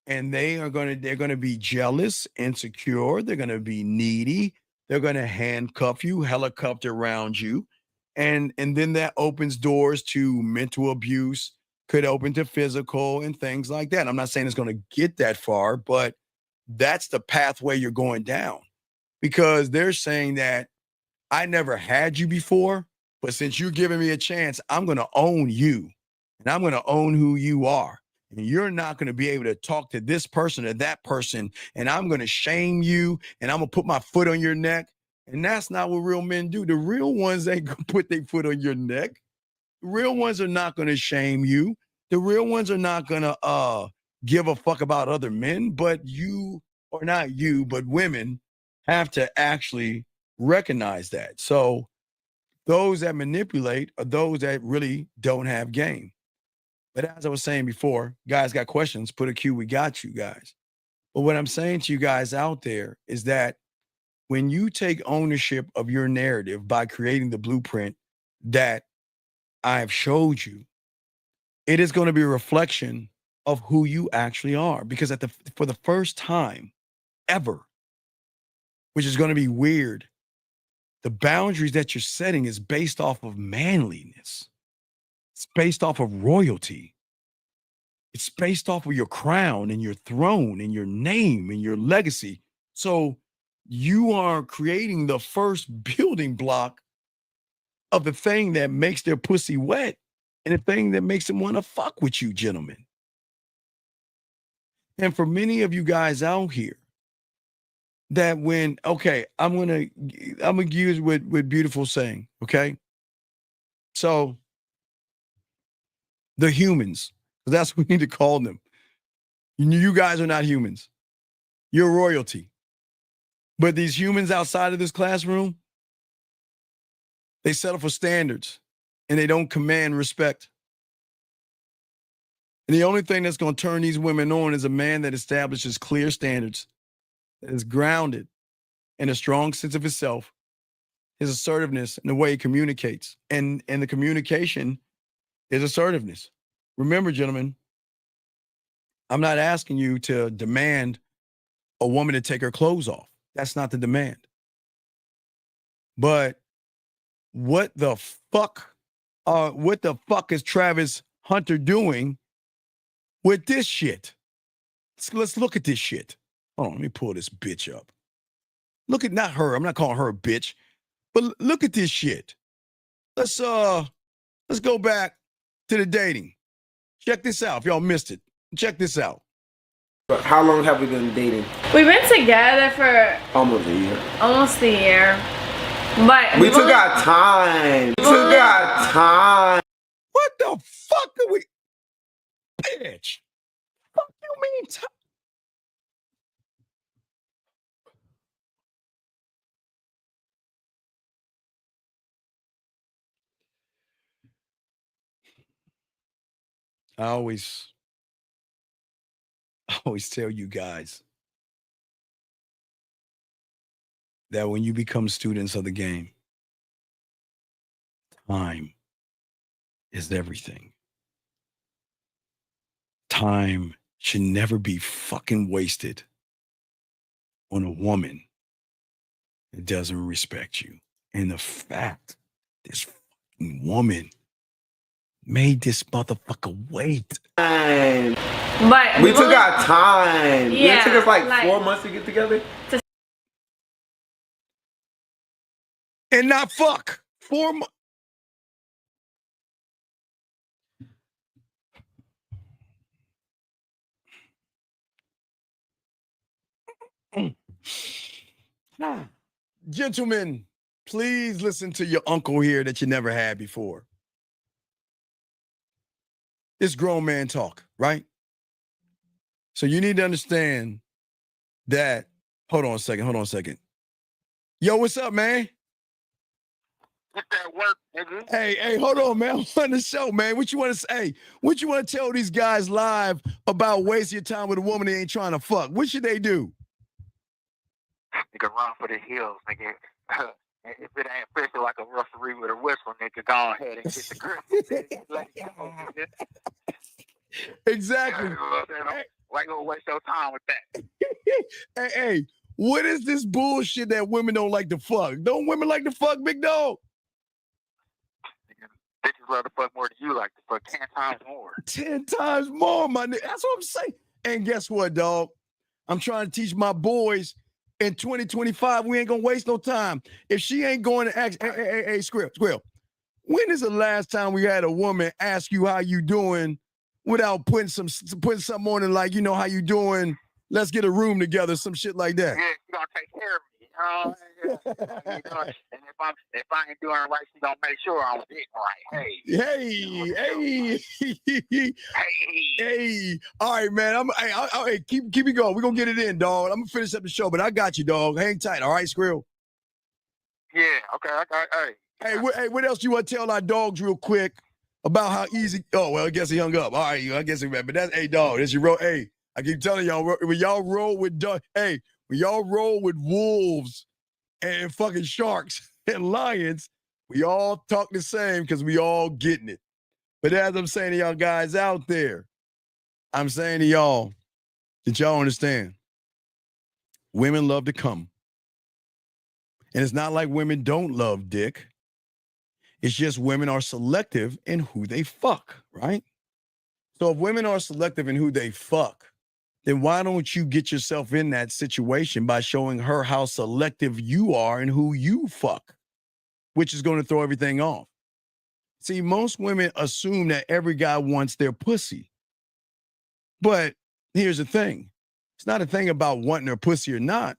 And they're going to be jealous, insecure, they're going to be needy, they're going to handcuff you, helicopter around you. And then that opens doors to mental abuse, could open to physical and things like that. I'm not saying it's going to get that far, but that's the pathway you're going down, because they're saying that I never had you before, but since you're giving me a chance, I'm going to own you, and I'm going to own who you are. And you're not going to be able to talk to this person or that person, and I'm going to shame you, and I'm going to put my foot on your neck. And that's not what real men do. The real ones ain't going to put their foot on your neck. The real ones are not going to shame you. The real ones are not going to give a fuck about other men, but you, or not you, but women have to actually recognize that. So those that manipulate are those that really don't have game. But as I was saying before, guys got questions, put a Q, we got you guys. But what I'm saying to you guys out there is that when you take ownership of your narrative by creating the blueprint that I've showed you, it is going to be a reflection of who you actually are. Because for the first time ever, which is going to be weird, the boundaries that you're setting is based off of manliness. It's based off of royalty. It's based off of your crown and your throne and your name and your legacy. So you are creating the first building block of the thing that makes their pussy wet and the thing that makes them want to fuck with you, gentlemen. And for many of you guys out here, that when, okay, I'm gonna use with beautiful saying, okay? So the humans, that's what we need to call them. You guys are not humans. You're royalty. But these humans outside of this classroom, they settle for standards and they don't command respect. And the only thing that's going to turn these women on is a man that establishes clear standards, that is grounded in a strong sense of himself, his assertiveness, and the way he communicates. And the communication is assertiveness. Remember, gentlemen, I'm not asking you to demand a woman to take her clothes off. That's not the demand. But what the fuck is Travis Hunter doing with this shit? Let's look at this shit. Hold on, let me pull this bitch up. Look at, not her, I'm not calling her a bitch, but look at this shit. Let's go back to the dating. Check this out. If y'all missed it, check this out. How long have we been dating? We've been together for Almost a year. almost a year. But We took our time. We took our time. What the fuck are we? Bitch. Fuck you mean time? I always tell you guys that when you become students of the game, time is everything. Time should never be fucking wasted on a woman that doesn't respect you. And the fact this fucking woman made this motherfucker wait. But we took our time. Yeah, it took us like 4 months to get together. And not fuck. 4 months. Gentlemen, please listen to your uncle here that you never had before. It's grown man talk, right? So you need to understand that. Hold on a second. Yo, what's up, man? Get that work, nigga. Hey, hold on, man. I'm on the show, man. What you want to say? What you want to tell these guys live about wasting your time with a woman they ain't trying to fuck? What should they do? Nigga, run for the hills, nigga. If it ain't official like a referee with a whistle, nigga, go ahead and get the grip. Let it go, nigga. Exactly. Why you gonna waste your time with that? Hey, what is this bullshit that women don't like to fuck? Don't women like to fuck, big dog? Bitches love to fuck more than you like to fuck 10 times more. 10 times more, my nigga. That's what I'm saying. And guess what, dog? I'm trying to teach my boys in 2025, we ain't gonna waste no time. If she ain't going to ask, hey, Squirrel, when is the last time we had a woman ask you how you doing without putting something on it like, you know, how you doing? Let's get a room together, some shit like that. Yeah, she gonna take care of me. And if I ain't doing it right, she gonna make sure I'm getting right. Hey. All right, man. Hey, keep it going. We're gonna get it in, dog. I'm gonna finish up the show, but I got you, dog. Hang tight, all right, Squirrel? Yeah, okay. Hey, what else you want to tell our dogs real quick about how easy? Oh, well, I guess he hung up. All right, I guess he read. But that's, hey, dog, that's your roll. Hey, I keep telling y'all, when y'all roll with when y'all roll with wolves and fucking sharks and lions, we all talk the same because we all getting it. But as I'm saying to y'all guys out there, I'm saying to y'all that y'all understand, women love to come. And it's not like women don't love dick. It's just women are selective in who they fuck, right? So if women are selective in who they fuck, then why don't you get yourself in that situation by showing her how selective you are in who you fuck, which is going to throw everything off. See, most women assume that every guy wants their pussy. But here's the thing. It's not a thing about wanting her pussy or not,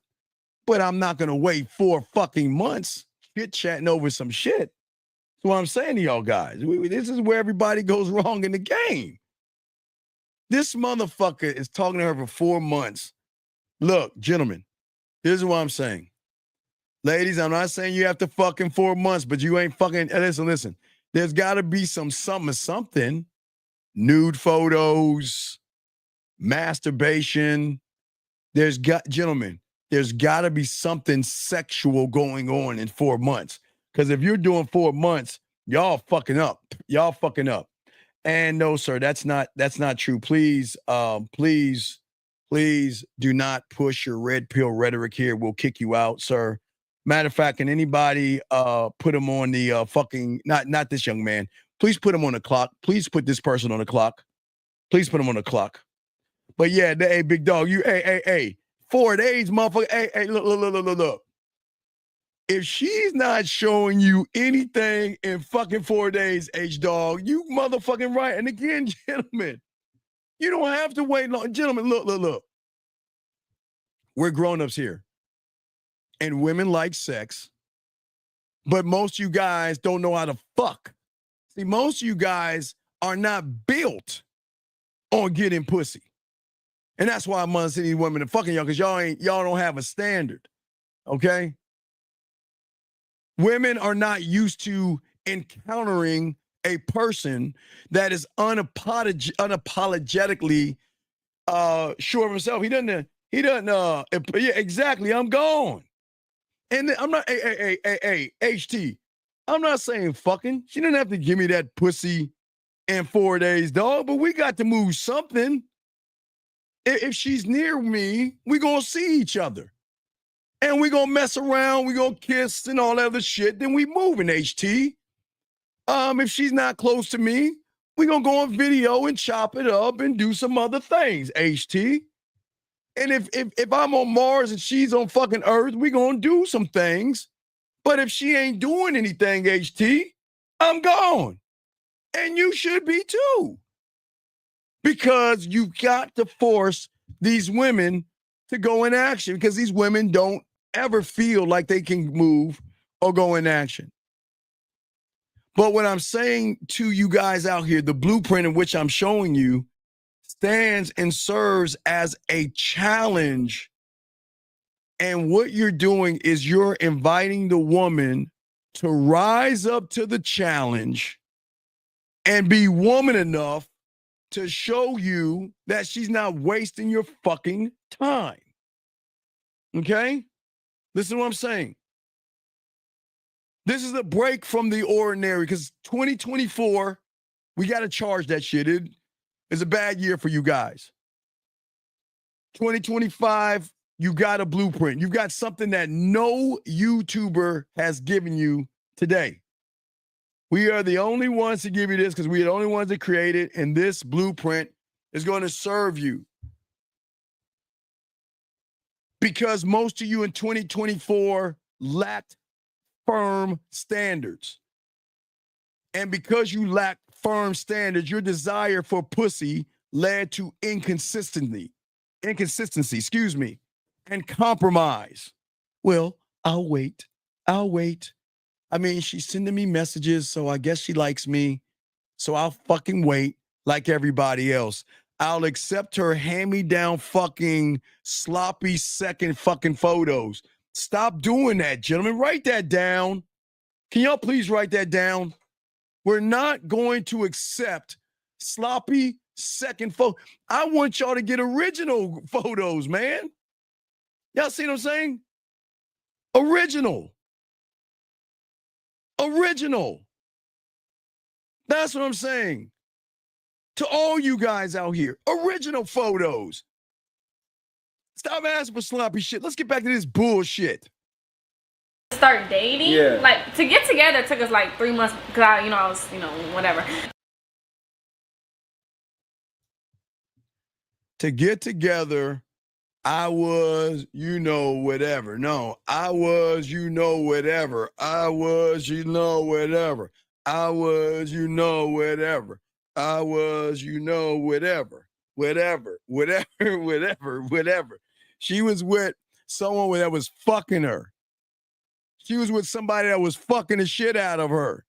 but I'm not going to wait 4 fucking months chit-chatting over some shit. That's what I'm saying to y'all guys. This is where everybody goes wrong in the game. This motherfucker is talking to her for 4 months. Look, gentlemen, here's what I'm saying. Ladies, I'm not saying you have to fuck in 4 months, but you ain't fucking. Listen. There's got to be something. Nude photos, masturbation. Gentlemen, there's got to be something sexual going on in 4 months. Because if you're doing 4 months, y'all fucking up. And no, sir, that's not true. Please do not push your red pill rhetoric here. We'll kick you out, sir. Matter of fact, can anybody put him on the fucking, not this young man. Please put him on the clock. Please put this person on the clock. Please put him on the clock. But yeah, hey, big dog, you, hey, 4 days, motherfucker. Hey, look. If she's not showing you anything in fucking 4 days, H-Dog, you motherfucking right. And again, gentlemen, you don't have to wait long. Gentlemen, look. We're grown-ups here. And women like sex. But most of you guys don't know how to fuck. See, most of you guys are not built on getting pussy. And that's why I'm gonna see these women and fucking y'all, because y'all don't have a standard. Okay? Women are not used to encountering a person that is unapologetically sure of himself. He doesn't, yeah, exactly, I'm gone. And I'm not, hey, HT, I'm not saying fucking. She didn't have to give me that pussy in 4 days, dog, but we got to move something. If she's near me, we gonna see each other. And we gonna mess around, we gonna kiss and all that other shit, then we moving, HT. If she's not close to me, We're going to go on video and chop it up and do some other things, HT. And if I'm on Mars and she's on fucking Earth, we're going to do some things. But if she ain't doing anything, HT, I'm gone. And you should be too. Because you got to force these women to go in action because these women don't ever feel like they can move or go in action. But what I'm saying to you guys out here, the blueprint in which I'm showing you stands and serves as a challenge. And what you're doing is you're inviting the woman to rise up to the challenge and be woman enough to show you that she's not wasting your fucking time. Okay? Listen to what I'm saying. This is a break from the ordinary because 2024, we got to charge that shit. It is a bad year for you guys. 2025, you got a blueprint. You got something that no YouTuber has given you today. We are the only ones to give you this because we are the only ones that create it, and this blueprint is going to serve you. Because most of you in 2024 lacked firm standards. And because you lack firm standards, your desire for pussy led to inconsistency, and compromise. Well, I'll wait. I mean, she's sending me messages, so I guess she likes me. So I'll fucking wait like everybody else. I'll accept her hand-me-down fucking sloppy second fucking photos. Stop doing that, gentlemen. Write that down. Can y'all please write that down? We're not going to accept sloppy second photo. I want y'all to get original photos, man. Y'all see what I'm saying? Original. That's what I'm saying. To all you guys out here, original photos. Stop asking for sloppy shit. Let's get back to this bullshit. Start dating. Yeah. Like, to get together took us like 3 months because I was, whatever. To get together, I was, whatever. No, I was, whatever. I was, whatever. I was, whatever. I was, whatever. She was with someone that was fucking her. She was with somebody that was fucking the shit out of her.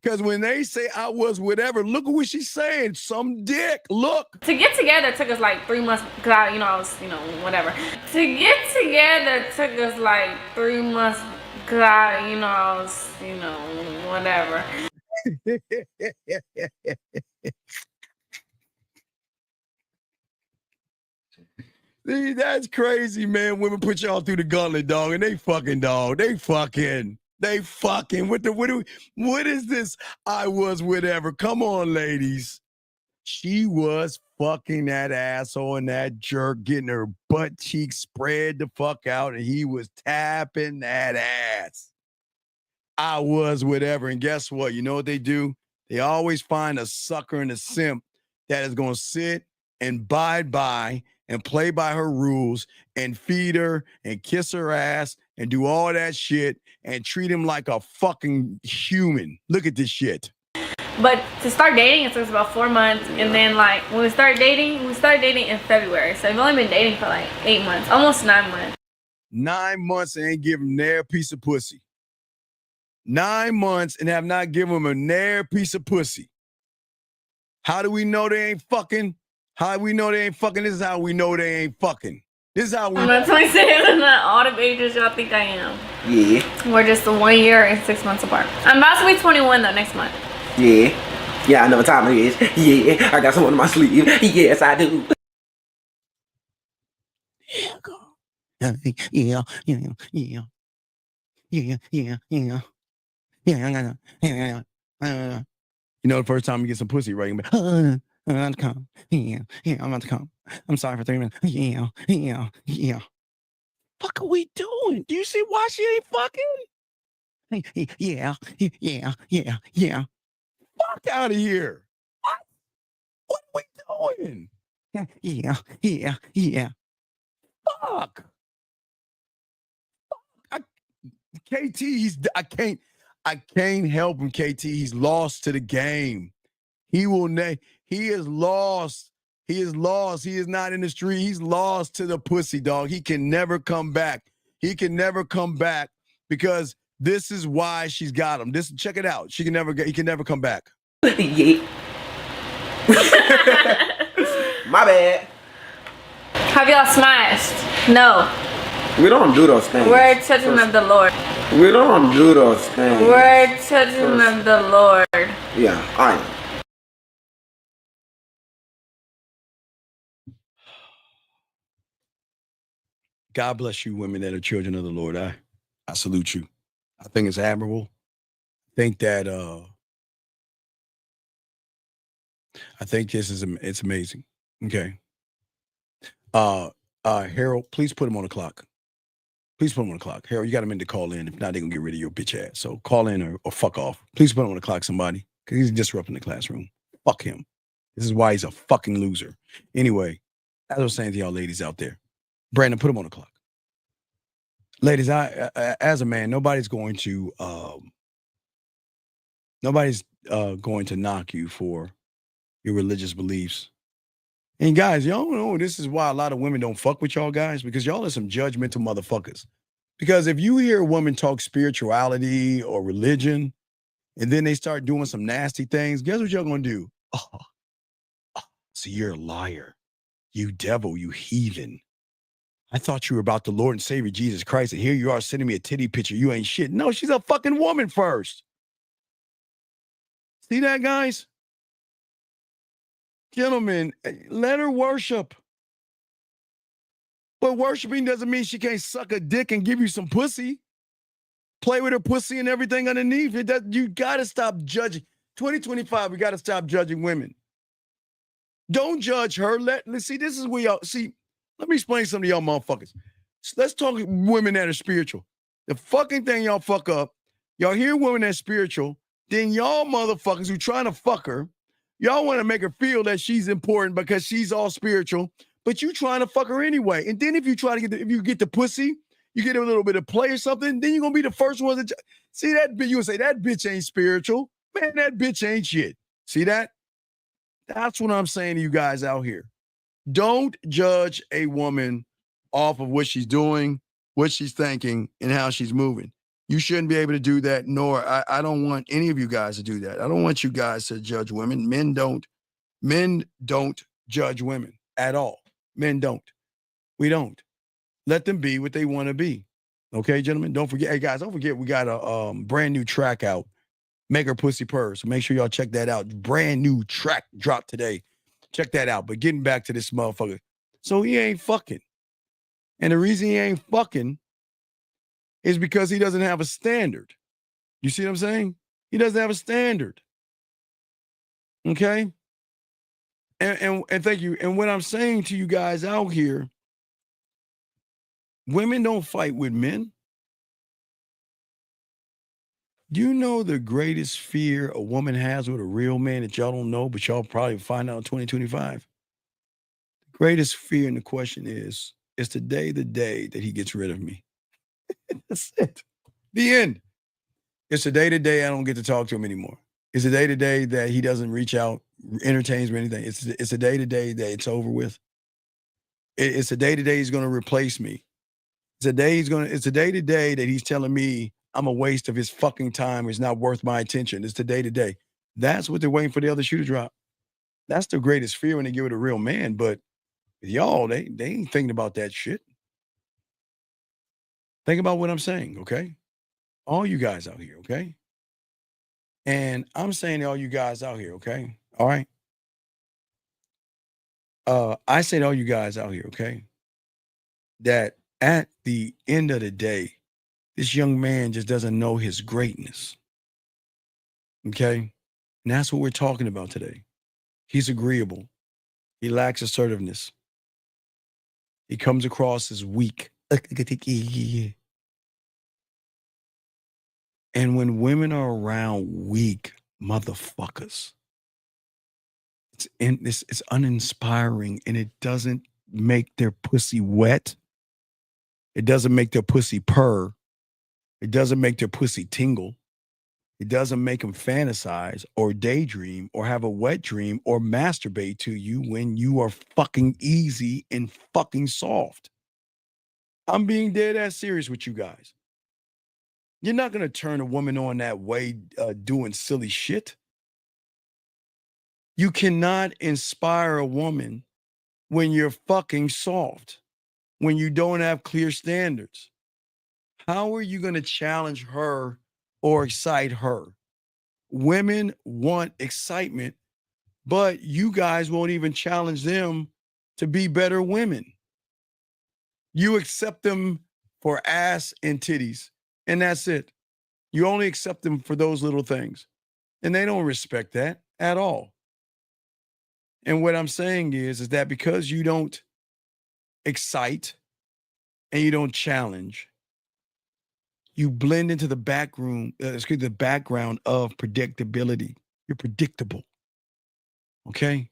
Because when they say I was whatever, look at what she's saying. Some dick. Look. To get together took us like 3 months because I was, whatever. To get together took us like 3 months because I was, whatever. See, that's crazy, man. Women put y'all through the gauntlet, dog, and they fucking, dog. They fucking. What is this? I was whatever. Come on, ladies. She was fucking that asshole and that jerk, getting her butt cheeks spread the fuck out, and he was tapping that ass. I was whatever. And guess what? You know what they do? They always find a sucker and a simp that is going to sit and abide by and play by her rules and feed her and kiss her ass and do all that shit and treat him like a fucking human. Look at this shit. But to start dating, it took us about 4 months. And then, like, when we started dating in February. So we've only been dating for like 8 months, almost 9 months. 9 months and ain't give him near piece of pussy. 9 months and have not given him a near piece of pussy. How do we know they ain't fucking? How do we know they ain't fucking? This is how we know they ain't fucking. This is how we. I'm not 26 and not all the ages y'all think I am. Yeah. We're just 1 year and 6 months apart. I'm about to be 21 though next month. Yeah. Yeah, I know what time it is. Yeah, I got someone in my sleeve. Yes, I do. Yeah. You know, the first time you get some pussy, right? I'm about to come. I'm about to come. I'm sorry for 3 minutes. Yeah. Fuck are we doing? Do you see why she ain't fucking? Yeah. Fuck out of here. What? doing? Yeah. Fuck. KT, I can't help him, KT. He's lost to the game. He is lost. He is lost. He is not in the street. He's lost to the pussy, dog. He can never come back. He can never come back because this is why she's got him. Check it out. He can never come back. Yeah. My bad. Have y'all smashed? No. We don't do those things. We're children of the Lord. We don't do those things. We're children of the Lord. Yeah, I am. God bless you, women that are children of the Lord. I salute you. I think it's admirable. I think that I think it's amazing. Okay. Harold, please put him on the clock. Please put him on the clock. Harold, you got him in to call in. If not, they're gonna get rid of your bitch ass. So call in or fuck off. Please put him on the clock, somebody. Because he's disrupting the classroom. Fuck him. This is why he's a fucking loser. Anyway, as I was saying to y'all ladies out there, Brandon, put him on the clock. Ladies, I as a man, nobody's going to knock you for your religious beliefs. And guys, y'all know this is why a lot of women don't fuck with y'all guys, because y'all are some judgmental motherfuckers. Because if you hear a woman talk spirituality or religion, and then they start doing some nasty things, guess what y'all gonna do? Oh, so you're a liar. You devil, you heathen. I thought you were about the Lord and Savior Jesus Christ, and here you are sending me a titty picture. You ain't shit. No, she's a fucking woman first. See that, guys? Gentlemen, let her worship. But worshiping doesn't mean she can't suck a dick and give you some pussy. Play with her pussy and everything underneath. You got to stop judging. 2025, we got to stop judging women. Don't judge her. Let's see, this is where y'all, see, let me explain something to y'all motherfuckers. Let's talk women that are spiritual. The fucking thing y'all fuck up, y'all hear women that's spiritual, then y'all motherfuckers who trying to fuck her, y'all want to make her feel that she's important because she's all spiritual, but you trying to fuck her anyway. And then if you get the pussy, you get a little bit of play or something, then you're going to be the first one to see that bitch. You gonna say that bitch ain't spiritual. Man, that bitch ain't shit. See that? That's what I'm saying to you guys out here. Don't judge a woman off of what she's doing, what she's thinking, and how she's moving. You shouldn't be able to do that, nor I don't want any of you guys to do that. I don't want you guys to judge women. Men don't judge women at all. Men don't. We don't. Let them be what they want to be. Okay, gentlemen? Don't forget. Hey, guys, don't forget we got a brand new track out. Make Her Pussy Purr. So make sure y'all check that out. Brand new track dropped today. Check that out. But getting back to this motherfucker. So he ain't fucking. And the reason he ain't fucking is because he doesn't have a standard. You see what I'm saying? He doesn't have a standard. Okay? And thank you. And what I'm saying to you guys out here, women don't fight with men. Do you know the greatest fear a woman has with a real man that y'all don't know, but y'all probably find out in 2025? The greatest fear in the question is today the day that he gets rid of me? That's it. The end. It's the day to day I don't get to talk to him anymore. It's the day to day that he doesn't reach out, entertains me, anything. It's the day to day that it's over with. It's the day to day he's going to replace me. It's the day to day that he's telling me I'm a waste of his fucking time. It's not worth my attention. It's the day to day. That's what they're waiting for the other shoe to drop. That's the greatest fear when they give it a real man. But y'all, they ain't thinking about that shit. Think about what I'm saying, okay? All you guys out here, okay? And I'm saying to all you guys out here, okay? All right? I say to all you guys out here, okay? That at the end of the day, this young man just doesn't know his greatness. Okay? And that's what we're talking about today. He's agreeable. He lacks assertiveness. He comes across as weak. And when women are around weak motherfuckers, It's uninspiring, and it doesn't make their pussy wet. It doesn't make their pussy purr. It doesn't make their pussy tingle. It doesn't make them fantasize or daydream or have a wet dream or masturbate to you when you are fucking easy and fucking soft. I'm being dead ass serious with you guys. You're not going to turn a woman on that way doing silly shit. You cannot inspire a woman when you're fucking soft, when you don't have clear standards. How are you going to challenge her or excite her? Women want excitement, but you guys won't even challenge them to be better women. You accept them for ass and titties, and that's it. You only accept them for those little things, and they don't respect that at all. And what I'm saying is that because you don't excite and you don't challenge, you blend into the background of predictability. You're predictable. Okay?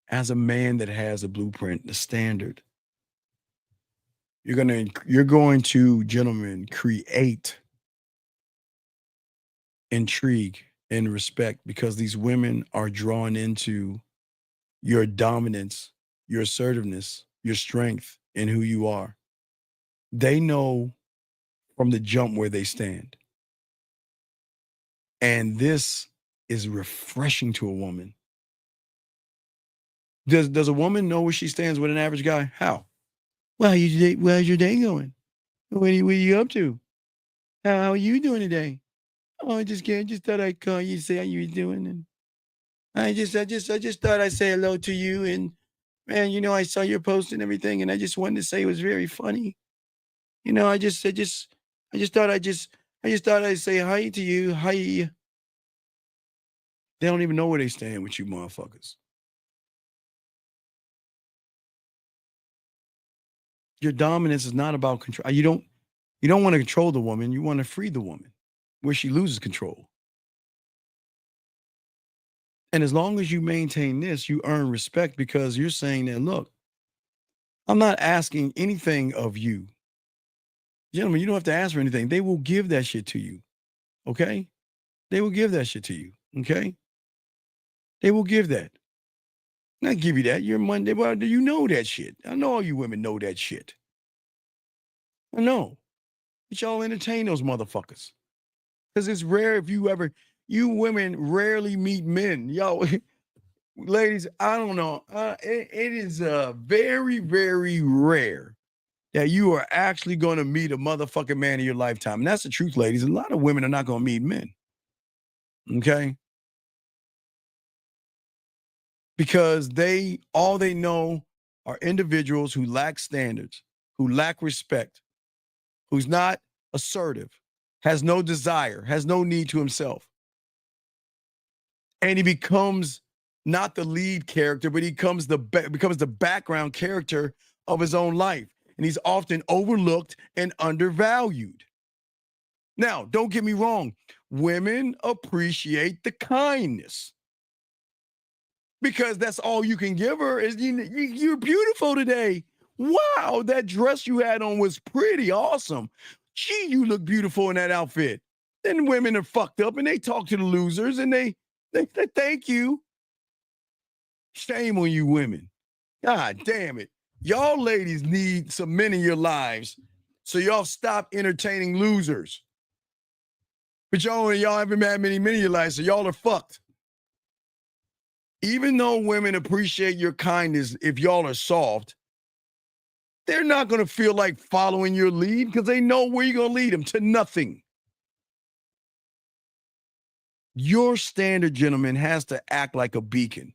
As a man that has a blueprint, the standard, you're going to, gentlemen, create intrigue and respect because these women are drawn into your dominance, your assertiveness, your strength, and who you are. They know from the jump where they stand. And this is refreshing to a woman. Does a woman know where she stands with an average guy? How? Well, how's your day going? What are you up to? How are you doing today? Oh, I just thought I'd call you, say how you were doing, and I just thought I'd say hello to you, and man, I saw your post and everything, and I just wanted to say it was very funny. I just thought I'd say hi to you. Hi. They don't even know where they stand with you motherfuckers. Your dominance is not about control. You don't want to control the woman. You want to free the woman where she loses control. And as long as you maintain this, you earn respect because you're saying that, look, I'm not asking anything of you. Gentlemen, you don't have to ask for anything. They will give that shit to you. Okay? They will give that shit to you. Okay? They will give that. Not give you that. You're Monday. Well, do you know that shit? I know all you women know that shit. I know. But y'all entertain those motherfuckers. Because it's rare if you women rarely meet men. Yo, ladies, I don't know. It is very, very rare that you are actually going to meet a motherfucking man in your lifetime. And that's the truth, ladies. A lot of women are not going to meet men. Okay? Because all they know are individuals who lack standards, who lack respect, who's not assertive, has no desire, has no need to himself. And he becomes not the lead character, but he becomes the background character of his own life. And he's often overlooked and undervalued. Now, don't get me wrong. Women appreciate the kindness. Because that's all you can give her is you're beautiful today. Wow, that dress you had on was pretty awesome. Gee, you look beautiful in that outfit. Then women are fucked up and they talk to the losers and they thank you. Shame on you women. God damn it. Y'all ladies need some men in your lives so y'all stop entertaining losers. But y'all haven't had many men in your lives, so y'all are fucked. Even though women appreciate your kindness if y'all are soft, they're not going to feel like following your lead because they know where you're going to lead them to nothing. Your standard, gentleman, has to act like a beacon,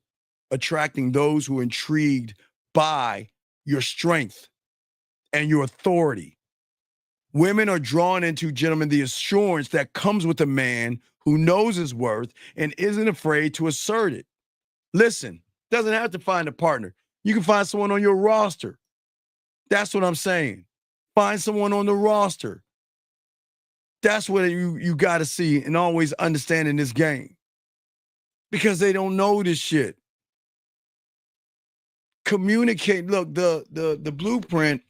attracting those who are intrigued by your strength and your authority. Women are drawn into, gentlemen, the assurance that comes with a man who knows his worth and isn't afraid to assert it. Listen, doesn't have to find a partner. You can find someone on your roster. That's what I'm saying. Find someone on the roster. That's what you got to see and always understand in this game. because they don't know this shit. Communicate. Look, the blueprint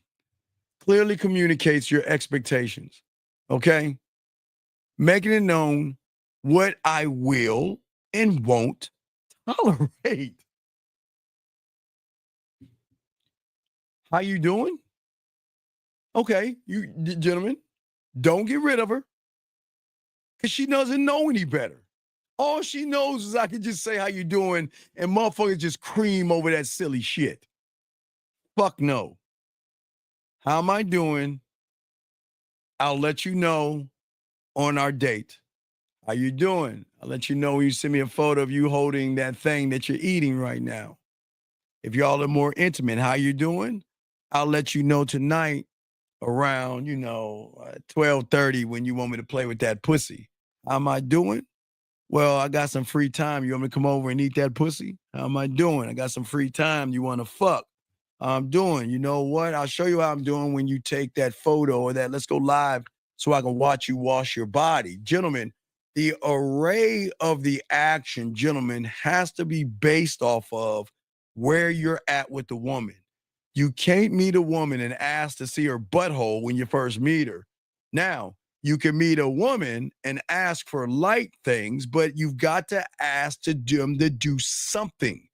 clearly communicates your expectations. Okay? Making it known what I will and won't tolerate. How you doing? Okay, you gentlemen, don't get rid of her because she doesn't know any better. All she knows is I can just say how you doing and motherfuckers just cream over that silly shit. Fuck no. How am I doing? I'll let you know on our date. How you doing? I'll let you know when you send me a photo of you holding that thing that you're eating right now. If y'all are more intimate, how you doing? I'll let you know tonight around, 12:30 when you want me to play with that pussy. How am I doing? Well, I got some free time. You want me to come over and eat that pussy? How am I doing? I got some free time. You want to fuck? How I'm doing. You know what? I'll show you how I'm doing when you take that photo or that. Let's go live so I can watch you wash your body. Gentlemen, the array of the action, gentlemen, has to be based off of where you're at with the woman. You can't meet a woman and ask to see her butthole when you first meet her. Now, you can meet a woman and ask for light things, but you've got to ask them to do something.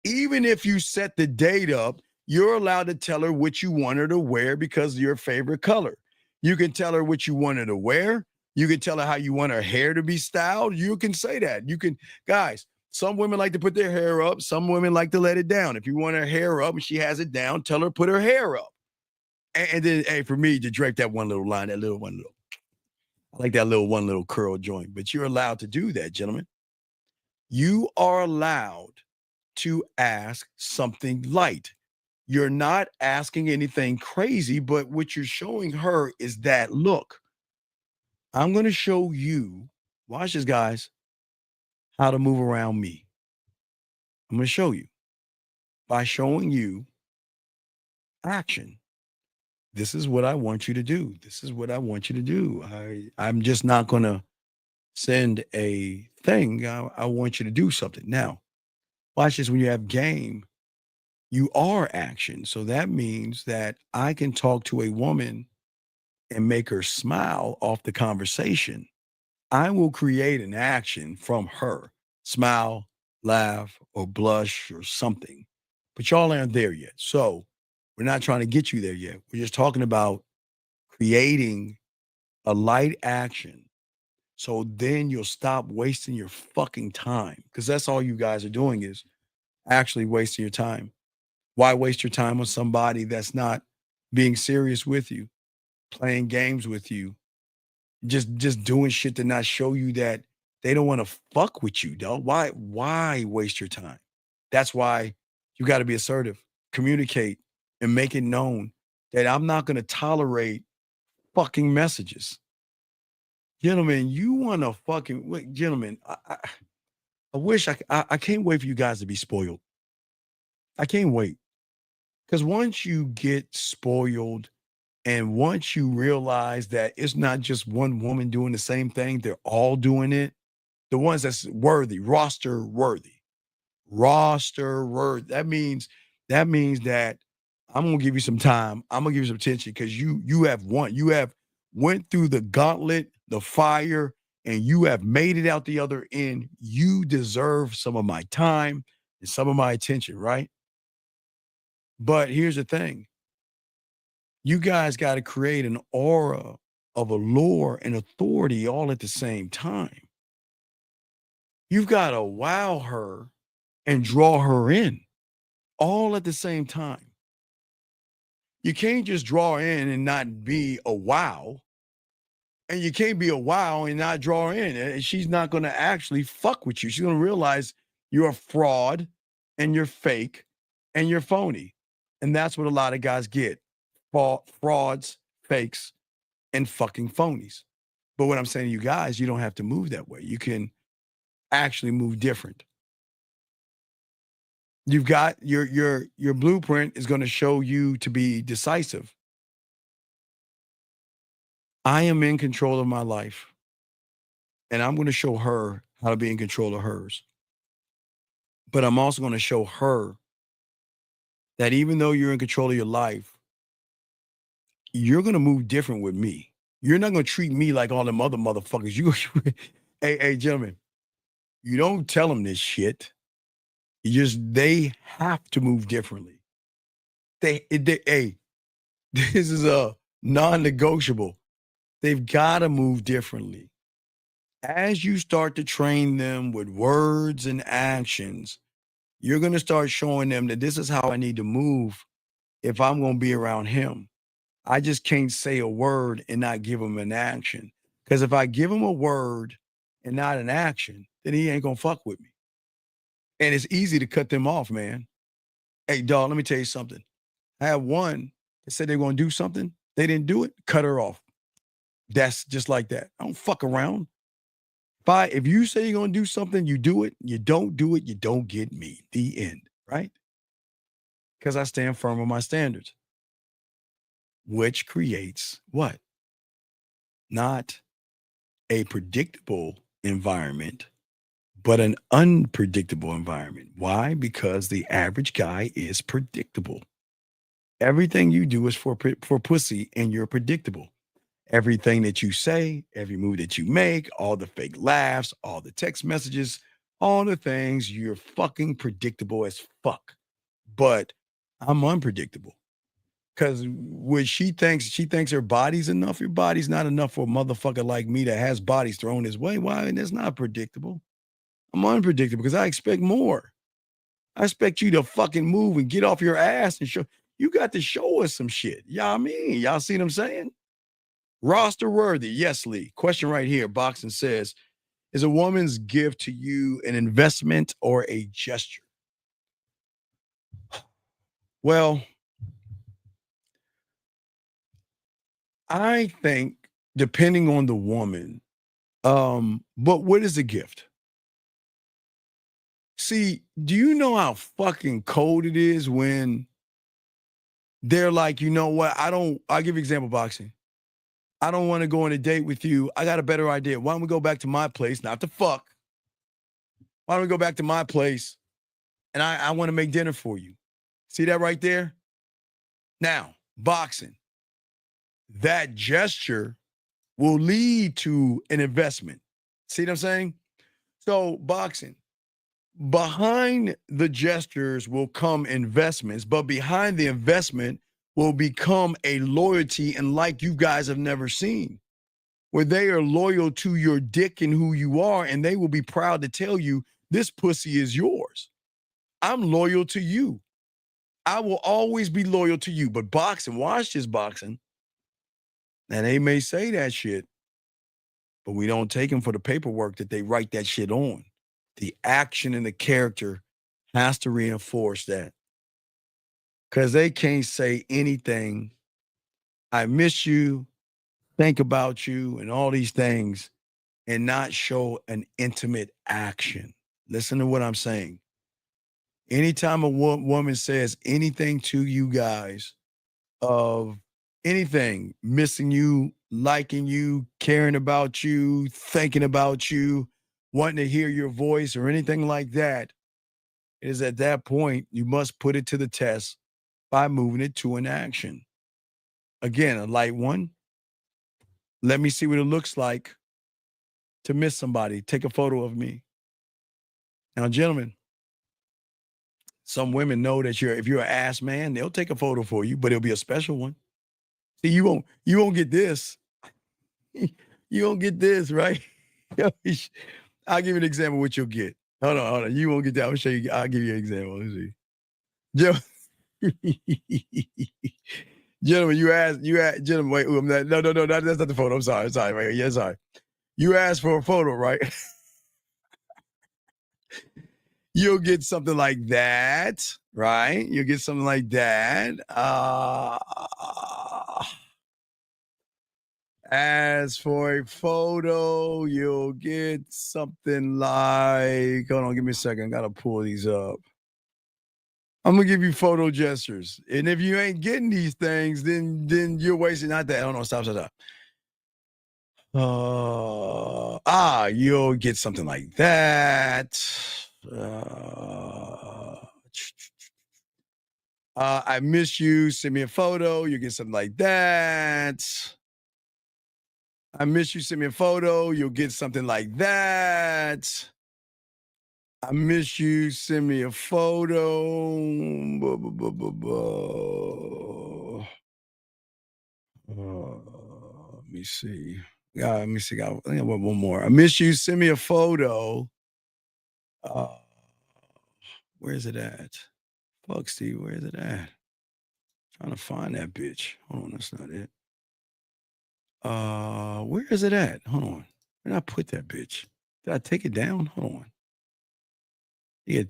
Even if you set the date up, you're allowed to tell her what you want her to wear because of your favorite color. You can tell her what you want her to wear. You can tell her how you want her hair to be styled. You can say that. You can, guys, some women like to put their hair up. Some women like to let it down. If you want her hair up and she has it down, tell her put her hair up. And then, hey, for me to drape that one little line, I like that one little curl joint, but you're allowed to do that, gentlemen. You are allowed to ask something light. You're not asking anything crazy, but what you're showing her is that, look, I'm going to show you, watch this, guys, how to move around me. I'm going to show you by showing you action. This is what I want you to do. This is what I want you to do. I'm just not going to send a thing. I want you to do something. Now, watch this. When you have game, you are action. So that means that I can talk to a woman and make her smile off the conversation. I will create an action from her. Smile, laugh, or blush or something. But y'all aren't there yet. So we're not trying to get you there yet. We're just talking about creating a light action. So then you'll stop wasting your fucking time. Because that's all you guys are doing is actually wasting your time. Why waste your time on somebody that's not being serious with you, playing games with you, just doing shit to not show you that they don't want to fuck with you, dog? Why waste your time? That's why you got to be assertive, communicate, and make it known that I'm not going to tolerate fucking messages. Gentlemen, you want to fucking wait, gentlemen. I wish I can't wait for you guys to be spoiled. I can't wait. Because once you get spoiled and once you realize that it's not just one woman doing the same thing, they're all doing it. The ones that's worthy, roster worthy. That means that I'm gonna give you some time. I'm gonna give you some attention because you have went through the gauntlet, the fire, and you have made it out the other end. You deserve some of my time and some of my attention, right? But here's the thing. You guys got to create an aura of allure and authority all at the same time. You've got to wow her and draw her in all at the same time. You can't just draw in and not be a wow. And you can't be a wow and not draw her in. And she's not going to actually fuck with you. She's going to realize you're a fraud and you're fake and you're phony. And that's what a lot of guys get. Frauds, fakes, and fucking phonies. But what I'm saying to you guys, you don't have to move that way. You can actually move different. You've got your blueprint is going to show you to be decisive. I am in control of my life, and I'm going to show her how to be in control of hers. But I'm also going to show her that even though you're in control of your life, you're going to move different with me. You're not going to treat me like all them other motherfuckers. Hey, gentlemen, you don't tell them this shit. They have to move differently. Hey, this is a non-negotiable. They've got to move differently. As you start to train them with words and actions, you're going to start showing them that this is how I need to move if I'm going to be around him. I just can't say a word and not give him an action. Because if I give him a word and not an action, then he ain't going to fuck with me. And it's easy to cut them off, man. Hey, dog, let me tell you something. I had one that said they were going to do something. They didn't do it. Cut her off. That's just like that. I don't fuck around. If you say you're going to do something, you do it. You don't do it, you don't get me. The end, right? Because I stand firm on my standards. Which creates what? Not a predictable environment, but an unpredictable environment. Why? Because the average guy is predictable. Everything you do is for pussy, and you're predictable. Everything that you say, every move that you make, all the fake laughs, all the text messages, all the things, you're fucking predictable as fuck. But I'm unpredictable. Because when she thinks her body's enough, your body's not enough for a motherfucker like me that has bodies thrown his way. Why? And it's not predictable. I'm unpredictable because I expect more. I expect you to fucking move and get off your ass and show. You got to show us some shit. Y'all mean? Y'all see what I'm saying? Roster worthy. Yes, Lee. Question right here. Boxing says, is a woman's gift to you an investment or a gesture? Well, I think depending on the woman, but what is a gift? See, do you know how fucking cold it is when they're like, you know what? I'll give you an example, Boxing. I don't want to go on a date with you. I got a better idea. Why don't we go back to my place? Not to fuck. Why don't we go back to my place and I want to make dinner for you? See that right there? Now, Boxing. That gesture will lead to an investment. See what I'm saying? So, Boxing. Behind the gestures will come investments, but behind the investment will become a loyalty and like you guys have never seen, where they are loyal to your dick and who you are, and they will be proud to tell you, this pussy is yours. I'm loyal to you. I will always be loyal to you. But Boxing, watch this, Boxing. And they may say that shit, but we don't take them for the paperwork that they write that shit on. The action and the character has to reinforce that. Because they can't say anything. I miss you, think about you, and all these things, and not show an intimate action. Listen to what I'm saying. Anytime a woman says anything to you guys of anything, missing you, liking you, caring about you, thinking about you, wanting to hear your voice or anything like that, is at that point, you must put it to the test by moving it to an action. Again, a light one. Let me see what it looks like to miss somebody. Take a photo of me. Now, gentlemen, some women know that if you're an ass man, they'll take a photo for you, but it'll be a special one. See, you won't get this. You won't get this, right? I'll give you an example of what you'll get. Hold on. You won't get that. I'll show you. I'll give you an example. Let's see. Gentlemen, gentlemen, wait, no, that's not the photo. I'm sorry, right? Yeah, sorry. You asked for a photo, right? You'll get something like that, right? You'll get something like that. As for a photo, you'll get something like, hold on, give me a second. I gotta pull these up. I'm gonna give you photo gestures. And if you ain't getting these things, then you're wasting not that. Hold on, stop. You'll get something like that. I miss you. Send me a photo. You get something like that. I miss you. Send me a photo. You'll get something like that. I miss you. Send me a photo. Let me see. Let me see. I think I want one more. I miss you. Send me a photo. Where is it at? Fuck, Steve. Where is it at? Trying to find that bitch. Hold on, that's not it. Where is it at? Hold on. Where did I put that bitch? Did I take it down? Hold on. You get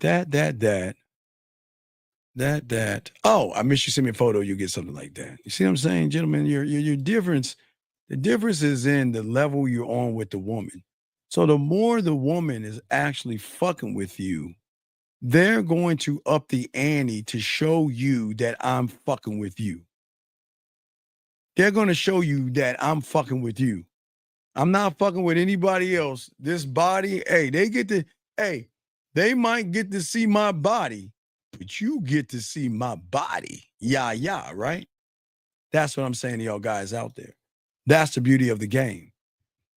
that. Oh, I miss you. Send me a photo. You get something like that. You see what I'm saying, gentlemen? Your difference. The difference is in the level you're on with the woman. So the more the woman is actually fucking with you, they're going to up the ante to show you that I'm fucking with you. They're going to show you that I'm fucking with you. I'm not fucking with anybody else. This body, hey, they might get to see my body, but you get to see my body. Yeah, right? That's what I'm saying to y'all guys out there. That's the beauty of the game.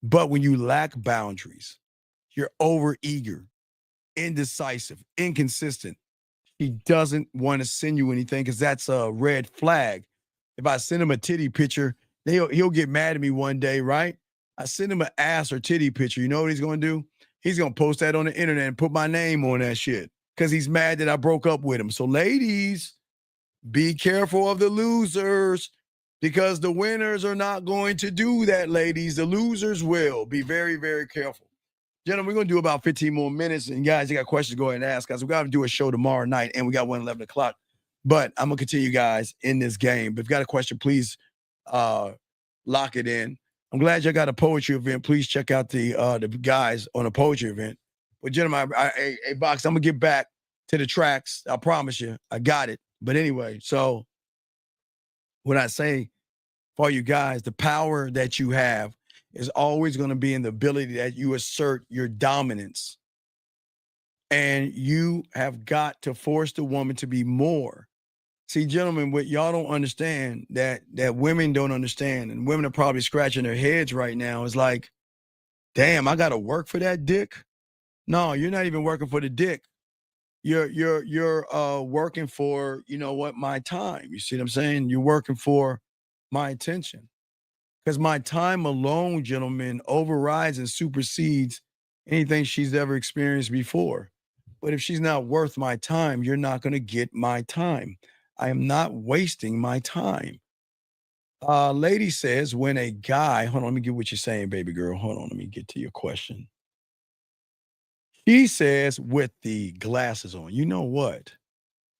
But when you lack boundaries, you're overeager, indecisive, inconsistent. He doesn't want to send you anything because that's a red flag. If I send him a titty picture, he'll get mad at me one day, right? I send him an ass or titty picture. You know what he's going to do? He's going to post that on the internet and put my name on that shit because he's mad that I broke up with him. So ladies, be careful of the losers because the winners are not going to do that, ladies. The losers will. Be very, very careful. Gentlemen, we're going to do about 15 more minutes. And guys, you got questions, go ahead and ask us. We got to do a show tomorrow night, and we got one 11 o'clock. But I'm going to continue, guys, in this game. But if you got a question, please lock it in. I'm glad you got a poetry event. Please check out the guys on a poetry event. But gentlemen, hey, Box, I'm going to get back to the tracks. I promise you. I got it. But anyway, so when I say for you guys, the power that you have is always going to be in the ability that you assert your dominance. And you have got to force the woman to be more. See, gentlemen, what y'all don't understand that women don't understand, and women are probably scratching their heads right now, is like, damn, I got to work for that dick? No, you're not even working for the dick. You're working for, you know what, my time. You see what I'm saying? You're working for my attention. Because my time alone, gentlemen, overrides and supersedes anything she's ever experienced before. But if she's not worth my time, you're not going to get my time. I am not wasting my time. Lady says, when a guy, hold on, let me get what you're saying, baby girl. Hold on, let me get to your question. She says, with the glasses on, you know what?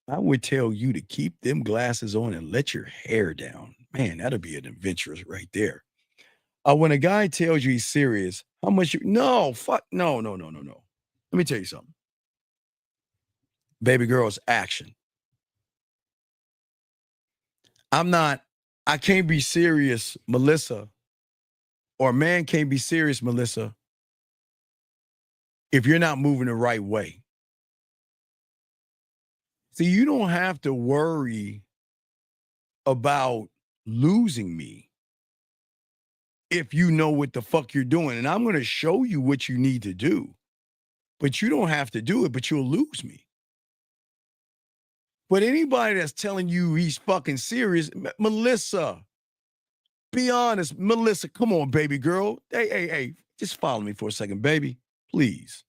I would tell you to keep them glasses on and let your hair down. Man, that'll be an adventurous right there. When a guy tells you he's serious, how much you, no. Let me tell you something. Baby girl's action. I can't be serious, Melissa, or a man can't be serious, Melissa, if you're not moving the right way. See, you don't have to worry about losing me if you know what the fuck you're doing. And I'm going to show you what you need to do. But you don't have to do it, but you'll lose me. But anybody that's telling you he's fucking serious, Melissa, be honest. Melissa, come on, baby girl. Hey, just follow me for a second, baby, please.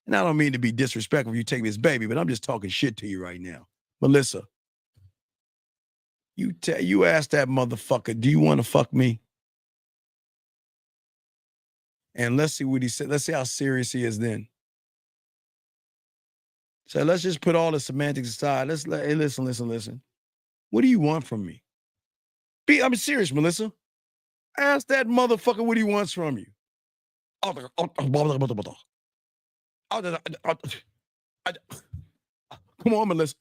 And I don't mean to be disrespectful if you take me as baby, but I'm just talking shit to you right now. Melissa, you asked that motherfucker, do you want to fuck me? And let's see what he said. Let's see how serious he is then. So let's just put all the semantics aside. Hey, listen. What do you want from me? I'm serious, Melissa. Ask that motherfucker what he wants from you. Come on, Melissa.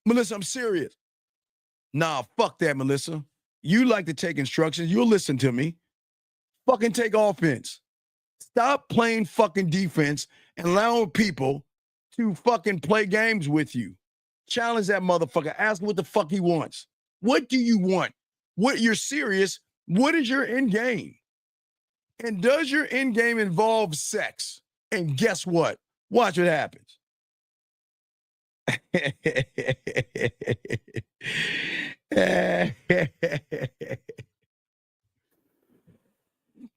Melissa, I'm serious. Nah, fuck that, Melissa. You like to take instructions. You'll listen to me. Fucking take offense. Stop playing fucking defense and allowing people to fucking play games with you. Challenge that motherfucker. Ask him what the fuck he wants. What do you want? What you're serious? What is your end game? And does your end game involve sex? And guess what? Watch what happens.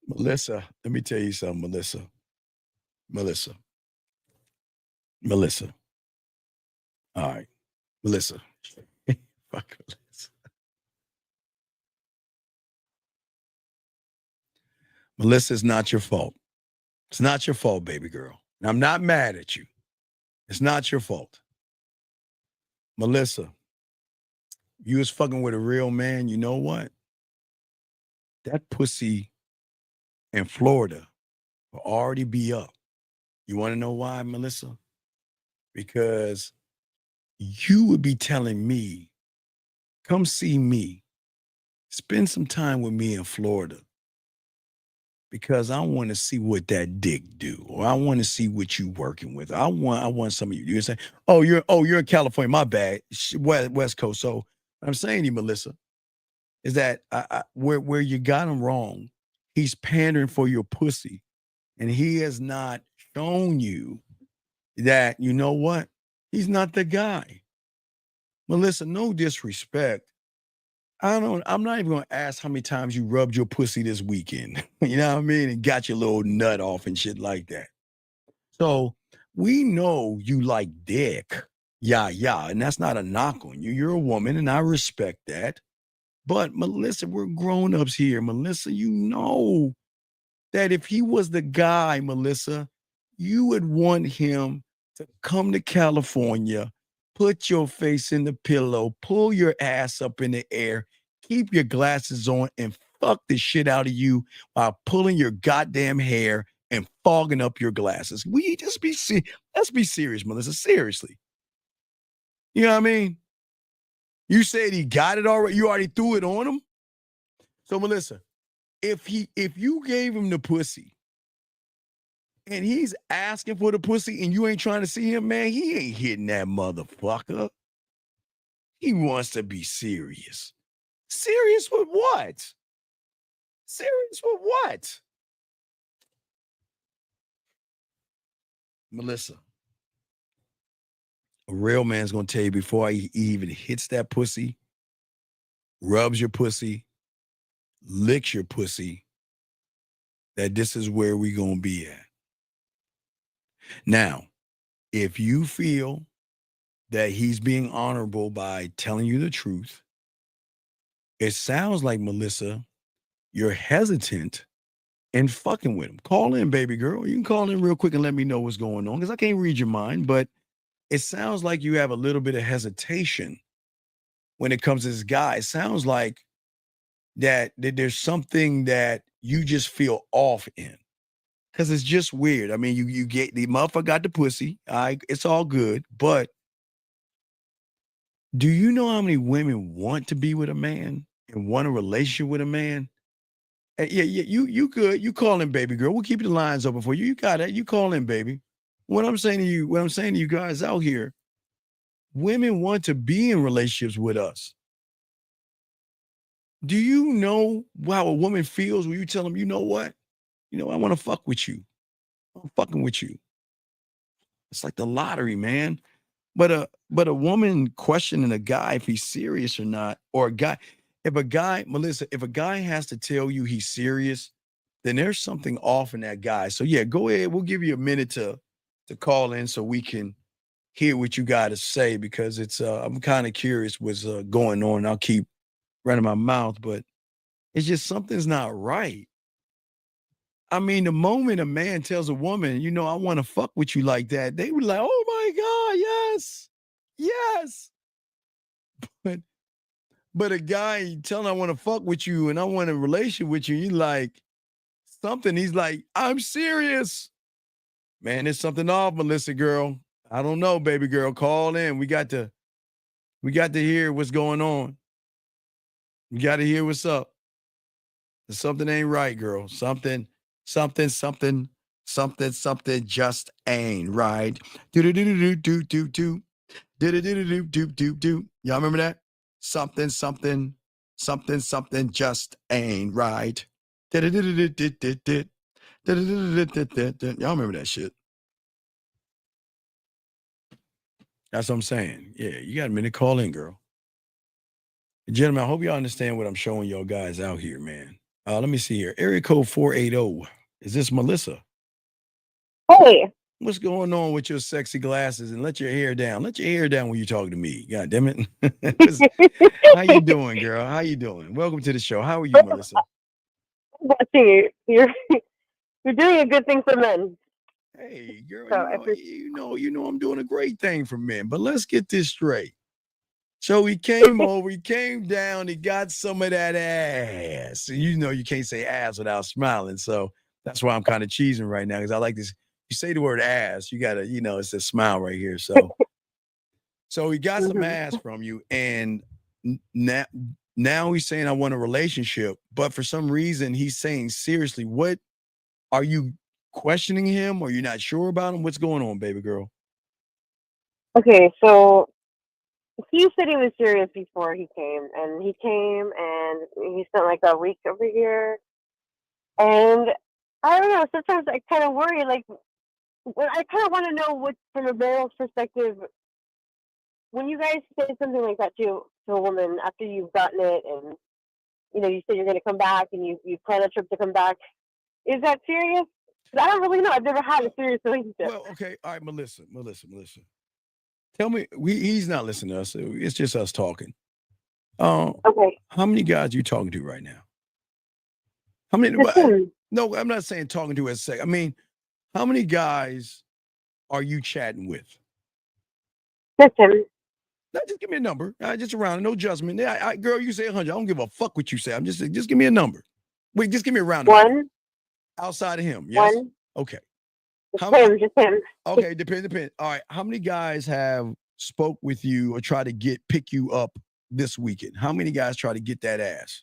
Melissa, let me tell you something, Melissa. All right, Melissa. Fuck Melissa. Melissa, it's not your fault. It's not your fault, baby girl. And I'm not mad at you. It's not your fault. Melissa, you was fucking with a real man. You know what? That pussy in Florida will already be up. You want to know why, Melissa? Because you would be telling me, come see me, spend some time with me in Florida, because I want to see what that dick do, or I want to see what you working with. I want some of you. You're saying, you're in California. My bad, West Coast. So what I'm saying to you, Melissa, is that where you got him wrong, he's pandering for your pussy, and he has not shown you that, you know what, he's not the guy. Melissa, no disrespect. I'm not even gonna ask how many times you rubbed your pussy this weekend. You know what I mean? And got your little nut off and shit like that. So we know you like dick. Yeah. And that's not a knock on you. You're a woman, and I respect that. But Melissa, we're grown-ups here. Melissa, you know that if he was the guy, Melissa, you would want him to come to California, put your face in the pillow, pull your ass up in the air, keep your glasses on, and fuck the shit out of you while pulling your goddamn hair and fogging up your glasses. Let's be serious, Melissa. Seriously. You know what I mean? You said he got it already. You already threw it on him. So Melissa, if you gave him the pussy and he's asking for the pussy and you ain't trying to see him, man, he ain't hitting that motherfucker. He wants to be serious. Serious with what? Serious with what? Melissa, a real man's going to tell you before he even hits that pussy, rubs your pussy, licks your pussy, that this is where we going to be at. Now, if you feel that he's being honorable by telling you the truth, it sounds like, Melissa, you're hesitant in fucking with him. Call in, baby girl. You can call in real quick and let me know what's going on, because I can't read your mind, but it sounds like you have a little bit of hesitation when it comes to this guy. It sounds like that there's something that you just feel off in, because it's just weird. I mean, you get the motherfucker got the pussy. It's all good, but do you know how many women want to be with a man and want a relationship with a man? Yeah, you good. You call in, baby girl. We'll keep the lines open for you. You got it. You call in, baby. What I'm saying to you guys out here, women want to be in relationships with us. Do you know how a woman feels when you tell them, you know what? I want to fuck with you. I'm fucking with you. It's like the lottery, man. But a woman questioning a guy if he's serious or not, or Melissa, if a guy has to tell you he's serious, then there's something off in that guy. So yeah, go ahead. We'll give you a minute to call in so we can hear what you got to say, because it's I'm kind of curious what's going on. I'll keep running my mouth, but it's just something's not right. I mean, the moment a man tells a woman, I want to fuck with you like that, they were like, oh my God, yes. Yes. But a guy telling I want to fuck with you and I want a relationship with you, he's like, he's like, I'm serious. Man, there's something off, Melissa girl. I don't know, baby girl. Call in. We got to hear what's going on. We got to hear what's up. Something ain't right, girl. Something just ain't right. Do. Do. Y'all remember that? Something just ain't right. Y'all remember that shit? That's what I'm saying. Yeah, you got a minute. Call in, girl. Gentlemen, I hope y'all understand what I'm showing y'all guys out here, man. Let me see here. Area code 480. Is this Melissa? Hey. What's going on with your sexy glasses? And let your hair down. Let your hair down when you talk to me. God damn it. How you doing, girl? How you doing? Welcome to the show. How are you, Melissa? You're you're doing a good thing for men. Hey, girl, So you know I'm doing a great thing for men. But let's get this straight. So he came over, he came down, he got some of that ass. And you know you can't say ass without smiling. So that's why I'm kind of cheesing right now, because I like this. You say the word ass, you gotta, it's a smile right here. So he got some ass from you, and now he's saying I want a relationship, but for some reason he's saying seriously, what are you questioning him, or you're not sure about him? What's going on, baby girl? Okay, so he said he was serious before he came, and he came and he spent like a week over here. And I don't know, sometimes I kind of worry, like, I kind of want to know what, from a male's perspective, when you guys say something like that to a woman after you've gotten it, and you said you're going to come back, and you plan a trip to come back, is that serious? I don't really know. I've never had a serious relationship. Well, okay, all right, Melissa. Tell me, he's not listening to us. It's just us talking. Okay. How many guys are you talking to right now? How many? No, I'm not saying talking to as a sec. I mean, how many guys are you chatting with? Listen. Now, just give me a number. Just around, no judgment. Girl, you say 100. I don't give a fuck what you say. I'm just give me a number. Wait, just give me a round. One. Outside of him, yes. One. Okay. Just him. Okay, depend. All right. How many guys have spoke with you or try to pick you up this weekend? How many guys try to get that ass?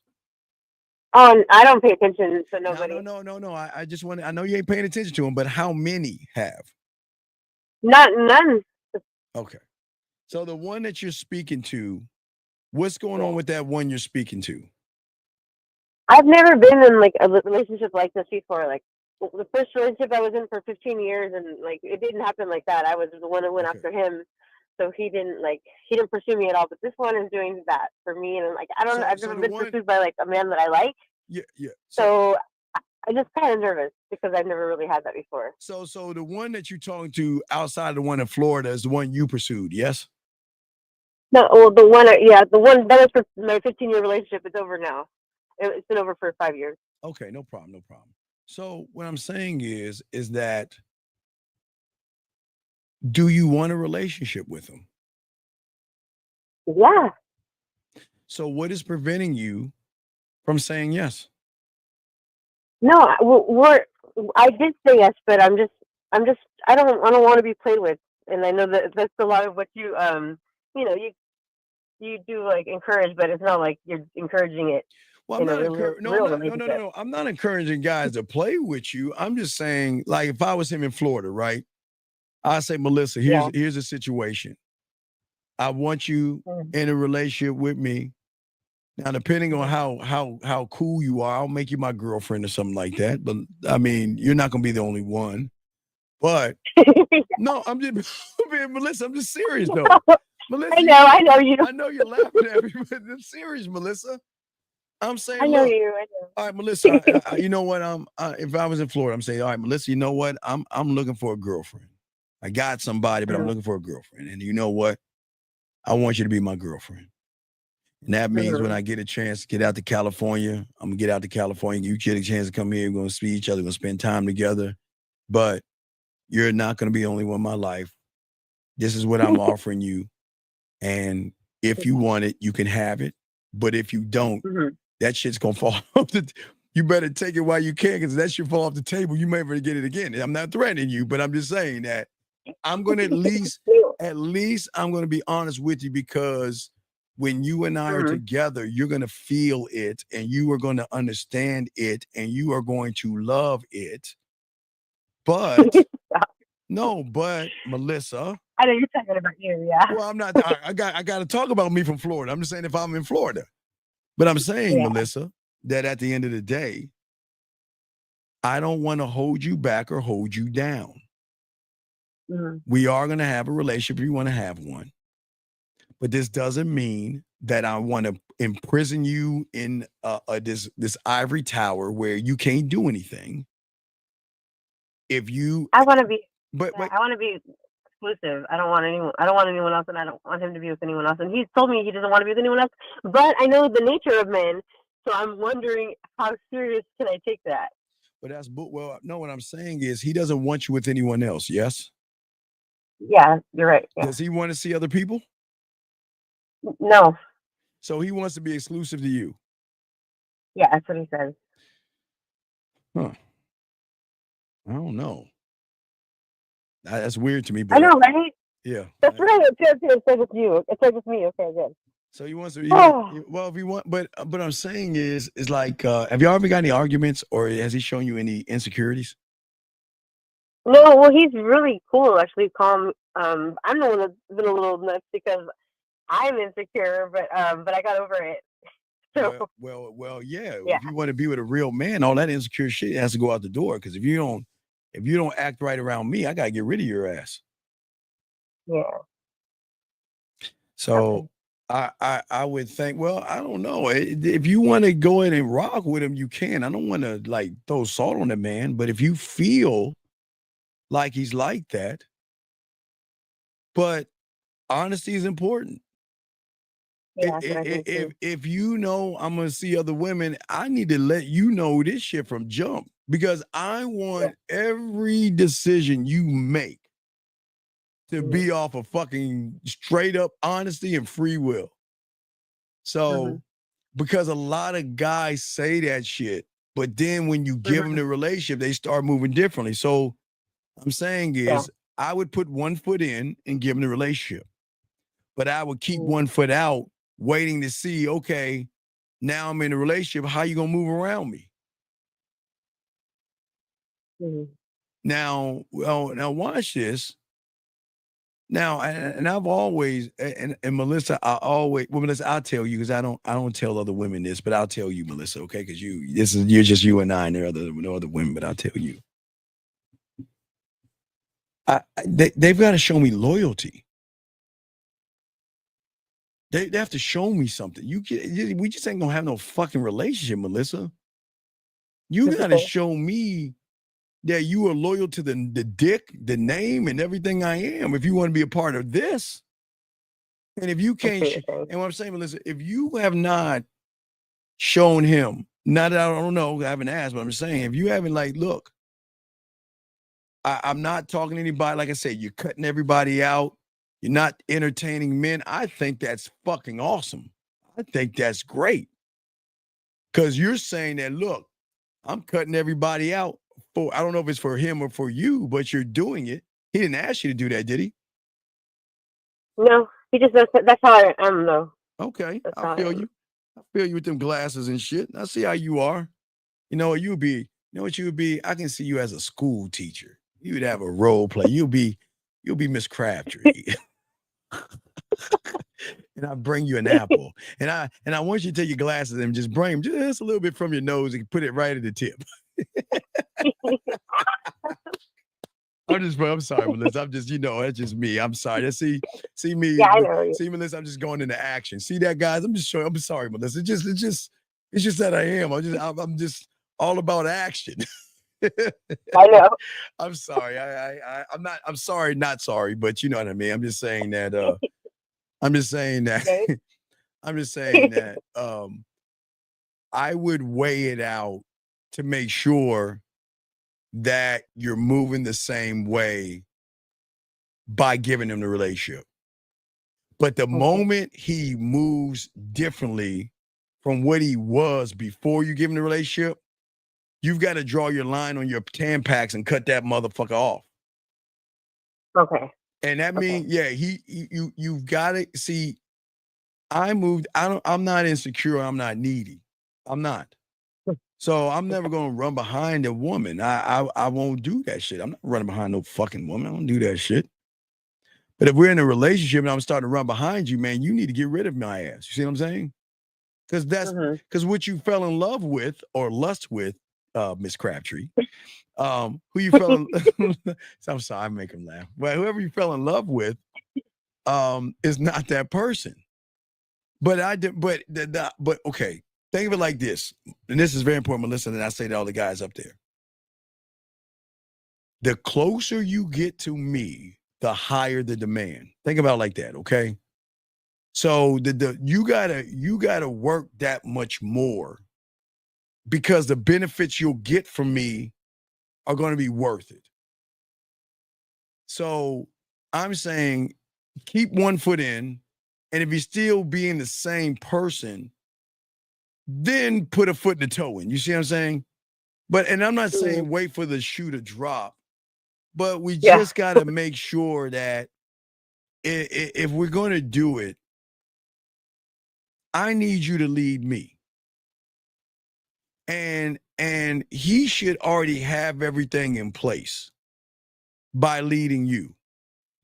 Oh, I don't pay attention to nobody. No. I just want to, I know you ain't paying attention to them, but how many have? None. Okay. So the one that you're speaking to, what's going on with that one you're speaking to? I've never been in like a relationship like this before. Like the first relationship I was in for 15 years, and like it didn't happen like that. I was the one that went after him, so he didn't pursue me at all. But this one is doing that for me, and like I've never been pursued by like a man that I like. Yeah. So I'm just kind of nervous because I've never really had that before. So the one that you're talking to outside of the one in Florida is the one you pursued, yes? No, well, the one that was for my 15-year relationship. It's over now. It's been over for 5 years. Okay, no problem. So what I'm saying is that, do you want a relationship with him? Yeah. So what is preventing you from saying yes? No, I did say yes, but I don't want to be played with, and I know that that's a lot of what you you do like encourage, but it's not like you're encouraging it. Well, no. I'm not encouraging guys to play with you. I'm just saying, like, if I was him in Florida, right? I say, Melissa, here's a situation. I want you in a relationship with me. Now, depending on how cool you are, I'll make you my girlfriend or something like that. But I mean, you're not gonna be the only one. But no, Melissa, I'm just serious though. Melissa, I know you. I know you're laughing at me, but I'm serious, Melissa. I'm saying, I know look, you. I know. All right, Melissa. You know what? If I was in Florida, I'm saying, all right, Melissa. You know what? I'm looking for a girlfriend. I got somebody, but I'm looking for a girlfriend. And you know what? I want you to be my girlfriend. And that means when I get a chance to get out to California, I'm gonna get out to California. You get a chance to come here. We're gonna see each other. We're gonna spend time together. But you're not gonna be the only one in my life. This is what I'm offering you. And if you want it, you can have it. But if you don't, that shit's gonna fall off. You better take it while you can, because that shit fall off the table. You may never get it again. I'm not threatening you, but I'm just saying that I'm gonna at least I'm gonna be honest with you, because when you and I are together, you're gonna feel it, and you are gonna understand it, and you are going to love it. But No, but Melissa. I know you're talking about you, yeah. Well, I'm not. I got to talk about me from Florida. I'm just saying if I'm in Florida, but I'm saying, Melissa, that at the end of the day, I don't want to hold you back or hold you down. Mm-hmm. We are going to have a relationship if you want to have one, but this doesn't mean that I want to imprison you in this ivory tower where you can't do anything. If you, I want to be, but I want to be exclusive. I don't want anyone else, and I don't want him to be with anyone else. And he's told me he doesn't want to be with anyone else. But I know the nature of men, so I'm wondering how serious can I take that? But no. What I'm saying is he doesn't want you with anyone else. Yes. Yeah, you're right. Yeah. Does he want to see other people? No. So he wants to be exclusive to you. Yeah, that's what he says. Huh. I don't know. That's weird to me. But I know, right? Yeah. That's right. It's like with you. It's like with me. Okay, good. So he wants to. Well, if he want, but I'm saying is like, have y'all ever got any arguments, or has he shown you any insecurities? No, well, he's really cool, actually, calm. I'm the one that's been a little nuts because I'm insecure, but I got over it. So Well, yeah. If you want to be with a real man, all that insecure shit has to go out the door. Because if you don't act right around me, I gotta get rid of your ass. Yeah. So I would think, well, I don't know. If you want to go in and rock with him, you can. I don't want to like throw salt on the man, but if you feel like he's like that, but honesty is important. Yeah, if you know I'm gonna see other women, I need to let you know this shit from jump because I want every decision you make to be off of fucking straight up honesty and free will. So because a lot of guys say that shit, but then when you give them the relationship, they start moving differently. So I'm saying is I would put one foot in and give them the relationship, but I would keep one foot out, waiting to see, okay, now I'm in a relationship. How you gonna move around me? Now watch this. Now, and I've always, and Melissa, Melissa, I'll tell you because I don't tell other women this, but I'll tell you, Melissa, okay? Because you're just you and I, and there are no other women, but I'll tell you. They've got to show me loyalty. They have to show me something. We just ain't gonna have no fucking relationship, Melissa. You got to show me that you are loyal to the dick, the name, and everything I am. If you want to be a part of this, and if you can't, and what I'm saying, Melissa, if you have not shown him, not that I don't know, I haven't asked, but I'm just saying, if you haven't like, look, I'm not talking to anybody. Like I said, you're cutting everybody out. You're not entertaining men. I think that's fucking awesome. I think that's great. Because you're saying that, look, I'm cutting everybody out. I don't know if it's for him or for you, but you're doing it. He didn't ask you to do that, did he? No, he just that's how I am, though. Okay, I feel you. I feel you with them glasses and shit. I see how you are. You know what you would be? You know what you would be? I can see you as a school teacher. You would have a role play. You'll be Miss Crabtree. And I bring you an apple. And I want you to take your glasses and just bring them just a little bit from your nose and put it right at the tip. I'm sorry, Melissa. I'm just, that's just me. I'm sorry. See me. Yeah, I know. See, Melissa, I'm just going into action. See that, guys? I'm just showing. I'm sorry, Melissa. It's just that I am. I'm just all about action. I know. I'm sorry. I'm sorry, not sorry, but you know what I mean. I'm just saying that. I'm just saying that. I would weigh it out to make sure that you're moving the same way by giving him the relationship. But the moment he moves differently from what he was before you give him the relationship, you've got to draw your line on your Tampax and cut that motherfucker off. Okay. And that means, you've got to see, I'm not insecure. I'm not needy. I'm not. So I'm never gonna run behind a woman. I won't do that shit. I'm not running behind no fucking woman. I don't do that shit. But if we're in a relationship and I'm starting to run behind you, man, you need to get rid of my ass. You see what I'm saying? Because that's because what you fell in love with or lust with, Miss Crabtree, who you fell in so I'm sorry, I make him laugh. But whoever you fell in love with is not that person. But I did, but okay. Think of it like this, and this is very important, Melissa, and I say to all the guys up there. The closer you get to me, the higher the demand. Think about it like that, okay? So you gotta work that much more because the benefits you'll get from me are going to be worth it. So I'm saying keep one foot in, and if you're still being the same person, then put a foot in the toe in. You see what I'm saying? And I'm not saying wait for the shoe to drop, but we just got to make sure that if we're going to do it, I need you to lead me. And he should already have everything in place by leading you.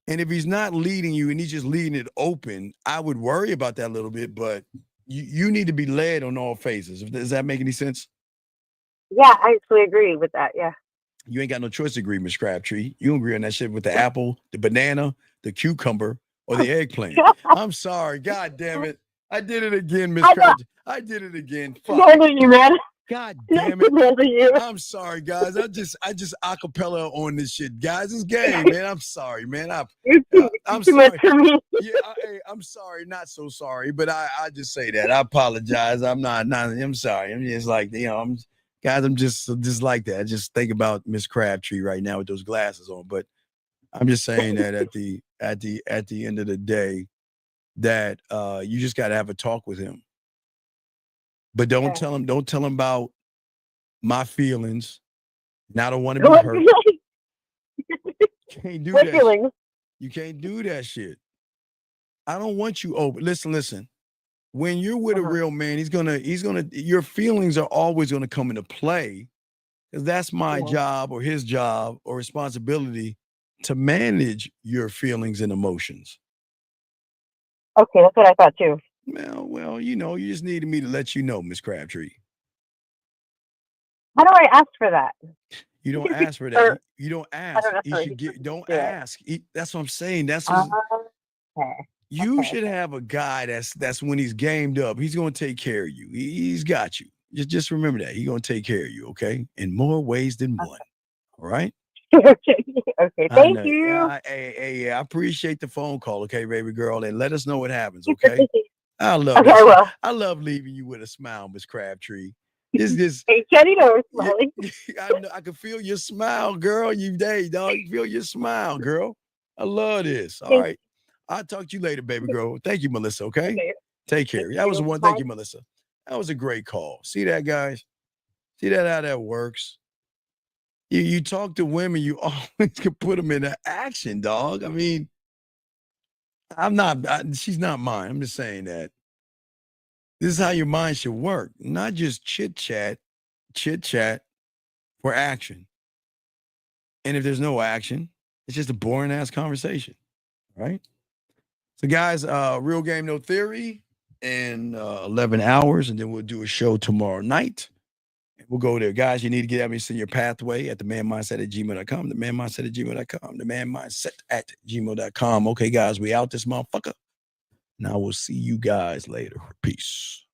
And if he's not leading you and he's just leading it open, I would worry about that a little bit, but you need to be led on all phases. Does that make any sense? Yeah, I actually agree with that. Yeah. You ain't got no choice to agree, Miss Crabtree. You don't agree on that shit with the apple, the banana, the cucumber, or the eggplant. I'm sorry. God damn it. I did it again, Miss Crabtree. I did it again. Fuck. You, man. God damn it. I'm sorry, guys. I just acapella on this shit. Guys, it's game, man. I'm sorry, man. I'm sorry. Yeah, I'm sorry, not so sorry, but I just say that. I apologize. I'm sorry. I'm just like, I'm just like that. I just think about Miss Crabtree right now with those glasses on. But I'm just saying that at the end of the day, that you just got to have a talk with him. But don't tell him about my feelings. And I don't want to be hurt. Can't do that. Feelings? You can't do that shit. I don't want you over. Listen. When you're with a real man, he's gonna. Your feelings are always gonna come into play, because that's my job or his job or responsibility to manage your feelings and emotions. Okay, that's what I thought too. Well, you just needed me to let you know, Miss Crabtree. How do I ask for that? You don't ask for that. You don't ask. You should don't ask. That's what I'm saying. That's what you should have a guy that's when he's gamed up, he's gonna take care of you. He's got you. Just remember that. He's gonna take care of you, okay? In more ways than one. All right? Okay. Thank you. I appreciate the phone call, okay, baby girl, and let us know what happens, okay? I love that. Well. I love leaving you with a smile, Miss Crabtree. This hey, Kenny knows smiling. I can feel your smile, girl. You feel your smile, girl. I love this. All right. I'll talk to you later, baby girl. Thank you, Melissa, okay? Take care. That was the one. Thank you, Melissa. That was a great call. See that, guys? See that how that works? You talk to women, you always can put them into action, dog. I mean, she's not mine. I'm just saying that. This is how your mind should work. Not just chit chat for action. And if there's no action, it's just a boring ass conversation. Right? So guys, Real Game No Theory in 11 hours, and then we'll do a show tomorrow night. We'll go there. Guys, you need to get at me, send your pathway at themanmindset@gmail.com, themanmindset@gmail.com, themanmindset@gmail.com. Okay, guys, we out this motherfucker. And I will see you guys later. Peace.